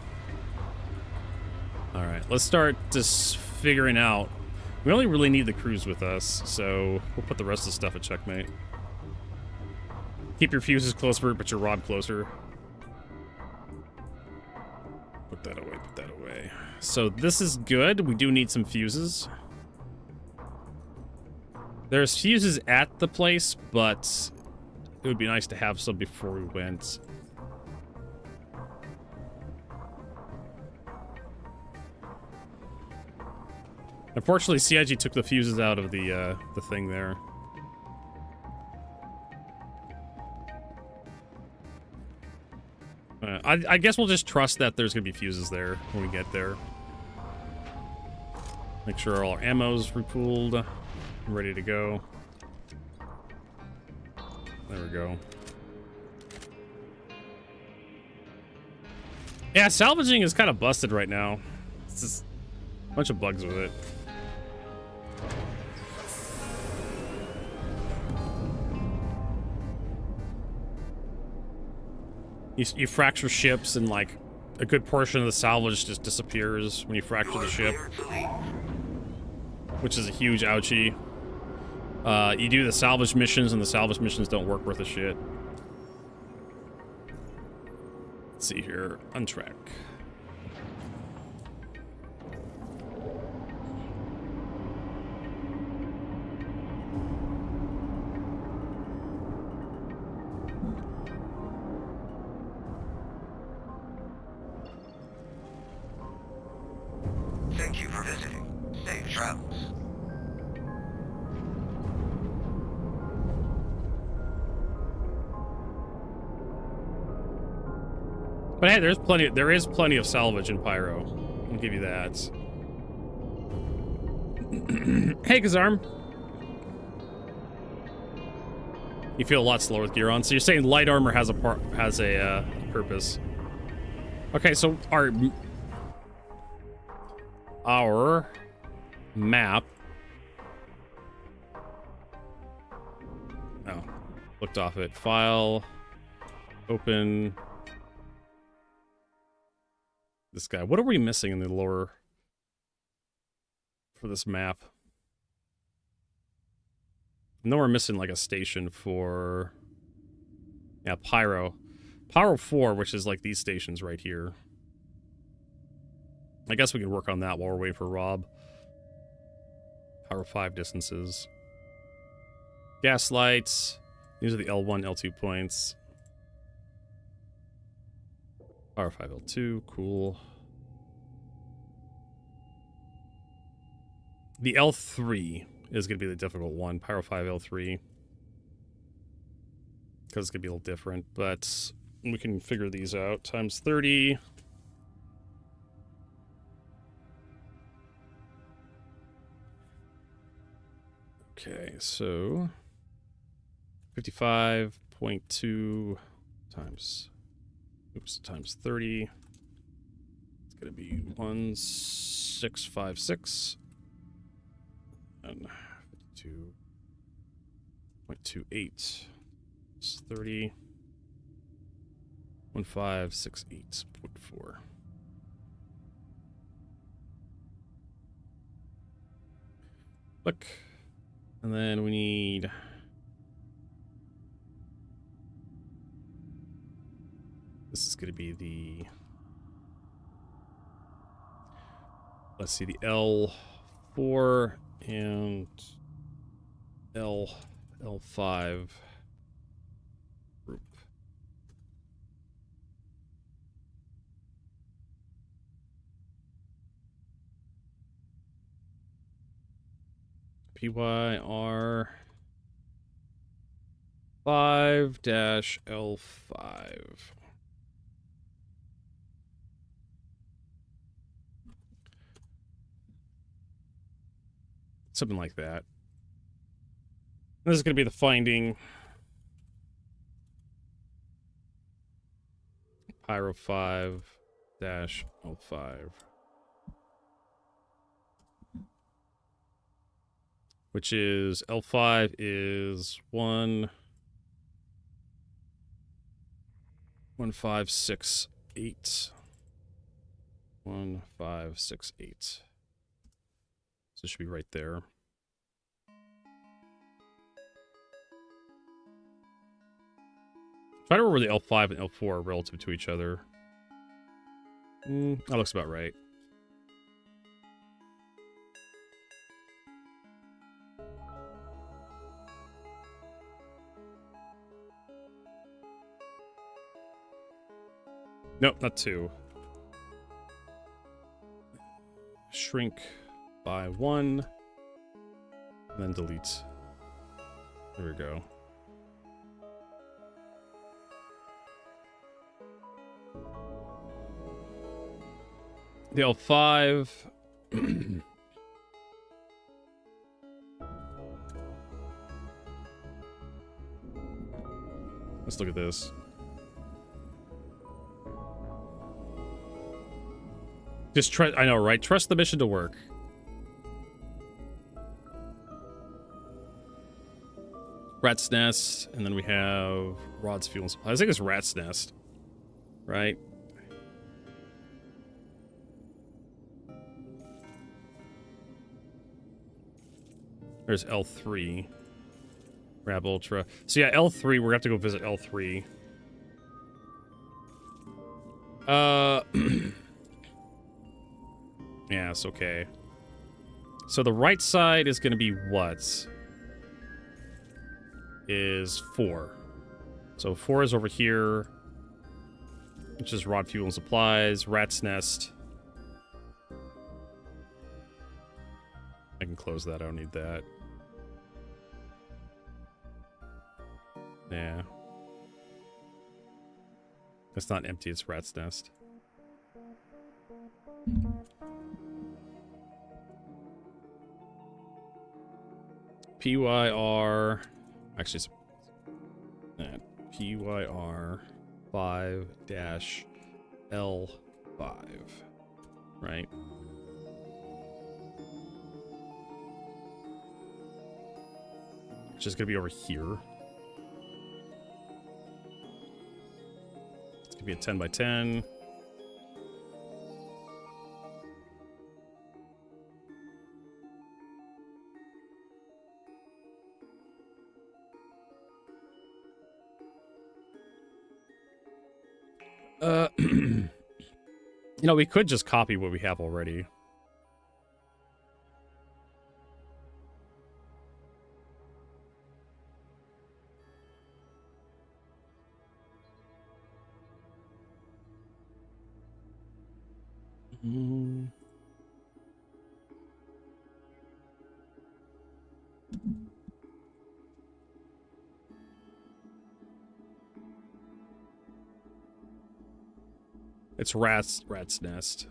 [SPEAKER 1] Alright, let's start just figuring out. We only really need the crews with us, so we'll put the rest of the stuff at Checkmate. Keep your fuses closer, but your rod closer. Put that away, put that away. So this is good. We do need some fuses. There's fuses at the place, but it would be nice to have some before we went. Unfortunately, CIG took the fuses out of the thing there. I guess we'll just trust that there's gonna be fuses there when we get there. Make sure all our ammo's repooled, ready to go. There we go. Yeah, salvaging is kind of busted right now. It's just a bunch of bugs with it. You fracture ships and like a good portion of the salvage just disappears when you fracture the ship, which is a huge ouchie. You do the salvage missions and the salvage missions don't work worth a shit. Let's see here, untrack.
[SPEAKER 11] Thank you for visiting. Safe travels.
[SPEAKER 1] But hey, there is plenty of salvage in Pyro. I'll give you that. Hey, Kazarm. You feel a lot slower with gear on. So you're saying light armor has a purpose. Okay, so our map. Oh, looked off it. File, open. This guy. What are we missing in the lower for this map? I know we're missing like a station for, yeah, Pyro. Pyro 4, which is like these stations right here. I guess we can work on that while we're waiting for Rob. Pyro 5 distances. Gas lights. These are the L1, L2 points. Pyro 5, L2, cool. The L3 is going to be the difficult one. Pyro 5, L3. Because it's going to be a little different, but we can figure these out. Times 30. Okay, so 55.2 times, times 30. It's going to be 1656. And 52.28. It's 30. 1568.4. Look. And then we need this is going to be the, let's see, the L4 and L5 group. PYR 5-L5. Something like that. This is going to be the finding. Pyro 5-L5. Which is L5 is 1568. 1568. So it should be right there. Try to remember where the L5 and L4 are relative to each other. That looks about right. Nope, not 2. Shrink by 1. And then delete. There we go. The L5. Let's look at this. Just trust. I know, right? Trust the mission to work. Rat's Nest, and then we have Rod's Fuel and Supplies. I think it's Rat's Nest, right? There's L3. Rab Ultra. So yeah, L3, we're gonna have to go visit L3. Yeah, it's okay. So the right side is gonna be what? Is 4. So 4 is over here, which is Rod Fuel and Supplies, Rat's Nest. I can close that, I don't need that. Yeah. It's not empty, it's Rat's Nest. PYR... Actually, it's PYR 5-L5, right? Which is going to be over here. It's going to be a 10 by 10. You know, we could just copy what we have already. It's Rat's Nest.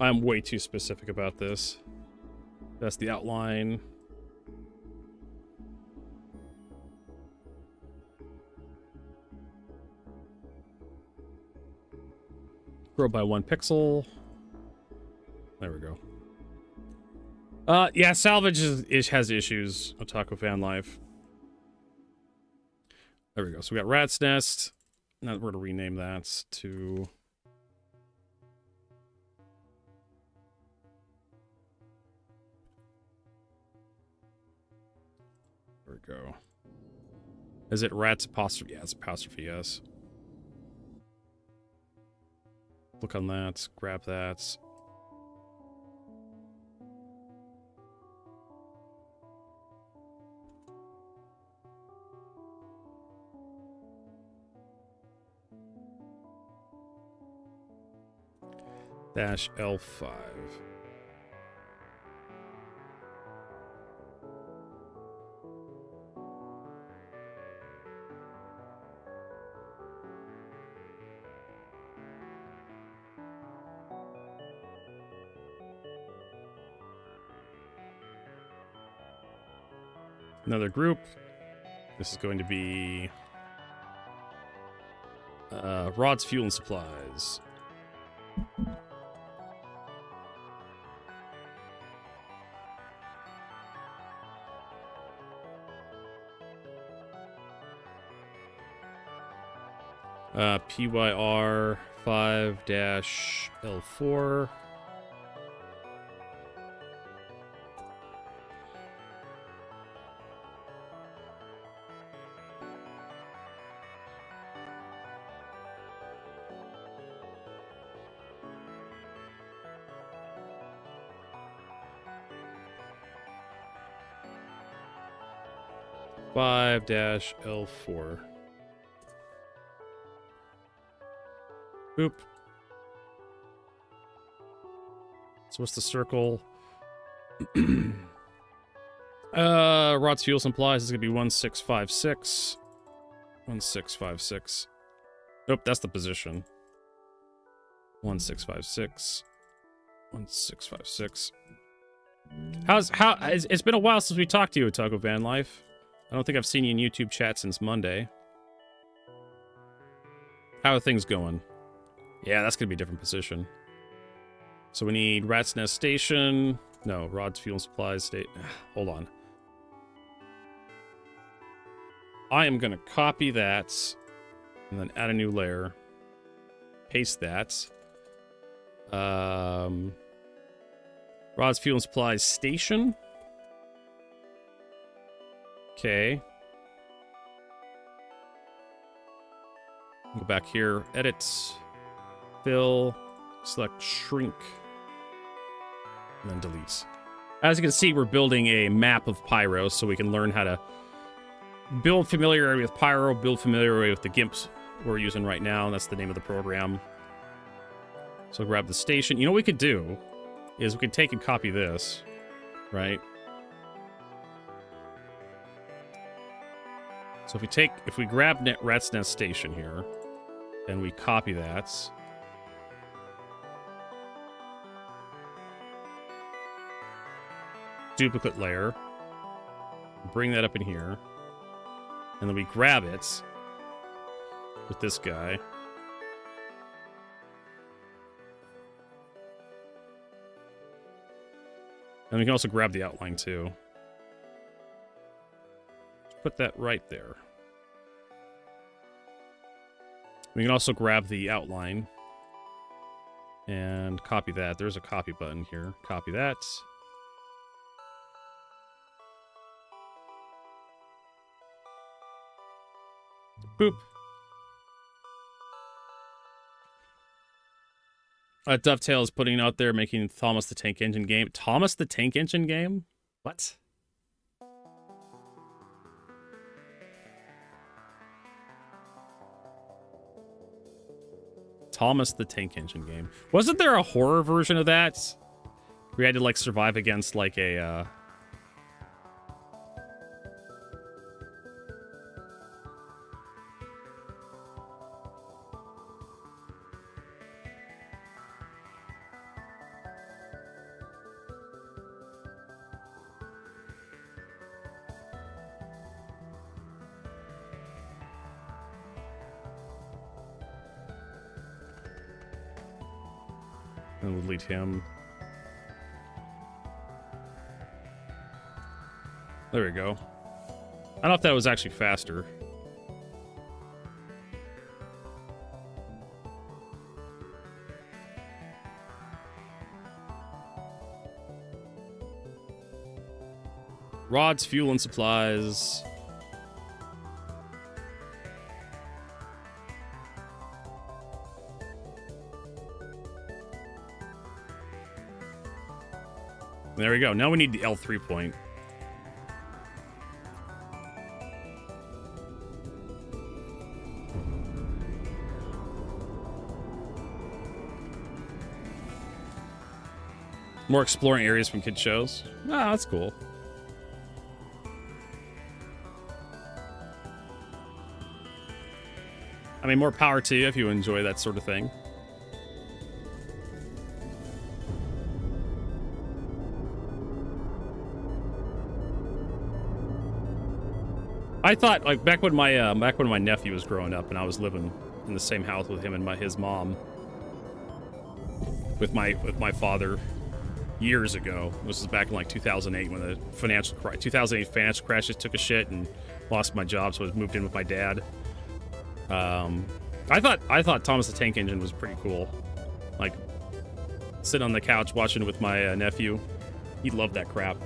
[SPEAKER 1] I'm way too specific about this. That's the outline. Grow by 1 pixel. There we go. Yeah, Salvage has issues. Otaku Fan Life. There we go. So we got Rat's Nest. Now we're to rename that to... There we go. Is it Rat's apostrophe? Yeah, it's apostrophe, yes. Look on that. Grab that. Dash L5. Another group. This is going to be Rod's Fuel and Supplies. PYR 5-L4. L4. Boop. So what's the circle? Rod's fuel supplies is gonna be 1656. 1656. Nope, that's the position. 1656. 1656. It's been a while since we talked to you, Taco Van Life. I don't think I've seen you in YouTube chat since Monday. How are things going? Yeah, that's gonna be a different position. So we need Rat's Nest Station. No, Rod's Fuel and Supplies State. Hold on. I am gonna copy that and then add a new layer. Paste that. Rod's Fuel and Supplies Station. Okay. Go back here. Edit. Fill. Select Shrink. And then delete. As you can see, we're building a map of Pyro so we can learn how to build familiarity with Pyro, build familiarity with the GIMPs we're using right now. That's the name of the program. So grab the station. You know what we could do is we could take and copy this, right? So if we grab Rat's Nest Station here, and we copy that. Duplicate layer. Bring that up in here. And then we grab it with this guy. And we can also grab the outline too. Put that right there. We can also grab the outline and copy that. There's a copy button here. Copy that. Boop. Dovetail is putting out there, making Thomas the Tank Engine game. Thomas the Tank Engine game? What? Thomas the Tank Engine game. Wasn't there a horror version of that? We had to, like, survive against, like, a, and we'll delete him. There we go. I don't know if that was actually faster. Rods, fuel, and supplies. There we go. Now we need the L3 point. More exploring areas from kid shows. Ah, that's cool. I mean, more power to you if you enjoy that sort of thing. I thought, like, back when my nephew was growing up and I was living in the same house with him and his mom, with my father years ago. This was back in like 2008 when the 2008 financial crash just took a shit and lost my job, so I moved in with my dad. I thought Thomas the Tank Engine was pretty cool. Like, sitting on the couch watching it with my nephew. He loved that crap.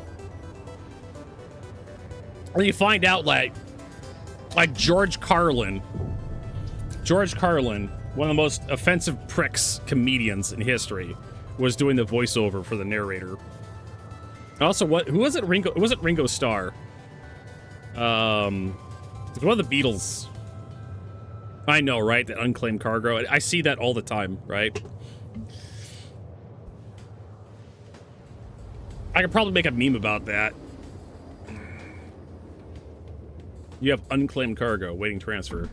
[SPEAKER 1] And you find out, like George Carlin, one of the most offensive pricks comedians in history, was doing the voiceover for the narrator. Also, who was it? It wasn't Ringo Starr. One of the Beatles. I know, right? The unclaimed cargo. I see that all the time, right? I could probably make a meme about that. You have unclaimed cargo, waiting transfer.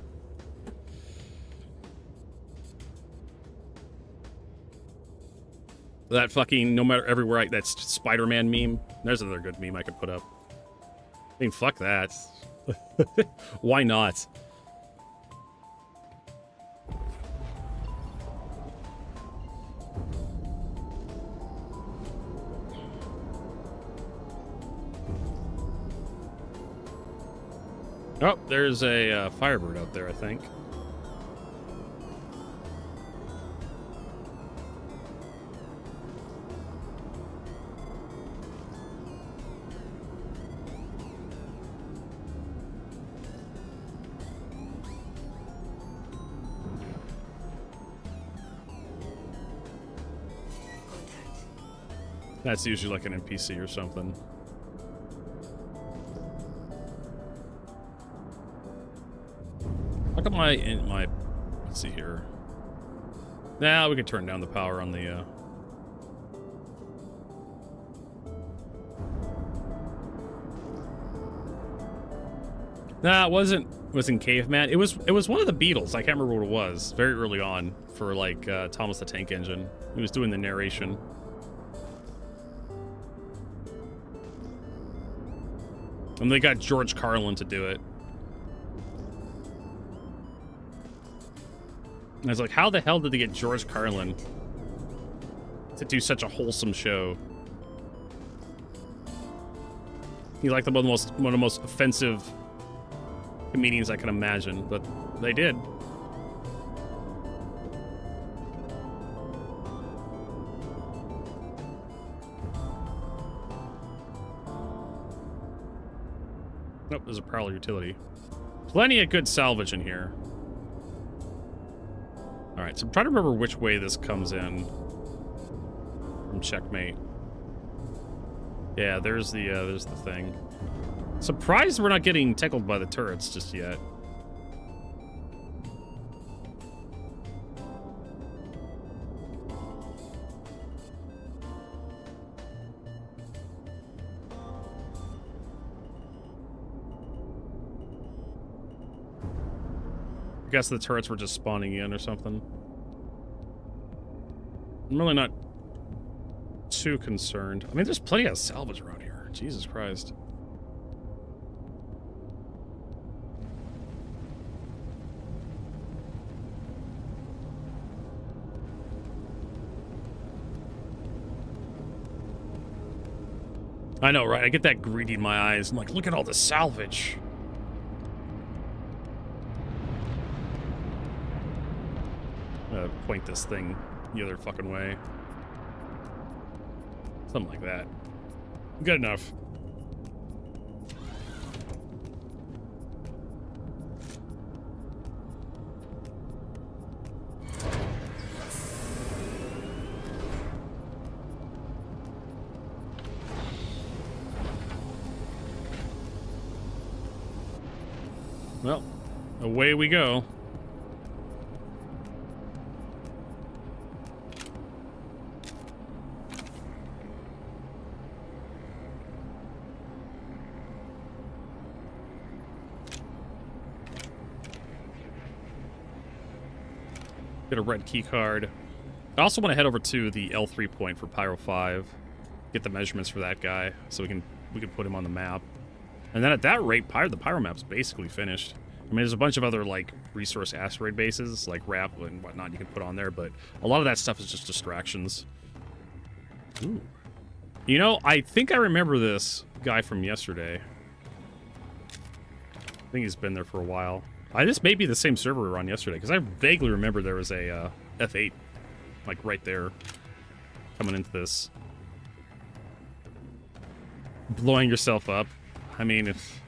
[SPEAKER 1] That fucking, no matter everywhere, that's Spider-Man meme. There's another good meme I could put up. I mean, fuck that. Why not? Oh, there's a Firebird out there, I think. That's usually like an NPC or something. How come my let's see here. Now we can turn down the power on the Nah, it wasn't Caveman. It was one of the Beatles. I can't remember what it was. Very early on for like Thomas the Tank Engine. He was doing the narration. And they got George Carlin to do it. And I was like, how the hell did they get George Carlin to do such a wholesome show? He's like one of the most offensive comedians I can imagine, but they did. Nope, there's a parallel utility. Plenty of good salvage in here. Alright, so I'm trying to remember which way this comes in from Checkmate. Yeah, there's the thing. Surprised we're not getting tickled by the turrets just yet. I guess the turrets were just spawning in or something. I'm really not too concerned. I mean, there's plenty of salvage around here. Jesus Christ. I know, right? I get that greedy in my eyes. I'm like, look at all the salvage. Point this thing the other fucking way. Something like that. Good enough. Well, away we go. Get a red key card. I also want to head over to the L3 point for Pyro 5. Get the measurements for that guy so we can put him on the map. And then at that rate, the Pyro map's basically finished. I mean, there's a bunch of other like resource asteroid bases, like RAP and whatnot you can put on there, but a lot of that stuff is just distractions. Ooh. You know, I think I remember this guy from yesterday. I think he's been there for a while. This may be the same server we were on yesterday, because I vaguely remember there was a F8, like, right there, coming into this. Blowing yourself up. I mean, if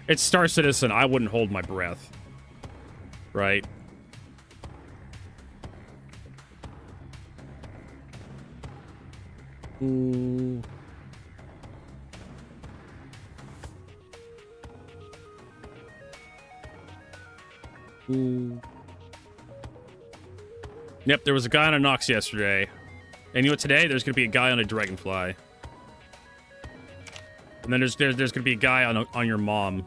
[SPEAKER 1] it's Star Citizen, I wouldn't hold my breath. Right? Ooh. Ooh. Yep, there was a guy on a Nox yesterday. And you know what, today there's gonna be a guy on a Dragonfly. And then there's gonna be a guy on your mom.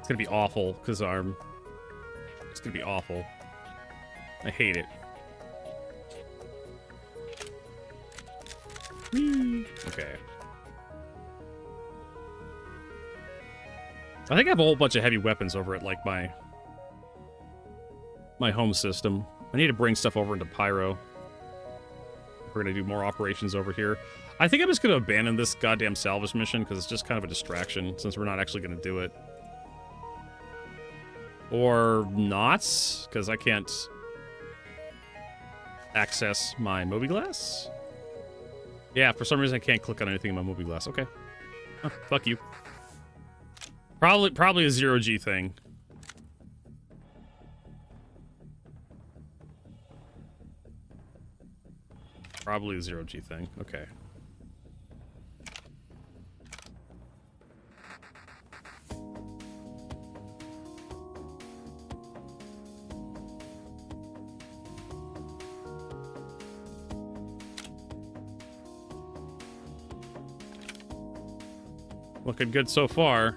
[SPEAKER 1] It's gonna be awful, because it's gonna be awful. I hate it. Whee! Okay. I think I have a whole bunch of heavy weapons over at, like, my home system. I need to bring stuff over into Pyro. We're gonna do more operations over here. I think I'm just gonna abandon this goddamn salvage mission, because it's just kind of a distraction, since we're not actually gonna do it. Or not, because I can't access my mobi-glass. Yeah, for some reason I can't click on anything in my mobi-glass. Okay. Oh, fuck you. Probably a 0G thing. Probably a 0G thing. Okay. Looking good so far.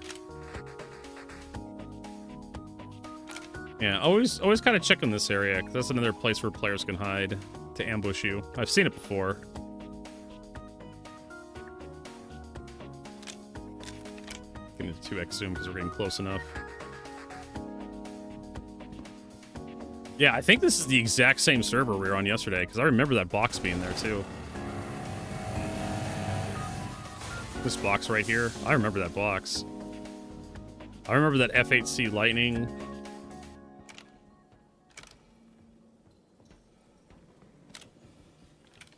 [SPEAKER 1] Yeah, always kind of check in this area, because that's another place where players can hide to ambush you. I've seen it before. Give me the 2x zoom because we're getting close enough. Yeah, I think this is the exact same server we were on yesterday, because I remember that box being there too. This box right here, I remember that box. I remember that F8C lightning.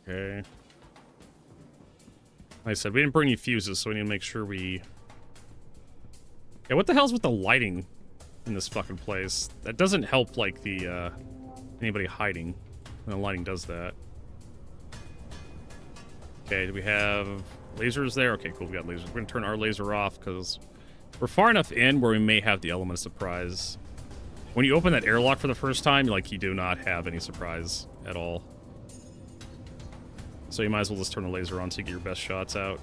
[SPEAKER 1] Okay. Like I said, we didn't bring any fuses, so we need to make sure we... Yeah, what the hell's with the lighting in this fucking place? That doesn't help, like, the, anybody hiding when the lighting does that. Okay, do we have lasers there? Okay, cool, we got lasers. We're gonna turn our laser off, because we're far enough in where we may have the element of surprise. When you open that airlock for the first time, like, you do not have any surprise at all. So you might as well just turn the laser on to get your best shots out.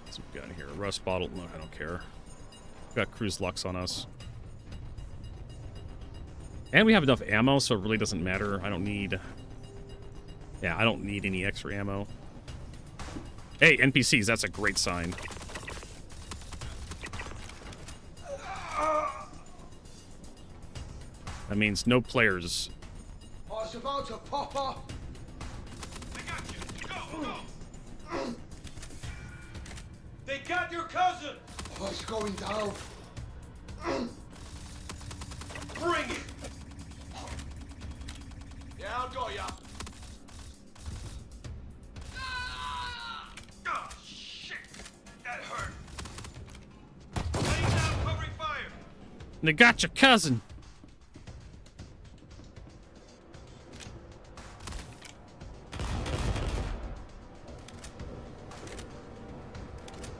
[SPEAKER 1] What's we got here? A rust bottle? No, I don't care. We've got cruise lux on us. And we have enough ammo, so it really doesn't matter. I don't need... Yeah, I don't need any extra ammo. Hey, NPCs, that's a great sign. That means no players.
[SPEAKER 11] Oh, it's about to pop off.
[SPEAKER 8] They got you. Go, go. They got your cousin.
[SPEAKER 11] Oh, it's going down.
[SPEAKER 8] Bring it. Yeah, I'll go, ya. Oh, shit. That hurt. Laying down, covering fire.
[SPEAKER 1] They got your cousin.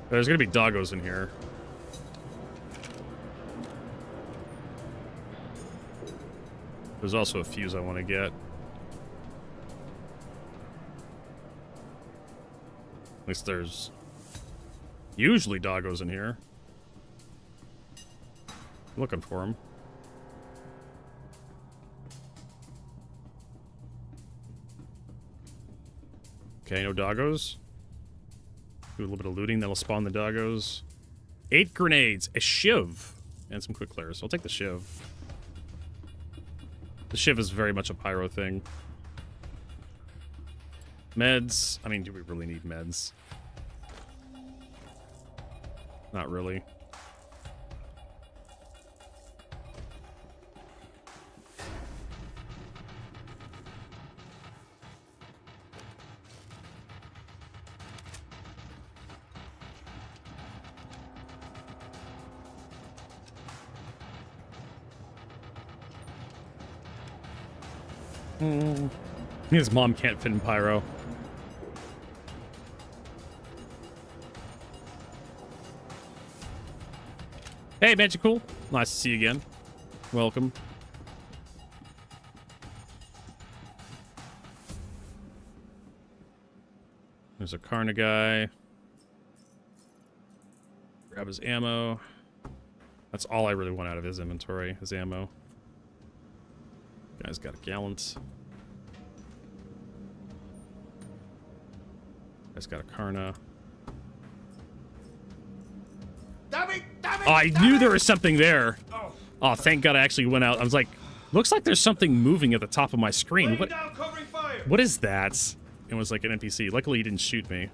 [SPEAKER 1] There's gonna be doggos in here. There's also a fuse I want to get. At least there's usually doggos in here. Looking for them. Okay, no doggos. Do a little bit of looting, that'll spawn the doggos. 8 grenades, a shiv, and some quick clears. I'll take the shiv. The shiv is very much a pyro thing. Meds. I mean, do we really need meds? Not really. His mom can't fit in Pyro. Hey, Magicool. Nice to see you again. Welcome. There's a Karna guy. Grab his ammo. That's all I really want out of his inventory, his ammo. Guy's got a gallant. Guy's got a Karna.
[SPEAKER 8] Damn it! Damn it!
[SPEAKER 1] Oh, I knew there was something there. Oh, thank God I actually went out. I was like, looks like there's something moving at the top of my screen.
[SPEAKER 8] Laying down covering fire.
[SPEAKER 1] What is that? It was like an NPC. Luckily, he didn't shoot me.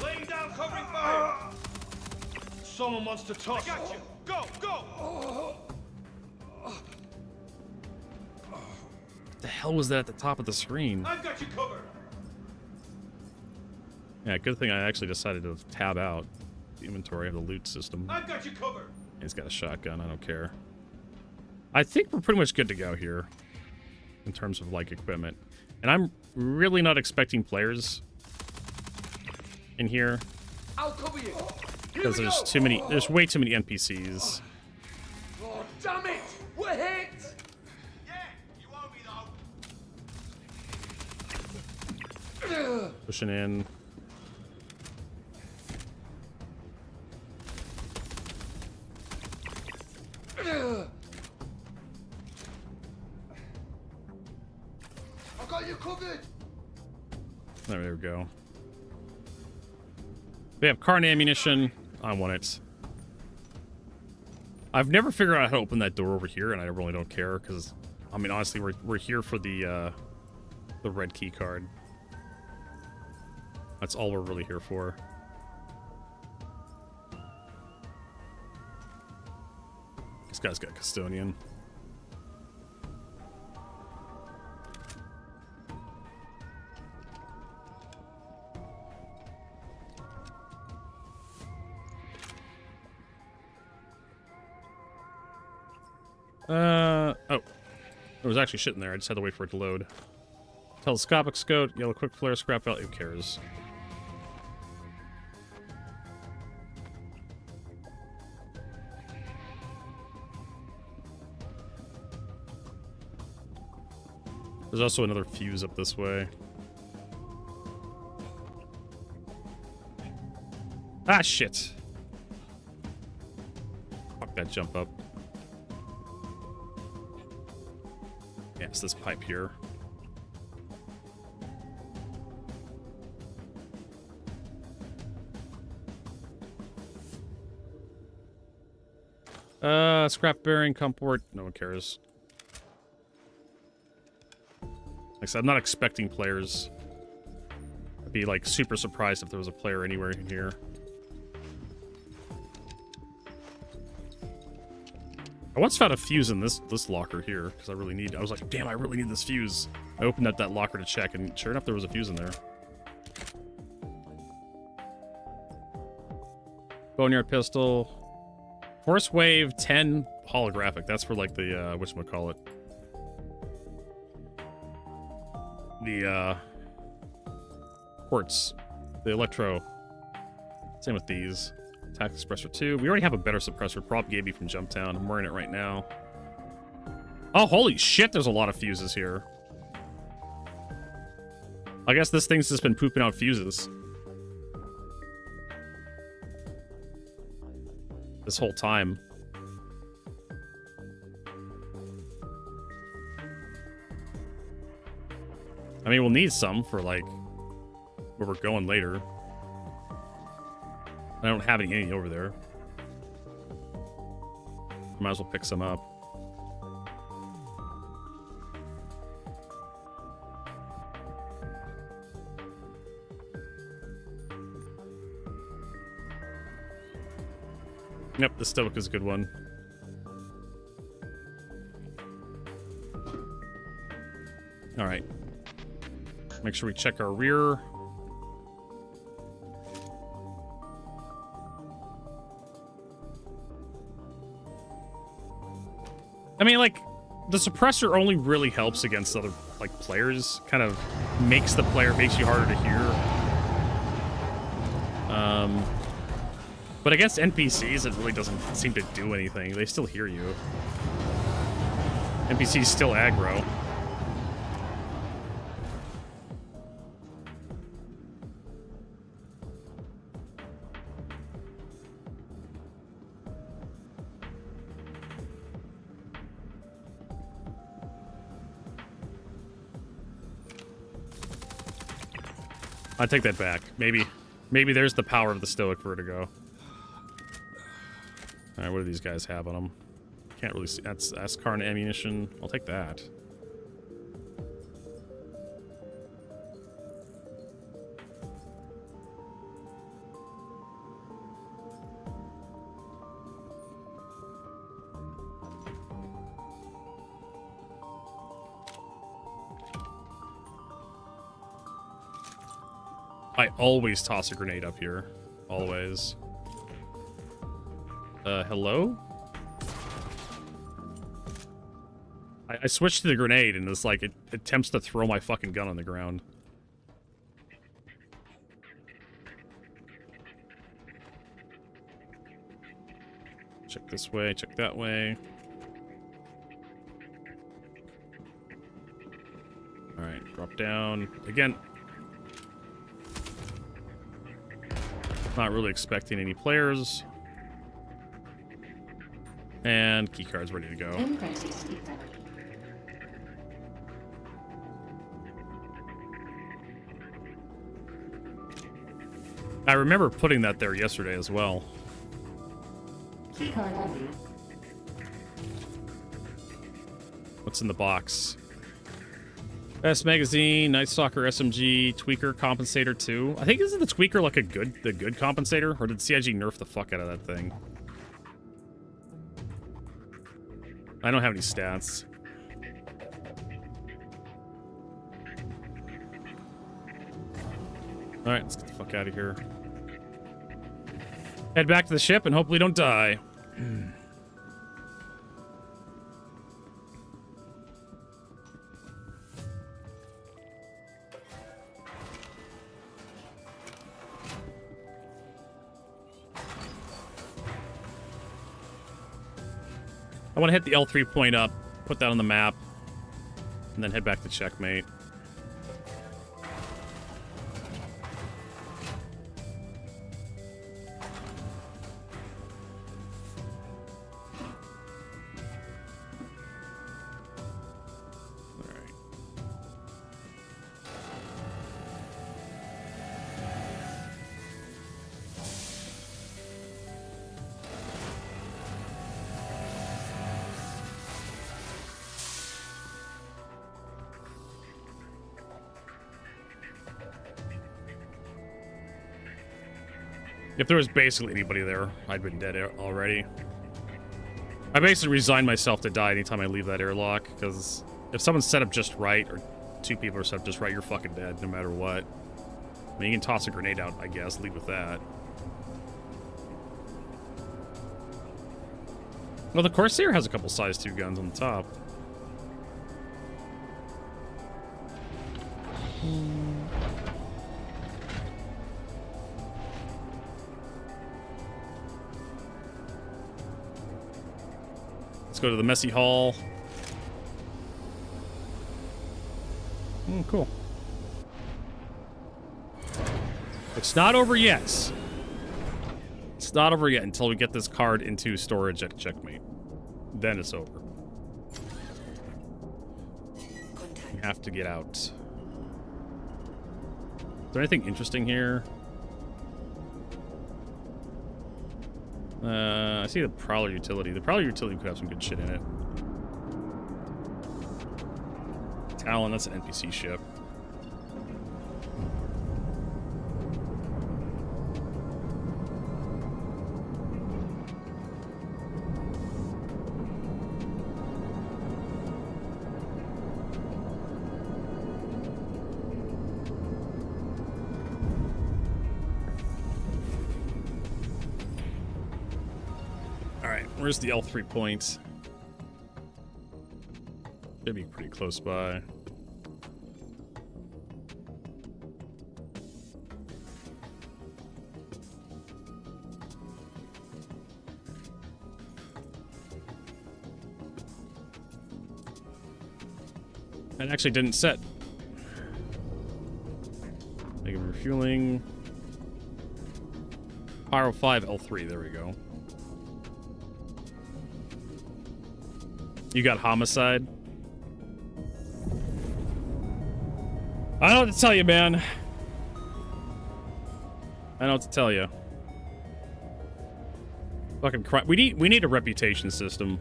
[SPEAKER 8] Laying down covering fire. Someone wants to touch. I got you. Go, go.
[SPEAKER 1] What the hell was that at the top of the screen?
[SPEAKER 8] I've got you covered.
[SPEAKER 1] Yeah, good thing I actually decided to tab out the inventory of the loot system.
[SPEAKER 8] I've got you covered.
[SPEAKER 1] He's got a shotgun. I don't care. I think we're pretty much good to go here in terms of like equipment. And I'm really not expecting players in here
[SPEAKER 8] I'll cover you.
[SPEAKER 1] because there's too many. There's way too many NPCs.
[SPEAKER 8] Oh, damn it! We're hit.
[SPEAKER 1] Pushing in.
[SPEAKER 11] I got you covered.
[SPEAKER 1] There we go. We have Karn ammunition. I want it. I've never figured out how to open that door over here, and I really don't care because, I mean, honestly, we're here for the red key card. That's all we're really here for. This guy's got custodian. Oh. There was actually shit in there. I just had to wait for it to load. Telescopic scope, yellow quick flare, scrap value. Who cares? There's also another fuse up this way. Ah, shit. Fuck that jump up. Yeah, it's this pipe here. Scrap bearing, comport. No one cares. Like I said, I'm not expecting players. I'd be like super surprised if there was a player anywhere in here. I once found a fuse in this locker here because I was like, damn, I really need this fuse. I opened up that locker to check, and sure enough, there was a fuse in there. Boneyard pistol. Force wave 10 holographic. That's for like the whatchamacallit. The quartz. The electro. Same with these. Attack suppressor 2. We already have a better suppressor. Prop gave me from Jumptown. I'm wearing it right now. Oh, holy shit, there's a lot of fuses here. I guess this thing's just been pooping out fuses. This whole time. I mean, we'll need some for, like, where we're going later. I don't have any over there. Might as well pick some up. Yep, the Stoic is a good one. Alright. Make sure we check our rear. I mean, like, the suppressor only really helps against other, like, players. Kind of makes you harder to hear. But against NPCs, it really doesn't seem to do anything. They still hear you. NPCs still aggro. I take that back. Maybe there's the power of the stoic vertigo. All right, what do these guys have on them? Can't really see. That's Karn ammunition. I'll take that. I always toss a grenade up here. Always. Hello? I switched to the grenade and it's like it attempts to throw my fucking gun on the ground. Check this way, check that way. Alright, drop down. Again. Not really expecting any players. And keycard's ready to go. I remember putting that there yesterday as well. What's in the box? Best magazine, Night Stalker SMG, Tweaker Compensator 2. I think isn't the Tweaker like the good compensator, or did CIG nerf the fuck out of that thing? I don't have any stats. All right, let's get the fuck out of here. Head back to the ship and hopefully don't die. I want to hit the L3 point up, put that on the map, and then head back to checkmate. If there was basically anybody there, I'd been dead already. I basically resigned myself to die anytime I leave that airlock, because if someone's set up just right, or two people are set up just right, you're fucking dead no matter what. I mean, you can toss a grenade out, I guess, lead with that. Well, the Corsair has a couple size 2 guns on the top. Let's go to the messy hall. Cool. It's not over yet. It's not over yet until we get this card into storage at checkmate. Then it's over. We have to get out. Is there anything interesting here? I see the Prowler utility. The Prowler utility could have some good shit in it. Talon, that's an NPC ship. Where's the L3 point? Should be pretty close by. That actually didn't set. Negative refueling. Pyro 5 L3, there we go. You got homicide? I don't know what to tell you, man. I don't know what to tell you. Fucking crime. We need a reputation system.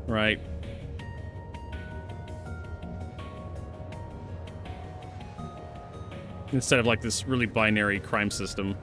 [SPEAKER 1] Right. Instead of like this really binary crime system.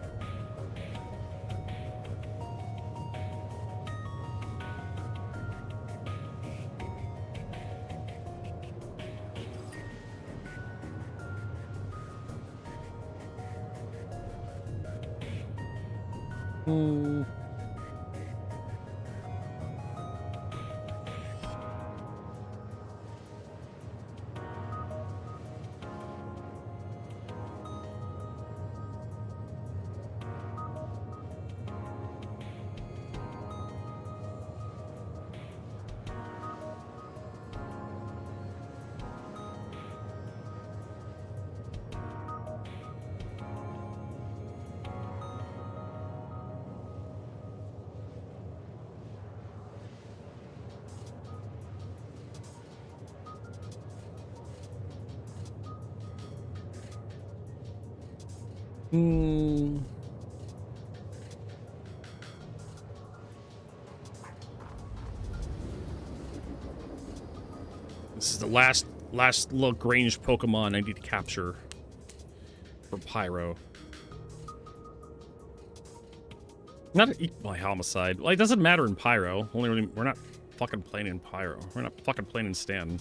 [SPEAKER 1] This is the last Lagrange Pokemon I need to capture for Pyro. Not eat my homicide. Well, it doesn't matter in Pyro. Only when we're not fucking playing in Pyro. We're not fucking playing in Stanton.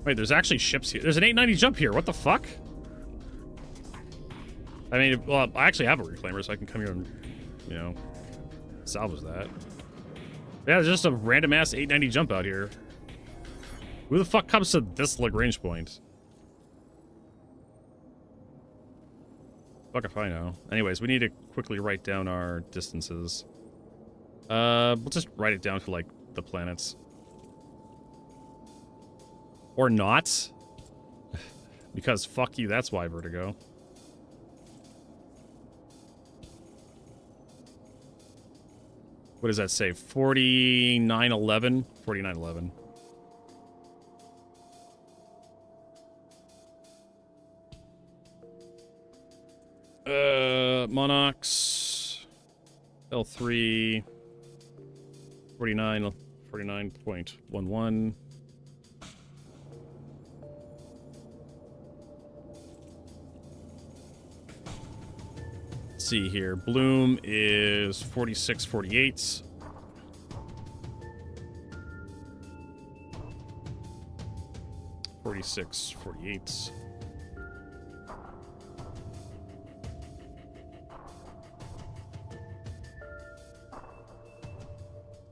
[SPEAKER 1] Wait, there's actually ships here. There's an 890 jump here. What the fuck? I mean, well, I actually have a reclaimer, so I can come here and, you know, salvage that. Yeah, there's just a random ass 890 jump out here. Who the fuck comes to this Lagrange point? Fuck if I know. Anyways, we need to quickly write down our distances. We'll just write it down to, like, the planets. Or not. Because fuck you, that's why Vertigo. What does that say? 4911? 4911. Monarchs. L3. 49.11. See here. Bloom is 4648.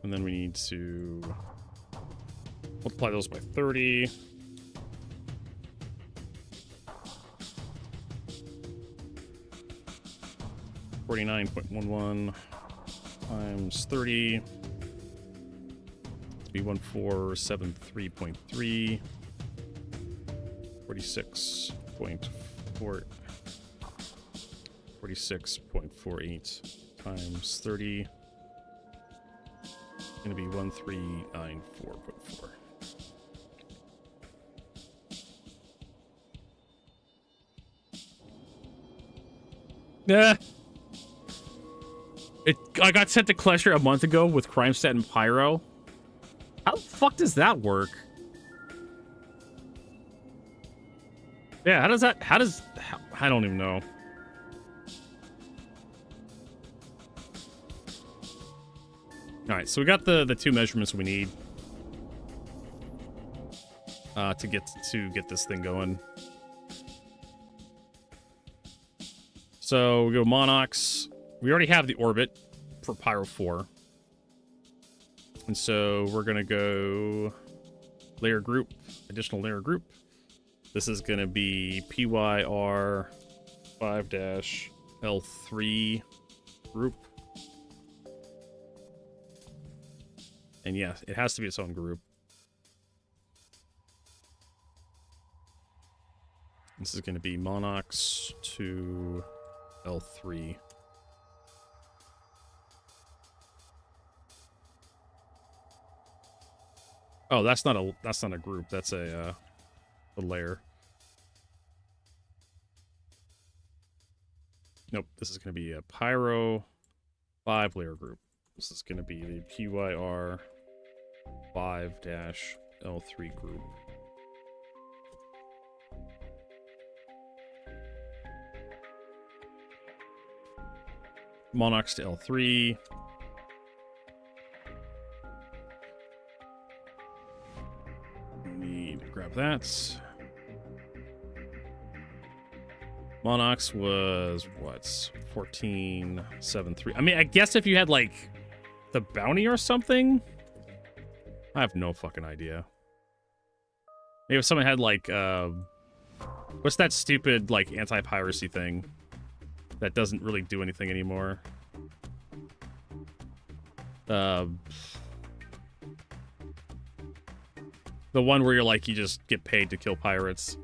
[SPEAKER 1] And then we need to multiply those by 30. $49.11 times 30. It'd be 1473.3. 46.48 times 30. Gonna be 1394.4. Yeah. I got sent to Klesher a month ago with Crimestat and Pyro. How the fuck does that work? Yeah, how does I don't even know. Alright, so we got the two measurements we need to get this thing going. So we go Monox. We already have the orbit for Pyro 4. And so we're going to go layer group, additional layer group. This is going to be PYR 5-L3 group. And yeah, it has to be its own group. This is going to be Monox to L3. Oh, that's not a group. That's a layer. Nope. This is going to be a Pyro 5 layer group. This is going to be the PYR 5-L3 group. Monarchs to L3. We need to grab that. Monarchs was what? 1473. I mean, I guess if you had like the bounty or something, I have no fucking idea. Maybe if someone had like what's that stupid like anti-piracy thing that doesn't really do anything anymore? The one where you're like you just get paid to kill pirates.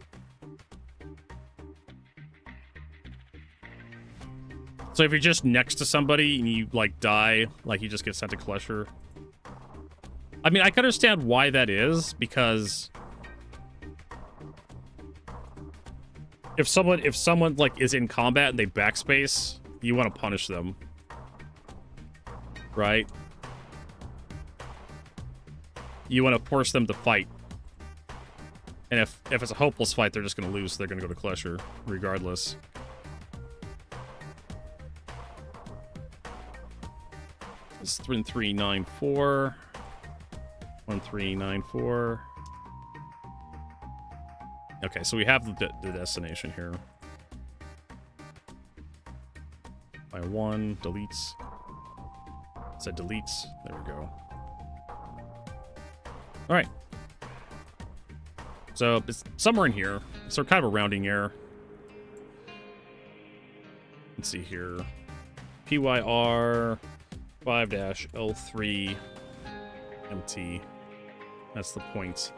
[SPEAKER 1] So if you're just next to somebody and you like die, like you just get sent to Klesher. I mean, I can understand why that is, because if someone like is in combat and they backspace, you want to punish them, right? You want to force them to fight, and if it's a hopeless fight, they're just going to lose. They're going to go to Klesher regardless. It's 1394. 1394. Okay, so we have the destination here. By 1, deletes. It said deletes. There we go. Alright. So it's somewhere in here. So kind of a rounding error. Let's see here. PYR 5-L3 MT. That's the point.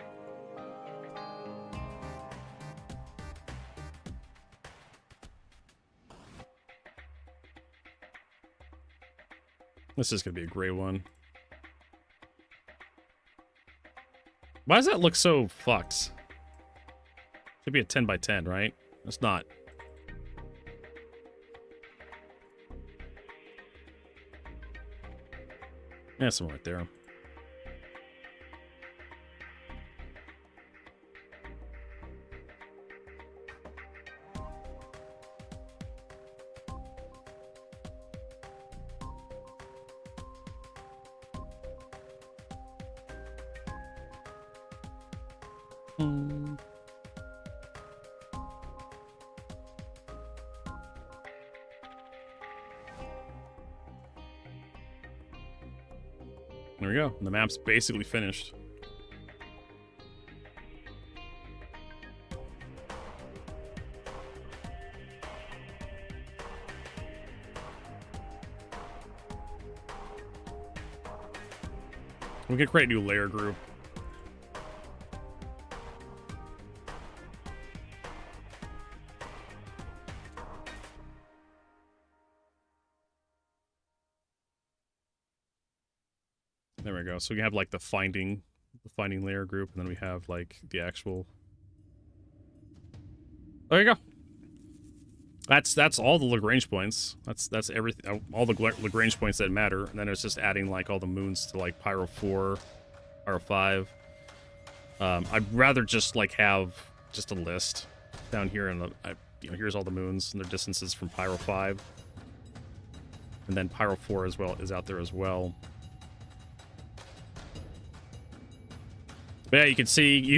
[SPEAKER 1] This is going to be a gray one. Why does that look so fucked? Should be a 10 by 10, right? It's not. Yeah, somewhere right there. There we go. The map's basically finished. We can create a new layer group. There we go. So we have like the finding layer group, and then we have like the actual. There you go. That's all the Lagrange points. That's everything. All the Lagrange points that matter, and then it's just adding like all the moons to like Pyro 4, Pyro 5. I'd rather just like have just a list down here, and here's all the moons and their distances from Pyro 5, and then Pyro 4 as well is out there as well. But yeah, you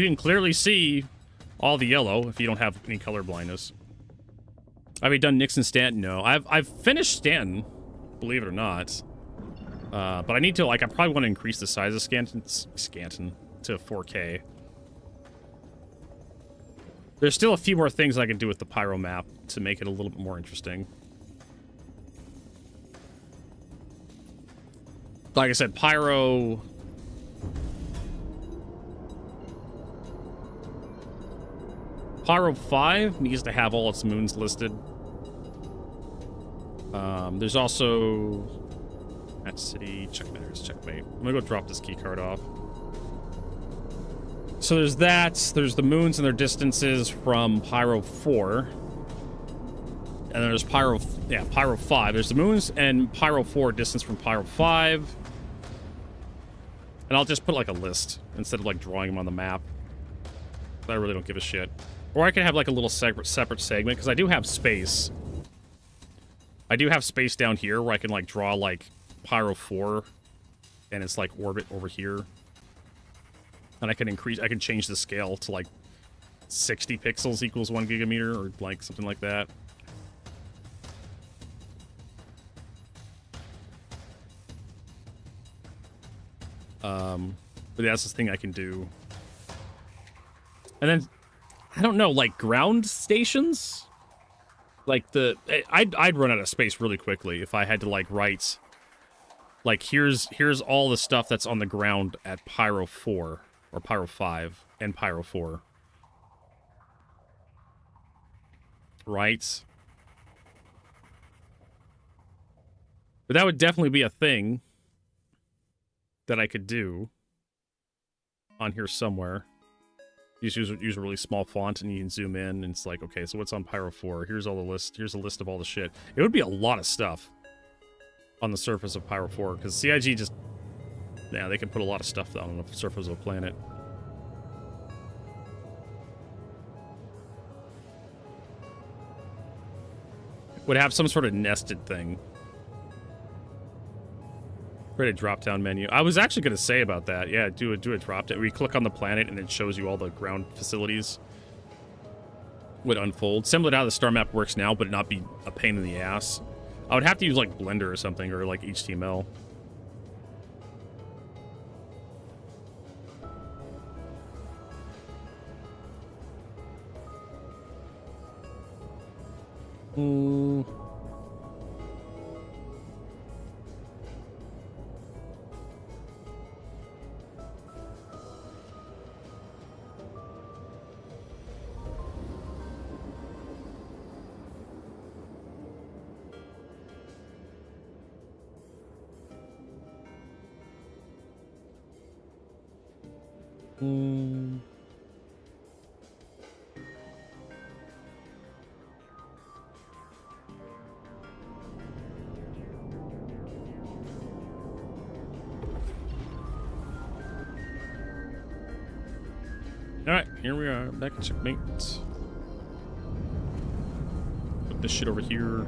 [SPEAKER 1] can clearly see all the yellow if you don't have any color blindness. Have you done Nixon Stanton? No. I've finished Stanton, believe it or not. But I need to, like, I probably want to increase the size of Scanton to 4K. There's still a few more things I can do with the Pyro map to make it a little bit more interesting. Like I said, Pyro 5 needs to have all its moons listed. There's also at city checkmate. I'm gonna go drop this key card off. So there's that. There's the moons and their distances from Pyro 4. And then there's Pyro 5. There's the moons and Pyro 4 distance from Pyro 5. And I'll just put like a list instead of like drawing them on the map. I really don't give a shit. Or I could have like a little separate segment, because I do have space. I do have space down here where I can like draw like Pyro 4 and its like orbit over here. And I can change the scale to like 60 pixels equals 1 gigameter or like something like that. But that's the thing I can do. And then, I don't know, like ground stations? Like I'd run out of space really quickly if I had to like write, like here's all the stuff that's on the ground at Pyro 4 or Pyro 5 and Pyro 4. Right? But that would definitely be a thing that I could do on here somewhere. Use a really small font and you can zoom in and it's like, okay, so what's on Pyro 4? Here's all the list. Here's a list of all the shit. It would be a lot of stuff on the surface of Pyro 4 because CIG just, yeah, they can put a lot of stuff down on the surface of a planet. Would have some sort of nested thing. Create a drop-down menu. I was actually going to say about that. Yeah, do a drop-down. Where you click on the planet and it shows you all the ground facilities. Would unfold. Similar to how the star map works now, but not be a pain in the ass. I would have to use like Blender or something, or like HTML. Alright, here we are, back in checkmate. Put this shit over here.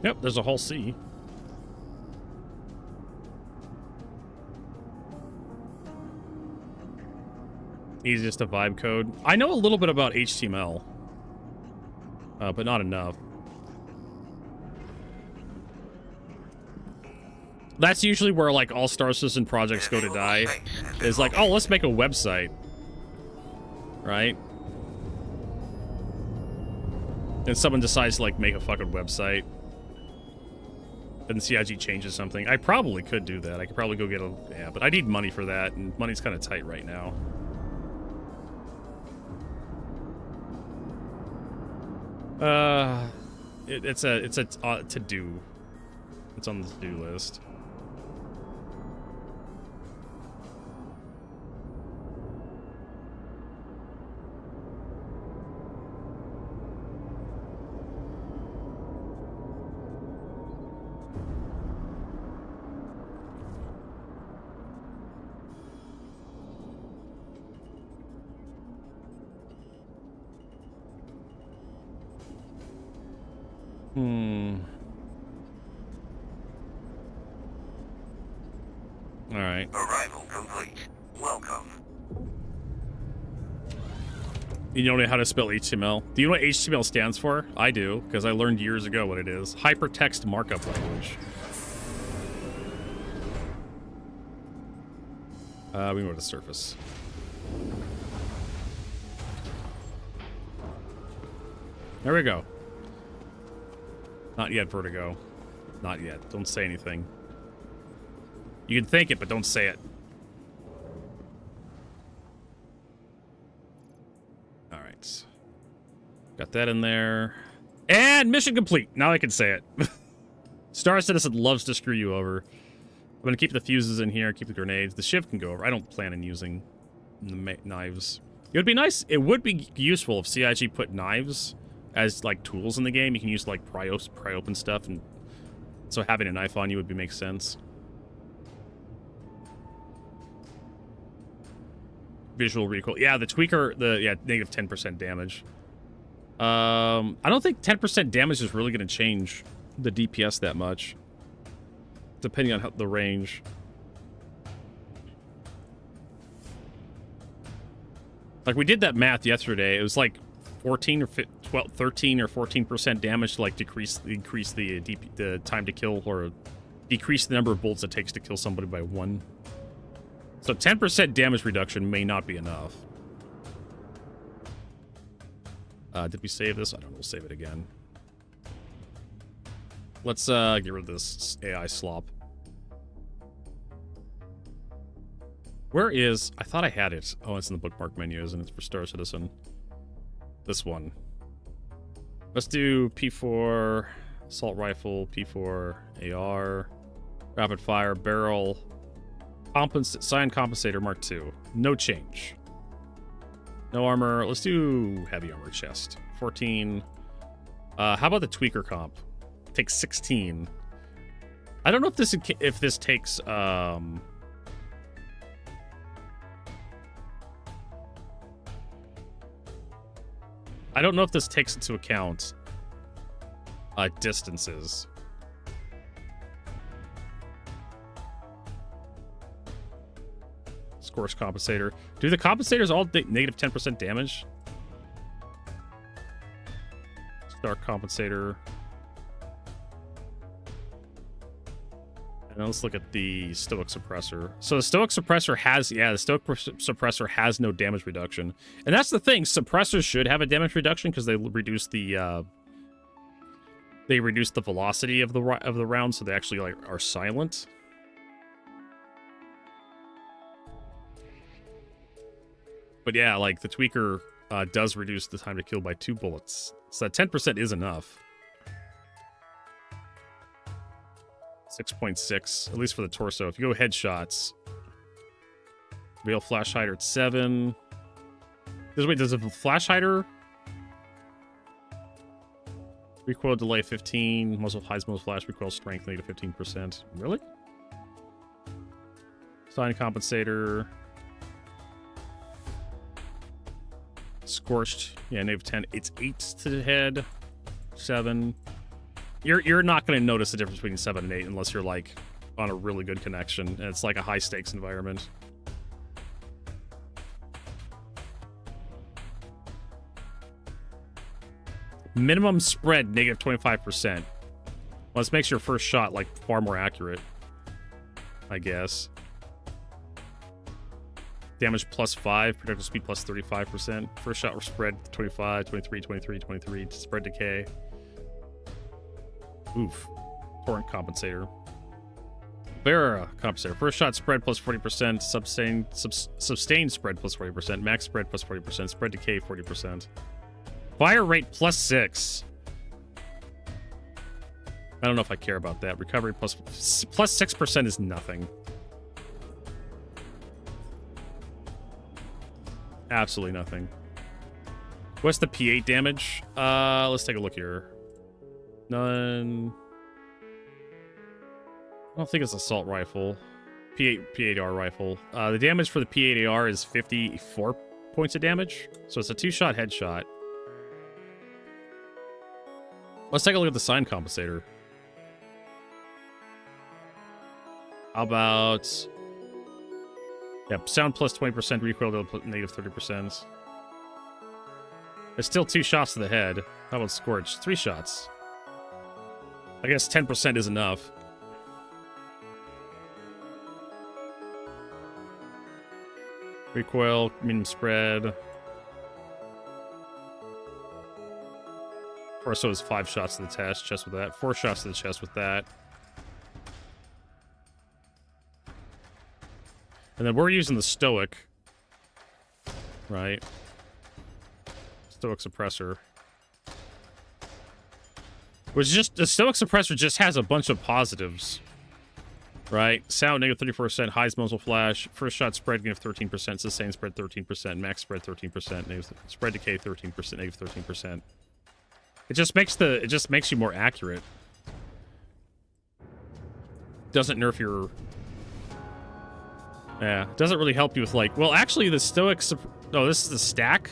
[SPEAKER 1] Yep, there's a whole C. Easiest to vibe code. I know a little bit about HTML. But not enough. That's usually where like all Star Citizen projects go to die. Is like, oh, let's make a website. Right? And someone decides to like make a fucking website. And CIG changes something. I probably could do that. I could probably go get a... Yeah, but I need money for that, and money's kind of tight right now. It's a to-do. It's on the to-do list. All right.
[SPEAKER 12] Arrival complete. Welcome.
[SPEAKER 1] You don't know how to spell HTML? Do you know what HTML stands for? I do, because I learned years ago what it is. Hypertext Markup Language. We can go to the surface. There we go. Not yet, Vertigo. Not yet. Don't say anything. You can think it, but don't say it. Alright. Got that in there. And mission complete. Now I can say it. Star Citizen loves to screw you over. I'm going to keep the fuses in here, keep the grenades. The shiv can go over. I don't plan on using the knives. It would be nice. It would be useful if CIG put knives as, like, tools in the game. You can use, like, pry open stuff. And so having a knife on you would make sense. Visual recoil. Yeah, the tweaker, negative 10% damage. I don't think 10% damage is really going to change the DPS that much, depending on the range. Like, we did that math yesterday. It was like 14 or 12, 13 or 14% damage to, like, increase the time to kill, or decrease the number of bullets it takes to kill somebody by 1. So 10% damage reduction may not be enough. Did we save this? I don't know. We'll save it again. Let's get rid of this AI slop. Where is... I thought I had it. Oh, it's in the bookmark menu, isn't it? For Star Citizen. This one. Let's do P4 assault rifle, P4 AR, rapid fire, barrel, cyan compensator Mark II. No change. No armor. Let's do heavy armor chest. 14. How about the tweaker comp? Takes 16. I don't know if this takes I don't know if this takes into account distances. Scorch compensator. Do the compensators all negative 10% damage? Stark compensator. And let's look at the stoic suppressor. So the stoic suppressor has, the stoic suppressor has no damage reduction, and that's the thing. Suppressors should have a damage reduction because they reduce the velocity of the round, so they actually like are silent. But yeah, like the tweaker does reduce the time to kill by 2 bullets, so that 10% is enough. 6.6, at least for the torso. If you go headshots, real flash hider at 7. Does a flash hider recoil delay 15, muzzle hides muzzle flash, recoil strength negative 15%? Really? Sign compensator. Scorched, yeah, negative 10. It's 8 to the head, 7. You're not going to notice the difference between 7 and 8 unless you're like on a really good connection and it's like a high stakes environment. Minimum spread negative 25%. Well, this makes your first shot like far more accurate, I guess. Damage plus 5, projectile speed plus 35%. First shot spread 25, 23, 23, 23. Spread decay. Oof. Torrent compensator. Vera compensator. First shot spread plus 40%. Sustained spread plus 40%. Max spread plus 40%. Spread decay 40%. Fire rate plus 6. I don't know if I care about that. Recovery plus 6% is nothing. Absolutely nothing. What's the P8 damage? Let's take a look here. None. I don't think it's assault rifle. P8AR rifle. The damage for the P8AR is 54 points of damage. So it's a 2-shot headshot. Let's take a look at the sign compensator. How about... Yeah, sound plus 20%, recoil to negative 30%. It's still 2 shots to the head. How about Scorch? 3 shots. I guess 10% is enough. Recoil, medium spread. Torso is 5 shots to the chest with that. 4 shots to the chest with that. And then we're using the stoic. Right. Stoic suppressor. Which just the stoic suppressor just has a bunch of positives. Right? Sound -34%, highs muzzle flash, first shot spread -13%, sustained spread 13%, max spread 13%, spread decay 13%, -13%. It just makes you more accurate. Doesn't nerf your... Yeah, doesn't really help you with like... Well, actually, the stoic... Oh, this is the stack?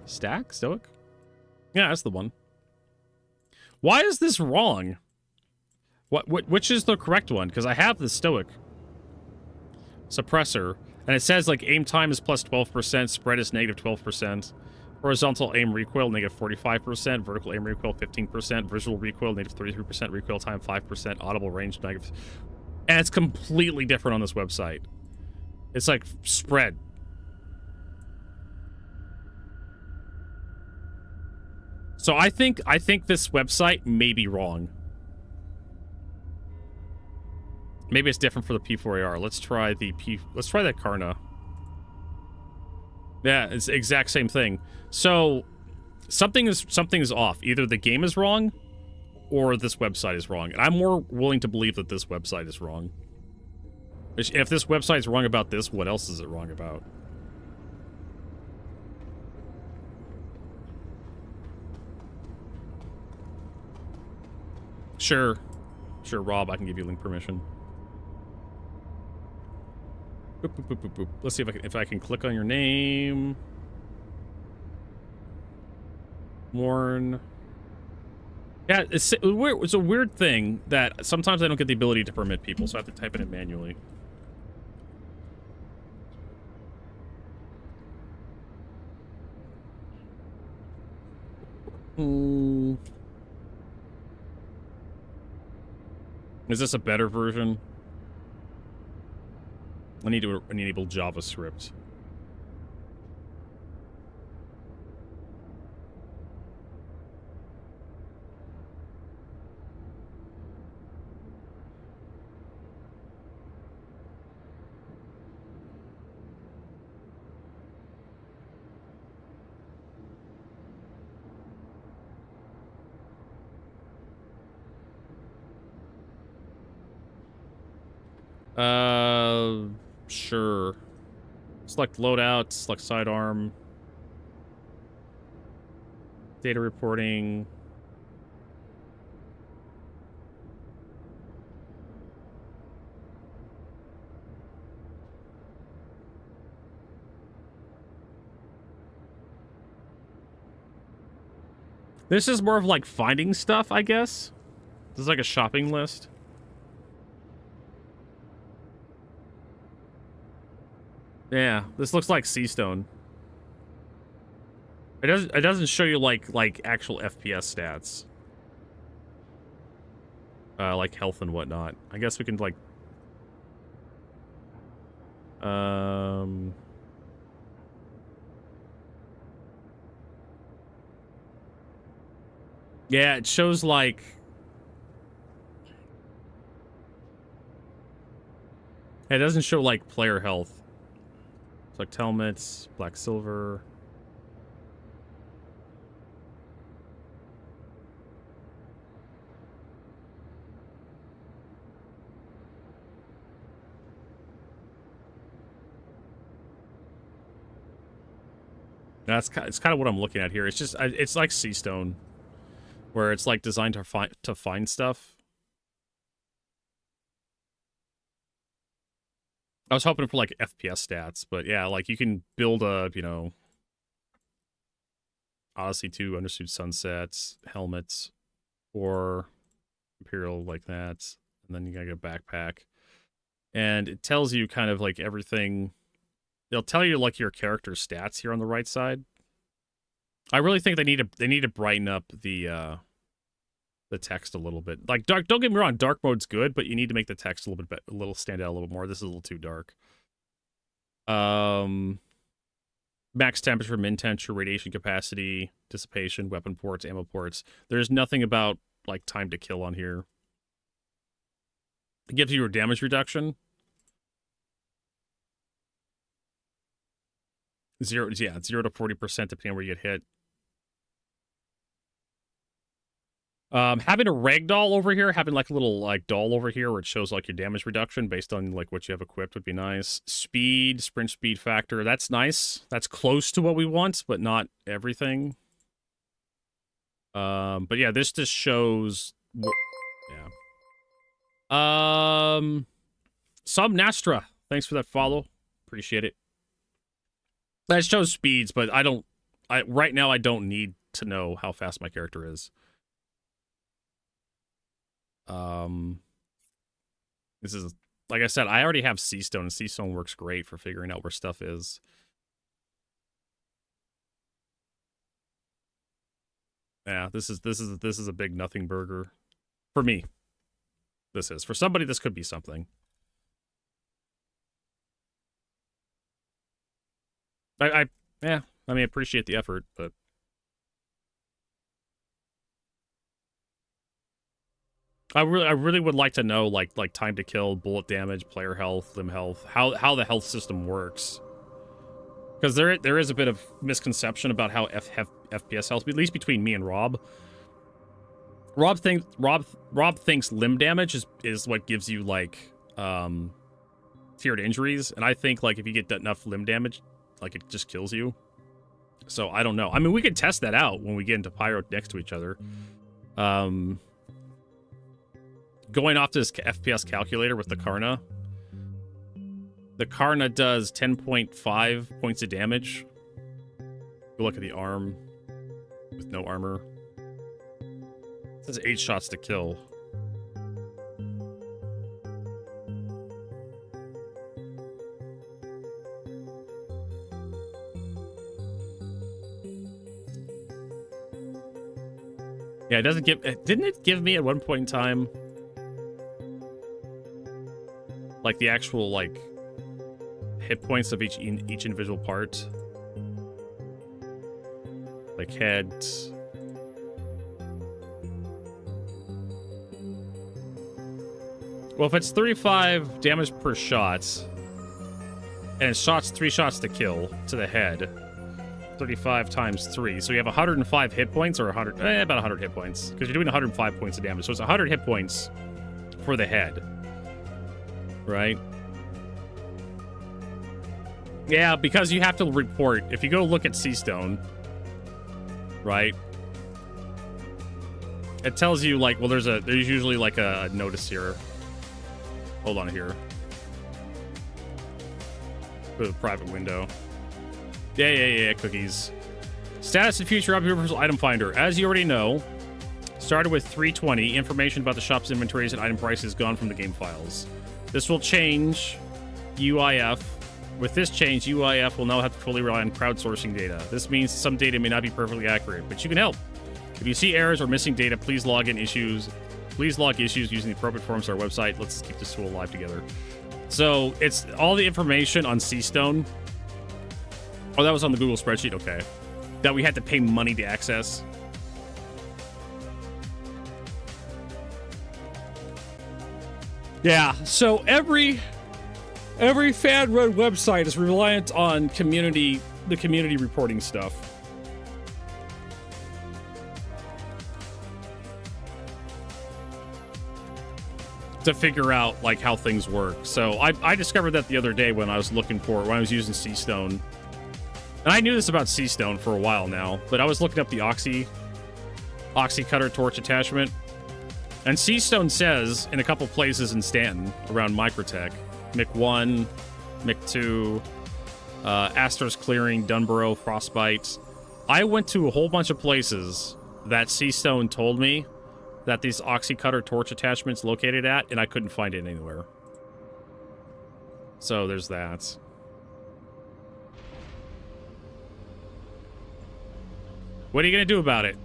[SPEAKER 1] Stack? Stoic? Yeah, that's the one. Why is this wrong? Which is the correct one? Because I have the stoic suppressor, and it says like aim time is +12%, spread is -12%, horizontal aim recoil -45%, vertical aim recoil 15%, visual recoil -33%, recoil time 5%, audible range negative, and it's completely different on this website. It's like spread. So I think this website may be wrong. Maybe it's different for the P4AR. Let's try that Karna. Yeah, it's the exact same thing. So something is off. Either the game is wrong or this website is wrong. And I'm more willing to believe that this website is wrong. If this website is wrong about this, what else is it wrong about? Sure, Rob, I can give you link permission. Boop, boop, boop, boop, boop. Let's see if I can click on your name. Warren. Yeah, it's a weird thing that sometimes I don't get the ability to permit people, so I have to type it in manually. Is this a better version? I need to enable JavaScript. Sure. Select loadout, select sidearm. Data reporting. This is more of like finding stuff, I guess. This is like a shopping list. Yeah, this looks like Seastone. It doesn't show you like actual FPS stats. Like health and whatnot. I guess we can like yeah, it shows like it doesn't show like player health. Select helmets, black silver. It's kind of what I'm looking at here. It's just it's like Seastone, where it's like designed to find stuff. I was hoping for like FPS stats, but yeah, like you can build a, you know, Odyssey 2 undersuit sunsets, helmets, or Imperial like that, and then you gotta get a backpack, and it tells you kind of like everything. They'll tell you like your character's stats here on the right side. I really think they need to brighten up the text a little bit. Like don't get me wrong, dark mode's good, but you need to make the text a little bit stand out a little more. This is a little too dark. Max temperature, min temperature, radiation capacity, dissipation, weapon ports, ammo ports. There's nothing about like time to kill on here. It gives you a damage reduction. 0 to 40% depending on where you get hit. Having a ragdoll over here, having like a little like doll over here where it shows like your damage reduction based on like what you have equipped would be nice. Speed, sprint speed factor, that's nice. That's close to what we want, but not everything. But yeah, this just shows. Yeah. Subnastra, thanks for that follow. Appreciate it. That shows speeds, but right now I don't need to know how fast my character is. This is, like I said, I already have Seastone, and Seastone works great for figuring out where stuff is. Yeah, this is a big nothing burger for me. This is for somebody. This could be something. I mean, appreciate the effort, but. I really would like to know like time to kill, bullet damage, player health, limb health, how the health system works. Because there is a bit of misconception about how FPS health, at least between me and Rob. Rob thinks limb damage is what gives you like tiered injuries, and I think like if you get enough limb damage, like it just kills you. So I don't know. I mean, we could test that out when we get into Pyro next to each other. Going off this FPS calculator with the Karna. The Karna does 10.5 points of damage. Go look at the arm with no armor. It says 8 shots to kill. Yeah, it doesn't give. Didn't it give me at one point in time? Like the actual like hit points of each individual part, like head. Well, if it's 35 damage per shot, and it's 3 shots to kill to the head, 35 times 3, so you have 105 hit points, or 100, about 100 hit points, because you're doing 105 points of damage, so it's 100 hit points for the head. Right? Yeah, because you have to report. If you go look at Seastone, right? It tells you like, well, there's usually like a notice here. Hold on here. Go to the private window. Yeah, cookies. Status of future universal item finder. As you already know, started with 320. Information about the shop's inventories and item prices gone from the game files. This will change UIF. With this change, UIF will now have to fully rely on crowdsourcing data. This means some data may not be perfectly accurate, but you can help. If you see errors or missing data, please log issues using the appropriate forms on our website. Let's keep this tool alive together. So it's all the information on Seastone. Oh, that was on the Google spreadsheet. Okay, that we had to pay money to access. Yeah, so every fan-run website is reliant on the community reporting stuff. To figure out like how things work. So I discovered that the other day when I was using Seastone. And I knew this about Seastone for a while now, but I was looking up the Oxy cutter torch attachment. And Seastone says in a couple places in Stanton around Microtech, Mick 1, Mick 2, Astor's Clearing, Dunborough, Frostbite. I went to a whole bunch of places that Seastone told me that these Oxy cutter torch attachments located at, and I couldn't find it anywhere. So there's that. What are you going to do about it?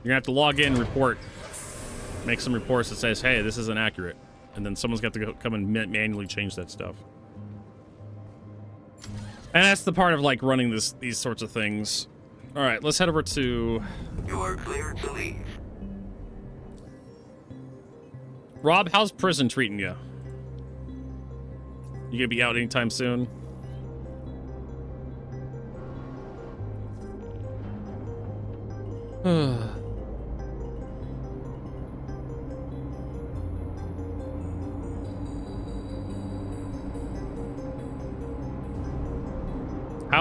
[SPEAKER 1] You're going to have to log in, report. Make some reports that says, hey, this isn't accurate. And then someone's got to come and manually change that stuff. And that's the part of, like, running these sorts of things. All right, let's head over to...
[SPEAKER 12] You are cleared to leave.
[SPEAKER 1] Rob, how's prison treating you? You gonna be out anytime soon?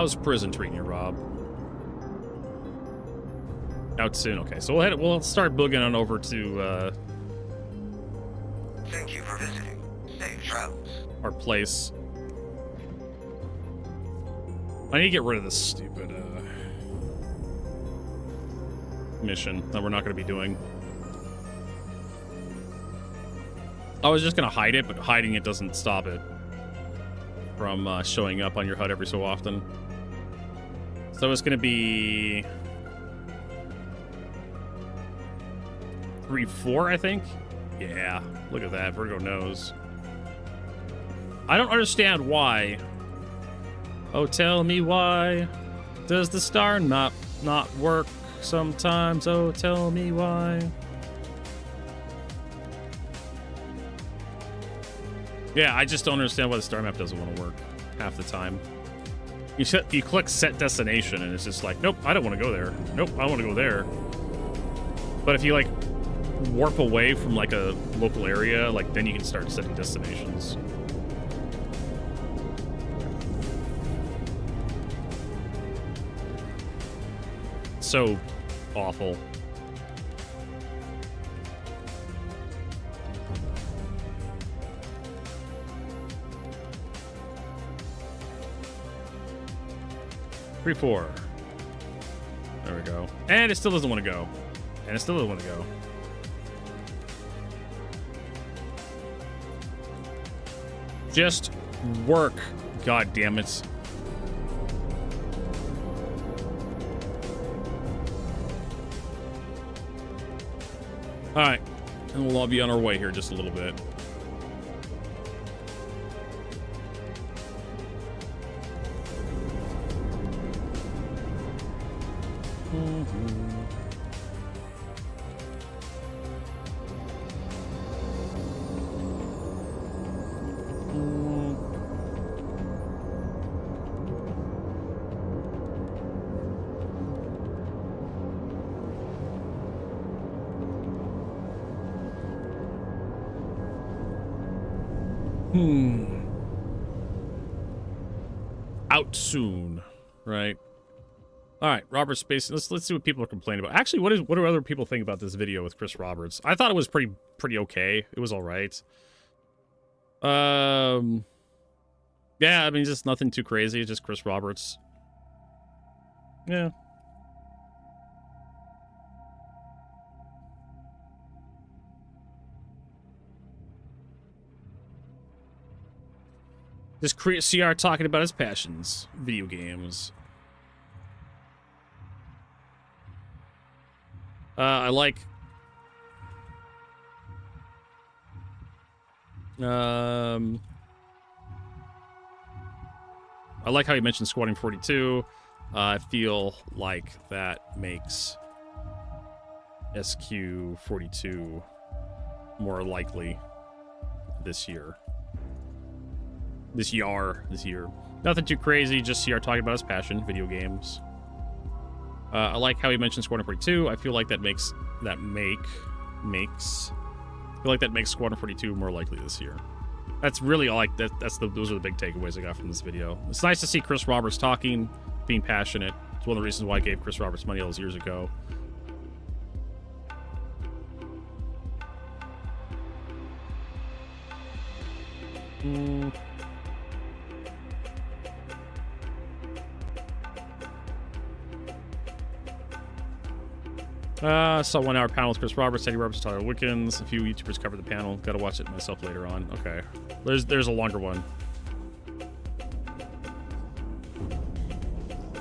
[SPEAKER 1] How's prison treating you, Rob? Out soon. Okay, so we'll start booging on over to
[SPEAKER 12] Thank you for visiting. Safe travels.
[SPEAKER 1] our place. I need to get rid of this stupid mission that we're not going to be doing. I was just going to hide it, but hiding it doesn't stop it from showing up on your HUD every so often. So it's going to be 3-4, I think. Yeah, look at that. Vertigo knows. I don't understand why. Oh, tell me why does the star map not work sometimes? Oh, tell me why. Yeah, I just don't understand why the star map doesn't want to work half the time. You click set destination and it's just like, nope, I don't want to go there. Nope, I want to go there. But if you like warp away from like a local area, like then you can start setting destinations. So awful. Three, 4. There we go. And it still doesn't want to go. And it still doesn't want to go. Just work, god damn it. All right, and we'll all be on our way here just a little bit. Out soon, right? All right, Robert Space. Let's see what people are complaining about. Actually, what do other people think about this video with Chris Roberts? I thought it was pretty okay. It was all right. Yeah, I mean, just nothing too crazy. Just Chris Roberts. Yeah. Just CR talking about his passions, video games. I like how he mentioned Squadron 42. I feel like that makes SQ 42 more likely this year. This year. Nothing too crazy, just CR talking about his passion, video games. I like how he mentioned Squadron 42. I feel like that makes Squadron 42 more likely this year. That's really all those are the big takeaways I got from this video. It's nice to see Chris Roberts talking, being passionate. It's one of the reasons why I gave Chris Roberts money all those years ago. I saw 1 hour panel with Chris Roberts, Teddy Roberts, Tyler Wickens. A few YouTubers covered the panel. Gotta watch it myself later on. Okay. There's a longer one.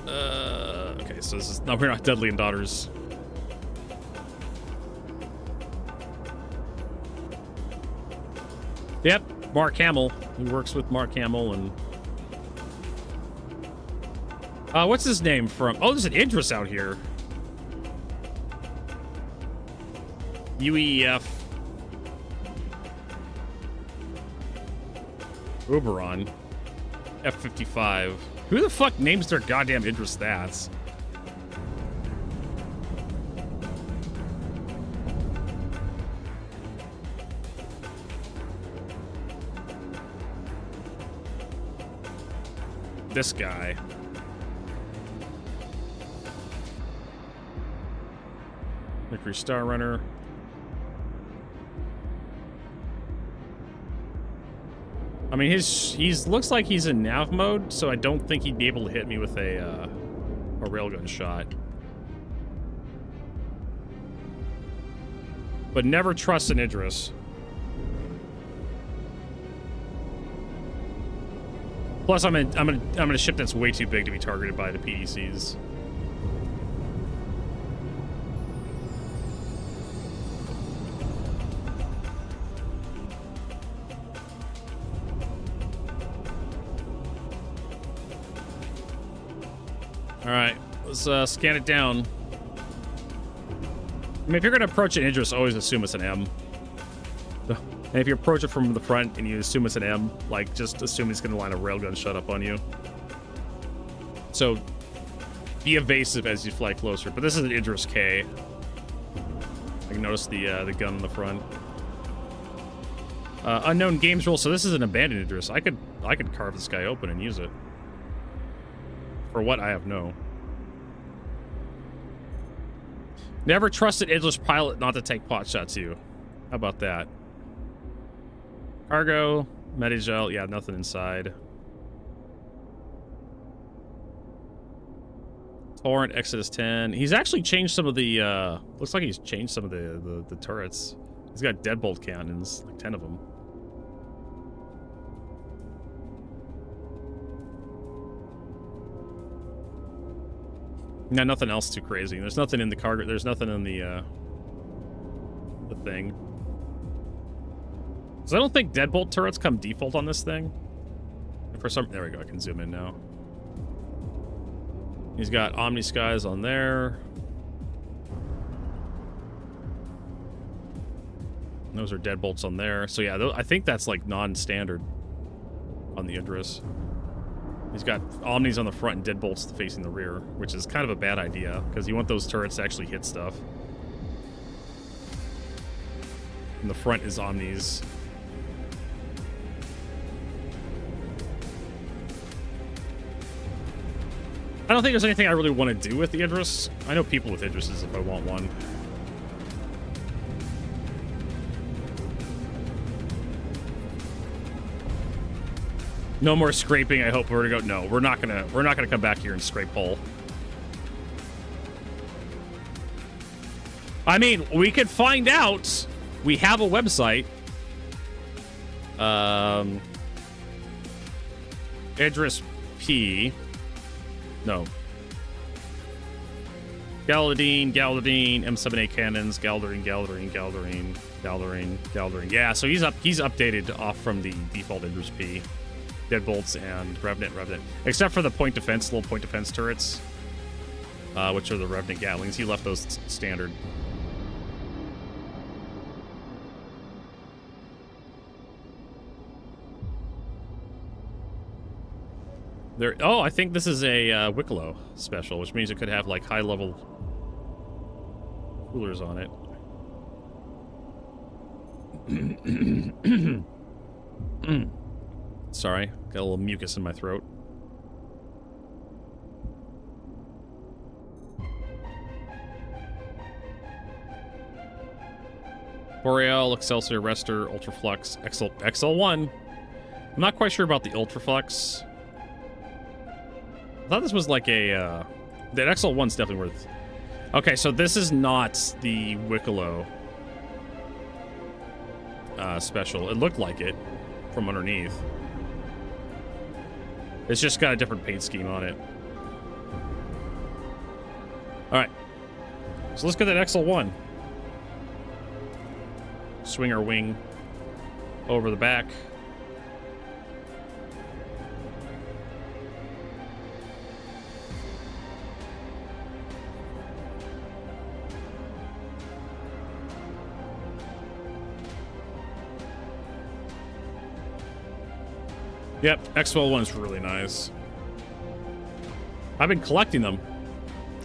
[SPEAKER 1] Okay, so this is... No, we're not Deadly and Daughters. Yep, Mark Hamill. He works with Mark Hamill and... what's his name from... Oh, there's an Idris out here. UEF Oberon F-55. Who the fuck names their goddamn Idris stats? This guy. Mercury Star Runner. I mean, he's looks like he's in nav mode, so I don't think he'd be able to hit me with a railgun shot. But never trust an Idris. Plus, I'm in a ship that's way too big to be targeted by the PDCs. All right, let's scan it down. I mean, if you're going to approach an Idris, always assume it's an M. And if you approach it from the front and you assume it's an M, like, just assume he's going to line a railgun shot up on you. So, be evasive as you fly closer. But this is an Idris K. I can notice the gun in the front. Unknown games rule. So this is an abandoned Idris. I could carve this guy open and use it. For what, I have no. Never trust an Idris pilot not to take pot shots to you. How about that? Cargo, Medigel, yeah, nothing inside. Torrent, Exodus 10. He's actually changed some of the, looks like he's changed some of the turrets. He's got deadbolt cannons, like 10 of them. No, nothing else too crazy. There's nothing in the cargo, there's nothing in the thing. So I don't think deadbolt turrets come default on this thing. For some, there we go, I can zoom in now. He's got Omni Skies on there. Those are deadbolts on there. So yeah, I think that's like non-standard on the Idris. He's got Omnis on the front and deadbolts facing the rear, which is kind of a bad idea because you want those turrets to actually hit stuff. And the front is Omnis. I don't think there's anything I really want to do with the Idris. I know people with Idrises if I want one. No more scraping, I hope, Vertigo. No, we're not gonna come back here and scrape hull. I mean, we could find out. We have a website. Idris P. No. Galadine, M7A cannons, Galdering. Yeah, so he's updated off from the default Idris P. Deadbolts and Revenant. Except for the little point defense turrets, which are the Revenant Gatlings. He left those standard. There. Oh, I think this is a Wicklow special, which means it could have like high-level coolers on it. Sorry, got a little mucus in my throat. Boreal, Excelsior, Rester, Ultraflux, XL1. I'm not quite sure about the Ultraflux. I thought this was like a, that XL1's definitely worth. Okay, so this is not the Wicklow special. It looked like it from underneath. It's just got a different paint scheme on it. Alright. So let's get that XL1. Swing our wing over the back. Yep, XL1 is really nice. I've been collecting them.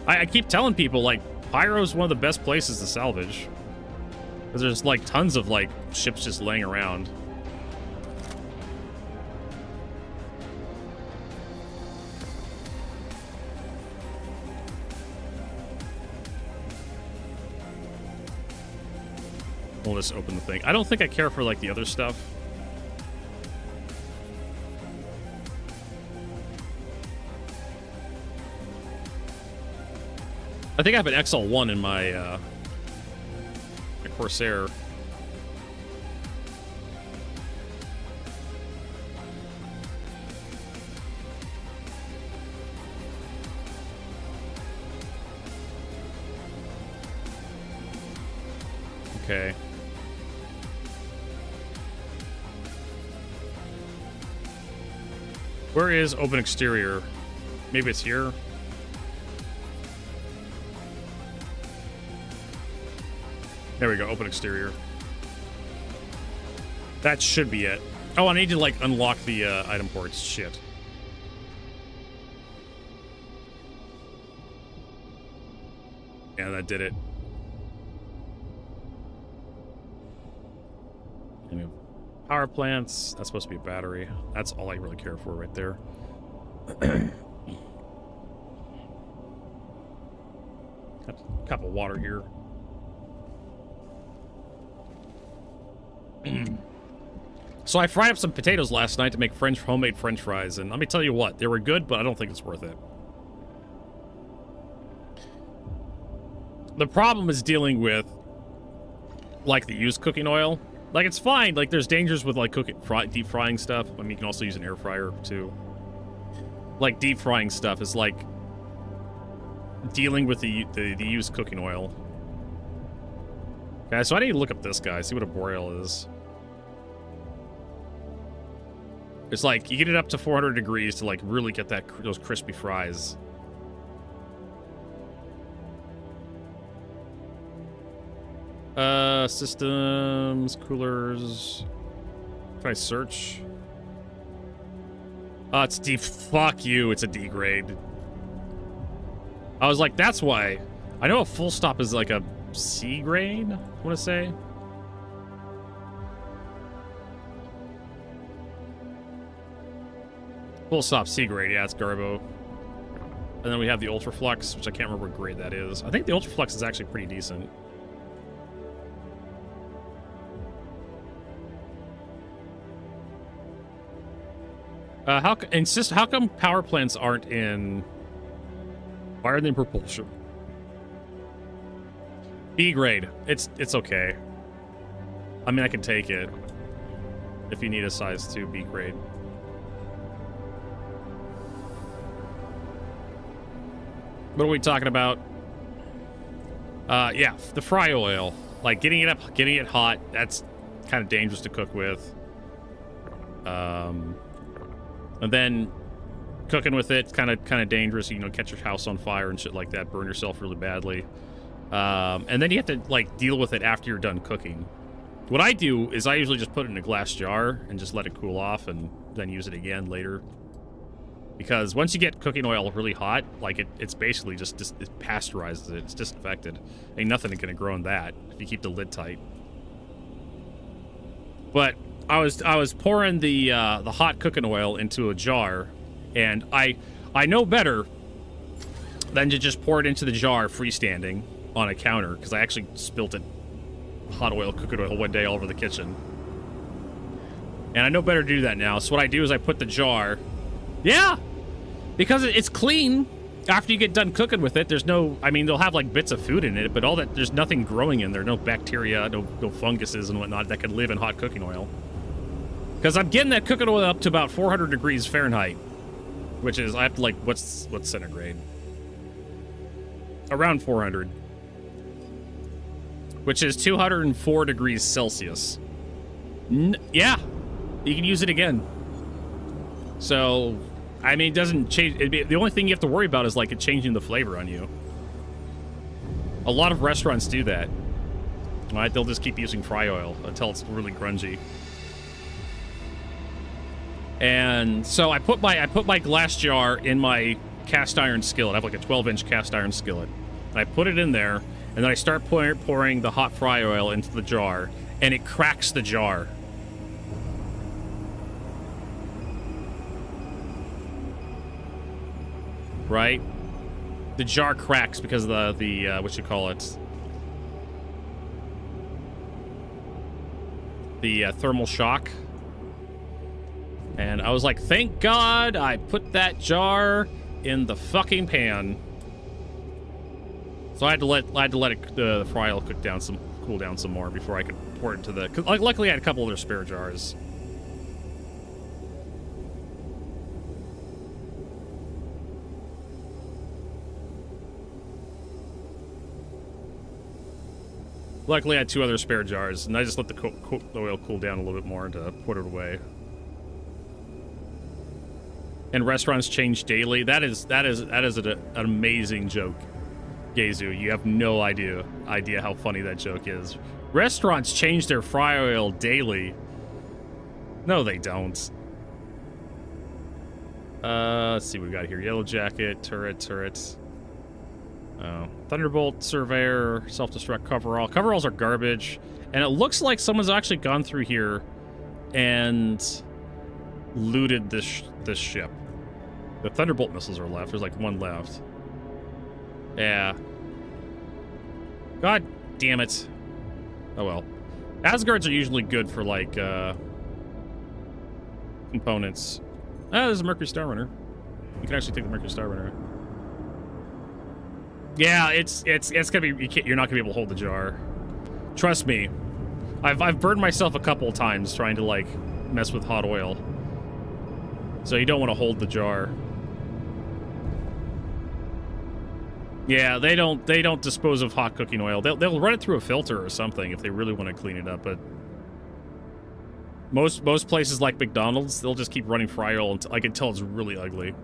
[SPEAKER 1] I keep telling people, like, Pyro's one of the best places to salvage. Because there's, like, tons of, like, ships just laying around. We'll just open the thing. I don't think I care for, like, the other stuff. I think I have an XL1 in my, my Corsair. Okay. Where is open exterior? Maybe it's here. There we go, open exterior. That should be it. Oh, I need to, like, unlock the item ports. Shit. Yeah, that did it. Power plants. That's supposed to be a battery. That's all I really care for right there. Got a cup of water here. So I fried up some potatoes last night to make homemade French fries, and let me tell you what, they were good, but I don't think it's worth it. The problem is dealing with, like, the used cooking oil. Like, it's fine. Like, there's dangers with, like, deep frying stuff. I mean, you can also use an air fryer, too. Like, deep frying stuff is, like, dealing with the used cooking oil. Okay, so I need to look up this guy, see what a boreal is. It's like, you get it up to 400 degrees to, like, really get those crispy fries. Systems, coolers. Can I search? Oh, it's D. Fuck you, it's a D grade. I was like, that's why. I know a full stop is like a C grade, I want to say. Full stop C grade, yeah, it's Garbo. And then we have the Ultraflux, which I can't remember what grade that is. I think the Ultraflux is actually pretty decent. How come power plants aren't in... Why are they in propulsion? B grade. It's okay. I mean, I can take it. If you need a size 2 B grade. What are we talking about? Yeah, the fry oil. Like, getting it up, getting it hot, that's kind of dangerous to cook with. And then cooking with it, kind of dangerous. You know, catch your house on fire and shit like that. Burn yourself really badly. And then you have to, like, deal with it after you're done cooking. What I do is I usually just put it in a glass jar and just let it cool off and then use it again later. Because once you get cooking oil really hot, like, it's basically just it pasteurizes it. It's disinfected. Ain't nothing gonna grow in that if you keep the lid tight. But I was pouring the hot cooking oil into a jar, and I know better than to just pour it into the jar freestanding on a counter, because I actually spilt it hot oil, cooking oil one day all over the kitchen. And I know better to do that now. So what I do is I put the jar... Yeah! Because it's clean after you get done cooking with it. There's no... I mean, they'll have, like, bits of food in it, but all that... There's nothing growing in there. No bacteria, no funguses and whatnot that could live in hot cooking oil. Because I'm getting that cooking oil up to about 400 degrees Fahrenheit. Which is... I have to, like... What's centigrade? Around 400. Which is 204 degrees Celsius. Yeah. You can use it again. So, I mean, it doesn't change. The only thing you have to worry about is, like, it changing the flavor on you. A lot of restaurants do that. All right, they'll just keep using fry oil until it's really grungy. And so I put my glass jar in my cast iron skillet. I have like a 12-inch cast iron skillet. And I put it in there, and then I start pouring the hot fry oil into the jar, and it cracks the jar. Right? The jar cracks because of the what you call it? the thermal shock. And I was like, thank God I put that jar in the fucking pan. So I had to let it, the fry oil cool down some more before I could pour it into the. Luckily, I had a couple other spare jars. Luckily, I had 2 other spare jars, and I just let the oil cool down a little bit more to put it away. And restaurants change daily. That is an amazing joke, Gezu. You have no idea how funny that joke is. Restaurants change their fry oil daily. No, they don't. Let's see what we got here. Yellow jacket, turret. Thunderbolt, surveyor, self-destruct, coverall. Coveralls are garbage. And it looks like someone's actually gone through here and looted this ship. The Thunderbolt missiles are left. There's like 1 left. Yeah. God damn it. Oh well. Asgards are usually good for like components. Ah, there's a Mercury Star Runner. You can actually take the Mercury Star Runner. Yeah, it's gonna be. You're not gonna be able to hold the jar. Trust me. I've burned myself a couple of times trying to like mess with hot oil. So you don't want to hold the jar. Yeah, they don't dispose of hot cooking oil. They'll run it through a filter or something if they really want to clean it up. But most places like McDonald's, they'll just keep running fry oil until it's really ugly.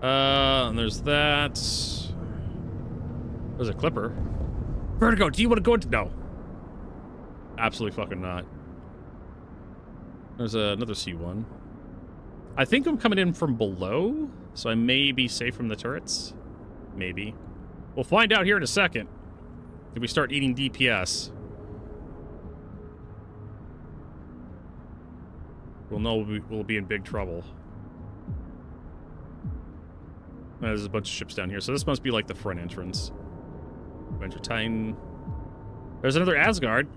[SPEAKER 1] And there's that. There's a clipper. Vertigo, do you want to go into... No. Absolutely fucking not. There's another C1. I think I'm coming in from below, so I may be safe from the turrets. Maybe. We'll find out here in a second. If we start eating DPS. We'll know we'll be in big trouble. There's a bunch of ships down here, so this must be like the front entrance. Venture Titan. There's another Asgard.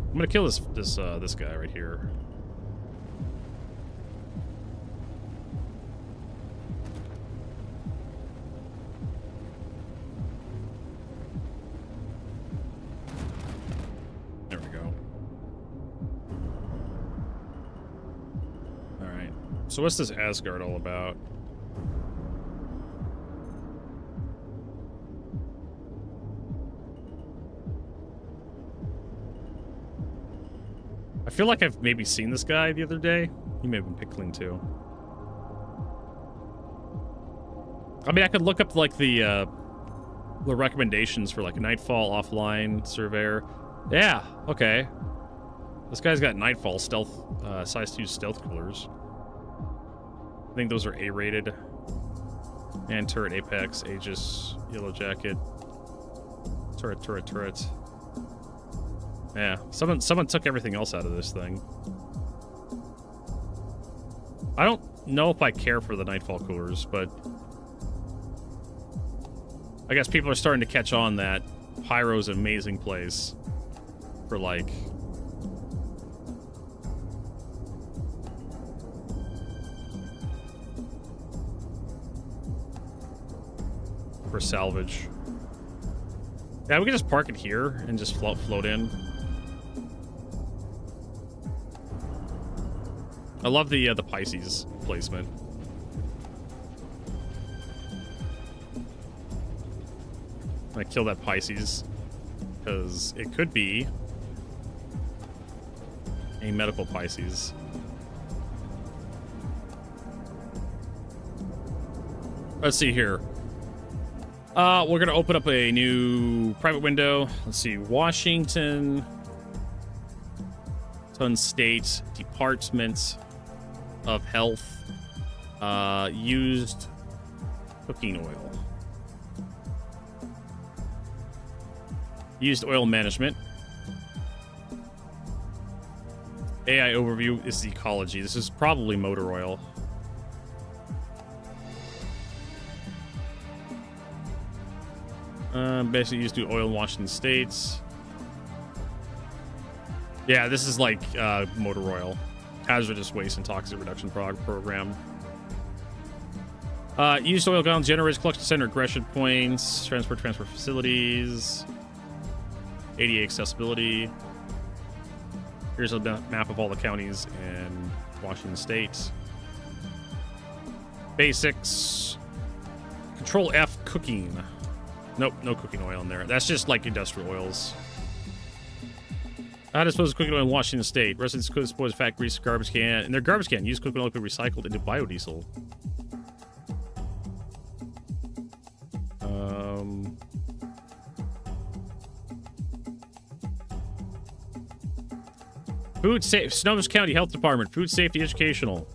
[SPEAKER 1] I'm gonna kill this guy right here. There we go. All right. So what's this Asgard all about? I feel like I've maybe seen this guy the other day. He may have been pickling too. I mean, I could look up like the recommendations for like Nightfall, Offline, Surveyor. Yeah, okay. This guy's got Nightfall stealth, size 2 stealth coolers. I think those are A-rated. And turret, Apex, Aegis, Yellow Jacket, turret. Yeah, someone took everything else out of this thing. I don't know if I care for the Nightfall coolers, but I guess people are starting to catch on that Pyro's an amazing place for like for salvage. Yeah, we can just park it here and just float in. I love the Pisces placement. I kill that Pisces because it could be a medical Pisces. Let's see here. We're gonna open up a new private window. Let's see, Washington State Department of Health, used cooking oil. Used oil management. AI overview is ecology. This is probably motor oil. Basically used to do oil in Washington states. Yeah, this is like motor oil. Hazardous waste and toxic reduction program. Used oil gallons generates collection center aggression points, transfer facilities, ADA accessibility. Here's a map of all the counties in Washington state. Basics. Control F cooking. Nope, no cooking oil in there. That's just like industrial oils. How to dispose of cooking oil in Washington state. Residents could dispose of fat, grease, garbage can. In their garbage can, use cooking oil to be recycled into biodiesel. Food safe. Snohomish County Health Department. Food Safety Educational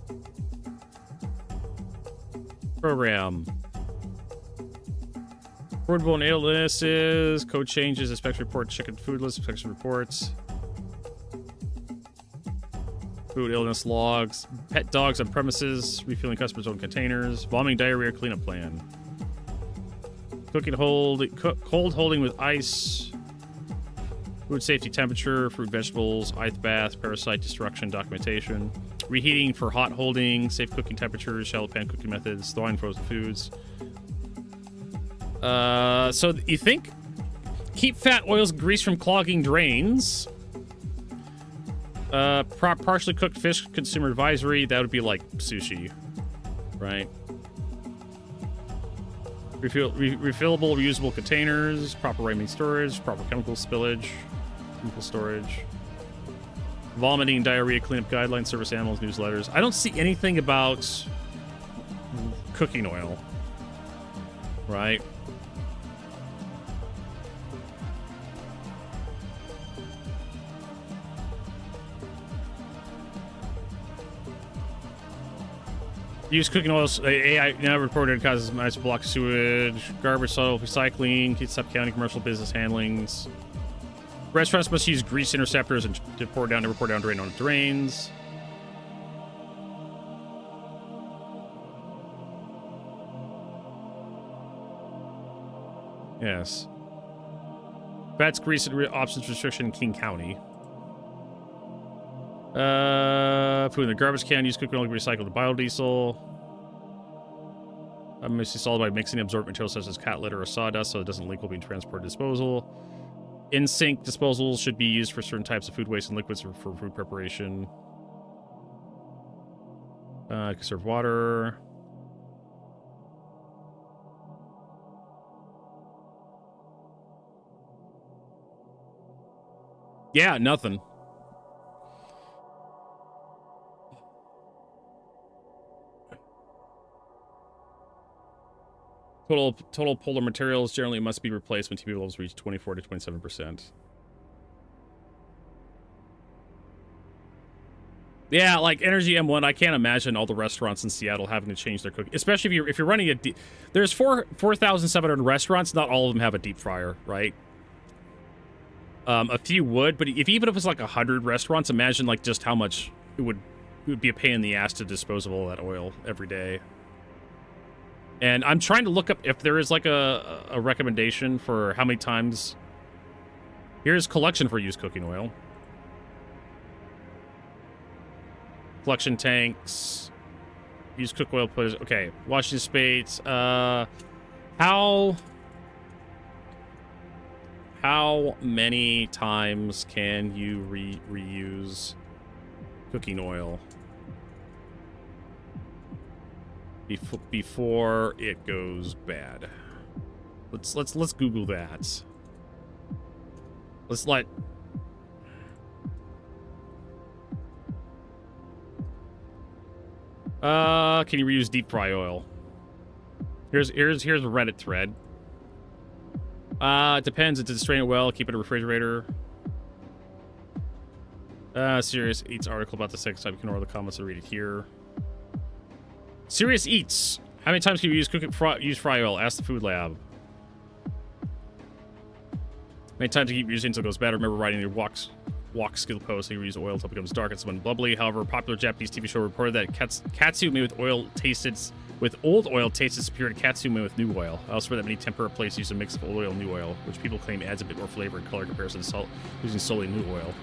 [SPEAKER 1] Program. Foodborne illnesses. Code changes. Inspection report. Chicken food list. Inspection reports. Food illness logs. Pet dogs on premises. Refueling customers' own containers. Vomiting diarrhea cleanup plan. Cooking cold holding with ice. Food safety temperature, fruit, vegetables, ice bath, parasite destruction documentation. Reheating for hot holding, safe cooking temperatures, shallow pan cooking methods, thawing frozen foods. So you think keep fat oils and grease from clogging drains. Partially cooked fish consumer advisory. That would be like sushi, right? Refillable, reusable containers, proper ramen storage, proper chemical spillage, chemical storage. Vomiting, diarrhea, cleanup guidelines, service animals, newsletters. I don't see anything about cooking oil, right? Use cooking oils. AI now reported it causes massive block sewage, garbage, soil recycling, keeps up county commercial business handlings. Restaurants must use grease interceptors and to report down drain on drains. Yes. Fats, grease, and options restriction in King County. Food in the garbage can. Use cooking oil to recycle to biodiesel. Mostly solid by mixing absorbent materials such as cat litter or sawdust so it doesn't leak while being transported to disposal. In-sink disposals should be used for certain types of food waste and liquids for food preparation. Conserve water. Yeah, nothing. Total polar materials generally must be replaced when TP levels reach 24 to 27%. Yeah, like Energy M1, I can't imagine all the restaurants in Seattle having to change their cooking, especially if you're running a deep. There's 4,700 restaurants. Not all of them have a deep fryer, right? A few would, but even if it's like 100 restaurants, imagine like just how much it would be a pain in the ass to dispose of all that oil every day. And I'm trying to look up if there is like a recommendation for how many times. Here's collection for used cooking oil. Collection tanks. Used cook oil putters. Okay, Washington State. How many times can you reuse cooking oil before it goes bad? Let's Google that. Can you reuse deep fry oil? Here's a Reddit thread. It depends. Does it strain it well? Keep it in a refrigerator. Serious Eats article about the second time. You can order the comments and read it here. Serious Eats. How many times can you use fry oil? Ask the food lab. Many times you keep using until it goes bad. Remember writing your walk skill post. You use oil until it becomes dark and somewhat bubbly. However, a popular Japanese TV show reported that katsu made with oil tasted With old oil, tasted superior to katsume with new oil. I also read that many tempura places use a mix of old oil and new oil, which people claim adds a bit more flavor and color in comparison to using solely new oil.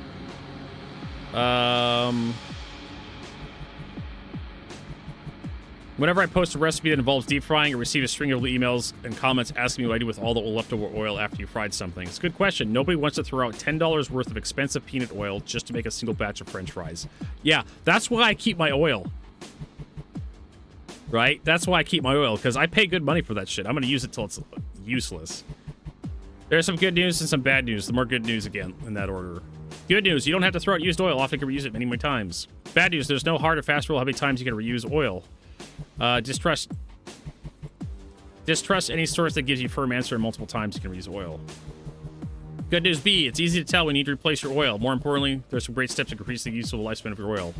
[SPEAKER 1] Whenever I post a recipe that involves deep frying, I receive a string of emails and comments asking me what I do with all the leftover oil after you fried something. It's a good question. Nobody wants to throw out $10 worth of expensive peanut oil just to make a single batch of French fries. Yeah, that's why I keep my oil. Right? That's why I keep my oil, because I pay good money for that shit. I'm going to use it till it's useless. There's some good news and some bad news. The more good news again, in that order. Good news, you don't have to throw out used oil. Often you can reuse it many more times. Bad news, there's no hard or fast rule how many times you can reuse oil. Distrust any source that gives you firm answer and multiple times you can reuse oil. Good news B, it's easy to tell when you need to replace your oil. More importantly, there's some great steps to increase the useful lifespan of your oil.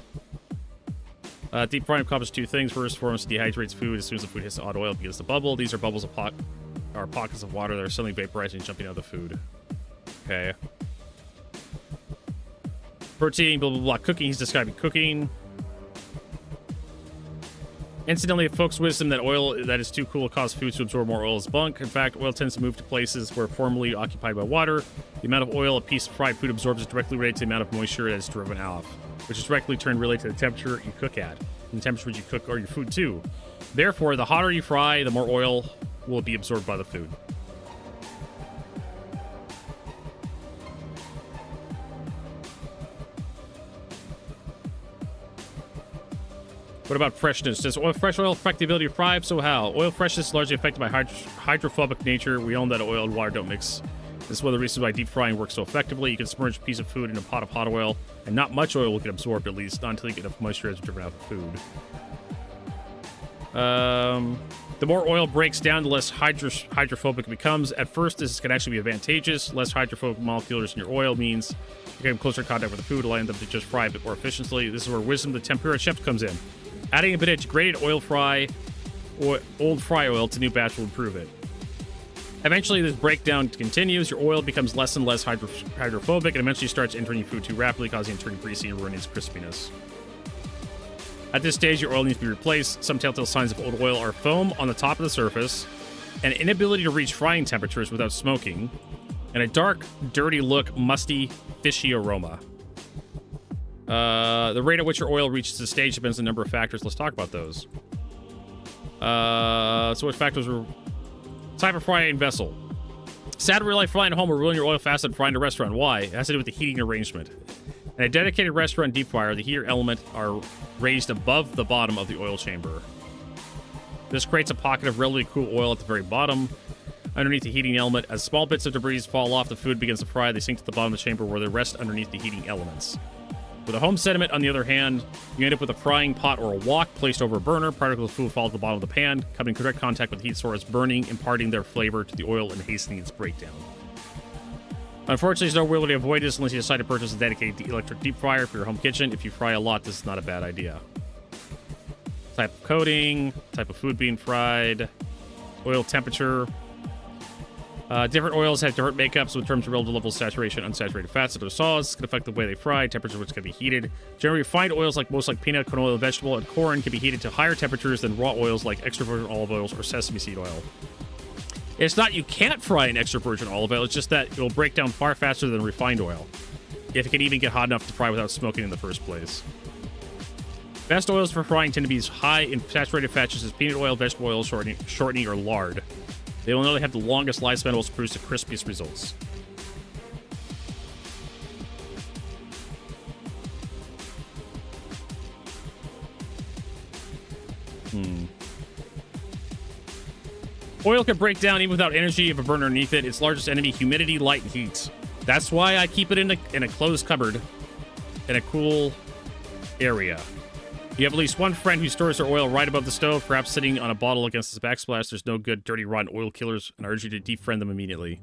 [SPEAKER 1] Deep frying accomplishes two things. First and foremost, it dehydrates food. As soon as the food hits the hot oil, it begins to bubble. These are bubbles of pockets of water that are suddenly vaporizing and jumping out of the food. Okay. Protein, blah, blah, blah. Cooking, he's describing cooking. Incidentally, folks' wisdom that oil that is too cool will cause food to absorb more oil is bunk. In fact, oil tends to move to places where formerly occupied by water. The amount of oil a piece of fried food absorbs is directly related to the amount of moisture that is driven off, which is directly related to the temperature you cook at, and the temperature you cook or your food too. Therefore, the hotter you fry, the more oil will be absorbed by the food. What about freshness? Does fresh oil affect the ability to fry? So how? Oil freshness is largely affected by hydrophobic nature. We all know that oil and water don't mix. This is one of the reasons why deep frying works so effectively. You can submerge a piece of food in a pot of hot oil, and not much oil will get absorbed, at least, not until you get enough moisture as driven out of the food. The more oil breaks down, the less hydrophobic it becomes. At first, this can actually be advantageous. Less hydrophobic molecules in your oil means you get in closer contact with the food, allowing them to just fry a bit more efficiently. This is where wisdom of the tempura chef comes in. Adding a bit of grated old fry oil to new batch will improve it. Eventually, this breakdown continues. Your oil becomes less and less hydrophobic, and eventually starts entering your food too rapidly, causing it to turn greasy and ruining its crispiness. At this stage, your oil needs to be replaced. Some telltale signs of old oil are foam on the top of the surface, an inability to reach frying temperatures without smoking, and a dark, dirty look, musty, fishy aroma. The rate at which your oil reaches the stage depends on a number of factors. Let's talk about those. So what factors are... Type of frying vessel. Sad real life frying at home will ruin your oil faster than frying in a restaurant. Why? It has to do with the heating arrangement. In a dedicated restaurant deep fryer, the heater element are raised above the bottom of the oil chamber. This creates a pocket of relatively cool oil at the very bottom. Underneath the heating element, as small bits of debris fall off, the food begins to fry. They sink to the bottom of the chamber where they rest underneath the heating elements. With a home sediment, on the other hand, you end up with a frying pot or a wok placed over a burner. Particles of food fall to the bottom of the pan, coming in direct contact with the heat source, burning, imparting their flavor to the oil and hastening its breakdown. Unfortunately, there's no way to avoid this unless you decide to purchase a dedicated electric deep fryer for your home kitchen. If you fry a lot, this is not a bad idea. Type of coating, type of food being fried, oil temperature. Different oils have different makeups in terms of relative level of saturation, unsaturated fats, and other solids. This can affect the way they fry, temperature which can be heated. Generally, refined oils like peanut, canola oil, vegetable, and corn can be heated to higher temperatures than raw oils like extra virgin olive oils or sesame seed oil. It's not you can't fry an extra virgin olive oil, it's just that it will break down far faster than refined oil, if it can even get hot enough to fry without smoking in the first place. Best oils for frying tend to be high in saturated fats such as peanut oil, vegetable oil, shortening, or lard. They will not have the longest lifespan and will produce the crispiest results. Oil can break down even without energy if a burner underneath it. Its largest enemy, humidity, light, and heat. That's why I keep it in a closed cupboard in a cool area. You have at least one friend who stores their oil right above the stove, perhaps sitting on a bottle against its backsplash. There's no good, dirty, rotten oil killers, and I urge you to defriend them immediately.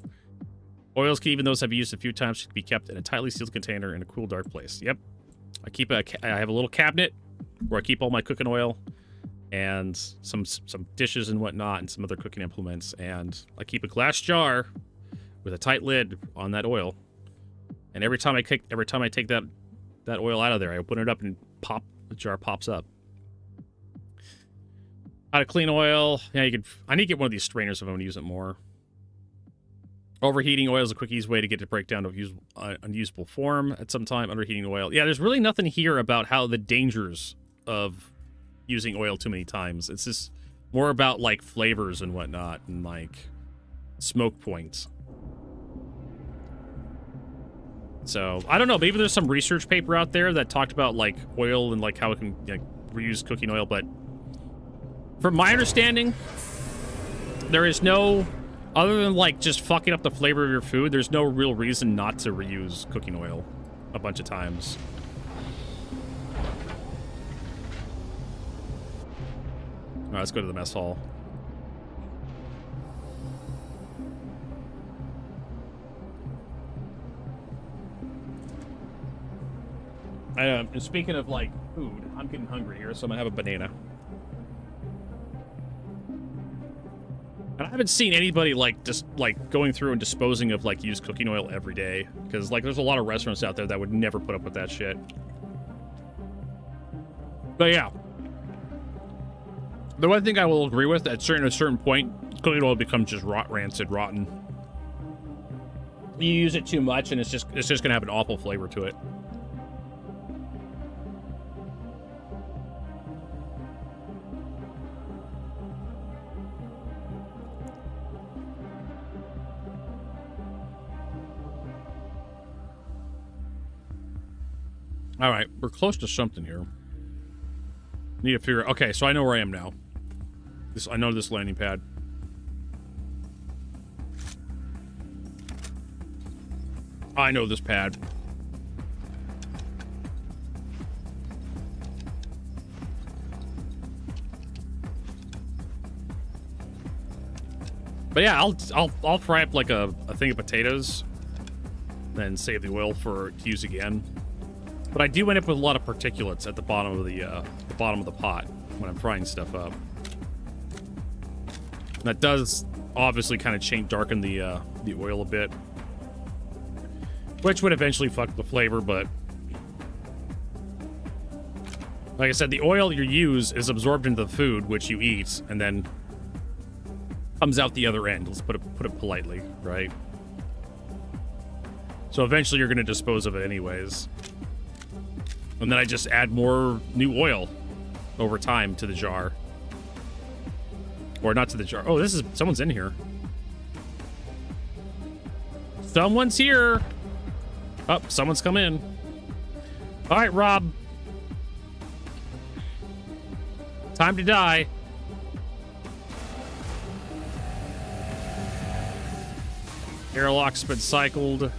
[SPEAKER 1] Oils, even those I've used a few times, should be kept in a tightly sealed container in a cool, dark place. Yep. I have a little cabinet where I keep all my cooking oil and some dishes and whatnot and some other cooking implements, and I keep a glass jar with a tight lid on that oil. And every time I take that oil out of there, I open it up and the jar pops up. How to clean oil. Yeah, you could. I need to get one of these strainers if I want to use it more. Overheating oil is a quick, easy way to get to break down to unusable form at some time. Underheating oil. Yeah, there's really nothing here about how the dangers of using oil too many times. It's just more about, like, flavors and whatnot and, like, smoke points. So, I don't know. Maybe there's some research paper out there that talked about, like, oil and, like, how it can, like, reuse cooking oil, but from my understanding, there is no... Other than, like, just fucking up the flavor of your food, there's no real reason not to reuse cooking oil a bunch of times. All right, let's go to the mess hall. And speaking of, like, food, I'm getting hungry here, so I'm gonna have a banana. And I haven't seen anybody, like, just, like, going through and disposing of, like, used cooking oil every day. Because, like, there's a lot of restaurants out there that would never put up with that shit. But, yeah. The one thing I will agree with, at a certain point, cooking oil becomes just rancid, rotten. You use it too much, and it's just gonna have an awful flavor to it. All right, we're close to something here. Need to figure. Okay, so I know where I am now. I know this landing pad. I know this pad. But yeah, I'll fry up like a thing of potatoes, then save the oil for to use again. But I do end up with a lot of particulates at the bottom of the pot when I'm frying stuff up. And that does obviously kind of darken the oil a bit, which would eventually fuck the flavor. But like I said, the oil you use is absorbed into the food which you eat, and then comes out the other end. Let's put it politely, right? So eventually you're going to dispose of it anyways. And then I just add more new oil over time to the jar. Or not to the jar. Oh, someone's in here. Someone's here. Oh, someone's come in. All right, Rob. Time to die. Airlock's been cycled.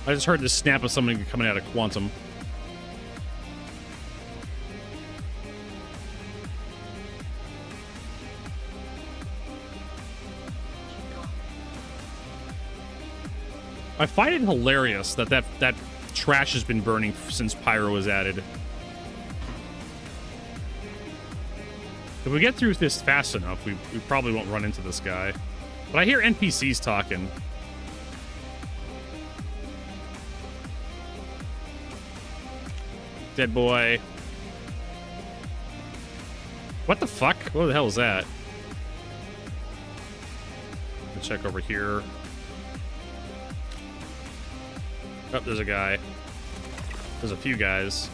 [SPEAKER 1] I just heard the snap of something coming out of Quantum. I find it hilarious that trash has been burning since Pyro was added. If we get through this fast enough, we probably won't run into this guy. But I hear NPCs talking. Dead boy. What the fuck? What the hell is that? Let's check over here. Oh, there's a guy. There's a few guys.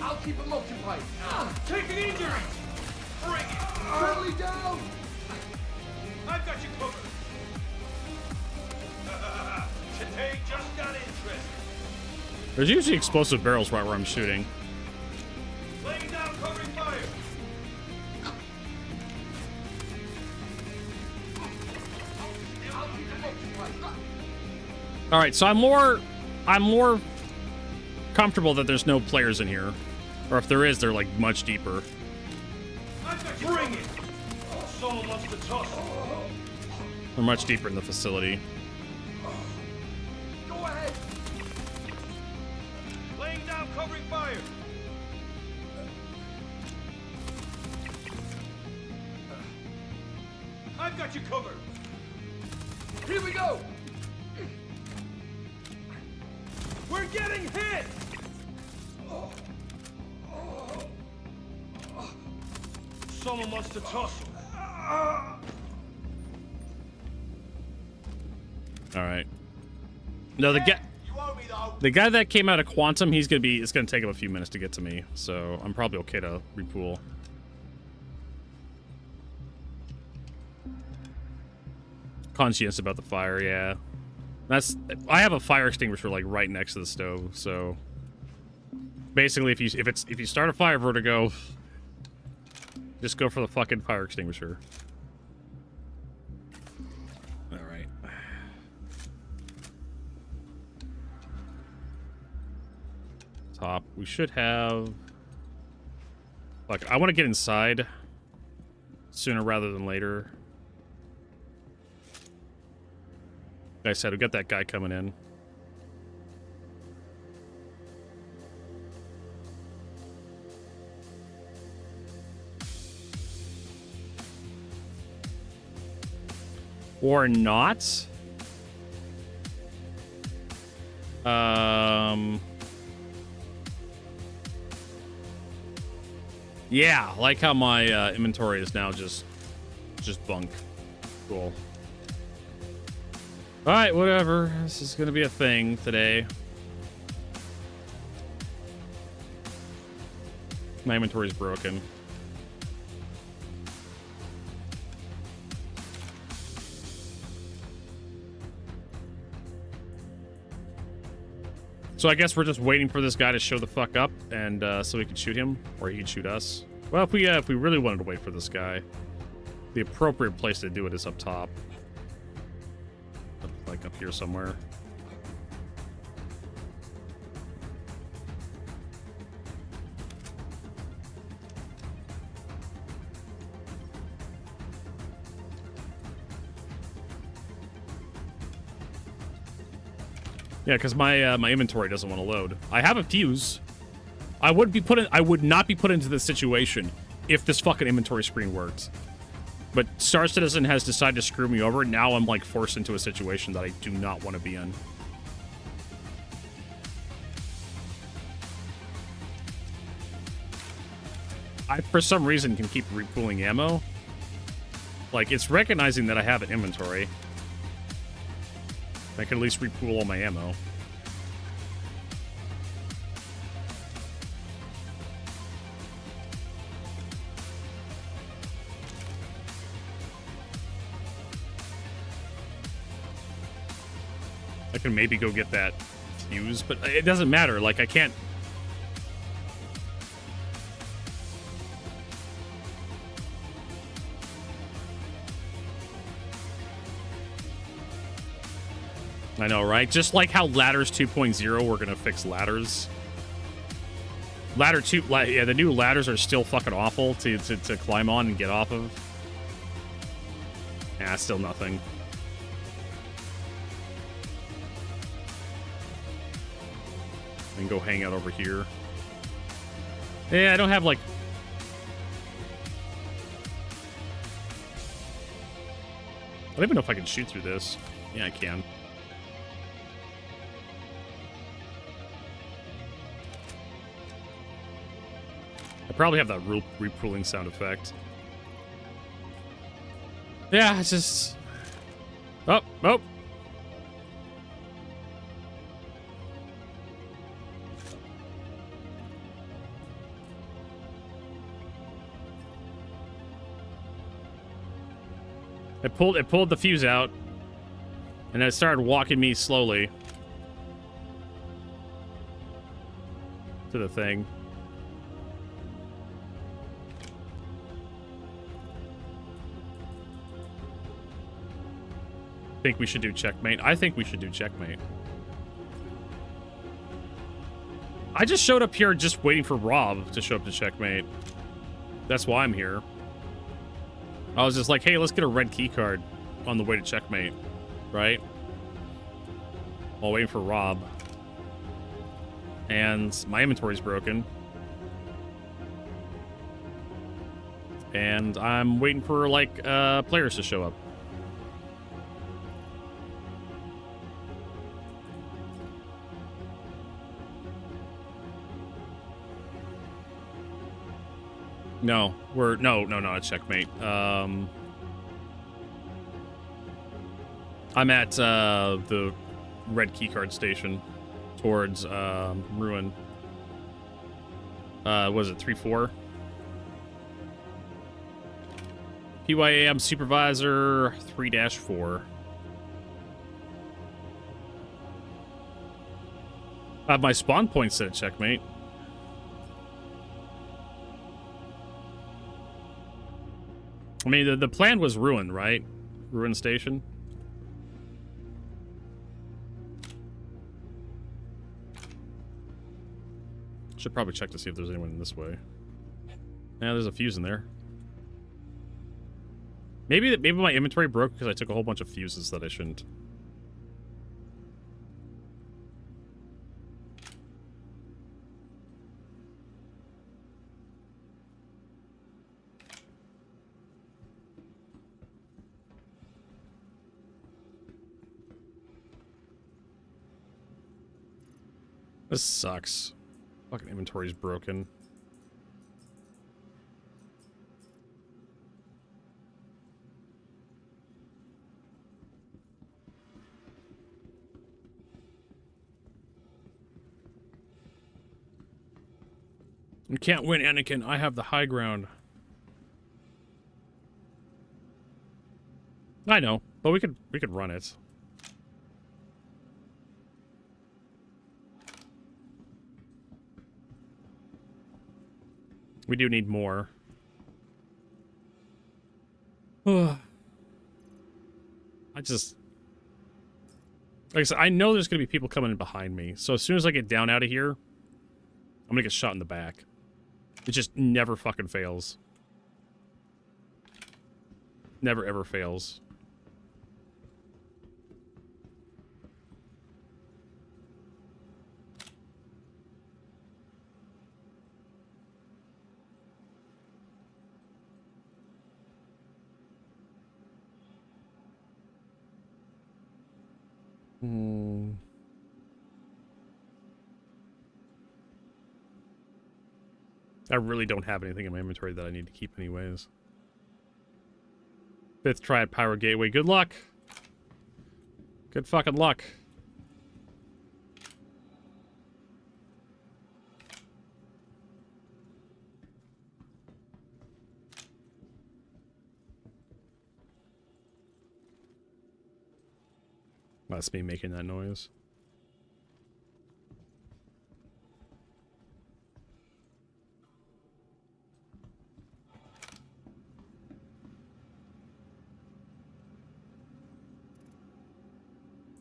[SPEAKER 11] I'll keep him occupied.
[SPEAKER 8] Take an injury! Bring it!
[SPEAKER 11] Friendly down!
[SPEAKER 8] I've got you covered. Today just got interesting.
[SPEAKER 1] There's usually explosive barrels right where I'm shooting.
[SPEAKER 8] Laying down covering fire.
[SPEAKER 1] All right, so I'm more comfortable that there's no players in here, or if there is, they're like much deeper.
[SPEAKER 8] I've got you. Bring it. Someone wants to tussle.
[SPEAKER 1] They're much deeper in the facility.
[SPEAKER 11] Go ahead!
[SPEAKER 8] Laying down covering fire. I've got you covered.
[SPEAKER 11] Here we go!
[SPEAKER 8] We're getting hit! Someone wants to tussle.
[SPEAKER 1] All right. No, the guy that came out of Quantum, it's gonna take him a few minutes to get to me, so I'm probably okay to repool. Conscious about the fire, yeah. I have a fire extinguisher like right next to the stove, so basically if you start a fire vertigo, just go for the fucking fire extinguisher. All right. Top. We should have. Fuck, I want to get inside sooner rather than later. Like I said, we got that guy coming in. Or not. Yeah, I like how my inventory is now just bunk. Cool. All right, whatever. This is gonna be a thing today. My inventory is broken. So I guess we're just waiting for this guy to show the fuck up, and so we can shoot him, or he can shoot us. Well, if we really wanted to wait for this guy, the appropriate place to do it is up top, like up here somewhere. Yeah, because my my inventory doesn't want to load. I have a fuse. I would not be put into this situation if this fucking inventory screen worked. But Star Citizen has decided to screw me over. Now I'm like forced into a situation that I do not want to be in. I, for some reason, can keep repooling ammo. Like, it's recognizing that I have an inventory. I can at least repool all my ammo. I can maybe go get that fuse, but it doesn't matter. Like, I can't... I know, right? Just like how Ladders 2.0, we're gonna fix ladders. Ladder 2, yeah, the new ladders are still fucking awful to climb on and get off of. Yeah, still nothing. I can go hang out over here. Yeah, I don't have, like... I don't even know if I can shoot through this. Yeah, I can. I probably have that repooling sound effect. Yeah, it's just... Oh, oh! It pulled the fuse out, and then it started walking me slowly to the thing. Think we should do checkmate? I think we should do checkmate. I just showed up here just waiting for Rob to show up to checkmate. That's why I'm here. I was just like, hey, let's get a red key card on the way to checkmate, right? While waiting for Rob. And my inventory's broken. And I'm waiting for, like, players to show up. No, we're no, it's checkmate. I'm at the red keycard station towards Ruin. Was it 3-4? PYAM supervisor 3-4. My spawn point said checkmate. I mean, the plan was Ruin, right? Ruin Station. Should probably check to see if there's anyone in this way. Yeah, there's a fuse in there. Maybe my inventory broke because I took a whole bunch of fuses that I shouldn't. This sucks. Fucking inventory's broken. You can't win, Anakin. I have the high ground. I know, but we could run it. We do need more. I just... Like I said, I know there's going to be people coming in behind me. So as soon as I get down out of here, I'm going to get shot in the back. It just never fucking fails. Never ever fails. I really don't have anything in my inventory that I need to keep anyways. 5th try at Pyro Gateway. Good luck. Good fucking luck. That's me making that noise.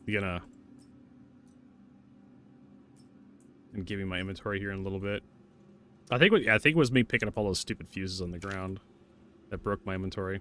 [SPEAKER 1] Gonna and give me my inventory here in a little bit. I think it was me picking up all those stupid fuses on the ground that broke my inventory.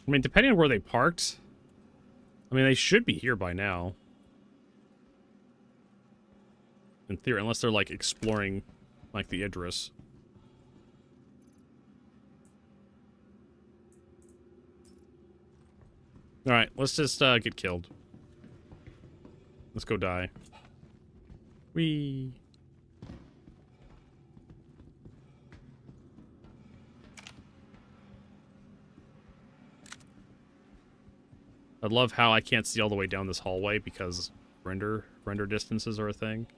[SPEAKER 1] I mean, depending on where they parked, I mean, they should be here by now. In theory, unless they're, like, exploring, like, the Idris. Alright, let's just, get killed. Let's go die. Whee! I love how I can't see all the way down this hallway because render distances are a thing.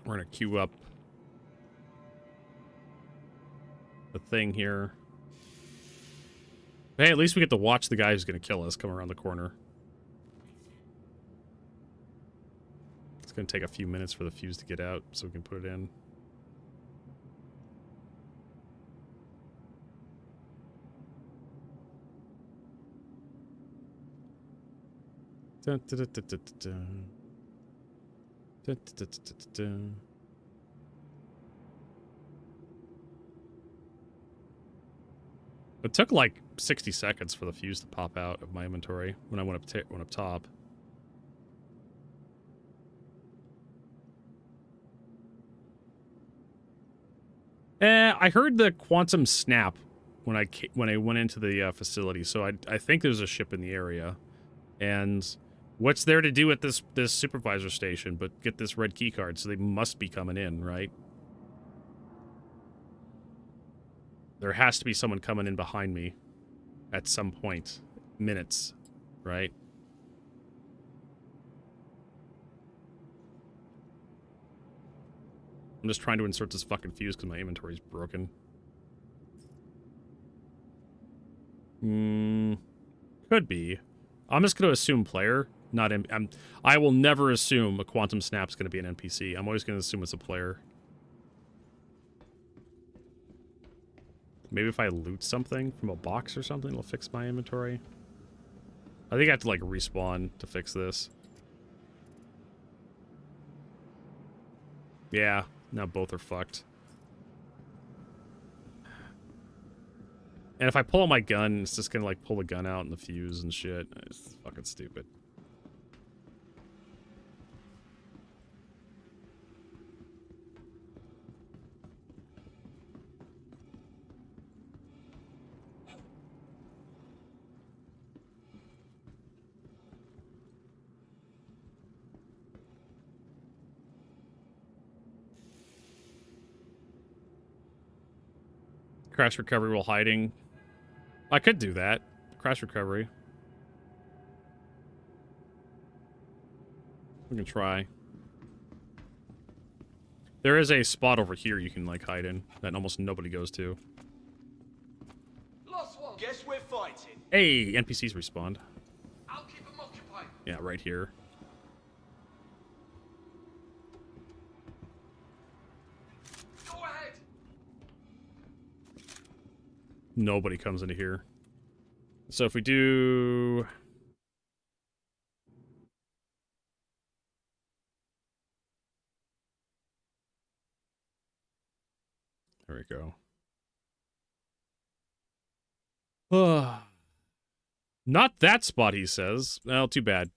[SPEAKER 1] We're gonna queue up the thing here. Hey, at least we get to watch the guy who's going to kill us come around the corner. It's going to take a few minutes for the fuse to get out so we can put it in. Dun, dun, dun, dun, dun, dun. Dun, dun, dun, dun, dun, dun. It took like 60 seconds for the fuse to pop out of my inventory when I went up top. I heard the quantum snap when I went into the facility, so I think there's a ship in the area. And what's there to do at this supervisor station but get this red key card? So they must be coming in, right? There has to be someone coming in behind me at some point. Minutes, right? I'm just trying to insert this fucking fuse because my inventory's broken. Could be. I'm just going to assume player, not I will never assume a quantum snap's going to be an NPC. I'm always going to assume it's a player. Maybe if I loot something from a box or something, it'll fix my inventory. I think I have to, like, respawn to fix this. Yeah, now both are fucked. And if I pull out my gun, it's just gonna, like, pull the gun out and the fuse and shit. It's fucking stupid. Crash recovery while hiding. I could do that. Crash recovery. We can try. There is a spot over here you can, like, hide in that almost nobody goes to.
[SPEAKER 8] Lost one. Guess we're fighting.
[SPEAKER 1] Hey, NPCs respawned.
[SPEAKER 11] I'll keep them occupied.
[SPEAKER 1] Yeah, right here.
[SPEAKER 11] Go ahead.
[SPEAKER 1] Nobody comes into here. So if we do... There we go. Not that spot, he says. Well, too bad.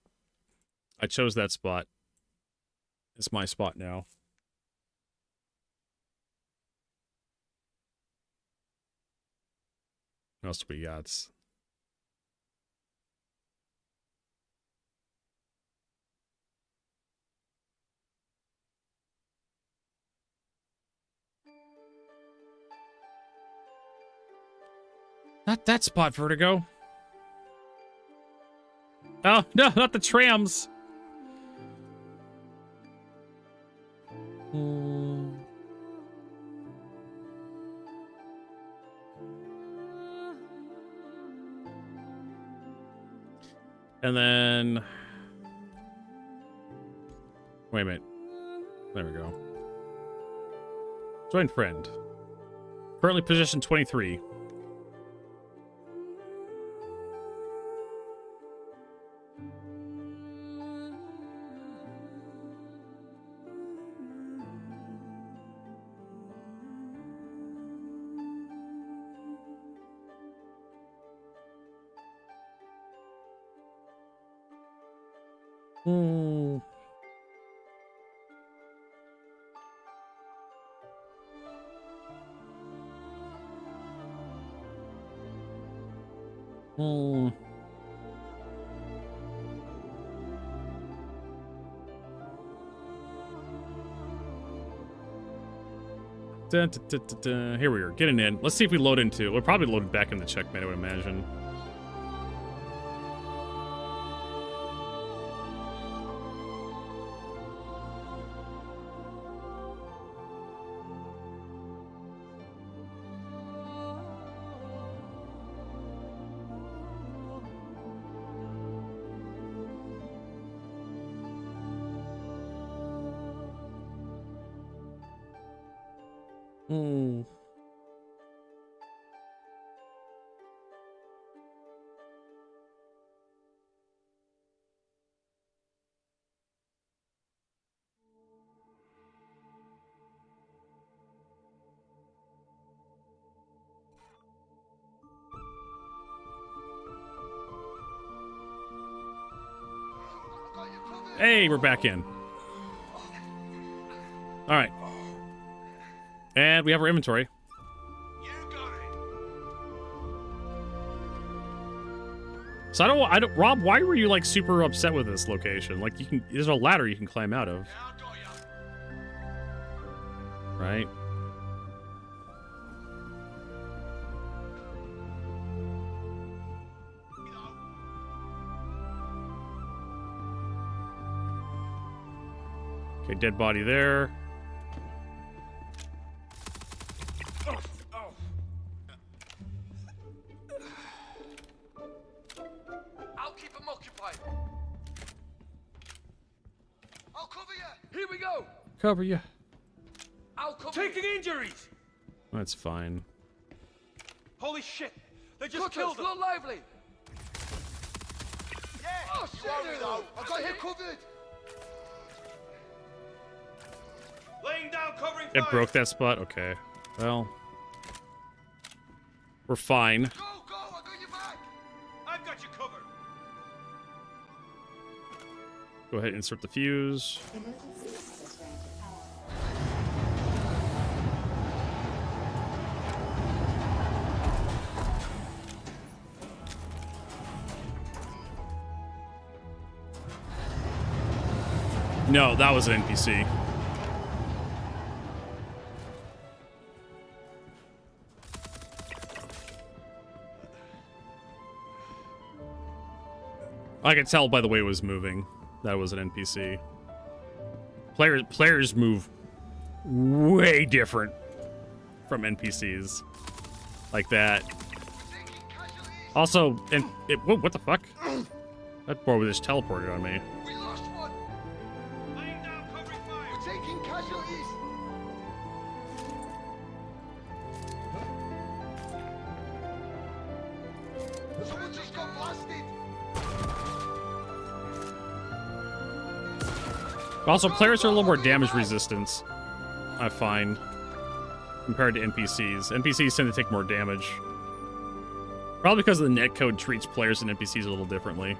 [SPEAKER 1] I chose that spot. It's my spot now. What else do we got? Not that spot, Vertigo. Oh, no, not the trams. And then... Wait a minute. There we go. Join friend. Currently position 23. Here we are, getting in. Let's see if we load into. We'll probably load back in the checkmate, I would imagine. Hmm. Hey, we're back in. All right. And we have our inventory. So I don't, Rob, why were you like super upset with this location? Like there's a ladder you can climb out of. Right? Okay, dead body there.
[SPEAKER 11] I'll keep them occupied. I'll cover you. Here we go.
[SPEAKER 1] Cover you.
[SPEAKER 11] I'll cover
[SPEAKER 8] Taking injuries.
[SPEAKER 1] That's fine.
[SPEAKER 8] Holy shit! They just
[SPEAKER 11] Cutters,
[SPEAKER 8] killed him.
[SPEAKER 11] look lively.
[SPEAKER 8] Yeah.
[SPEAKER 11] Oh shit! I got him covered.
[SPEAKER 8] Laying down, covering
[SPEAKER 1] It
[SPEAKER 8] fire.
[SPEAKER 1] broke that spot? Okay. Well. We're fine.
[SPEAKER 11] Go, I got your back.
[SPEAKER 8] I've got you covered.
[SPEAKER 1] Go ahead and insert the fuse. No, that was an NPC. I could tell by the way it was moving. That was an NPC. Players move way different from NPCs. Like that. Also, whoa, what the fuck? That boy just teleported on me.
[SPEAKER 11] We lost one.
[SPEAKER 8] Laying down, covering fire.
[SPEAKER 11] We're taking casualties. Someone just got blasted.
[SPEAKER 1] Also, players are a little more damage resistance, I find, compared to NPCs. NPCs tend to take more damage. Probably because the netcode treats players and NPCs a little differently.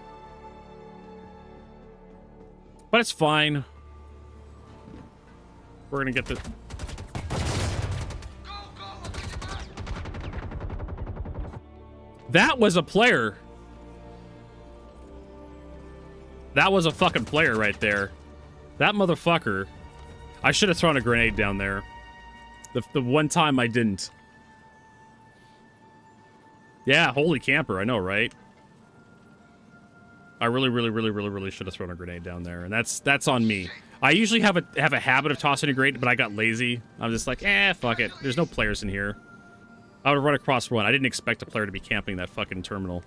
[SPEAKER 1] But it's fine. We're gonna get the... That was a player. That was a fucking player right there. That motherfucker. I should have thrown a grenade down there. The one time I didn't. Yeah, holy camper, I know, right? I really should have thrown a grenade down there, and that's on me. I usually have a habit of tossing a grenade, but I got lazy. I'm just like, fuck it. There's no players in here. I would run across one. I didn't expect a player to be camping that fucking terminal.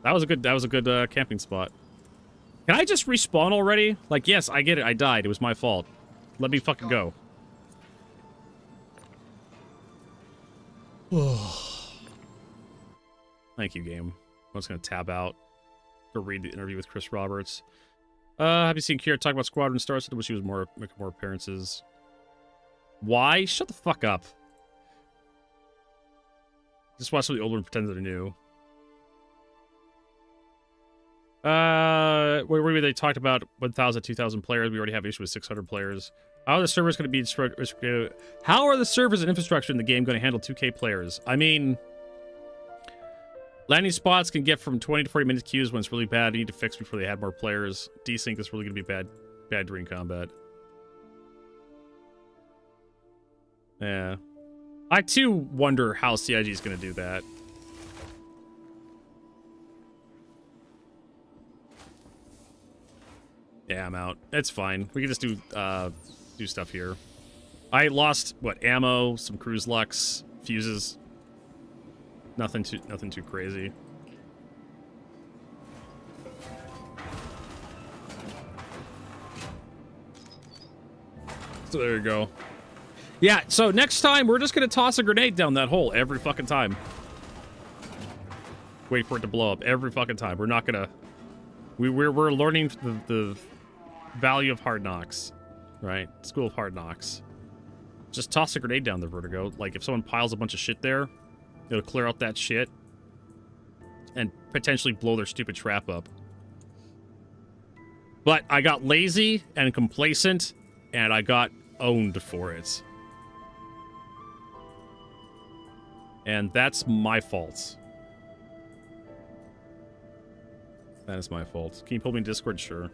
[SPEAKER 1] That was a good camping spot. Can I just respawn already? Like, yes, I get it. I died. It was my fault. Let me fucking go. Thank you, game. I'm just gonna tab out. Go read the interview with Chris Roberts. Have you seen Kira talk about Squadron Stars? I wish she was making more appearances. Why? Shut the fuck up. Just watch some of the older and pretend they're new. Where they talked about 1,000, 2,000 players. We already have issue with 600 players. How are the servers going to be... How are the servers and infrastructure in the game going to handle 2K players? I mean... Landing spots can get from 20 to 40 minute queues when it's really bad. You need to fix before they add more players. Desync is really going to be bad during combat. Yeah. I, too, wonder how CIG is going to do that. Yeah, I'm out. It's fine. We can just do stuff here. I lost, what, ammo, some cruise lux, fuses. Nothing too crazy. So there you go. Yeah, so next time, we're just going to toss a grenade down that hole every fucking time. Wait for it to blow up every fucking time. We're not going to... We're learning the value of hard knocks, right? School of hard knocks. Just toss a grenade down the vertigo. Like, if someone piles a bunch of shit there, it'll clear out that shit and potentially blow their stupid trap up. But I got lazy and complacent, and I got owned for it. And that's my fault. That is my fault. Can you pull me in Discord? Sure.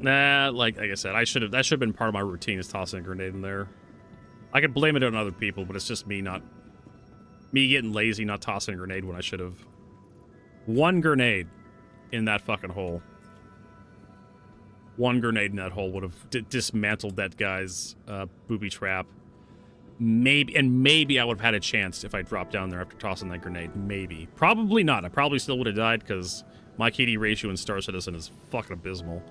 [SPEAKER 1] Nah, like I said, that should have been part of my routine, is tossing a grenade in there. I could blame it on other people, but it's just me getting lazy, not tossing a grenade when I should have. One grenade in that fucking hole. One grenade in that hole would have dismantled that guy's booby trap. Maybe I would have had a chance if I dropped down there after tossing that grenade. Maybe. Probably not. I probably still would have died because my KD ratio in Star Citizen is fucking abysmal.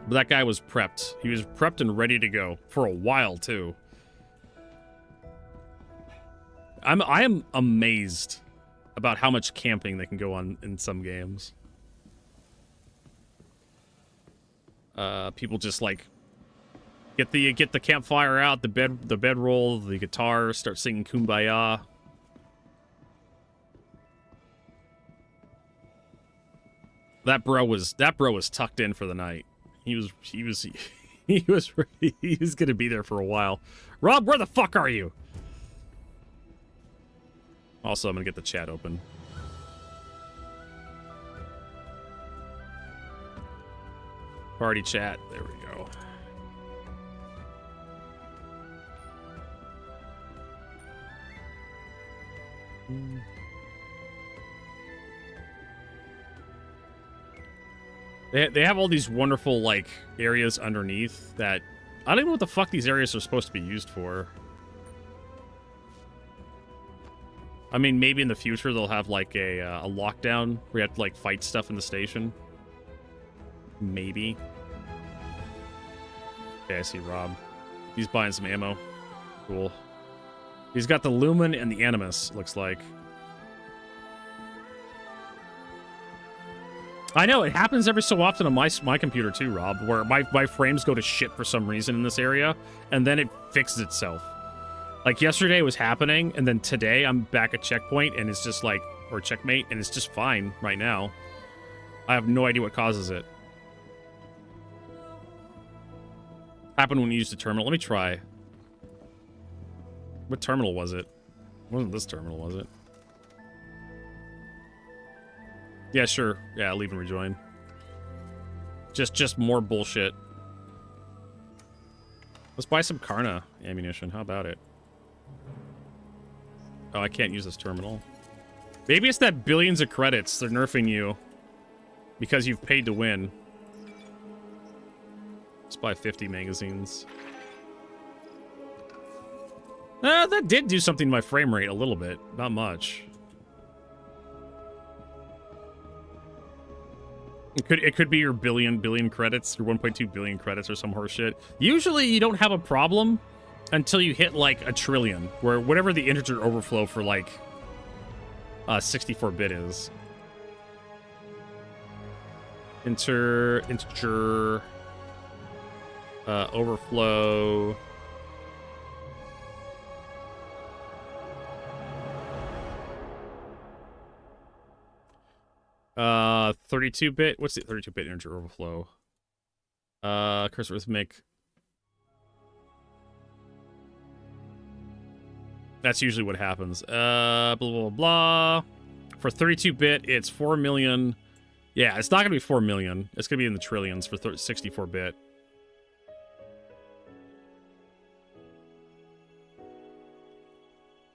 [SPEAKER 1] But that guy was prepped. He was prepped and ready to go for a while too. I am amazed about how much camping they can go on in some games. People just like get the campfire out, the bedroll, the guitar, start singing Kumbaya. That bro was tucked in for the night. He was gonna be there for a while. Rob, where the fuck are you? Also, I'm gonna get the chat open. Party chat. There we go. They have all these wonderful, like, areas underneath that... I don't even know what the fuck these areas are supposed to be used for. I mean, maybe in the future they'll have, like, a lockdown where you have to, like, fight stuff in the station. Maybe. Okay, I see Rob. He's buying some ammo. Cool. He's got the Lumen and the Animus, looks like. I know, it happens every so often on my computer too, Rob, where my frames go to shit for some reason in this area, and then it fixes itself. Like, yesterday it was happening, and then today I'm back at checkpoint, and it's just like, or checkmate, and it's just fine right now. I have no idea what causes it. Happened when you used the terminal. Let me try. What terminal was it? It wasn't this terminal, was it? Yeah, sure. Yeah, leave and rejoin. Just more bullshit. Let's buy some Karna ammunition. How about it? Oh, I can't use this terminal. Maybe it's that billions of credits. They're nerfing you because you've paid to win. Let's buy 50 magazines. That did do something to my frame rate a little bit. Not much. It could be your billion credits, your 1.2 billion credits or some horse shit. Usually you don't have a problem until you hit like a trillion, where whatever the integer overflow for like 64-bit is. Integer overflow. 32-bit. What's the 32-bit integer overflow? Cursor arithmetic. That's usually what happens. Blah, blah, blah. For 32-bit, it's 4 million. Yeah, it's not going to be 4 million. It's going to be in the trillions for 64-bit.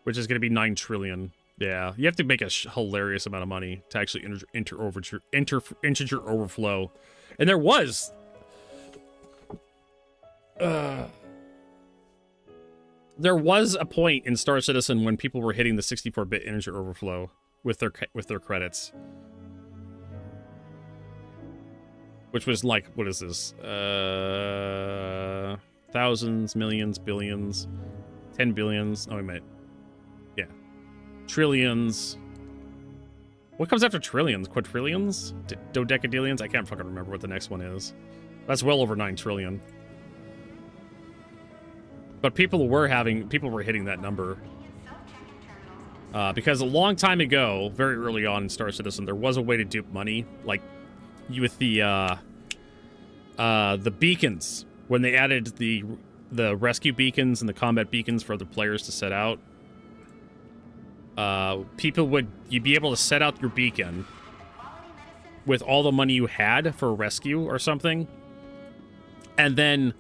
[SPEAKER 1] Which is going to be 9 trillion. Yeah, you have to make a hilarious amount of money to actually integer overflow. And there was... there was a point in Star Citizen when people were hitting the 64-bit integer overflow with their credits. Which was like, what is this? Thousands, millions, billions, 10 billions. Oh, wait a minute. Yeah. Trillions. What comes after trillions? Quadrillions? Dodecadillions? I can't fucking remember what the next one is. That's well over 9 trillion. But people were hitting that number. Because a long time ago, very early on in Star Citizen, there was a way to dupe money. Like, with the beacons. When they added the rescue beacons and the combat beacons for other players to set out. You'd be able to set out your beacon with all the money you had for a rescue or something. And then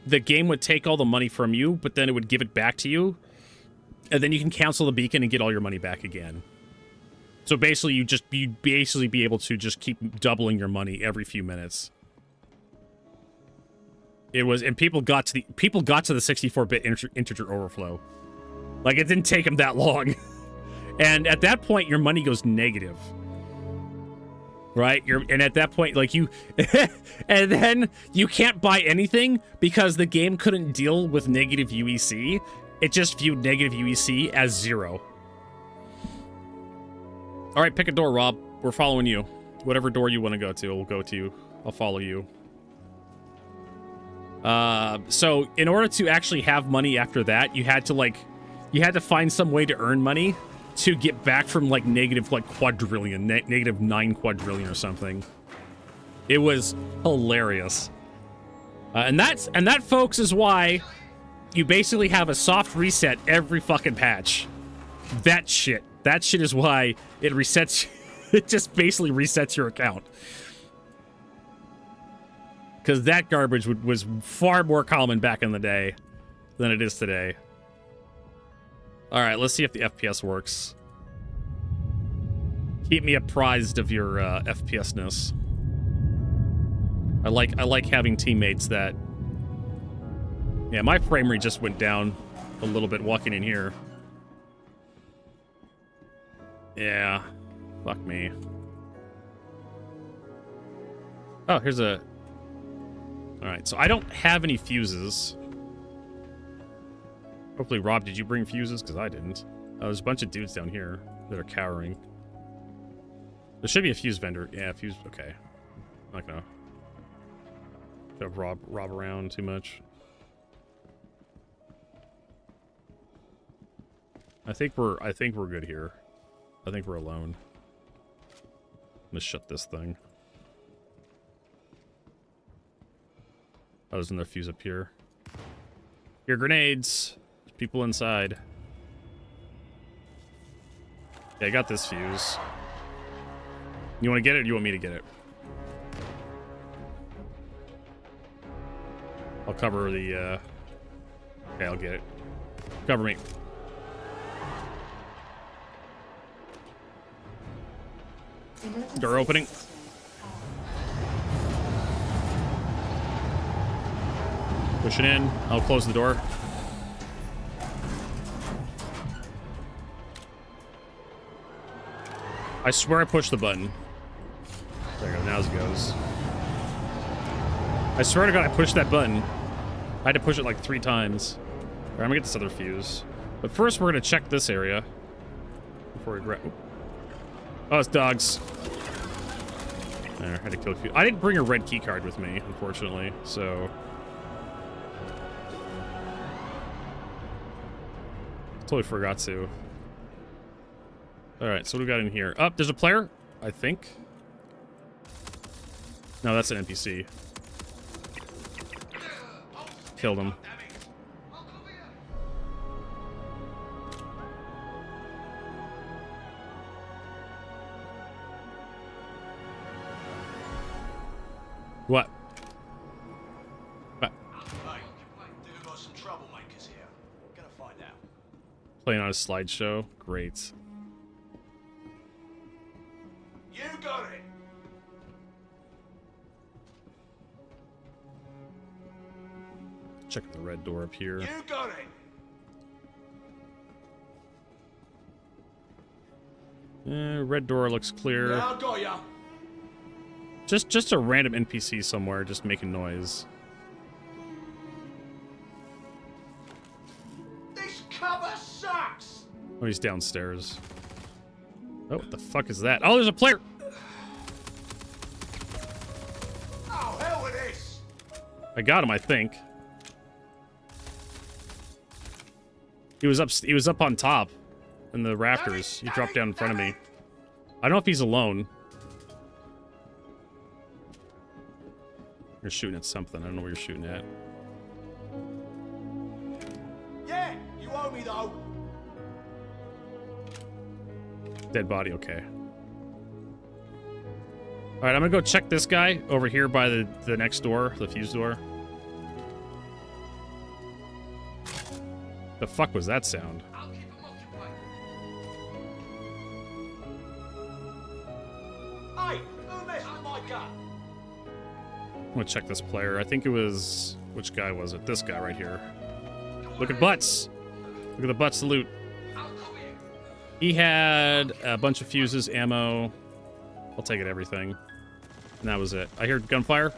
[SPEAKER 1] the game would take all the money from you, but then it would give it back to you. And then you can cancel the beacon and get all your money back again. So basically, you'd basically be able to just keep doubling your money every few minutes. It was, and people got to the 64-bit integer overflow. Like, it didn't take them that long. And at that point, your money goes negative. Right? And at that point, like, you... and then you can't buy anything because the game couldn't deal with negative UEC. It just viewed negative UEC as 0. All right, pick a door, Rob. We're following you. Whatever door you want to go to, we'll go to. I'll follow you. So in order to actually have money after that, you had to find some way to earn money to get back from like negative like quadrillion, negative 9 quadrillion or something. It was hilarious. And that, folks, is why you basically have a soft reset every fucking patch. That shit is why it resets. It just basically resets your account. Because that garbage was far more common back in the day than it is today. All right, let's see if the FPS works. Keep me apprised of your FPS-ness. I like having teammates that... Yeah, my frame rate just went down a little bit walking in here. Yeah. Fuck me. Oh, here's a... Alright, so I don't have any fuses. Hopefully, Rob, did you bring fuses? Because I didn't. Oh, there's a bunch of dudes down here that are cowering. There should be a fuse vendor. Yeah, fuse... Okay. I'm not gonna... shove Rob around too much. I think we're good here. I think we're alone. I'm gonna shut this thing. Oh, there's another fuse up here. Here, grenades. There's people inside. Yeah, I got this fuse. You want to get it, or do you want me to get it? I'll cover the, Okay, I'll get it. Cover me. Door opening. Push it in. I'll close the door. I swear I pushed the button. There you go. Now it goes. I swear to God, I pushed that button. I had to push it like 3 times. All right, I'm gonna get this other fuse. But first, we're gonna check this area before we grab. Oh, it's dogs. There, I had to kill a few. I didn't bring a red key card with me, unfortunately, so. Totally forgot to. Alright, so what do we got in here? Oh, there's a player, I think. No, that's an NPC. Killed him. What?
[SPEAKER 8] Hey, think we've got some troublemakers here. Gonna find out.
[SPEAKER 1] Playing on a slideshow? Great.
[SPEAKER 8] You got it!
[SPEAKER 1] Checking the red door up here.
[SPEAKER 8] You got it!
[SPEAKER 1] Red door looks clear.
[SPEAKER 8] Yeah, I got ya!
[SPEAKER 1] Just a random NPC somewhere, just making noise.
[SPEAKER 8] This cover sucks!
[SPEAKER 1] Oh, he's downstairs. Oh, what the fuck is that? Oh, there's a player!
[SPEAKER 8] Oh, hell with this!
[SPEAKER 1] I got him, I think. He was up on top in the rafters. He dropped down in front of me. I don't know if he's alone. You're shooting at something. I don't know what you're shooting at.
[SPEAKER 8] Yeah, you owe me though.
[SPEAKER 1] Dead body, okay. Alright, I'm gonna go check this guy over here by the next door, the fuse door. The fuck was that sound?
[SPEAKER 8] I'll keep him occupied. Hey, who messed with my gun?
[SPEAKER 1] I'm gonna check this player. I think it was... Which guy was it? This guy right here. Look at butts! Look at the butts to loot. He had a bunch of fuses, ammo. I'll take it, everything. And that was it. I hear gunfire.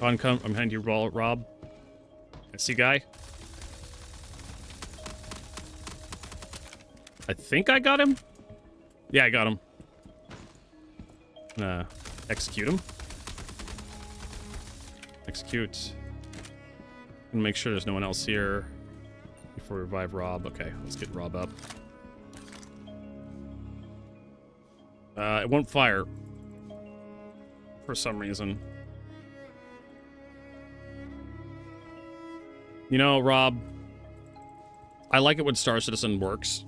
[SPEAKER 1] I'm behind you, Rob. I see guy. I think I got him. Yeah, I got him. Execute him. Execute. And make sure there's no one else here before we revive Rob. Okay, let's get Rob up. It won't fire for some reason. You know, Rob, I like it when Star Citizen works,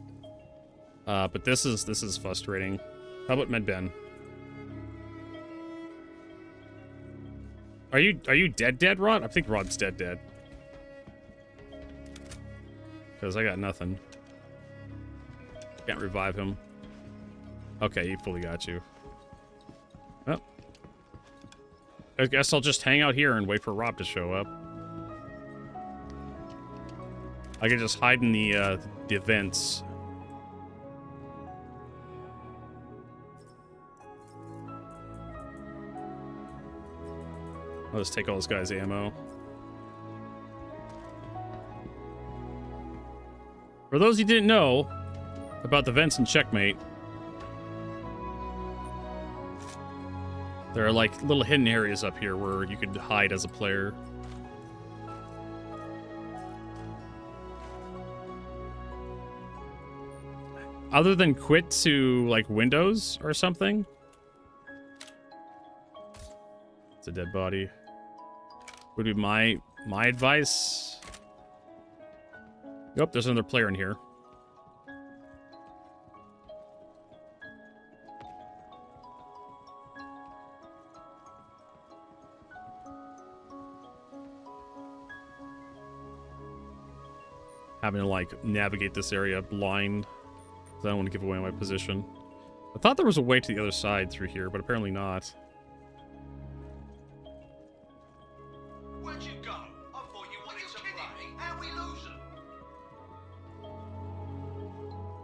[SPEAKER 1] but this is frustrating. How about Medben? Are you dead, Rod? I think Rod's dead. Because I got nothing. Can't revive him. Okay, he fully got you. Oh. I guess I'll just hang out here and wait for Rob to show up. I can just hide in the vents. I'll just take all this guy's ammo. For those who didn't know about the vents in Checkmate, there are like little hidden areas up here where you could hide as a player. Other than quit to like Windows or something. It's a dead body. Would be my advice. Nope, there's another player in here. Having to like navigate this area blind. I don't want to give away my position. I thought there was a way to the other side through here, but apparently not.
[SPEAKER 8] Where'd you go? I thought you wanted to play. How we losing?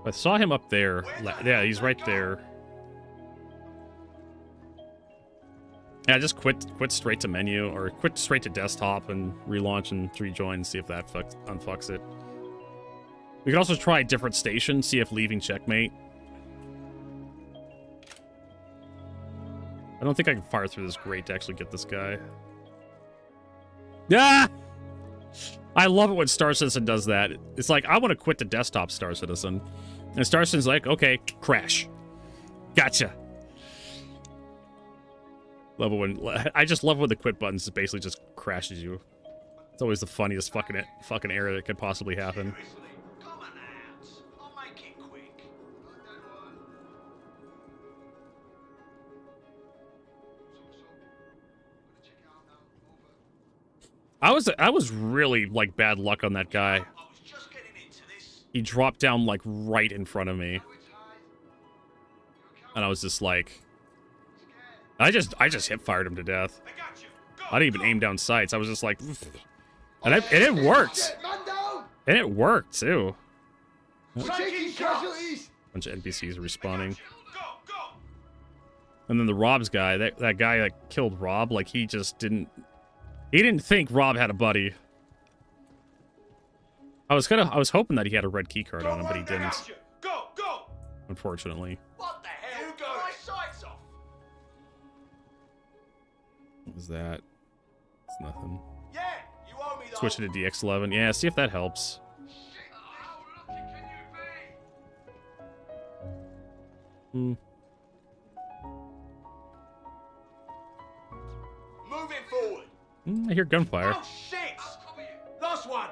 [SPEAKER 1] I saw him up there. Yeah, he's right there. Yeah, just quit straight to menu, or quit straight to desktop and relaunch and rejoin, see if that unfucks it. We could also try a different station, see if leaving Checkmate. I don't think I can fire through this grate to actually get this guy. Ah! I love it when Star Citizen does that. It's like, I want to quit the desktop Star Citizen. And Star Citizen's like, okay, crash. Gotcha. I just love when the quit button basically just crashes you. It's always the funniest fucking error that could possibly happen.
[SPEAKER 8] Come on out. I'll make it quick.
[SPEAKER 1] I was really like bad luck on that guy. He dropped down like right in front of me. And I was just like, I just hip fired him to death. I didn't even aim down sights. I was just like, and it worked. And it worked too.
[SPEAKER 11] Taking casualties.
[SPEAKER 1] Bunch of NPCs respawning. And then the Rob's guy, that guy that killed Rob, like he didn't think Rob had a buddy. I was hoping that he had a red key card on him, but he didn't. Unfortunately.
[SPEAKER 8] What the hell? You got my sights off.
[SPEAKER 1] What was that? It's nothing.
[SPEAKER 8] Yeah, you owe me though.
[SPEAKER 1] Switch it to DX11. Yeah, see if that helps. Hmm.
[SPEAKER 8] Moving forward.
[SPEAKER 1] I hear gunfire.
[SPEAKER 8] Oh shit! Last one.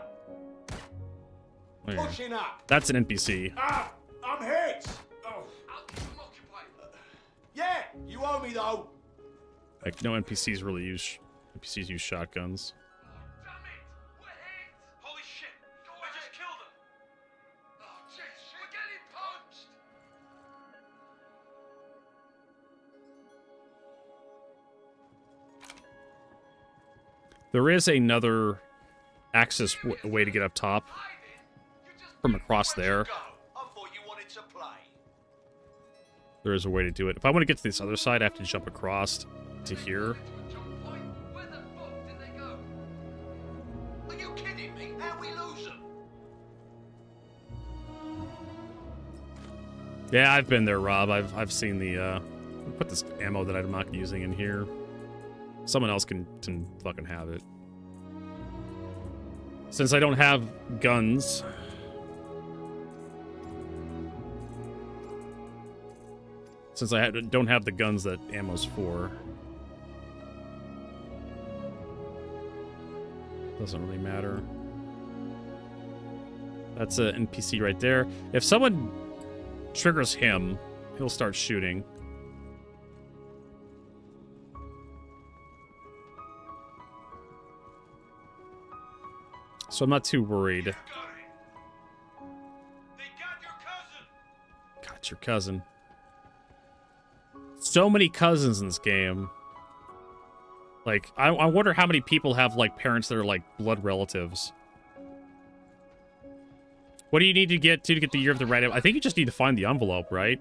[SPEAKER 1] There.
[SPEAKER 8] Pushing up.
[SPEAKER 1] That's an NPC.
[SPEAKER 8] Ah, I'm hit. Oh. Yeah, you owe me though.
[SPEAKER 1] Like no NPCs really use shotguns.
[SPEAKER 8] Holy shit! I just killed him. Oh jeez, we're getting punched.
[SPEAKER 1] There is another access way to get up top from across there. There is a way to do it. If I want to get to this other side, I have to jump across to here.
[SPEAKER 8] Where the fuck did they go? Are you kidding me? How we lose them?
[SPEAKER 1] Yeah, I've been there, Rob. I've seen the put this ammo that I'm not using in here. Someone else can fucking have it. Since I don't have guns. Since I don't have the guns that ammo's for. Doesn't really matter. That's an NPC right there. If someone triggers him, he'll start shooting. So I'm not too worried. Got your cousin. So many cousins in this game. Like, I wonder how many people have, like, parents that are, like, blood relatives. What do you need to get the Year of the Red? I think you just need to find the envelope, right?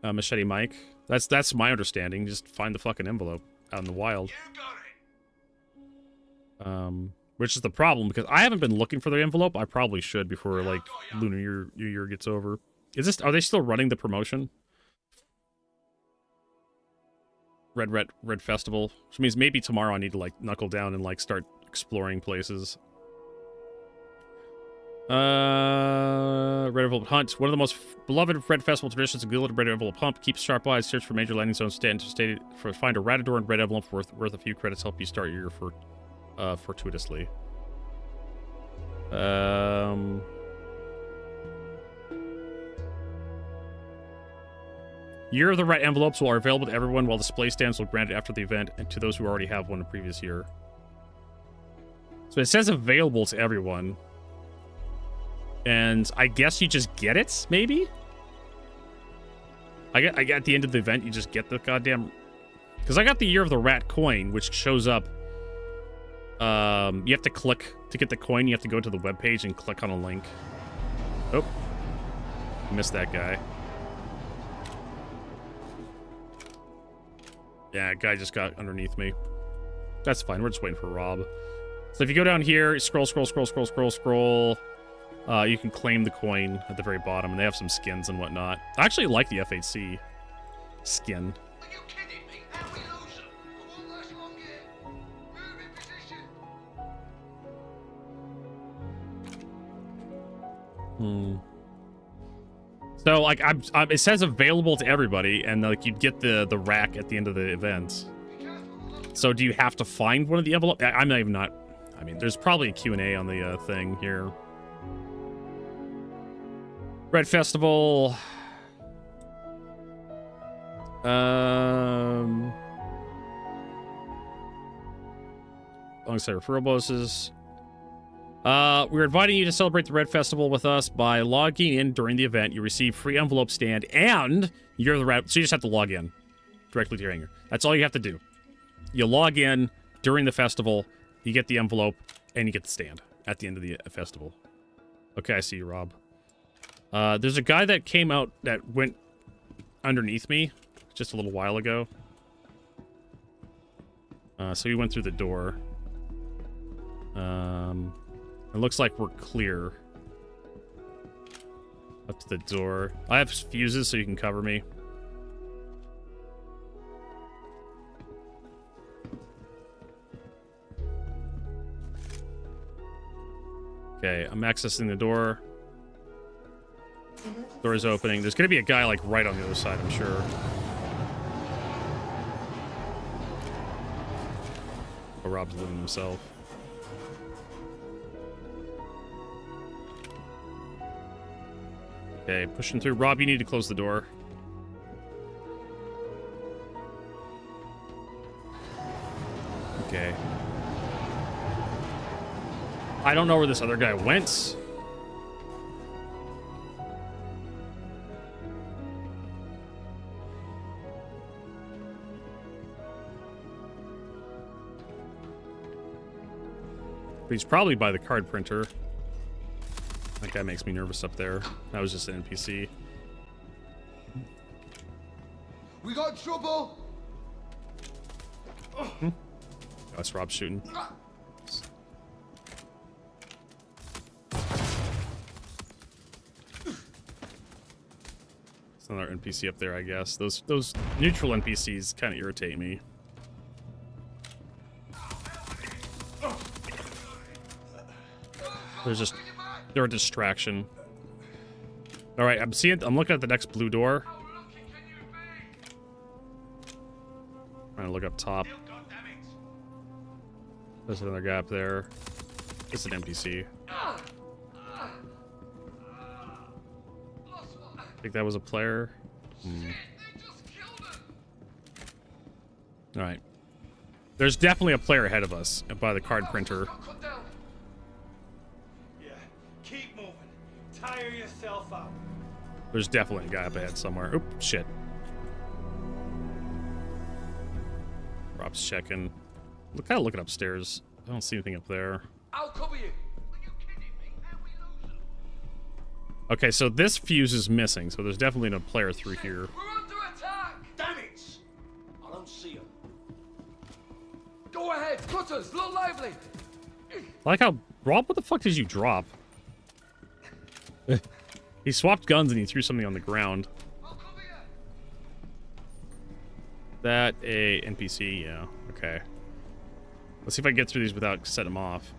[SPEAKER 1] Machete Mike. That's my understanding. Just find the fucking envelope out in the wild. Which is the problem, because I haven't been looking for the envelope. I probably should before, like, Lunar New Year gets over. Are they still running the promotion? Red Festival. Which means maybe tomorrow I need to, like, knuckle down and, like, start exploring places. Red Envelope Hunt. One of the most beloved Red Festival traditions, a good Red Envelope Hunt. Keep sharp eyes, search for major landing zones, find a Ratador and Red Envelope worth a few credits, help you start your year fortuitously. Year of the Red Envelopes are available to everyone, while display stands will grant it after the event, and to those who already have one the previous year. So it says available to everyone. And I guess you just get it, maybe? I get at the end of the event, you just get the goddamn... Because I got the Year of the Rat coin, which shows up... you have to click to get the coin. You have to go to the webpage and click on a link. Oh. Missed that guy. Yeah, guy just got underneath me. That's fine. We're just waiting for Rob. So if you go down here, scroll. You can claim the coin at the very bottom, and they have some skins and whatnot. I actually like the F8C skin.
[SPEAKER 8] Are you kidding me? How we lose them? I won't last long here. Move in position.
[SPEAKER 1] So, like, it says available to everybody, and, like, you'd get the rack at the end of the event. So, do you have to find one of the envelopes? I'm not even not... I mean, there's probably a Q&A on the thing here. Red Festival. alongside referral bonuses. We're inviting you to celebrate the Red Festival with us by logging in during the event. You receive free envelope stand, and you're the red. So you just have to log in directly to your hangar. That's all you have to do. You log in during the festival, you get the envelope, and you get the stand at the end of the festival. Okay, I see you, Rob. There's a guy that came out that went underneath me just a little while ago. So he went through the door. It looks like we're clear. Up to the door. I have fuses so you can cover me. Okay, I'm accessing the door. Door is opening. There's gonna be a guy like right on the other side, I'm sure. Oh, Rob's living himself. Okay, pushing through. Rob, you need to close the door. Okay. I don't know where this other guy went. But he's probably by the card printer. That guy makes me nervous up there. That was just an NPC.
[SPEAKER 11] We got trouble.
[SPEAKER 1] Oh, that's Rob shooting. It's another NPC up there, I guess. Those neutral NPCs kind of irritate me. They're a distraction. All right, I'm looking at the next blue door. Trying to look up top. There's another guy up there. It's an NPC. I think that was a player. All right. There's definitely a player ahead of us by the card printer.
[SPEAKER 8] Keep moving. Tire yourself out.
[SPEAKER 1] There's definitely a guy up ahead somewhere. Oop, shit. Rob's checking. Kind of looking upstairs. I don't see anything up there.
[SPEAKER 11] I'll cover you.
[SPEAKER 8] Are you kidding me? How we lose him?
[SPEAKER 1] Okay, so this fuse is missing, so there's definitely no player through here.
[SPEAKER 11] We're under attack.
[SPEAKER 8] Damn it! I don't see him.
[SPEAKER 11] Go ahead, cutters, look lively.
[SPEAKER 1] I like how... Rob, what the fuck did you drop? He swapped guns and he threw something on the ground. That a NPC? Yeah, okay. Let's see if I can get through these without setting them off.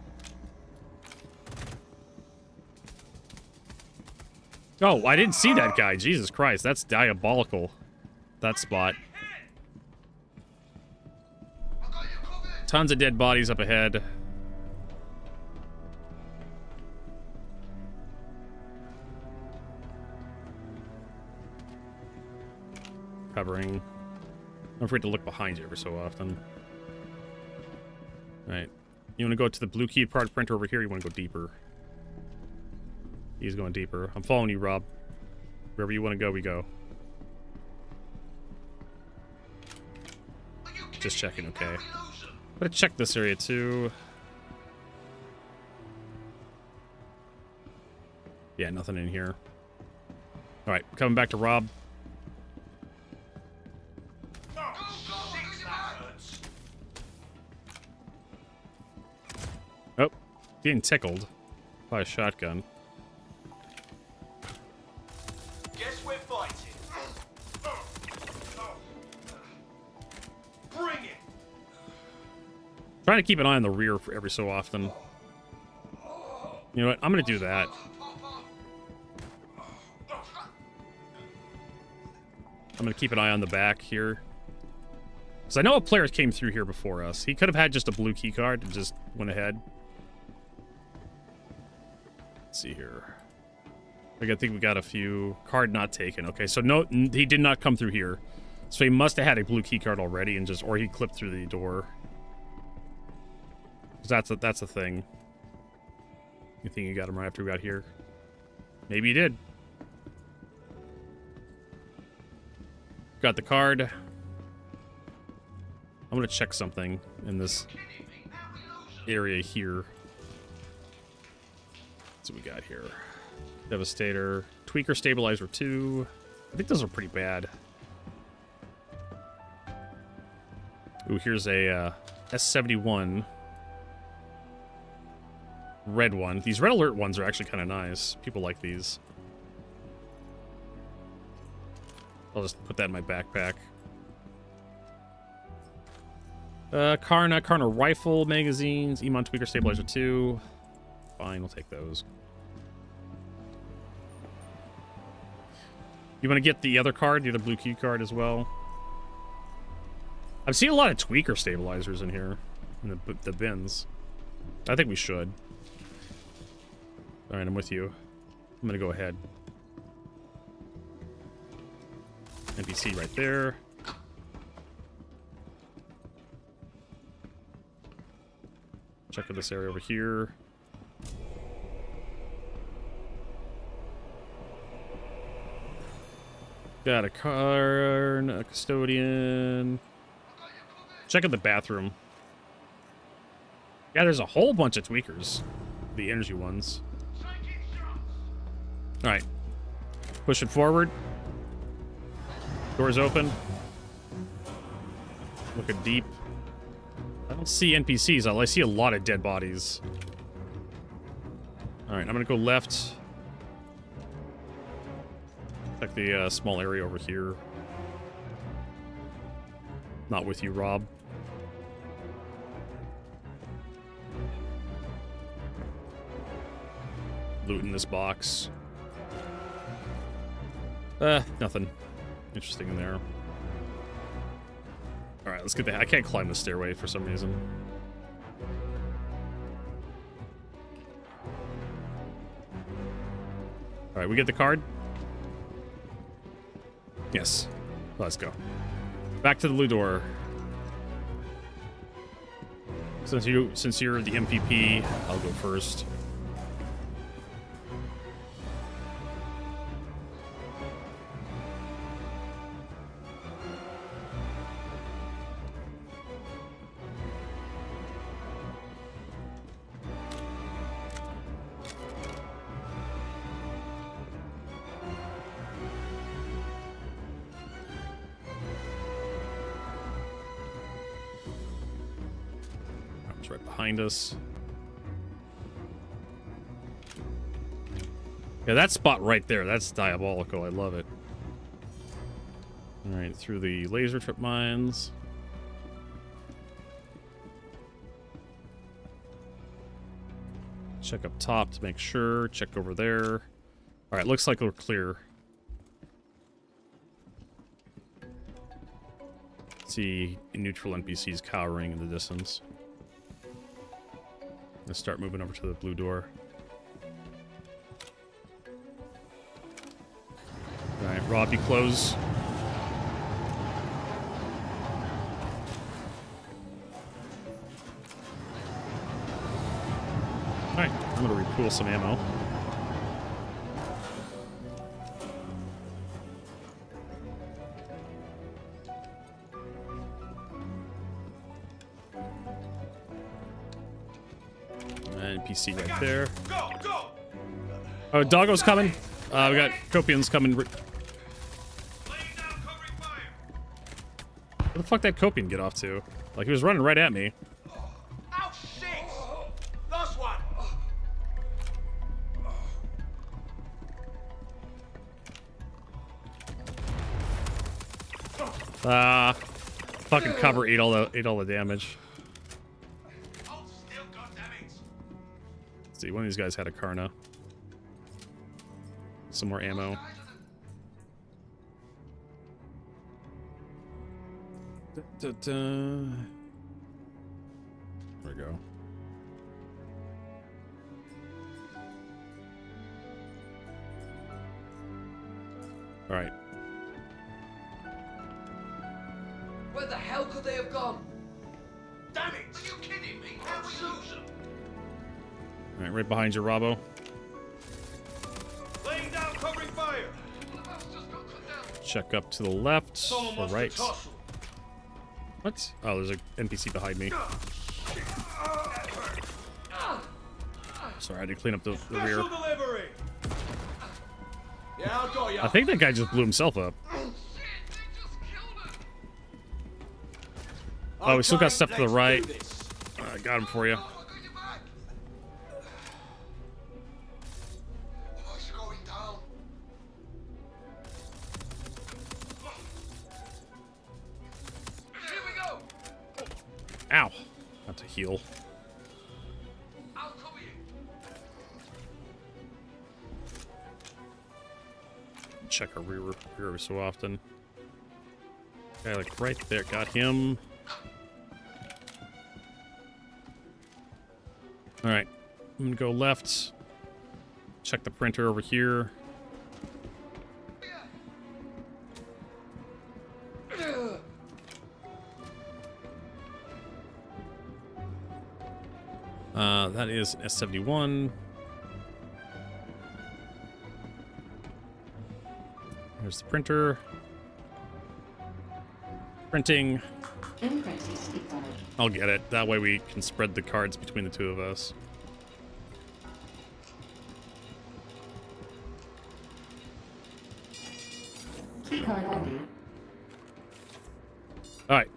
[SPEAKER 1] Oh, I didn't see that guy. Jesus Christ, that's diabolical. That spot. Tons of dead bodies up ahead. Covering. Don't forget to look behind you every so often. Alright. You want to go to the blue key card printer over here? You want to go deeper? He's going deeper. I'm following you, Rob. Wherever you want to go, we go. Just checking, okay. I'm gonna check this area too. Yeah, nothing in here. Alright, coming back to Rob. Oh, getting tickled by a shotgun.
[SPEAKER 8] Guess we're fighting. Bring it.
[SPEAKER 1] Trying to keep an eye on the rear for every so often. You know what? I'm gonna do that. I'm gonna keep an eye on the back here. Because I know a player came through here before us. He could have had just a blue key card and just went ahead. Let's see here. I think we got a few. Card not taken. Okay, so no, he did not come through here. So he must have had a blue key card already and just, or he clipped through the door. 'Cause that's a thing. You think you got him right after we got here? Maybe you did. Got the card. I'm gonna check something in this area here. What's we got here? Devastator. Tweaker Stabilizer 2. I think those are pretty bad. Ooh, here's a S71. Red one. These red alert ones are actually kind of nice. People like these. I'll just put that in my backpack. Karna rifle magazines. Emon Tweaker Stabilizer 2. Fine, we'll take those. You want to get the other card, the other blue key card as well? I've seen a lot of tweaker stabilizers in here, in the bins. I think we should. All right, I'm with you. I'm gonna go ahead. NPC right there. Check out this area over here. Got a car, a custodian. Check out the bathroom. Yeah, there's a whole bunch of tweakers. The energy ones. Alright. Push it forward. Doors open. Looking deep. I don't see NPCs. I see a lot of dead bodies. Alright, I'm gonna go left. Check the small area over here. Not with you, Rob. Loot in this box. Nothing interesting in there. Alright, let's get the... I can't climb the stairway for some reason. Alright, we get the card? Yes. Let's go. Back to the blue door. Since you're the MVP, I'll go first. Right behind us. Yeah, that spot right there, that's diabolical. I love it. Alright, through the laser trip mines. Check up top to make sure. Check over there. Alright, looks like we're clear. See neutral NPCs cowering in the distance. Let's start moving over to the blue door. Alright, Rob, you close. Alright, I'm gonna repool some ammo. NPC right there. Oh, Doggo's coming. We got Copians coming. Where the fuck did that Copian get off to? Like, he was running right at me.
[SPEAKER 8] Oh, shit! Lost one!
[SPEAKER 1] Fucking cover ate all the damage. Let's see, one of these guys had a Karna. Some more ammo. There we go. All right.
[SPEAKER 11] Where the hell could they have gone?
[SPEAKER 8] Damn it! Are you kidding me? How we lose them?
[SPEAKER 1] All right, right behind you, Robbo.
[SPEAKER 8] Laying down covering fire.
[SPEAKER 1] Check up to the left
[SPEAKER 8] Someone
[SPEAKER 1] or
[SPEAKER 8] wants
[SPEAKER 1] right.
[SPEAKER 8] to tussle.
[SPEAKER 1] What? Oh, there's an NPC behind me. Sorry, I had to clean up the rear.
[SPEAKER 8] Special delivery. Yeah, I'll go,
[SPEAKER 1] I think that guy just blew himself up. Oh, we still got stuff to the right. I got him for you. Ow. Have to heal. Check our rear every so often. Okay, like right there. Got him. Alright. I'm gonna go left. Check the printer over here. That is an S71. There's the printer. Printing. I'll get it. That way we can spread the cards between the two of us. Alright.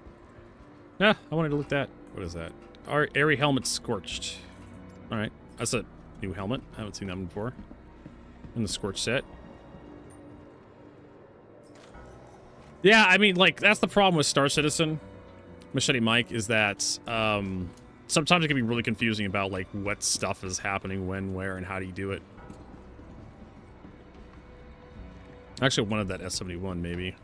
[SPEAKER 1] Yeah, I wanted to look at that. What is that? Our airy helmet scorched. Alright. That's a new helmet. I haven't seen that one before. In the scorch set. Yeah, I mean, like, that's the problem with Star Citizen, Machete Mike, is that sometimes it can be really confusing about, like, what stuff is happening, when, where, and how do you do it. I actually wanted that S71, maybe.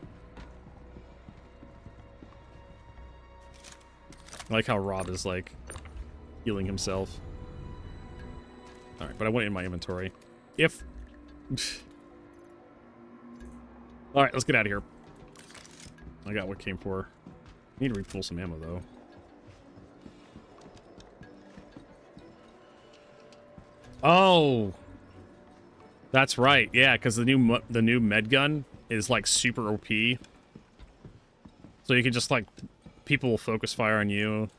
[SPEAKER 1] I like how Rob is, like, healing himself. Alright, but I want it in my inventory. If... Alright, let's get out of here. I got what came for. Need to refill some ammo, though. Oh! That's right, yeah, because the new med gun is, like, super OP. So you can just, like... People will focus fire on you.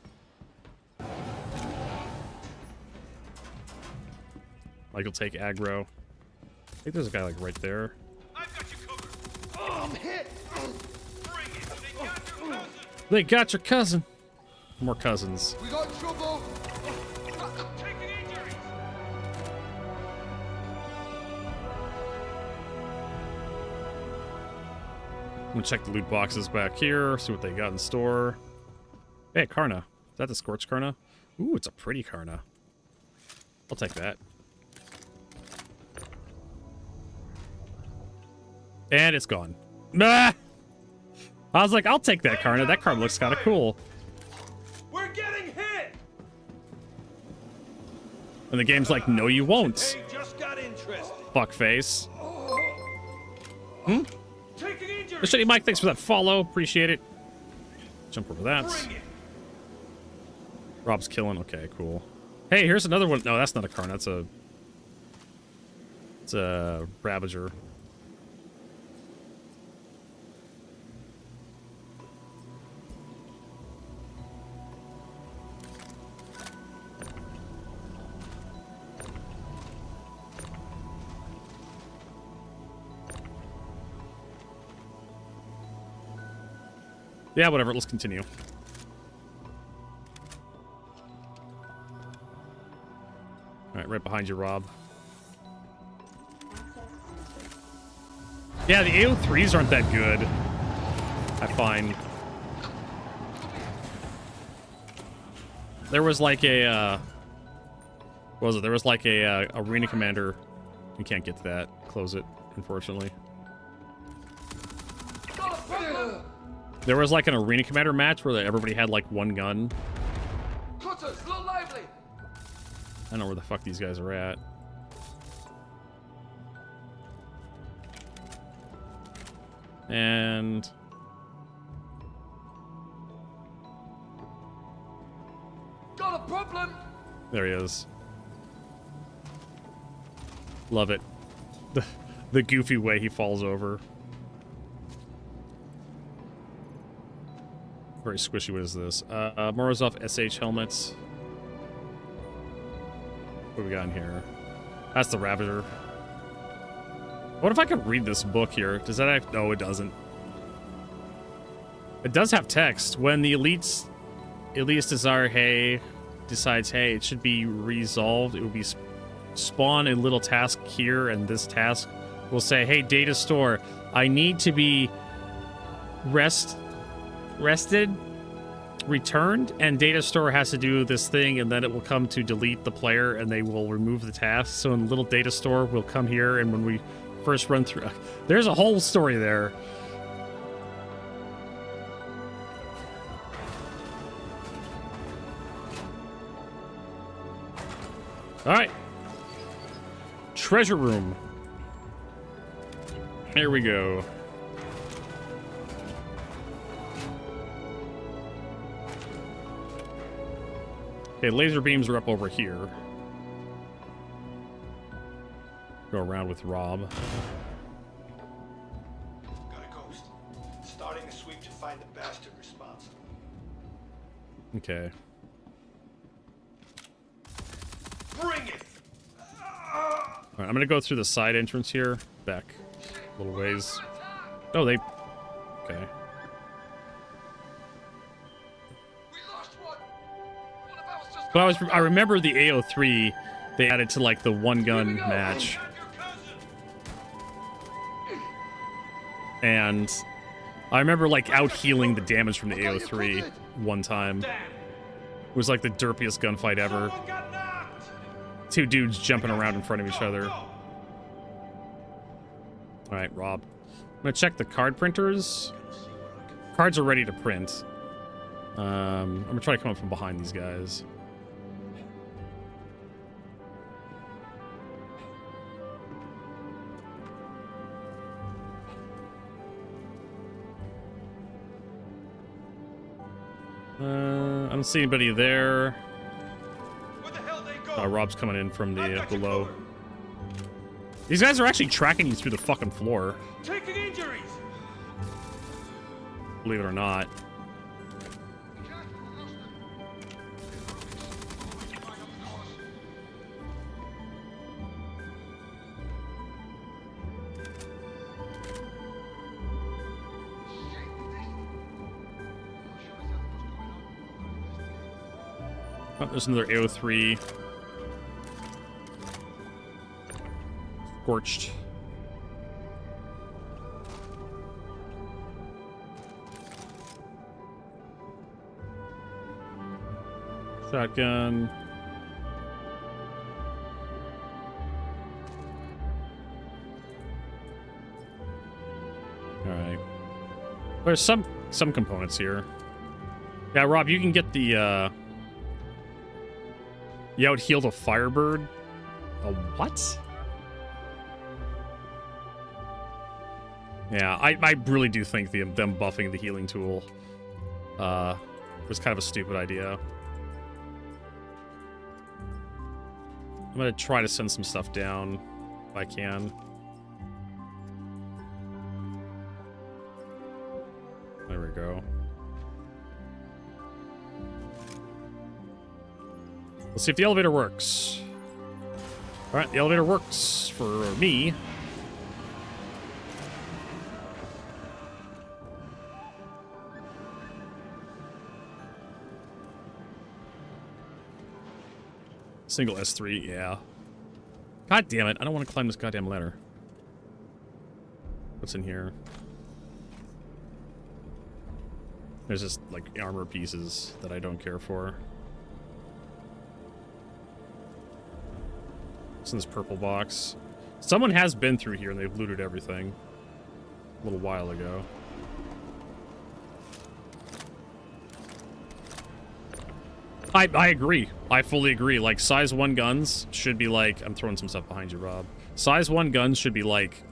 [SPEAKER 1] Like, you'll take aggro. I think there's a guy, like, right there.
[SPEAKER 8] I've got you covered. Oh, I'm hit. Bring it.
[SPEAKER 1] They got your cousin. More cousins.
[SPEAKER 11] We got trouble.
[SPEAKER 8] Taking injuries.
[SPEAKER 1] I'm gonna check the loot boxes back here, see what they got in store. Hey, Karna. Is that the Scorch Karna? Ooh, it's a pretty Karna. I'll take that. And it's gone. Nah! I was like, I'll take that Karna. That card looks kind of cool.
[SPEAKER 8] We're getting hit.
[SPEAKER 1] And the game's like, no, you won't.
[SPEAKER 8] Hey, just got interested.
[SPEAKER 1] Fuckface. Hmm?
[SPEAKER 8] Taking injuries.
[SPEAKER 1] Machete Mike, thanks for that follow. Appreciate it. Jump over that.
[SPEAKER 8] Bring it.
[SPEAKER 1] Rob's killing. Okay, cool. Hey, here's another one. No, that's not a Karna. That's a... It's a Ravager. Yeah, whatever. Let's continue. All right, right behind you, Rob. Yeah, the AO3s aren't that good, I find. There was like a, what was it? There was like a arena commander. You can't get to that. Close it, unfortunately. There was like an arena commander match where everybody had like one gun.
[SPEAKER 11] Cutters, look lively.
[SPEAKER 1] I don't know where the fuck these guys are at. And
[SPEAKER 11] Got a problem.
[SPEAKER 1] there he is. Love it. The goofy way he falls over. Very squishy. What is this? Morozov SH helmets. What do we got in here? That's the Ravager. What if I could read this book here? Does that act? No, it doesn't. It does have text. When the elites decides, hey, it should be resolved, it will be spawn a little task here, and this task will say, hey, data store, I need to be rested, returned, and data store has to do this thing, and then it will come to delete the player, and they will remove the task. So in little data store, we'll come here, and when we first run through, there's a whole story there. All right. Treasure room. Here we go. Okay, laser beams are up over here. Go around with Rob.
[SPEAKER 8] Got a ghost. Starting a sweep to find the bastard responsible.
[SPEAKER 1] Okay.
[SPEAKER 8] Bring it!
[SPEAKER 1] All right, I'm gonna go through the side entrance here. Back a little ways. Oh, they... Okay. But I remember the AO3 they added to like the one gun match. And I remember like out healing the damage from the AO3 one time. It was like the derpiest gunfight ever. Two dudes jumping around in front of each other. Alright, Rob. I'm gonna check the card printers. Cards are ready to print. I'm gonna try to come up from behind these guys. I don't see anybody there. Rob's coming in from the below. These guys are actually tracking you through the fucking floor.
[SPEAKER 8] Taking injuries.
[SPEAKER 1] Believe it or not. Oh, there's another AO3. Scorched. Shotgun. All right. There's some components here. Yeah, Rob, you can get the you out healed a Firebird. A what? Yeah, I really do think them buffing the healing tool was kind of a stupid idea. I'm gonna try to send some stuff down if I can. There we go. Let's see if the elevator works. All right, the elevator works for me. Single S3, yeah. God damn it, I don't want to climb this goddamn ladder. What's in here? There's just, like, armor pieces that I don't care for. What's in this purple box? Someone has been through here and they've looted everything. A little while ago. I agree. I fully agree. Like, size 1 guns should be like... I'm throwing some stuff behind you, Rob. Size 1 guns should be like...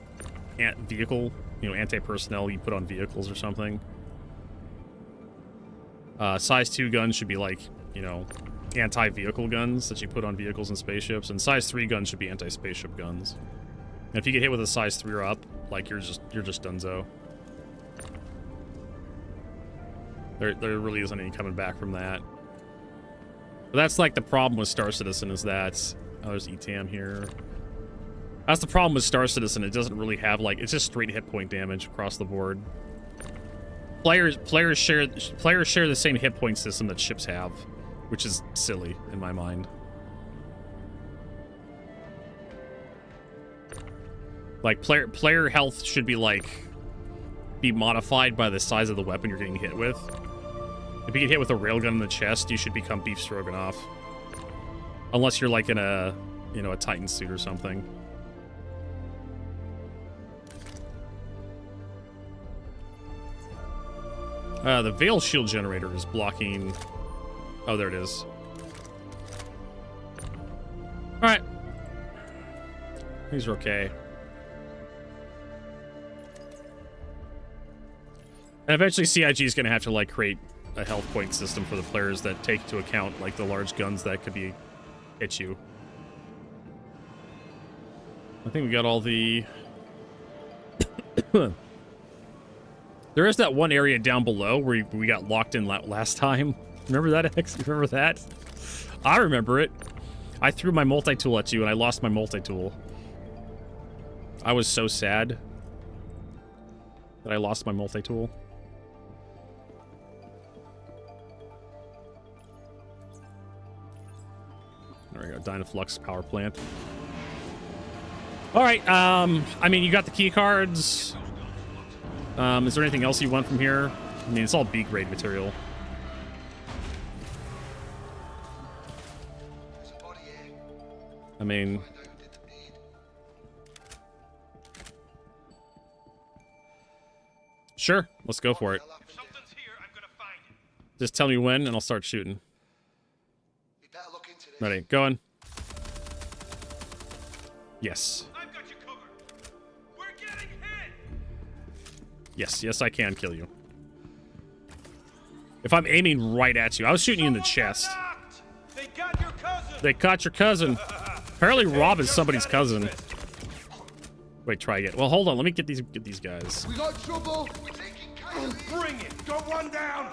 [SPEAKER 1] vehicle, you know, anti-personnel you put on vehicles or something. Size 2 guns should be like, you know, anti-vehicle guns that you put on vehicles and spaceships, and size 3 guns should be anti-spaceship guns. And if you get hit with a size 3 or up, like you're just donezo. There really isn't any coming back from that. But that's like the problem with Star Citizen is that there's ETAM here. That's the problem with Star Citizen. It doesn't really have like it's just straight hit point damage across the board. Players share the same hit point system that ships have, which is silly in my mind. Like player health should be modified by the size of the weapon you're getting hit with. If you get hit with a railgun in the chest, you should become Beef Stroganoff. Unless you're like in a, you know, a Titan suit or something. The Veil Shield Generator is blocking... Oh, there it is. Alright. These are okay. And eventually CIG is going to have to, like, create a health point system for the players that take into account, like, the large guns that could be... hit you. I think we got all the... There is that one area down below where we got locked in last time. Remember that, X? You remember that? I remember it. I threw my multi-tool at you and I lost my multi-tool. I was so sad that I lost my multi-tool. There we go, Dynaflux power plant. All right, I mean, you got the key cards. Is there anything else you want from here? I mean, it's all B-grade material. I mean... Sure, let's go for it. Just tell me when and I'll start shooting. Ready, going. Yes. Yes, yes, I can kill you. If I'm aiming right at you. I was shooting you in the chest. They caught your cousin. Apparently Rob is somebody's cousin. Wait, try again. Well, hold on. Let me get these guys.
[SPEAKER 11] We got trouble.
[SPEAKER 8] Bring it. Got one down.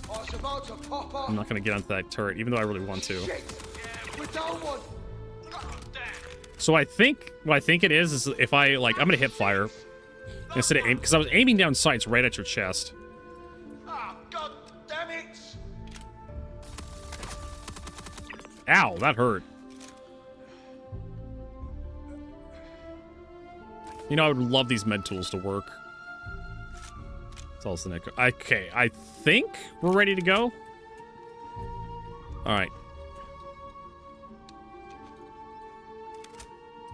[SPEAKER 11] Oh, it's about to pop off.
[SPEAKER 1] I'm not going to get onto that turret, even though I really want to.
[SPEAKER 11] We're down one.
[SPEAKER 1] So I think what I think it is if I, like, I'm going to hip fire. Instead of aim, because I was aiming down sights right at your chest.
[SPEAKER 8] Ah, God damn it!
[SPEAKER 1] Ow, that hurt. You know, I would love these med tools to work. That's all the neck. Okay, I think we're ready to go. All right.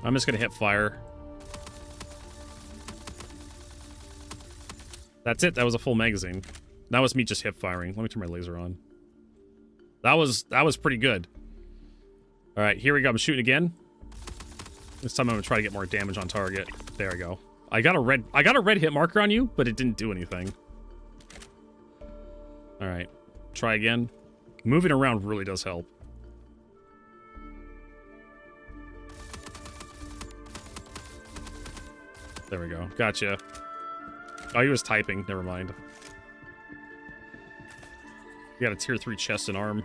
[SPEAKER 1] I'm just gonna hit fire. That's it. That was a full magazine. That was me just hip firing. Let me turn my laser on. That was pretty good. All right, here we go. I'm shooting again. This time I'm gonna try to get more damage on target. There we go. I got a red hit marker on you, but it didn't do anything. All right, try again. Moving around really does help. There we go. Gotcha. Oh, he was typing. Never mind. You got a tier 3 chest and arm.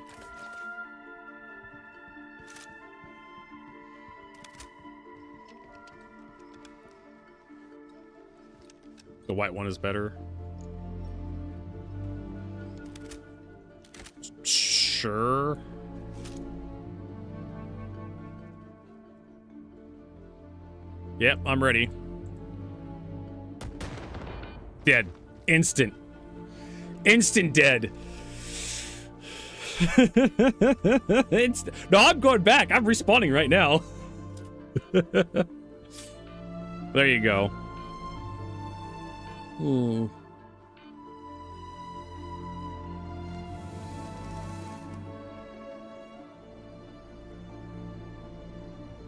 [SPEAKER 1] The white one is better. Sure. Yep, I'm ready. Dead. Instant. Instant dead. No, I'm going back. I'm respawning right now. There you go. Hmm.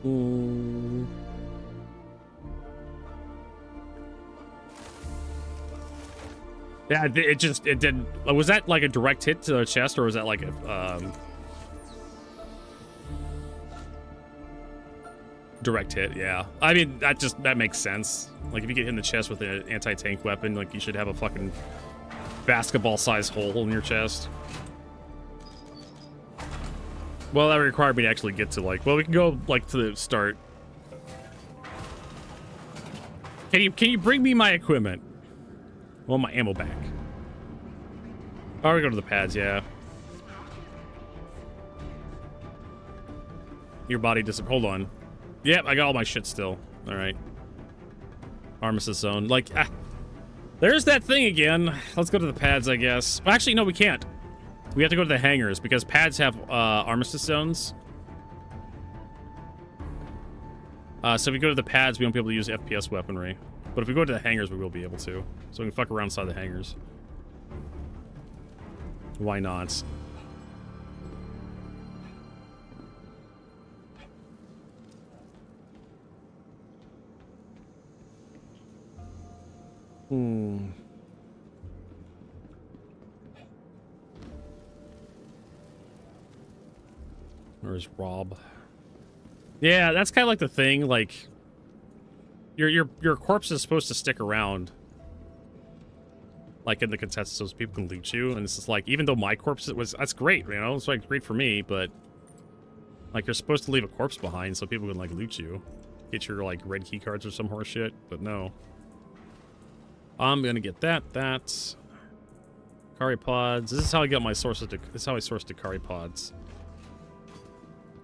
[SPEAKER 1] Hmm. Yeah, it didn't. Was that like a direct hit to the chest, or was that like a direct hit? Yeah, I mean that makes sense. Like if you get hit in the chest with an anti-tank weapon, like you should have a fucking basketball-sized hole in your chest. Well, that required me to actually get to like. Well, we can go like to the start. Can you bring me my equipment? Well, my ammo back. Oh, we go to the pads, yeah. Your body hold on. Yep, I got all my shit still. All right. Armistice zone. Like, there's that thing again. Let's go to the pads, I guess. Well, actually, no, we can't. We have to go to the hangars because pads have armistice zones. So if we go to the pads, we won't be able to use FPS weaponry. But if we go to the hangars, we will be able to. So we can fuck around inside the hangars. Why not? Where's Rob? Yeah, that's kind of like the thing, like your corpse is supposed to stick around, like in the contest, so people can loot you. And it's just like, even though my corpse that's great, you know, it's like great for me, but like you're supposed to leave a corpse behind so people can like loot you, get your like red key cards or some horse shit. But no, I'm gonna get that. Kari pods. This is how I get my sources. This is how I source the Kari pods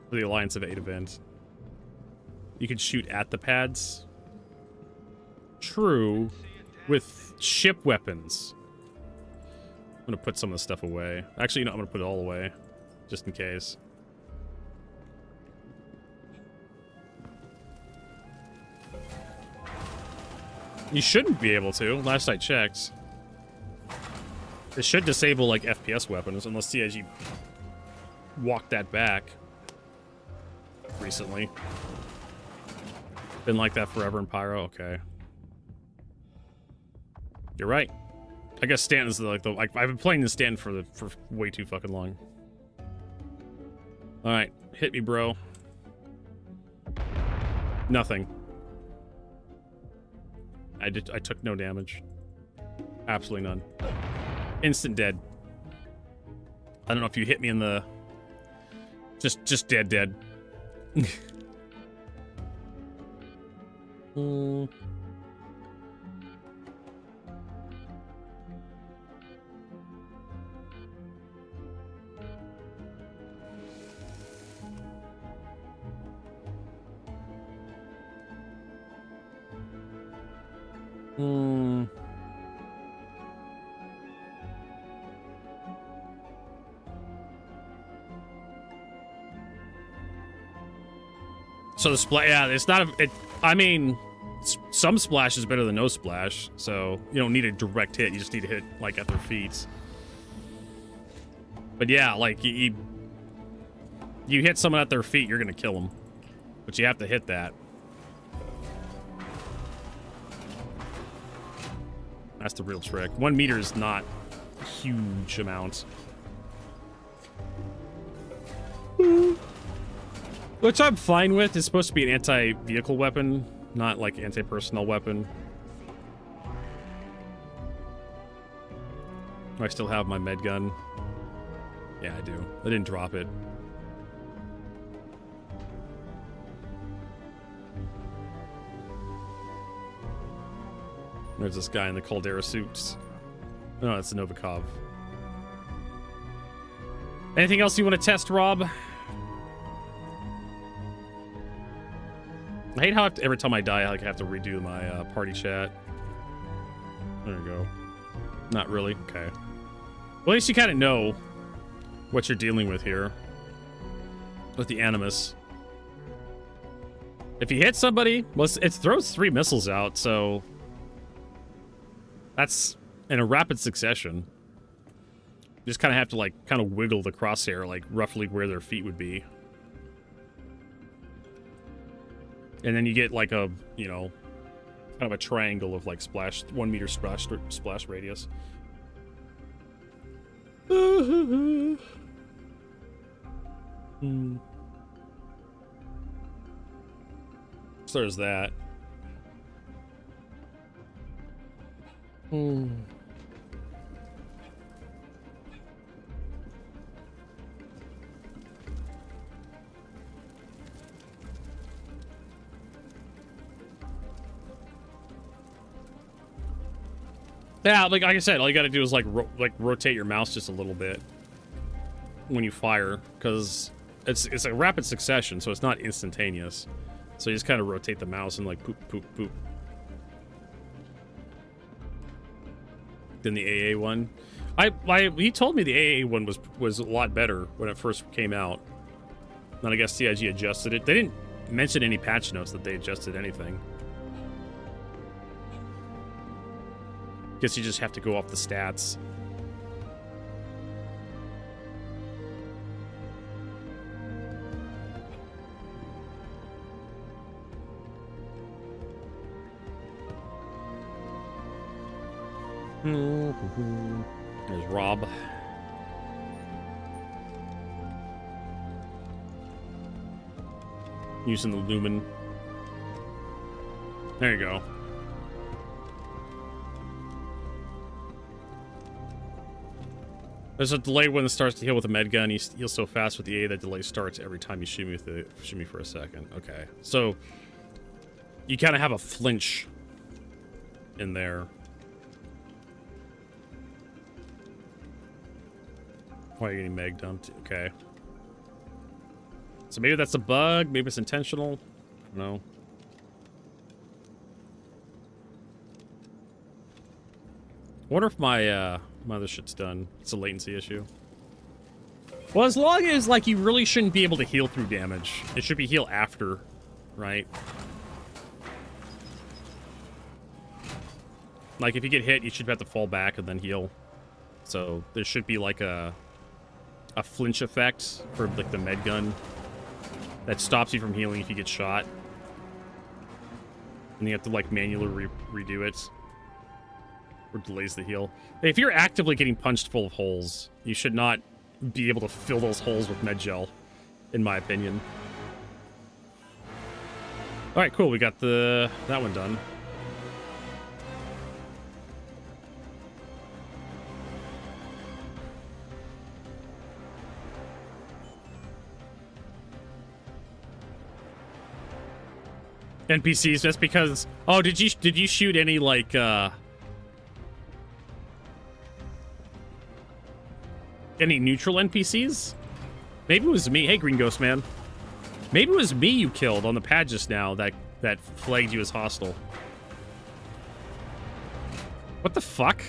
[SPEAKER 1] for the Alliance of 8 event. You can shoot at the pads. True, with ship weapons. I'm gonna put some of the stuff away. Actually, you know, I'm gonna put it all away, just in case. You shouldn't be able to, last I checked. It should disable, like, FPS weapons, unless CIG walked that back recently. Been like that forever in Pyro? Okay. You're right. I guess Stanton's like I've been playing this Stanton for way too fucking long. Alright, hit me, bro. Nothing. I took no damage. Absolutely none. Instant dead. I don't know if you hit me in the... Just dead. So the splash, yeah, it's not I mean, some splash is better than no splash, so you don't need a direct hit, you just need to hit, like, at their feet. But yeah, like, you hit someone at their feet, you're gonna kill them. But you have to hit that. That's the real trick. 1 meter is not a huge amount. Which I'm fine with. It's supposed to be an anti-vehicle weapon, not like anti-personnel weapon. Do I still have my med gun? Yeah, I do. I didn't drop it. There's this guy in the Caldera suits. No, it's a Novikov. Anything else you want to test, Rob? I hate how every time I die, I have to redo my party chat. There we go. Not really. Okay. Well, at least you kind of know what you're dealing with here. With the Animus. If you hit somebody, well, it throws 3 missiles out, so... That's in a rapid succession. You just kind of have to, like, kind of wiggle the crosshair, like, roughly where their feet would be. And then you get, like, a, you know, kind of a triangle of, like, splash, 1 meter splash radius. So there's that. Yeah, like I said, all you gotta do is like rotate your mouse just a little bit when you fire, because it's a rapid succession, so it's not instantaneous. So you just kind of rotate the mouse and like poop, poop, poop. Then the AA one, he told me the AA one was a lot better when it first came out. Then I guess CIG adjusted it. They didn't mention any patch notes that they adjusted anything. Guess you just have to go off the stats. There's Rob. Using the Lumen. There you go. There's a delay when it starts to heal with a med gun. You heal so fast with the A that delay starts every time you shoot me for a second. Okay, so you kind of have a flinch in there. Why are you getting meg dumped? Okay. So maybe that's a bug. Maybe it's intentional. No. I wonder if my my other shit's done. It's a latency issue. Well, as long as like you really shouldn't be able to heal through damage. It should be heal after, right? Like if you get hit, you should have to fall back and then heal. So there should be like a flinch effect for like the med gun that stops you from healing if you get shot. And you have to like manually redo it. Or delays the heal. If you're actively getting punched full of holes, you should not be able to fill those holes with med gel, in my opinion. Alright, cool, we got that one done. NPCs just because... Oh, did you shoot any, like, any neutral NPCs? Maybe it was me. Hey, Green Ghost Man. Maybe it was me you killed on the pad just now that flagged you as hostile. What the fuck?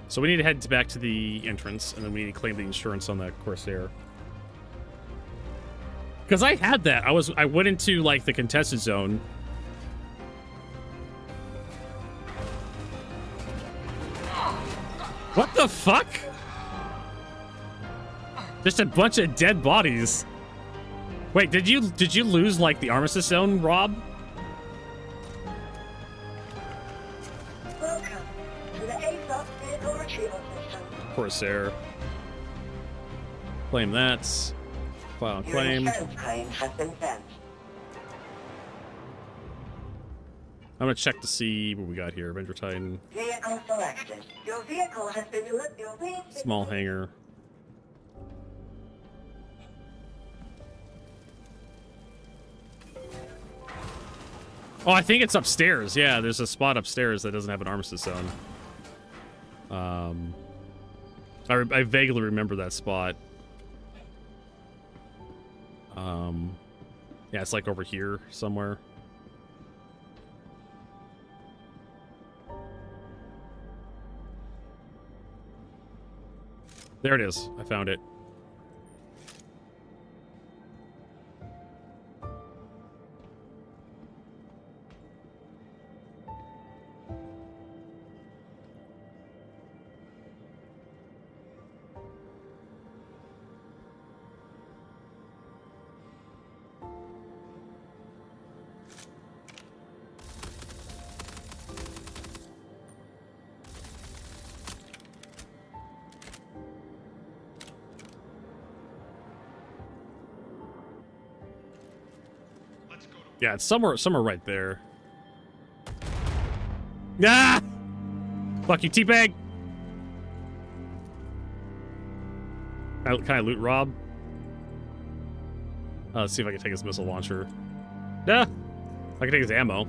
[SPEAKER 1] So we need to head back to the entrance, and then we need to claim the insurance on that Corsair. Because I had that. I went into, like, the contested zone. What the fuck? Just a bunch of dead bodies. Wait, did you lose, like, the armistice zone, Rob?
[SPEAKER 4] Welcome to the A-Block vehicle retrieval system.
[SPEAKER 1] Corsair. Claim that. File
[SPEAKER 4] Your
[SPEAKER 1] claim.
[SPEAKER 4] insurance claim has been sent.
[SPEAKER 1] I'm gonna check to see what we got here. Avenger Titan.
[SPEAKER 4] Vehicle selected. Your vehicle has been
[SPEAKER 1] Small hangar. Oh, I think it's upstairs. Yeah, there's a spot upstairs that doesn't have an armistice zone. I vaguely remember that spot. Yeah, it's like over here somewhere. There it is. I found it. Yeah, it's somewhere right there. Ah! Fuck you, teabag! Can I loot Rob? Let's see if I can take his missile launcher. Ah! I can take his ammo.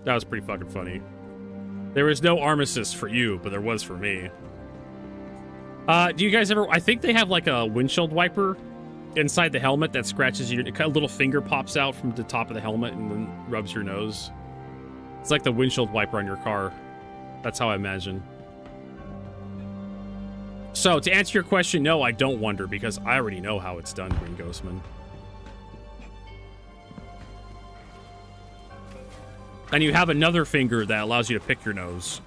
[SPEAKER 1] That was pretty fucking funny. There was no armistice for you, but there was for me. Do you guys ever... I think they have like a windshield wiper inside the helmet that scratches you. A little finger pops out from the top of the helmet and then rubs your nose. It's like the windshield wiper on your car. That's how I imagine. So, to answer your question, no, I don't wonder, because I already know how it's done, Green Ghostman. And you have another finger that allows you to pick your nose.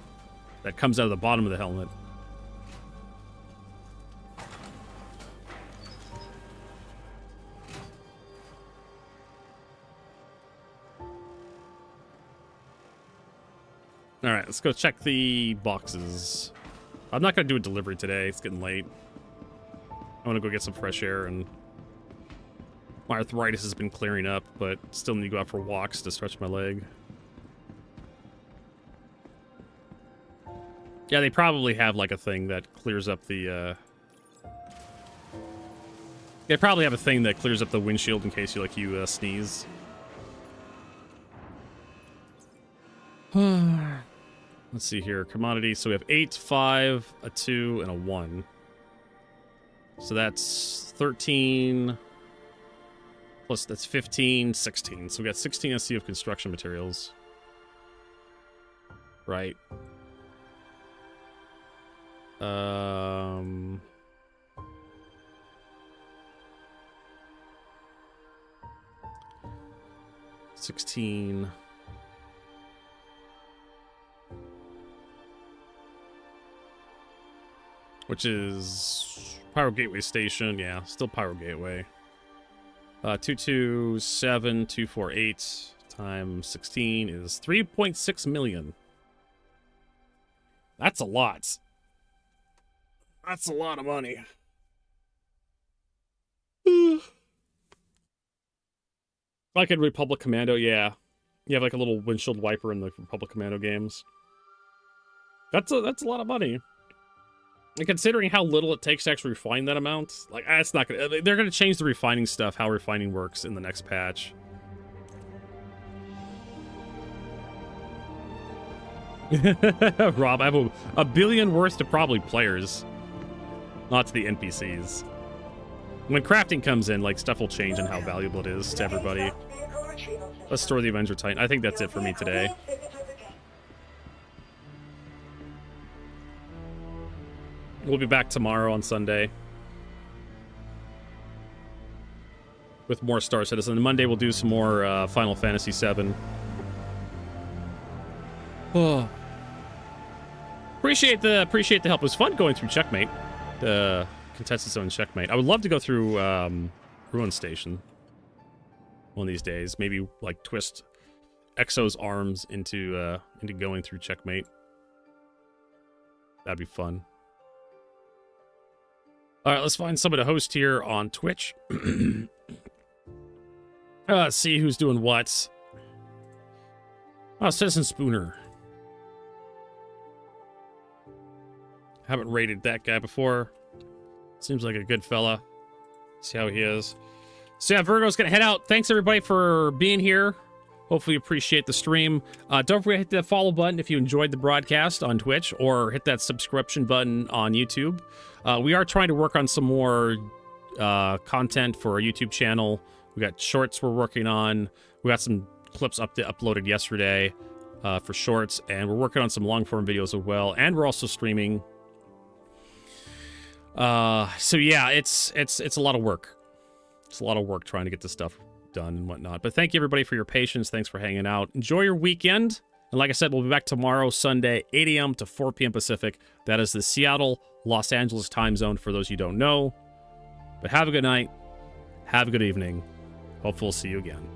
[SPEAKER 1] That comes out of the bottom of the helmet. Alright, let's go check the boxes. I'm not going to do a delivery today. It's getting late. I want to go get some fresh air, and my arthritis has been clearing up, but still need to go out for walks to stretch my leg. Yeah, they probably have like a thing that clears up the they probably have a thing that clears up the windshield in case you sneeze. Let's see here. Commodity. So we have 8, 5, a 2, and a 1. So that's 13. Plus that's 15, 16. So we got 16 SC of construction materials. Right. 16. Which is Pyro Gateway Station. Yeah, still Pyro Gateway. 227,248 times 16 is 3.6 million. That's a lot. That's a lot of money. Like in Republic Commando, yeah. You have like a little windshield wiper in the Republic Commando games. That's a lot of money. And considering how little it takes to actually refine that amount, like, it's not gonna... They're gonna change the refining stuff, how refining works in the next patch. Rob, I have a billion worth to probably players. Not to the NPCs. When crafting comes in, like, stuff will change and how valuable it is to everybody. Let's store the Avenger Titan. I think that's it for me today. We'll be back tomorrow on Sunday with more Star Citizen. And Monday we'll do some more Final Fantasy VII. Oh. Appreciate the help. It was fun going through Checkmate, the contested zone Checkmate. I would love to go through Ruin Station one of these days. Maybe like twist Exo's arms into going through Checkmate. That'd be fun. All right, let's find somebody to host here on Twitch. Let's see who's doing what. Oh, Citizen Spooner. Haven't rated that guy before. Seems like a good fella. See how he is. So yeah, Virgo's gonna head out. Thanks everybody for being here. Hopefully you appreciate the stream. Don't forget to hit the follow button if you enjoyed the broadcast on Twitch, or hit that subscription button on YouTube. We are trying to work on some more content for our YouTube channel. We got shorts we're working on. We got some clips uploaded yesterday for shorts, and we're working on some long form videos as well. And we're also streaming. So yeah, it's a lot of work. It's a lot of work trying to get this stuff done and whatnot. But thank you everybody for your patience. Thanks for hanging out. Enjoy your weekend. And like I said, we'll be back tomorrow, Sunday, 8 a.m. to 4 p.m. Pacific. That is the Seattle, Los Angeles time zone for those you don't know. But have a good night. Have a good evening. Hopefully we'll see you again.